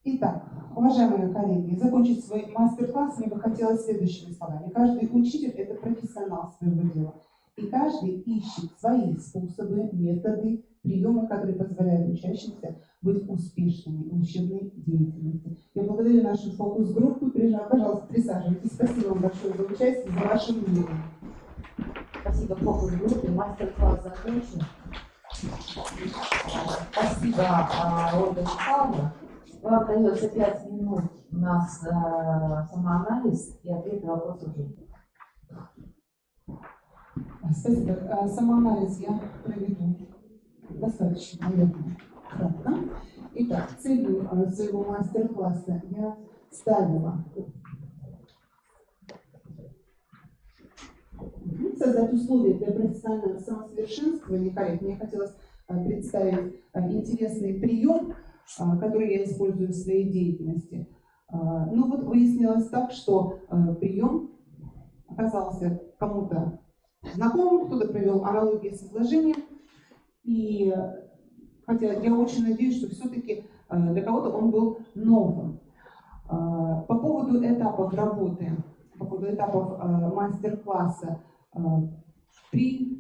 Итак, уважаемые коллеги, закончить свой мастер-класс мне бы хотелось следующими словами. Каждый учитель – это профессионал своего дела. И каждый ищет свои способы, методы, приемы, которые позволяют учащимся быть успешными в учебной деятельности. Я благодарю нашу фокус-группу. Пожалуйста, присаживайтесь. Спасибо вам большое за участие, за ваше мнение. Спасибо фокус-группе. Мастер-класс закончен. Спасибо, Ольга Михайловна. Вам дается 5 минут на самоанализ и ответ на вопрос уже. Спасибо. Самоанализ я проведу достаточно, наверное, кратко. Итак, целью своего мастер-класса я ставила создать условия для профессионального самосовершенствования. Мне хотелось представить интересный прием, который я использую в своей деятельности. Но вот выяснилось так, что прием оказался кому-то знакомым, кто-то провел аналогии с изложением. И хотя я очень надеюсь, что все-таки для кого-то он был новым. По поводу этапов работы, по поводу этапов мастер-класса, при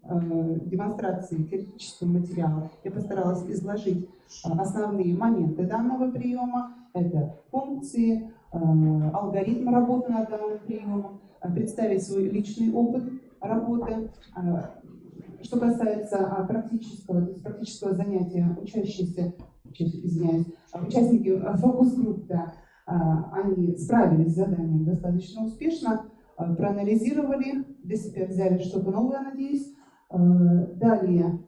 демонстрации теоретического материала я постаралась изложить основные моменты данного приема. Это функции, алгоритм работы над данным приемом, представить свой личный опыт работы. Что касается практического занятия, учащиеся, участники фокус-групп, они справились с заданием достаточно успешно, проанализировали, для себя взяли что-то новое, надеюсь. Далее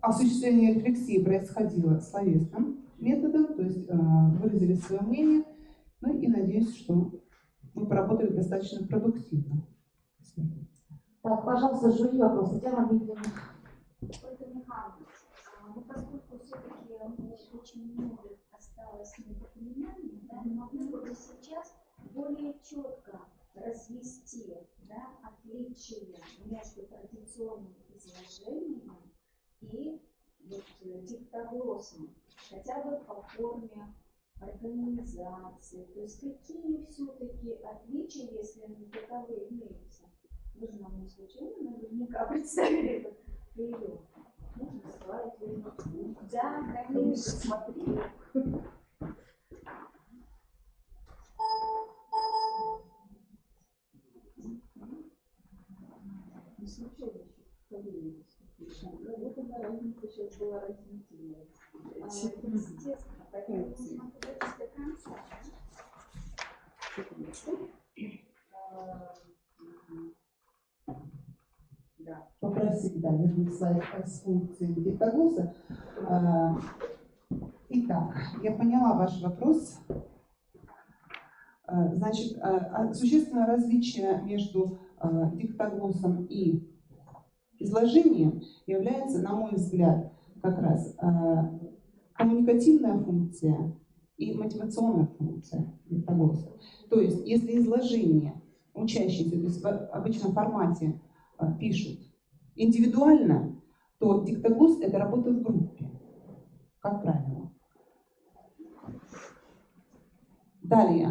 осуществление рефлексии происходило словесно. методом, то есть выразили свое мнение. Ну и надеюсь, что мы поработали достаточно продуктивно. Так, пожалуйста, жюри вопрос. Татьяна Дмитриевна. Ольга Михайловна, ну поскольку все-таки очень много осталось недопониманий, да, могли бы вы сейчас более четко развести, да, отличие между традиционным изложением и вот, диктоглоссом, хотя бы по форме организации, то есть какие все-таки отличия, если они таковые имеются? Вы же нам не случайно наверняка представили этот прием. Можно слайд вернуть? Да, конечно, смотри. Не случайно сейчас вот она разница сейчас была разительная. Естественно, поэтому нужно подойти до конца. Да. Попросить, да, вернуть слайд с функцией диктоглосса. Итак, я поняла ваш вопрос. Значит, существенное различие между диктоглоссом и изложением является, на мой взгляд, как раз коммуникативная функция и мотивационная функция диктоглосса. То есть, если изложение учащиеся, то есть в обычном формате пишут индивидуально, то диктоглосс — это работа в группе, как правило. Далее,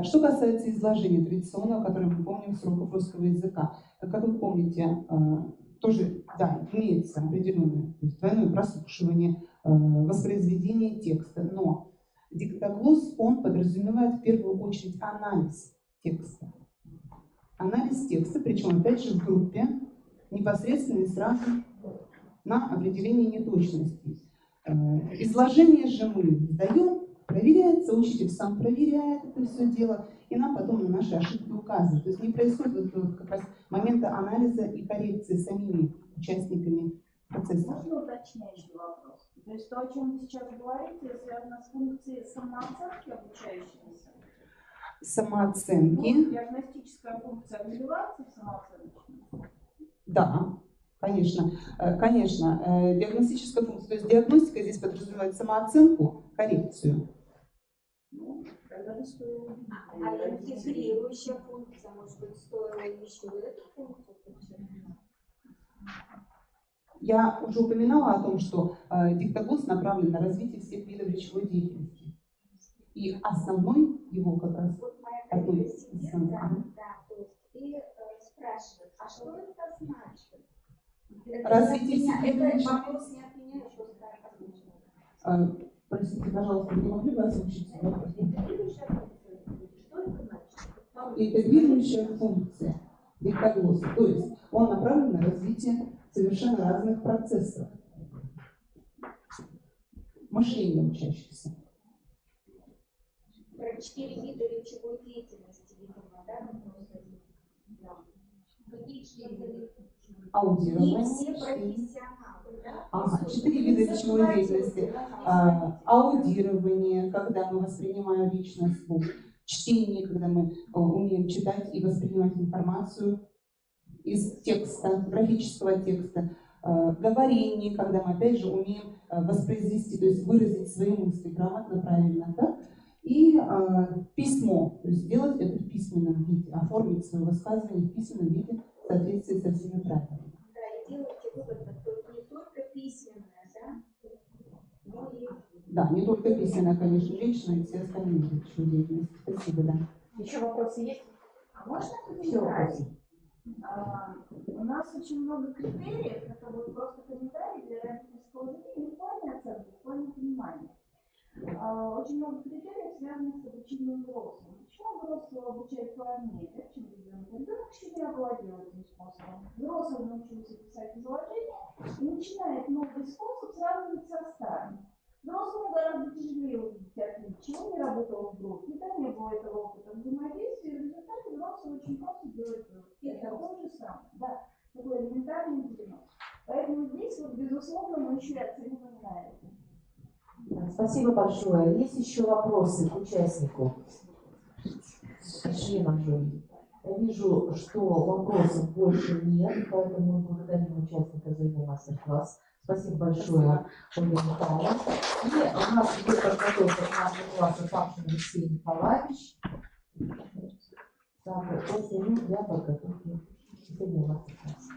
что касается изложения традиционного, которое мы помним с уроков русского языка. Как вы помните, тоже, да, имеется определенное, то есть двойное прослушивание, воспроизведение текста, но диктоглосс, он подразумевает в первую очередь анализ текста. Анализ текста, причем опять же в группе, непосредственно и сразу на определение неточностей. Изложение же мы даем, проверяется, учитель сам проверяет это все дело, и нам потом на наши ошибки указывает. То есть не происходит вот как раз момента анализа и коррекции самими участниками процесса. Можно уточняющий вопрос? То есть то, о чем вы сейчас говорите, связано с функцией самооценки обучающегося? Самооценки. Ну, диагностическая функция вливается в самооценочную? Да, конечно. Конечно, диагностическая функция. То есть диагностика здесь подразумевает самооценку, коррекцию. Ну, тогда бы стоило. А интегрирующая функция, может быть, стоило еще эту функцию? Я уже упоминала о том, что диктоглосс направлен на развитие всех видов речевой деятельности. И основной его как раз одной из основных. Да, то есть и спрашивают, а что это значит? Развитие всех видов Это речевой вопрос не от меня, что сказать. Простите, пожалуйста, не могли бы озвучить вопрос? Интегрирующая функция, что это значит? Интегрирующая функция диктоглосса, то есть он направлен на развитие совершенно разных процессов мышления учащихся. Про 4 вида речевой деятельности, видимо, да? Какие 4 вида? Аудирование. И все профессионалы, да? Ага, 4 вида речевой деятельности. Аудирование, когда мы воспринимаем личный слух. Чтение, когда мы умеем читать и воспринимать информацию из текста, графического текста. Говорение, когда мы опять же умеем воспроизвести, то есть выразить свои мысли грамотно, правильно, да? И письмо, то есть сделать это в письменном виде, оформить свое высказывание в письменном виде в соответствии со всеми правилами. Да, и делайте вывод, что не только письменное, да, но и... Да, не только письменное, конечно, личное, и все остальные речевые деятельности. Спасибо, да. Еще вопросы есть? А можно Еще вопросы? У нас очень много критериев, это вот просто комментарий для родительского зрения, не в плане оценки, в плане понимания. Очень много критериев, связанных с обучением взрослых. Почему взрослого обучать важнее, да, чем ребенка? Ребенок еще не овладел этим способом. Взрослый научился писать изложение и начинает новый способ сравнивать со старым. Взрослому гораздо тяжелее увидеть отличия. Он не работал в группе, да, не было этого опыта взаимодействия, и в результате взрослый очень просто делает это то же самое. Да, такой элементарный перенос. Поэтому здесь, вот, безусловно, мы еще и оцениваем на это. Да. Спасибо большое. Есть еще вопросы к участнику и членам жюри? Я вижу, что вопросов больше нет, поэтому мы благодарим участника за его мастер-класс. Спасибо большое, Ольга Михайловна. И у нас идет подготовка к нашему классу Павшин Алексей Николаевич. Так, 5 минут для подготовки последнего мастер-класса.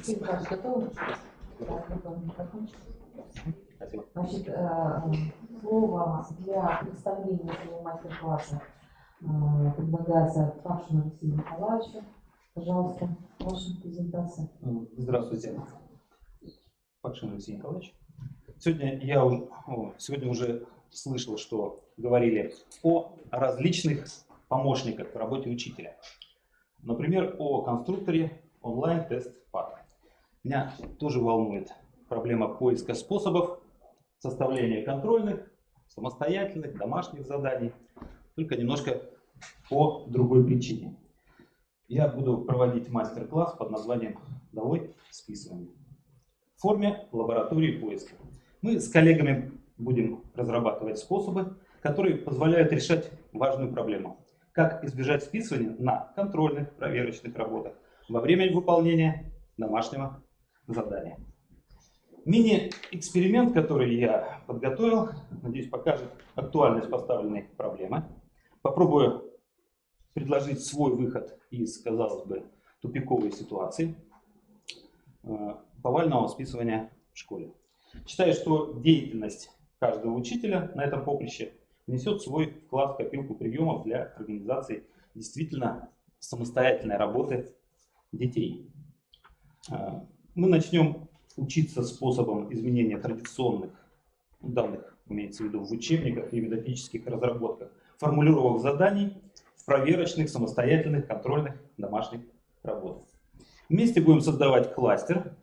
Николаевич, готовы? Значит, слово для представления своего мастер-класса предлагается Павшину Алексею Николаевичу. Пожалуйста, ваша презентация. Здравствуйте, Павшин Алексей Николаевич. Сегодня уже слышал, что говорили о различных помощниках в работе учителя. Например, о конструкторе онлайн-тест-пад. Меня тоже волнует проблема поиска способов составления контрольных, самостоятельных, домашних заданий, только немножко по другой причине. Я буду проводить мастер-класс под названием «Долой списывание» в форме лаборатории поиска. Мы с коллегами будем разрабатывать способы, которые позволяют решать важную проблему. Как избежать списывания на контрольных, проверочных работах во время выполнения домашнего задания. Мини-эксперимент, который я подготовил, надеюсь, покажет актуальность поставленной проблемы. Попробую предложить свой выход из, казалось бы, тупиковой ситуации повального списывания в школе. Считаю, что деятельность каждого учителя на этом поприще внесет свой вклад в копилку приемов для организации действительно самостоятельной работы детей. Мы начнем учиться способом изменения традиционных данных, имеется в виду в учебниках и методических разработках, формулировок заданий в проверочных, самостоятельных, контрольных, домашних работах. Вместе будем создавать кластер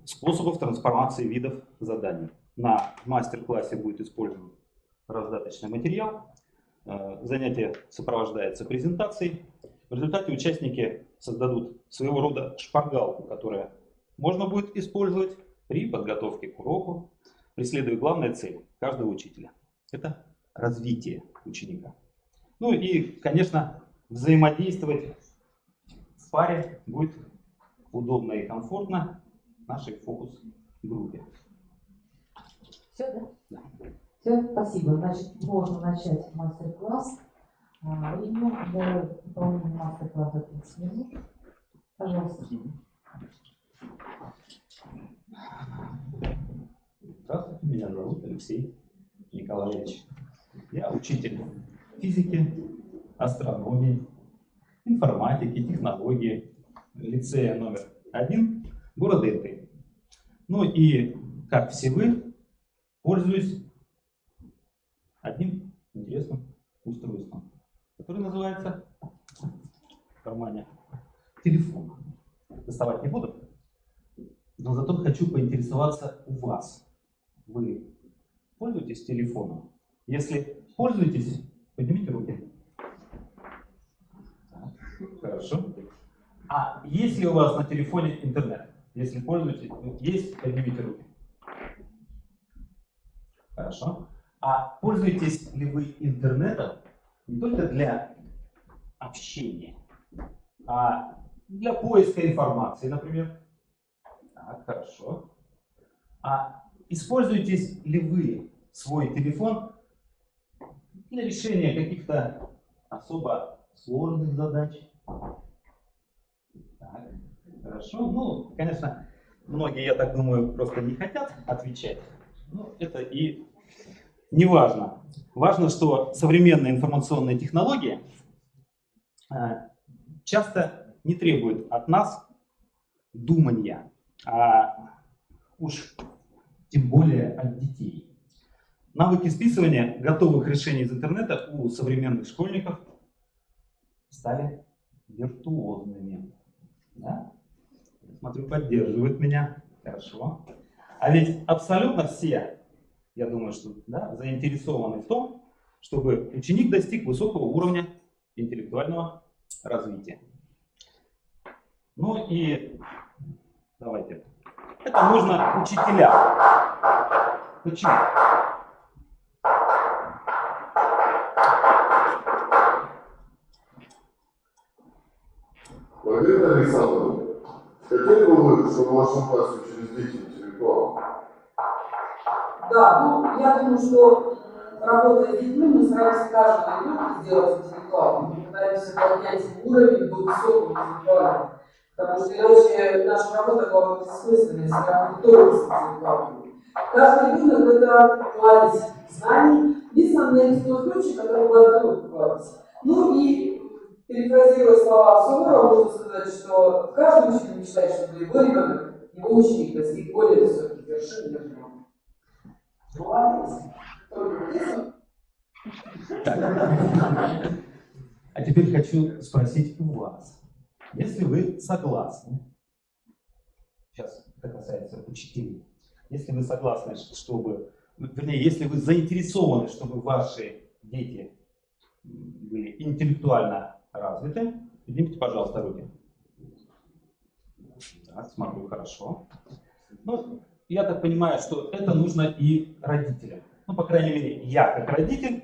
способов трансформации видов заданий. На мастер-классе будет использован раздаточный материал. Занятие сопровождается презентацией. В результате участники создадут своего рода шпаргалку, которая можно будет использовать при подготовке к уроку, преследуя главную цель каждого учителя. Это развитие ученика. Ну и, конечно, взаимодействовать в паре будет удобно и комфортно нашей фокус-группе. Все, да? Все, спасибо. Значит, можно начать мастер-класс. Время для выполнения мастер-класса 30 минут. Пожалуйста. Здравствуйте, меня зовут Алексей Николаевич. Я учитель физики, астрономии, информатики, технологии лицея номер 1 города Ирты. Ну и, как все вы, пользуюсь одним интересным устройством, которое называется в кармане телефон. Доставать не буду, но зато хочу поинтересоваться у вас. Вы пользуетесь телефоном? Если пользуетесь, поднимите руки. Так, хорошо. А есть ли у вас на телефоне интернет? Если пользуетесь, есть, поднимите руки. Хорошо. А пользуетесь ли вы интернетом не только для общения, а для поиска информации, например? Так, хорошо. А используете ли вы свой телефон для решения каких-то особо сложных задач? Так, хорошо. Ну, конечно, многие, я так думаю, просто не хотят отвечать. Но это и не важно. Важно, что современные информационные технологии часто не требуют от нас думания, а уж тем более от детей. Навыки списывания готовых решений из интернета у современных школьников стали виртуозными. Да? Смотрю, поддерживают меня. Хорошо. А ведь абсолютно все, я думаю, что да, заинтересованы в том, чтобы ученик достиг высокого уровня интеллектуального развития. Ну и давайте. Это нужно учителям. Почему? Владимир Александрович, хотели бы вы, чтобы в вашем классе учились дети интеллектуалы? Да, ну, я думаю, что работая с детьми, мы стараемся каждого ребенка сделать интеллектуалом. Мы пытаемся поднять уровень до высокого интеллектуального. Потому что иначе наша работа была бы бессмысленной, если я буду только с интеллектуалами. Каждый ребенок – это кладезь знаний. Единственное, тот случай, который будет кладезь. Ну и, перефразируя слова Суворова, можно сказать, что каждый учитель мечтает, чтобы его ребенок, его ученик достиг более высоких вершин, нежели он. Молодец. Только здесь. А теперь хочу спросить у вас. Если вы согласны, сейчас это касается учителей, если вы согласны, чтобы, вернее, если вы заинтересованы, чтобы ваши дети были интеллектуально развиты, поднимите, пожалуйста, руки. Так, смотрю, хорошо. Ну, я так понимаю, что это нужно и родителям. Ну, по крайней мере, я, как родитель,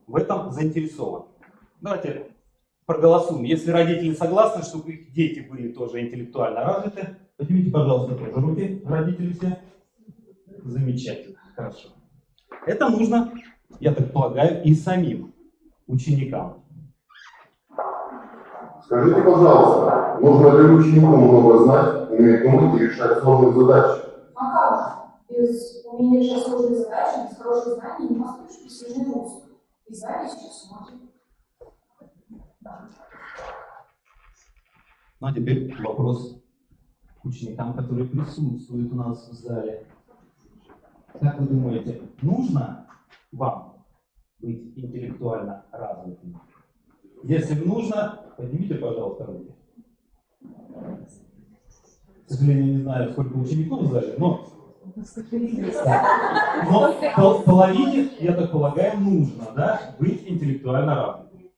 в этом заинтересован. Давайте проголосуем. Если родители согласны, чтобы их дети были тоже интеллектуально развиты, поднимите, пожалуйста, тоже руки, родители все. Замечательно, хорошо. Это нужно, я так полагаю, и самим ученикам. Скажите, пожалуйста, нужно ли ученику много знать, уметь думать и решать сложные задачи? А как же? Без умения решать сложные задачи, без хороших знаний не построишь престижный мозг. И знаний сейчас можно. Ну а теперь вопрос к ученикам, которые присутствуют у нас в зале. Как вы думаете, нужно вам быть интеллектуально развитым? Если нужно, поднимите, пожалуйста, руки. К сожалению, не знаю, сколько учеников в зале, но половине, я так полагаю, нужно, да, быть интеллектуально развитым.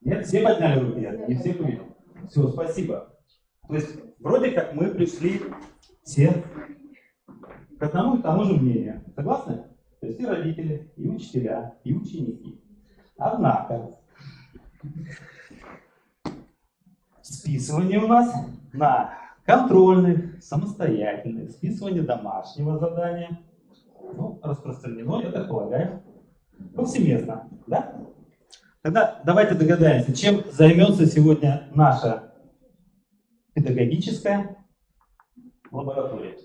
Нет, все подняли руки, я не всех увидел. Все, спасибо. То есть, вроде как мы пришли все к одному и тому же мнению. Согласны? То есть и родители, и учителя, и ученики. Однако, списывание у нас на контрольных, самостоятельных, списывание домашнего задания, ну, распространено, я так полагаю, повсеместно. Да? Тогда давайте догадаемся, чем займется сегодня наша педагогическая лаборатория.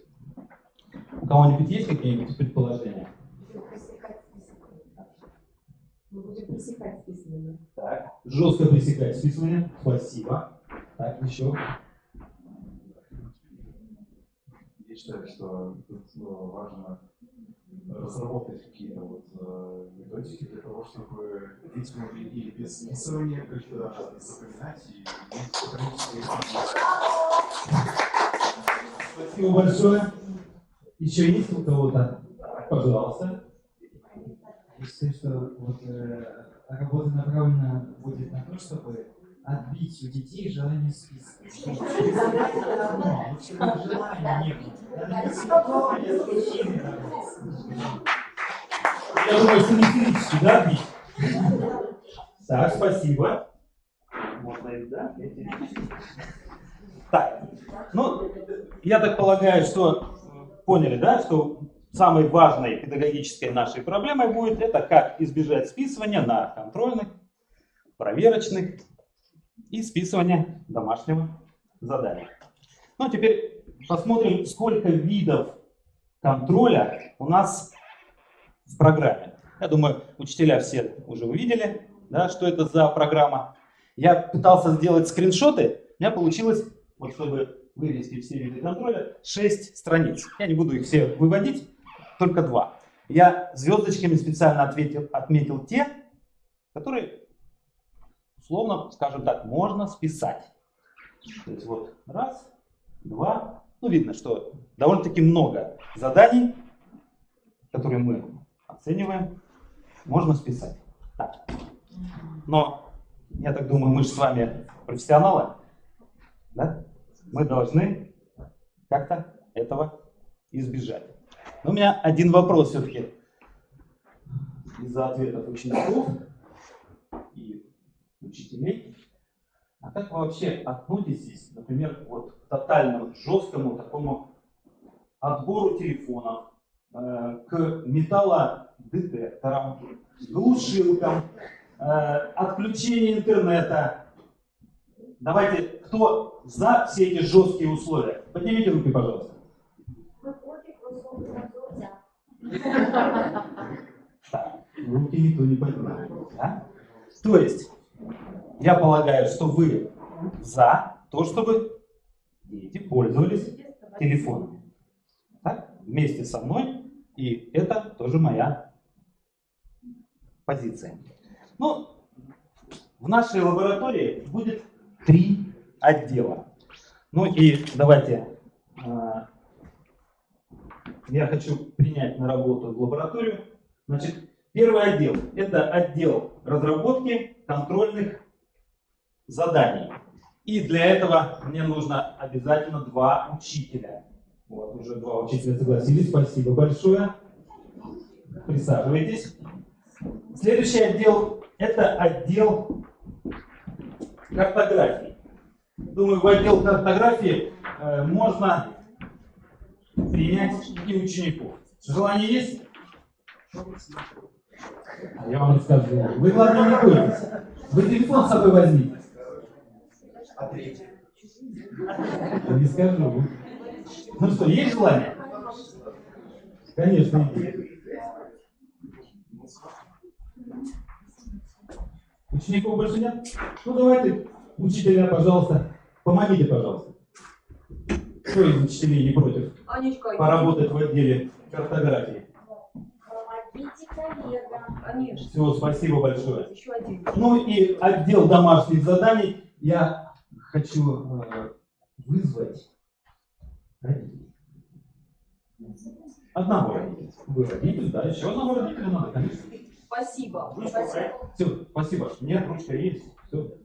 У кого-нибудь есть какие-нибудь предположения? Мы будем пресекать списывание. Так, жестко пресекать списывание. Спасибо. Так, еще. Я считаю, что тут важно разработать какие-то методики для того, чтобы дети могли и без списывания как-то запоминать и Спасибо большое. Еще есть у кого-то? Пожалуйста. Я считаю, что работа направлена будет на то, чтобы отбить у детей желание списывать. Желания не было. Я думаю, симметрически, да, отбить? Так, спасибо. Можно и да? Так, ну, я так полагаю, что поняли, да, что самой важной педагогической нашей проблемой будет это как избежать списывания на контрольных, проверочных и списывания домашнего задания. Ну, теперь посмотрим, сколько видов контроля у нас в программе. Я думаю, учителя все уже увидели, да, что это за программа. Я пытался сделать скриншоты, у меня получилось, вот чтобы вывести все виды контроля, 6 страниц. Я не буду их все выводить, только 2. Я звездочками специально отметил те, которые, условно, скажем так, можно списать. То есть вот 1, 2, ну видно, что довольно-таки много заданий, которые мы оцениваем, можно списать. Так. Но, я так думаю, мы же с вами профессионалы, да? Мы должны как-то этого избежать. Но у меня один вопрос все-таки из-за ответов учеников и учителей. А как вы вообще относитесь, например, вот к тотальному, жесткому такому отбору телефонов, к металлодетекторам, глушилкам, отключению интернета? давайте, кто за все эти жесткие условия? Поднимите руки, пожалуйста. Руки никто не поднимает. Да? То есть, я полагаю, что вы за то, чтобы дети пользовались телефонами. Так? Вместе со мной. И это тоже моя позиция. Ну, в нашей лаборатории будет 3 отдела. Ну и давайте, я хочу принять на работу в лабораторию. Значит, первый отдел – это отдел разработки контрольных заданий. И для этого мне нужно обязательно 2 учителя. Вот, уже 2 учителя согласились, спасибо большое. Присаживайтесь. Следующий отдел – это отдел картографии. Думаю, в отдел картографии можно принять и учеников. Желание есть? Я вам скажу. Вы, главное, не бойтесь. Вы телефон с собой возьмите. Не скажу. Ну что, есть желание? Конечно, есть. Учеников больше нет? Ну давайте, учителя, пожалуйста, помогите, пожалуйста. Кто из учителей не против поработать в отделе картографии? Помогите коллегам. Конечно. Все, спасибо большое. Еще один. Ну и отдел домашних заданий я хочу вызвать родителей. Одного родителя. Вы родитель, да, еще одного родителя надо, конечно. Спасибо. Спасибо. Все, спасибо. Нет, ручка есть. Все.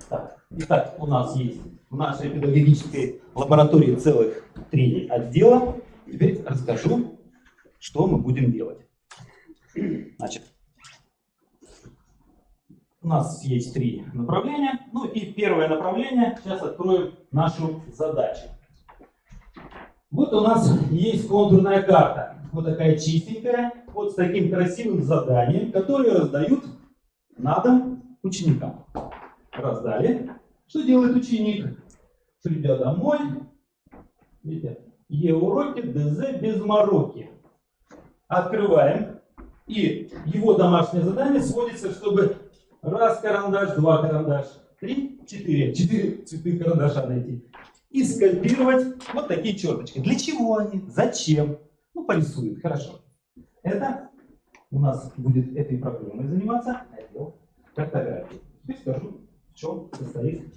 Так. Итак, у нас есть в нашей педагогической лаборатории целых 3 отдела. Теперь расскажу, что мы будем делать. Значит, у нас есть 3 направления. Ну и первое направление, сейчас откроем нашу задачу. Вот у нас есть контурная карта. Вот такая чистенькая, вот с таким красивым заданием, которое раздают на дом ученикам. Раздали. Что делает ученик? Придя домой, видите, Е-уроки, ДЗ без мороки. Открываем. И его домашнее задание сводится, чтобы раз карандаш, 2 карандаш, 3, 4 цветных карандаша найти. И скальпировать вот такие черточки. Для чего они? Зачем? Ну, порисует. Хорошо. Это у нас будет этой проблемой заниматься отдел картографии. Теперь скажу, в чем состоит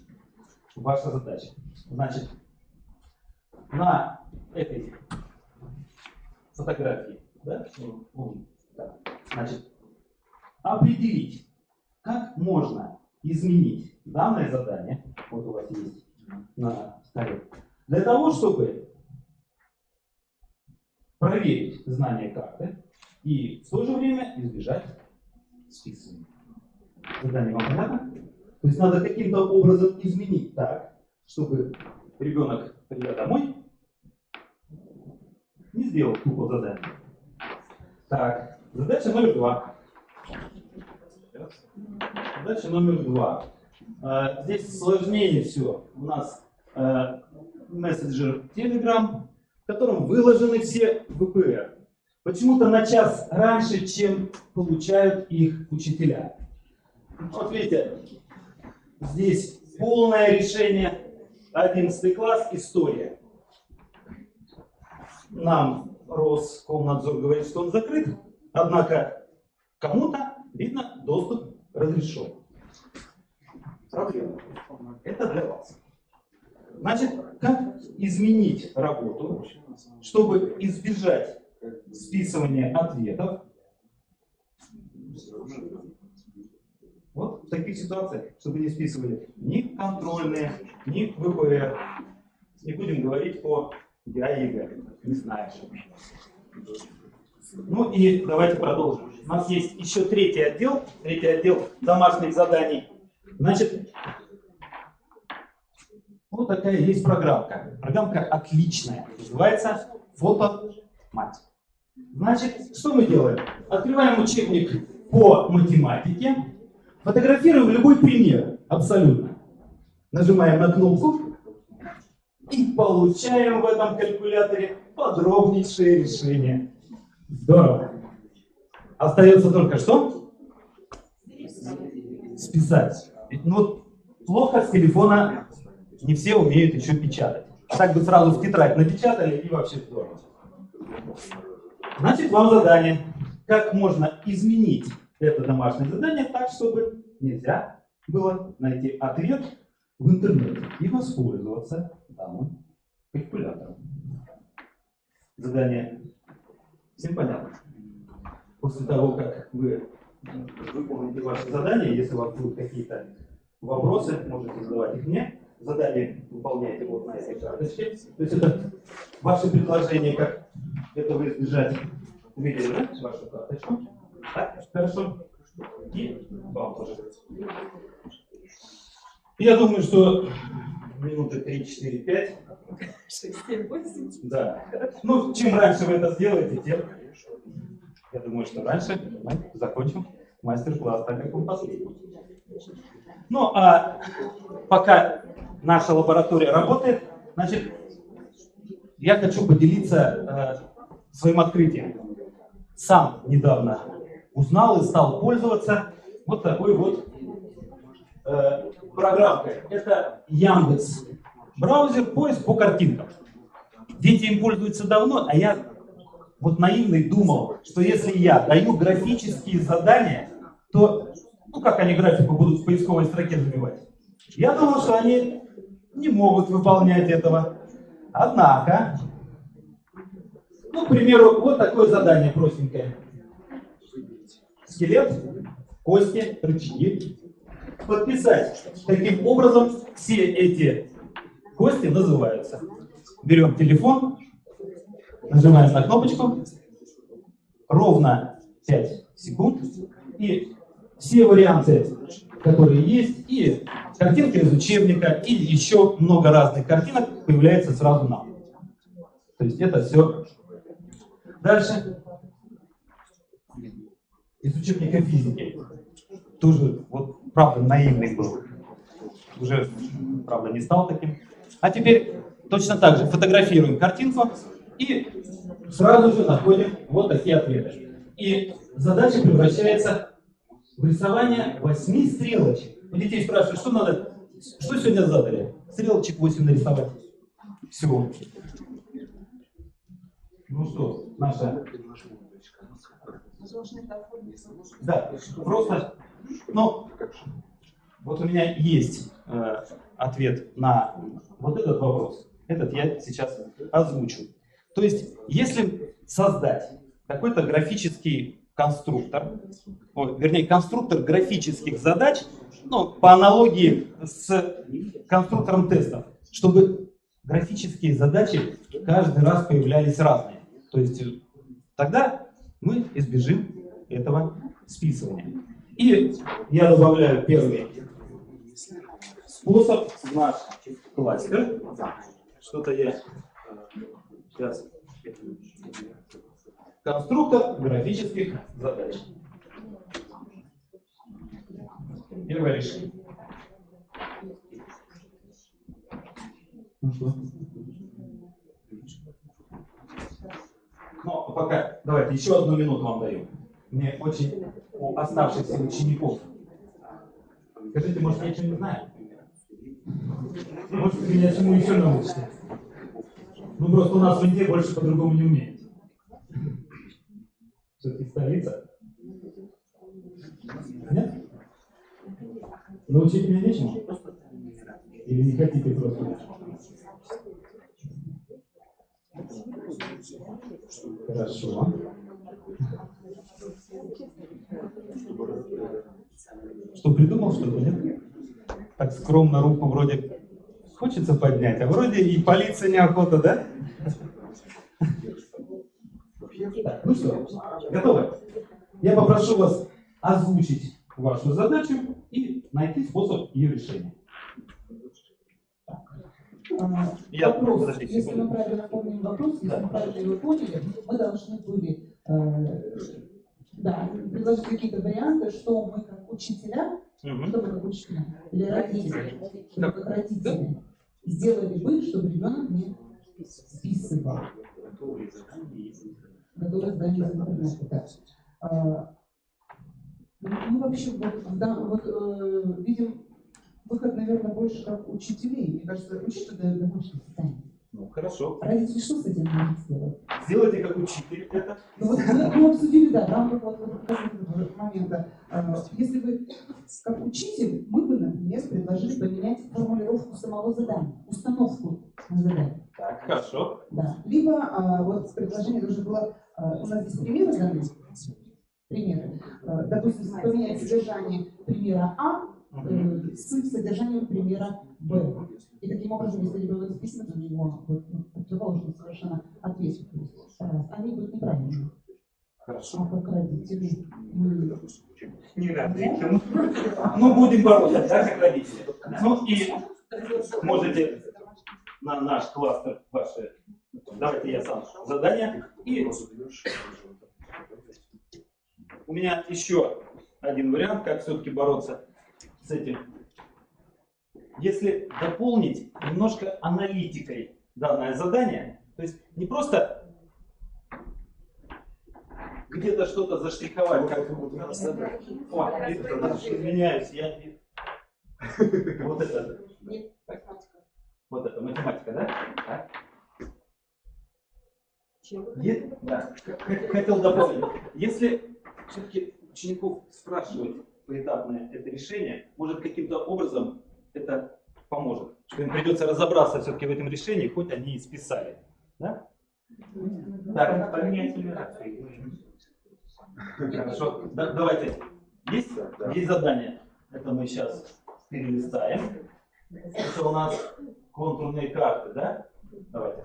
ваша задача. Значит, на этой фотографии, да, значит, определить, как можно изменить данное задание, вот у вас есть на столе, для того, чтобы проверить знание карты и в то же время избежать списывания. Задание вам понятно? То есть надо каким-то образом изменить так, чтобы ребенок, придя домой, не сделал тупо задание. Так, задача номер 2. Задача номер 2. Здесь сложнее все. У нас мессенджер Telegram, в котором выложены все ВПР. Почему-то на час раньше, чем получают их учителя. Вот видите, здесь полное решение, 11 класс, история. Нам Роскомнадзор говорит, что он закрыт, однако кому-то, видно, доступ разрешен. Проблема. Это для вас. Значит, как изменить работу, чтобы избежать списывания ответов? Вот в таких ситуациях, чтобы не списывали ни контрольные, ни ВПР. Не будем говорить о ЕГЭ. Не знаю. Ну и давайте продолжим. У нас есть еще третий отдел домашних заданий. Значит, вот такая есть программка. Программка отличная. Называется «Фотомать». Значит, что мы делаем? Открываем учебник по математике Фотографируем любой пример, абсолютно. Нажимаем на кнопку и получаем в этом калькуляторе подробнейшее решение. Здорово. Остается только что? Списать. Ну вот плохо с телефона не все умеют еще печатать. Так бы сразу в тетрадь напечатали и вообще здорово. Значит, вам задание. Как можно изменить это домашнее задание так, чтобы нельзя было найти ответ в интернете и воспользоваться данным калькулятором. Задание всем понятно? После того, как вы выполните ваше задание, если у вас будут какие-то вопросы, можете задавать их мне. Задание выполняйте вот на этой карточке. То есть это ваше предложение, как этого избежать. Увидели, да, вашу карточку? Так, хорошо. И вам тоже. Я думаю, что минуты 3, 4, 5. 6, 7, 8. Да. Ну, чем раньше вы это сделаете, тем, я думаю, что раньше мы закончим мастер-класс, так как он последний. Ну, а пока наша лаборатория работает, значит, я хочу поделиться своим открытием. Сам недавно узнал и стал пользоваться вот такой вот программкой. Это Яндекс браузер, поиск по картинкам. Дети им пользуются давно, а я вот наивный думал, что если я даю графические задания, то, ну как они графику будут в поисковой строке забивать? Я думал, что они не могут выполнять этого. Однако, ну, к примеру, вот такое задание простенькое. Скелет, кости, рычаги. Подписать. Таким образом, все эти кости называются. Берем телефон, нажимаем на кнопочку, ровно 5 секунд, и все варианты, которые есть, и картинка из учебника, и еще много разных картинок появляется сразу нам. То есть это все. Дальше. Из учебника физики. Тоже, вот, правда, наивный был. Уже, правда, не стал таким. А теперь точно так же фотографируем картинку и сразу же находим вот такие ответы. И задача превращается в рисование 8 стрелочек. У детей спрашивают, что надо, что сегодня задали? Стрелочек 8 нарисовать. Все. Ну что, наша... Да, просто, ну, вот у меня есть ответ на вот этот вопрос. Этот я сейчас озвучу. То есть, если создать какой-то графический конструктор, вернее, конструктор графических задач, ну, по аналогии с конструктором тестов, чтобы графические задачи каждый раз появлялись разные. То есть, тогда мы избежим этого списывания. И я добавляю первый способ в наш кластер. Что-то я сейчас. Конструктор графических задач. Первое решение. Ну что? Но пока, давайте еще 1 минуту вам даю. Мне очень у оставшихся учеников. Скажите, может, я что-нибудь знаю? Может, вы меня чему еще научите? Ну, просто у нас в Индии больше по-другому не умеют. Все-таки столица? Нет? Научить меня нечему? Или не хотите просто? Хорошо. Что, придумал что-то, нет? Так скромно руку вроде хочется поднять, а вроде и палиться неохота, да? Так, ну что, готовы? Я попрошу вас озвучить вашу задачу и найти способ ее решения. Вопрос, если мы правильно помним вопрос, если мы правильно его поняли, мы должны были предложить какие-то варианты, что мы как учителя Что вы как учителя? Или родители? Чтобы как родители сделали бы, чтобы ребенок не списывал. Готовые задания из интернета. Да. Мы вообще видим выход, наверное, больше как учителей. Мне кажется, учитель дает домашнее задание. Ну, хорошо. Родители что с этим могут сделать? Сделайте как учитель это. Мы обсудили, да, в рамках этого момента. Если вы как учитель, мы бы, например, предложили поменять формулировку самого задания, установку на задание. Так, хорошо. Да. Либо вот предложение тоже было, у нас здесь примеры даны. Примеры. Допустим, поменять содержание примера А с содержанием примера Б. И таким образом, если ребенок списывает, у него противоположный совершенно ответ. Они будут неправильными. Хорошо. А как родители? Не родители. Ну, будем бороться, да, как родители. Ну, и можете на наш кластер ваши. Давайте я сам задание. И у меня еще один вариант, как все-таки бороться с этим. Если дополнить немножко аналитикой данное задание, то есть не просто где-то что-то заштриховать, как извиняюсь, я вот это математика, да? Да. Хотел дополнить. Если все-таки учеников спрашивать поэтапное это решение, может каким-то образом это поможет. Что им придется разобраться все-таки в этом решении, хоть они и списали. Да? Так, поменять нумерацию. Хорошо. Давайте. Есть? Есть задание. Это мы сейчас перелистаем. Это у нас контурные карты, да? Давайте.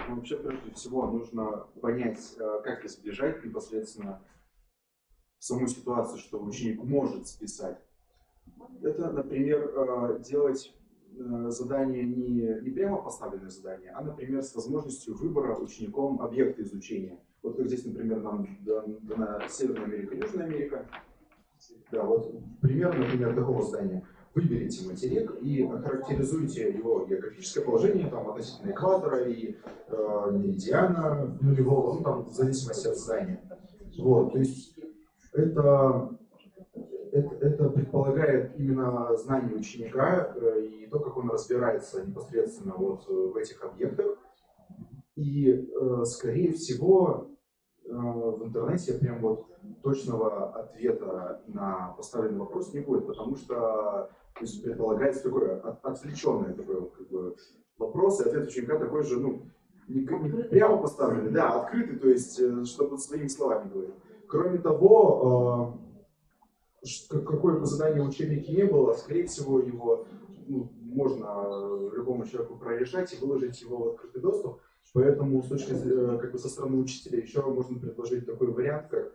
Вообще, прежде всего, нужно понять, как избежать непосредственно саму ситуацию, что ученик может списать. Это, например, делать задание не прямо поставленное задание, а, например, с возможностью выбора учеником объекта изучения. Вот как здесь, например, нам дана Северная Америка, Южная Америка. Да, вот пример, например, такого задания. Выберите материк и охарактеризуйте его географическое положение там, относительно экватора и меридиана нулевого, ну, там, в зависимости от задания. Вот, то есть это предполагает именно знание ученика и то, как он разбирается непосредственно вот в этих объектах. И, скорее всего, в интернете прям вот точного ответа на поставленный вопрос не будет, потому что то есть, предполагается такой отвлеченный такой, как бы, вопрос, и ответ ученика такой же, ну, не прямо поставленный, да, открытый, то есть, чтобы своими словами говорить. Кроме того, какое бы задание в учебнике не было, скорее всего, его можно любому человеку прорешать и выложить его в открытый доступ. Поэтому с точки как бы со стороны учителя еще можно предложить такой вариант, как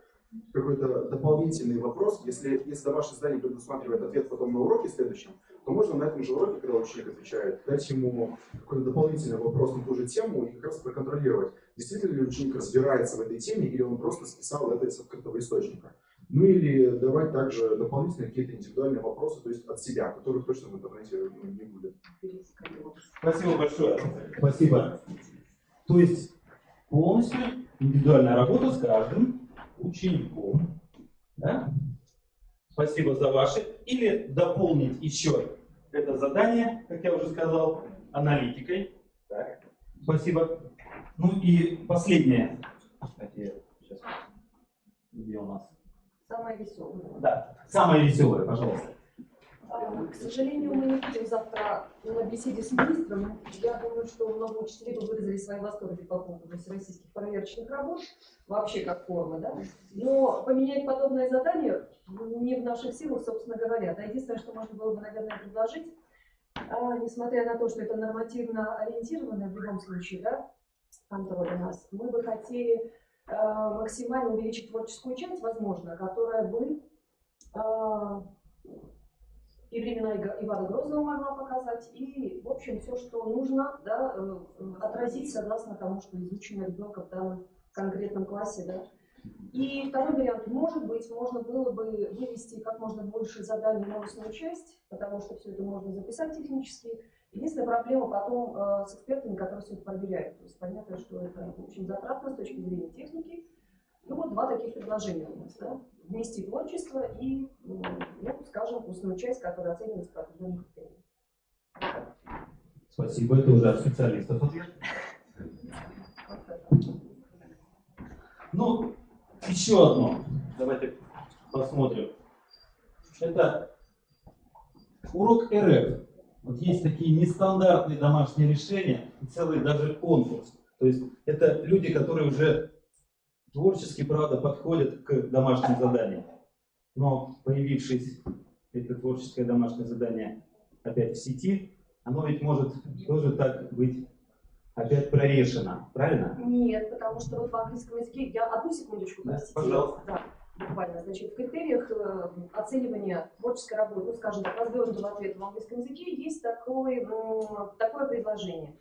какой-то дополнительный вопрос. Если домашнее задание предусматривает ответ потом на уроке следующем, то можно на этом же уроке, когда ученик отвечает, дать ему какой-то дополнительный вопрос на ту же тему и как раз проконтролировать, действительно ли ученик разбирается в этой теме или он просто списал это из открытого источника. Ну или давать также дополнительные какие-то индивидуальные вопросы, то есть от себя, которых точно в интернете не будет. Спасибо большое. Спасибо. То есть полностью индивидуальная работа с каждым учеником. Да? Спасибо за ваши. Или дополнить еще это задание, как я уже сказал, аналитикой. Так. Спасибо. Ну и последнее. Кстати, сейчас. Где у нас? Самое веселое. Да, самое веселое, пожалуйста. К сожалению, мы не будем завтра на беседе с министром. Я думаю, что много учителей бы выразили свои восторги по поводу всероссийских проверочных работ, вообще как формы, да? Но поменять подобное задание не в наших силах, собственно говоря. Да, единственное, что можно было бы, наверное, предложить, несмотря на то, что это нормативно ориентированное в любом случае, да, контроль у нас, мы бы хотели максимально увеличить творческую часть, возможно, которая бы и времена Ивана Грозного могла показать, и, в общем, все, что нужно, да, отразить согласно тому, что изучено ребенком в данном конкретном классе, да, И второй вариант, может быть, можно было бы вывести как можно больше заданий на устную часть, потому что все это можно записать технически. Единственная проблема потом с экспертами, которые все это проверяют. То есть понятно, что это очень затратно с точки зрения техники. Ну вот два таких предложения у нас, да? Вместе творчество и, ну, скажем, устную часть, которая оценивается по определенным критериям. Спасибо, это уже от специалистов ответ. Ну, еще одно. Давайте посмотрим. Это урок РФ. Вот есть такие нестандартные домашние решения, и целый даже конкурс. То есть это люди, которые уже творчески, правда, подходят к домашним заданиям. Но появившись это творческое домашнее задание опять в сети, оно ведь может тоже так быть опять прорешено, правильно? Нет, потому что вот в английском языке, я одну секундочку, простите. Пожалуйста. Да, буквально. Значит, в критериях оценивания творческой работы, ну, скажем так, развернутого ответа в английском языке есть такое предложение.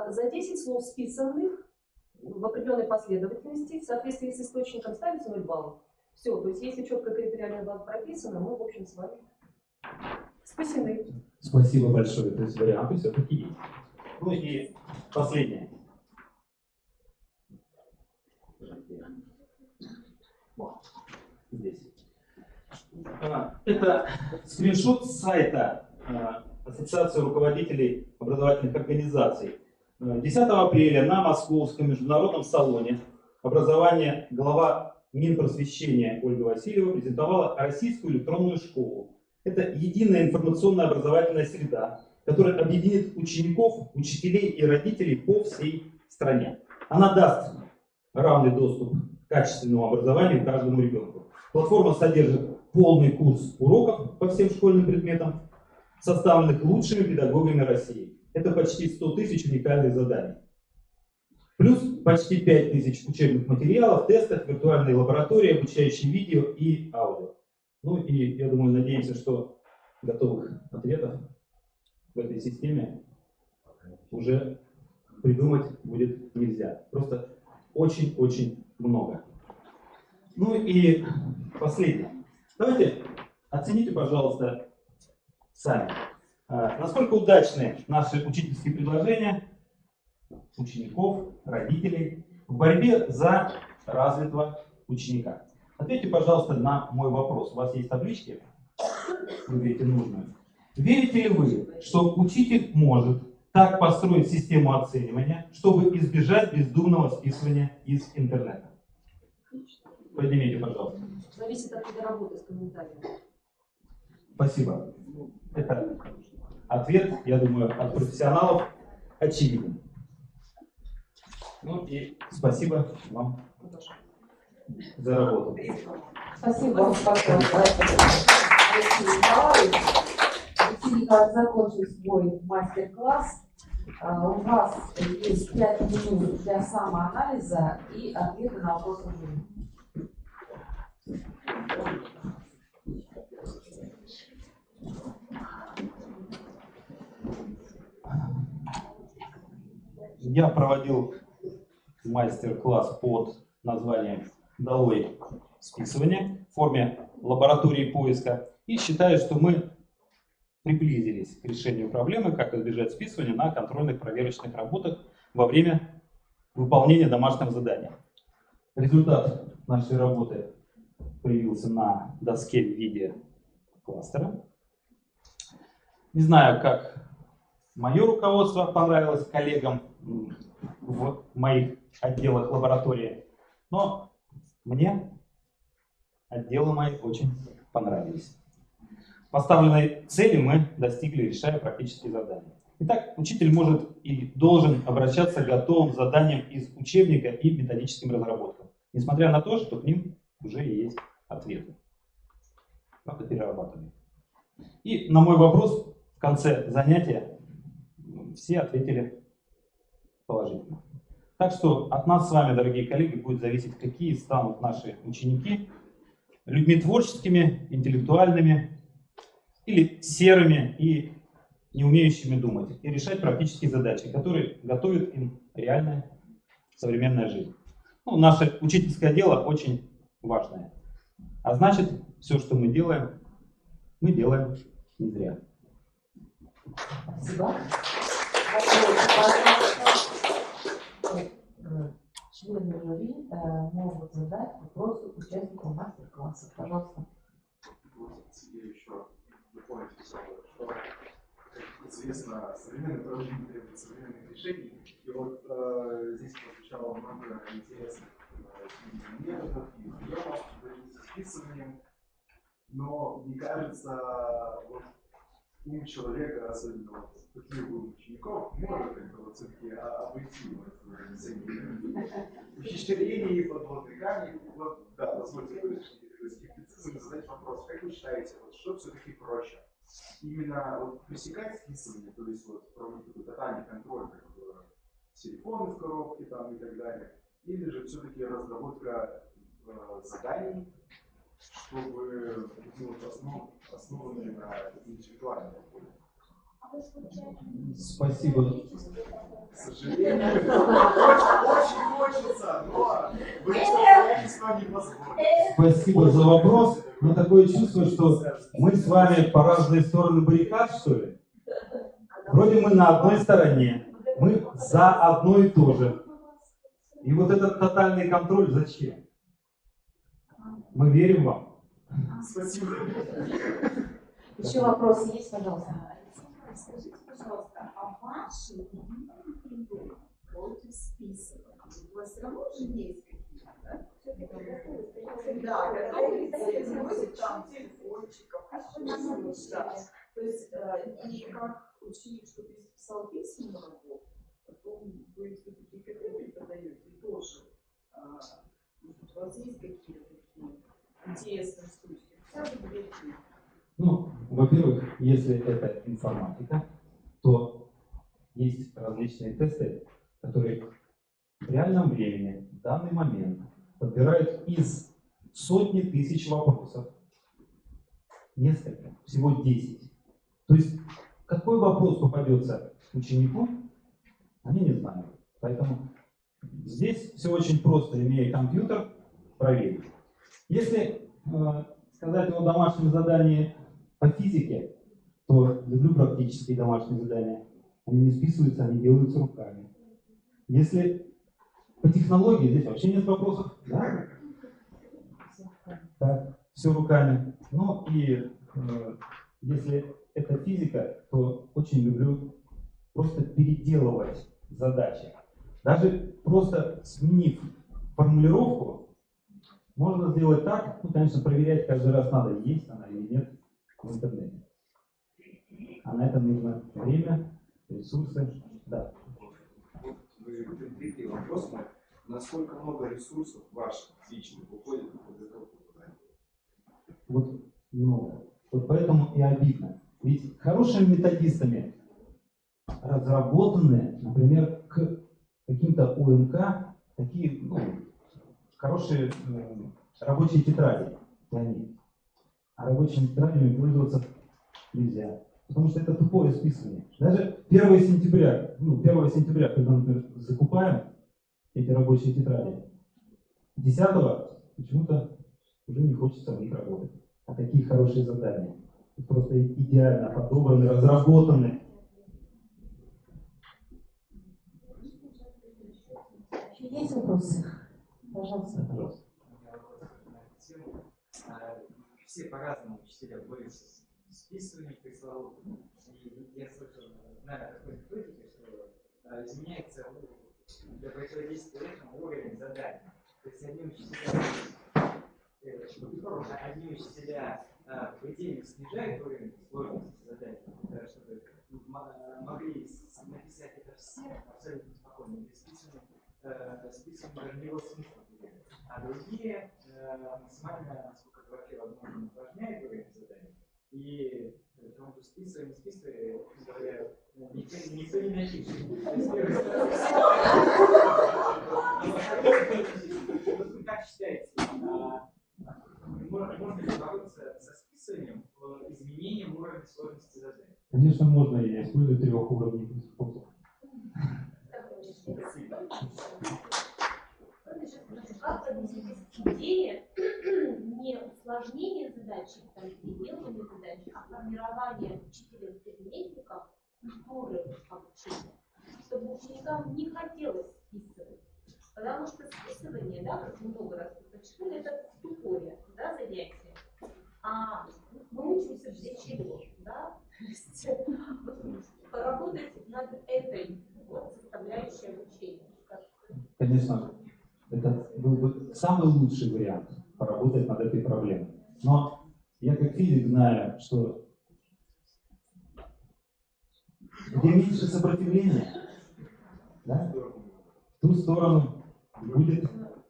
За 10 слов списанных в определенной последовательности, в соответствии с источником, ставится 0 баллов. Все, то есть если четко критериальная база прописана, мы, в общем, с вами спасены. Спасибо большое. То есть варианты все-таки есть. Ну и последнее. Вот, здесь. Это скриншот с сайта Ассоциации руководителей образовательных организаций. 10 апреля на Московском международном салоне образования глава Минпросвещения Ольга Васильева презентовала российскую электронную школу. Это единая информационная образовательная среда, которая объединит учеников, учителей и родителей по всей стране. Она даст равный доступ к качественному образованию каждому ребенку. Платформа содержит полный курс уроков по всем школьным предметам, составленных лучшими педагогами России. Это почти 100 тысяч уникальных заданий. Плюс почти 5 тысяч учебных материалов, тестов, виртуальной лаборатории, обучающие видео и аудио. Ну и, я думаю, надеемся, что готовых ответов в этой системе уже придумать будет нельзя. Просто очень-очень много. Ну и последнее. Давайте оцените, пожалуйста, сами. Насколько удачны наши учительские предложения учеников, родителей в борьбе за развитого ученика? Ответьте, пожалуйста, на мой вопрос. У вас есть таблички? Выберите нужную. Верите ли вы, что учитель может так построить систему оценивания, чтобы избежать бездумного списывания из интернета? Поднимите, пожалуйста. Зависит от вида работы с комментариями. Спасибо. Это ответ, я думаю, от профессионалов очевиден. Ну и спасибо вам за работу. Спасибо вам большое. Как закончил свой мастер-класс, у вас есть 5 минут для самоанализа и ответа на вопросы жюри. Я проводил мастер-класс под названием «Долой списывание» в форме лаборатории поиска и считаю, что мы приблизились к решению проблемы, как избежать списывания на контрольных проверочных работах во время выполнения домашнего задания. Результат нашей работы появился на доске в виде кластера. Не знаю, как мое руководство понравилось коллегам в моих отделах лаборатории, но мне отделы мои очень понравились. Поставленной цели мы достигли, решая практические задания. Итак, учитель может и должен обращаться к готовым заданиям из учебника и методическим разработкам, несмотря на то, что к ним уже есть ответы. Правда, перерабатываем. И на мой вопрос в конце занятия все ответили положительно. Так что от нас с вами, дорогие коллеги, будет зависеть, какие станут наши ученики людьми творческими, интеллектуальными или серыми и не умеющими думать и решать практические задачи, которые готовят им реальная современная жизнь. Ну, наше учительское дело очень важное. А значит, все, что мы делаем не зря. Спасибо. Члены жюри могут задать вопросы участникам мастер-класса. Пожалуйста. Себе еще дополнить, что, как известно, современное проведение требует современных решений. И вот здесь прозвучало много интересных методов и приемов с списыванием. Но мне кажется, вот ум человека, особенно вот пытливых учеников, может как-то вот все-таки обойти ухищрений, подводный камень. Вот, да, позвольте выразить такой скептицизм и задать вопрос, как вы считаете, вот, что все-таки проще? Именно вот пресекать списывание, то есть вот проводить такой тотальный контроль, как телефоны в коробке там и так далее, или же все-таки разработка заданий, чтобы основаны на интеллектуальном подходе? Спасибо. К сожалению, очень хочется, но вы что не позволите. Спасибо за вопрос. Но такое чувство, что мы с вами по разные стороны баррикад, что ли? Вроде мы на одной стороне, мы за одно и то же. И вот этот тотальный контроль зачем? Мы верим вам. Спасибо. Еще вопросы есть, пожалуйста. Скажите, пожалуйста, а ваши приемы против списывания? У вас все равно же есть какие-то, да? Да, которые просят там телефончиков, да. То есть, и как ученик, чтобы писал письменную работу, потом вы все-таки к этому подаете тоже. У вас есть какие-то такие интересные штучки? Хотя бы две. Ну, во-первых, если это информатика, то есть различные тесты, которые в реальном времени, в данный момент, подбирают из сотни тысяч вопросов несколько, всего 10. То есть, какой вопрос попадется ученику, они не знают. Поэтому здесь все очень просто, имея компьютер, проверить. Если сказать о домашнем задании по физике, то люблю практические домашние задания. Они не списываются, они делаются руками. Если по технологии, здесь вообще нет вопросов. Да? Так, все руками. Ну и если это физика, то очень люблю просто переделывать задачи. Даже просто сменив формулировку, можно сделать так, ну, конечно, проверять каждый раз надо, есть она или нет в интернете. А на это нужно время, ресурсы. Да. Вот вы предвидели вопрос мой, насколько много ресурсов ваших личных уходит на подготовку заданий? Вот много. Вот поэтому и обидно. Ведь хорошими методистами разработаны, например, к каким-то УМК такие, ну, хорошие рабочие тетради для них. А рабочими тетрадями пользоваться нельзя. Потому что это тупое списывание. Даже 1 сентября, когда, например, закупаем эти рабочие тетради, 10-го почему-то уже не хочется в них работать. А такие хорошие задания. Просто идеально подобраны, разработаны. Есть вопросы? Пожалуйста. Все по-разному учителя борются с списыванием пресловутым. И я слышал, знаю о такой методике, что изменяется для противодействия этому уровень заданий. То есть одни учителя в идее снижают уровень сложности заданий, чтобы могли написать это все абсолютно спокойно, без списывания для него смысла. А другие максимально, насколько это вообще возможно, усложняют уровень заданий. И потому что списывая, не списывая, говоря, никто не напишет. Как считаете, можно ли бороться со списыванием изменением уровня сложности заданий? Конечно, можно, я использую 3-уровневый способ. Спасибо. скорее не усложнение задачи, там, переделывание задачи, а формирование учителем-современником культуры обучения, чтобы ученикам не хотелось списывать. Потому что списывание, да, как много раз подчеркнули, это тупое, да, занятие. А мы учимся для чего, да? То есть поработать над этой вот составляющей обучения. Конечно, это был бы самый лучший вариант поработать над этой проблемой. Но я как физик знаю, что где меньше сопротивления, да, в ту сторону будет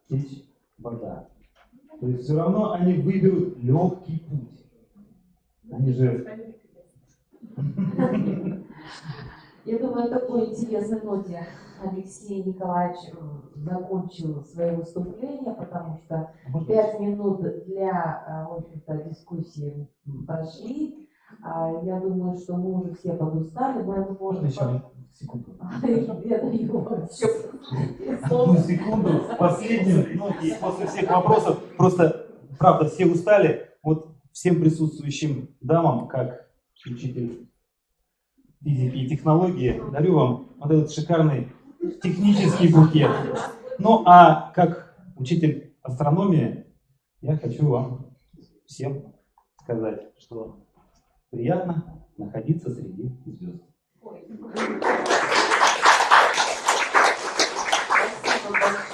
течь вода. То есть все равно они выберут легкий путь. Они же... Я думаю, такой интересной ноте Алексей Николаевич закончил свое выступление, потому что 5 минут для, в общем-то, дискуссии прошли. Я думаю, что мы уже все подустали. Мы можем... Еще секунду. Я даю вам еще. Одну секунду, последнюю, ну и после всех вопросов, просто, правда, все устали. Вот всем присутствующим дамам, как учитель физики и технологии, дарю вам вот этот шикарный технический букет. Ну а как учитель астрономии, я хочу вам всем сказать, что приятно находиться среди звезд.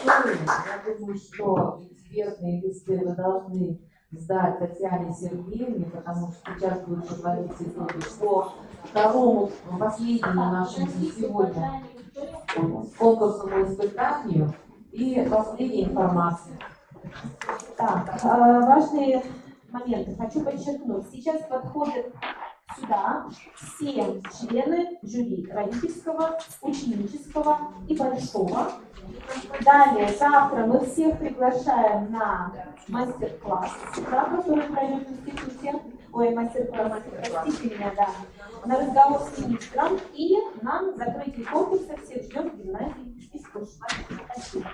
Я думаю, что экспертные листы вы должны сдать Татьяне Сергеевне, потому что сейчас будет проводиться по второму, последнему нашему сегодня конкурсному испытанию и последняя информация. Так, важные моменты. Хочу подчеркнуть. Сейчас подходят сюда все члены жюри родительского, ученического и большого. Далее, завтра мы всех приглашаем на мастер-класс, да, который пройдет в институте. Ой, мастер-класс, простите меня, да. На разговор с министром и на закрытие конкурса всех ждем в гимназии искусства. Спасибо.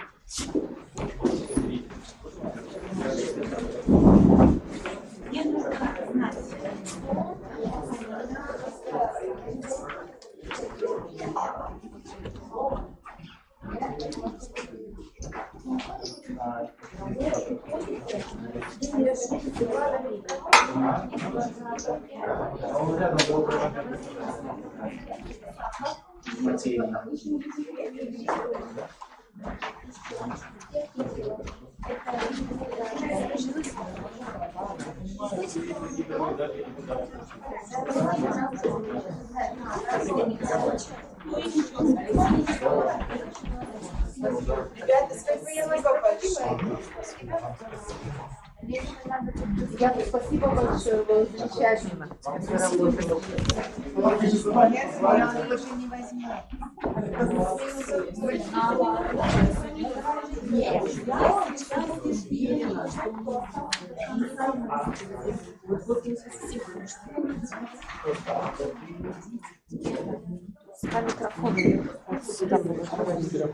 Мне нужно знать. Ребята, спасибо большое, вы замечательно работали. С микрофоном сюда.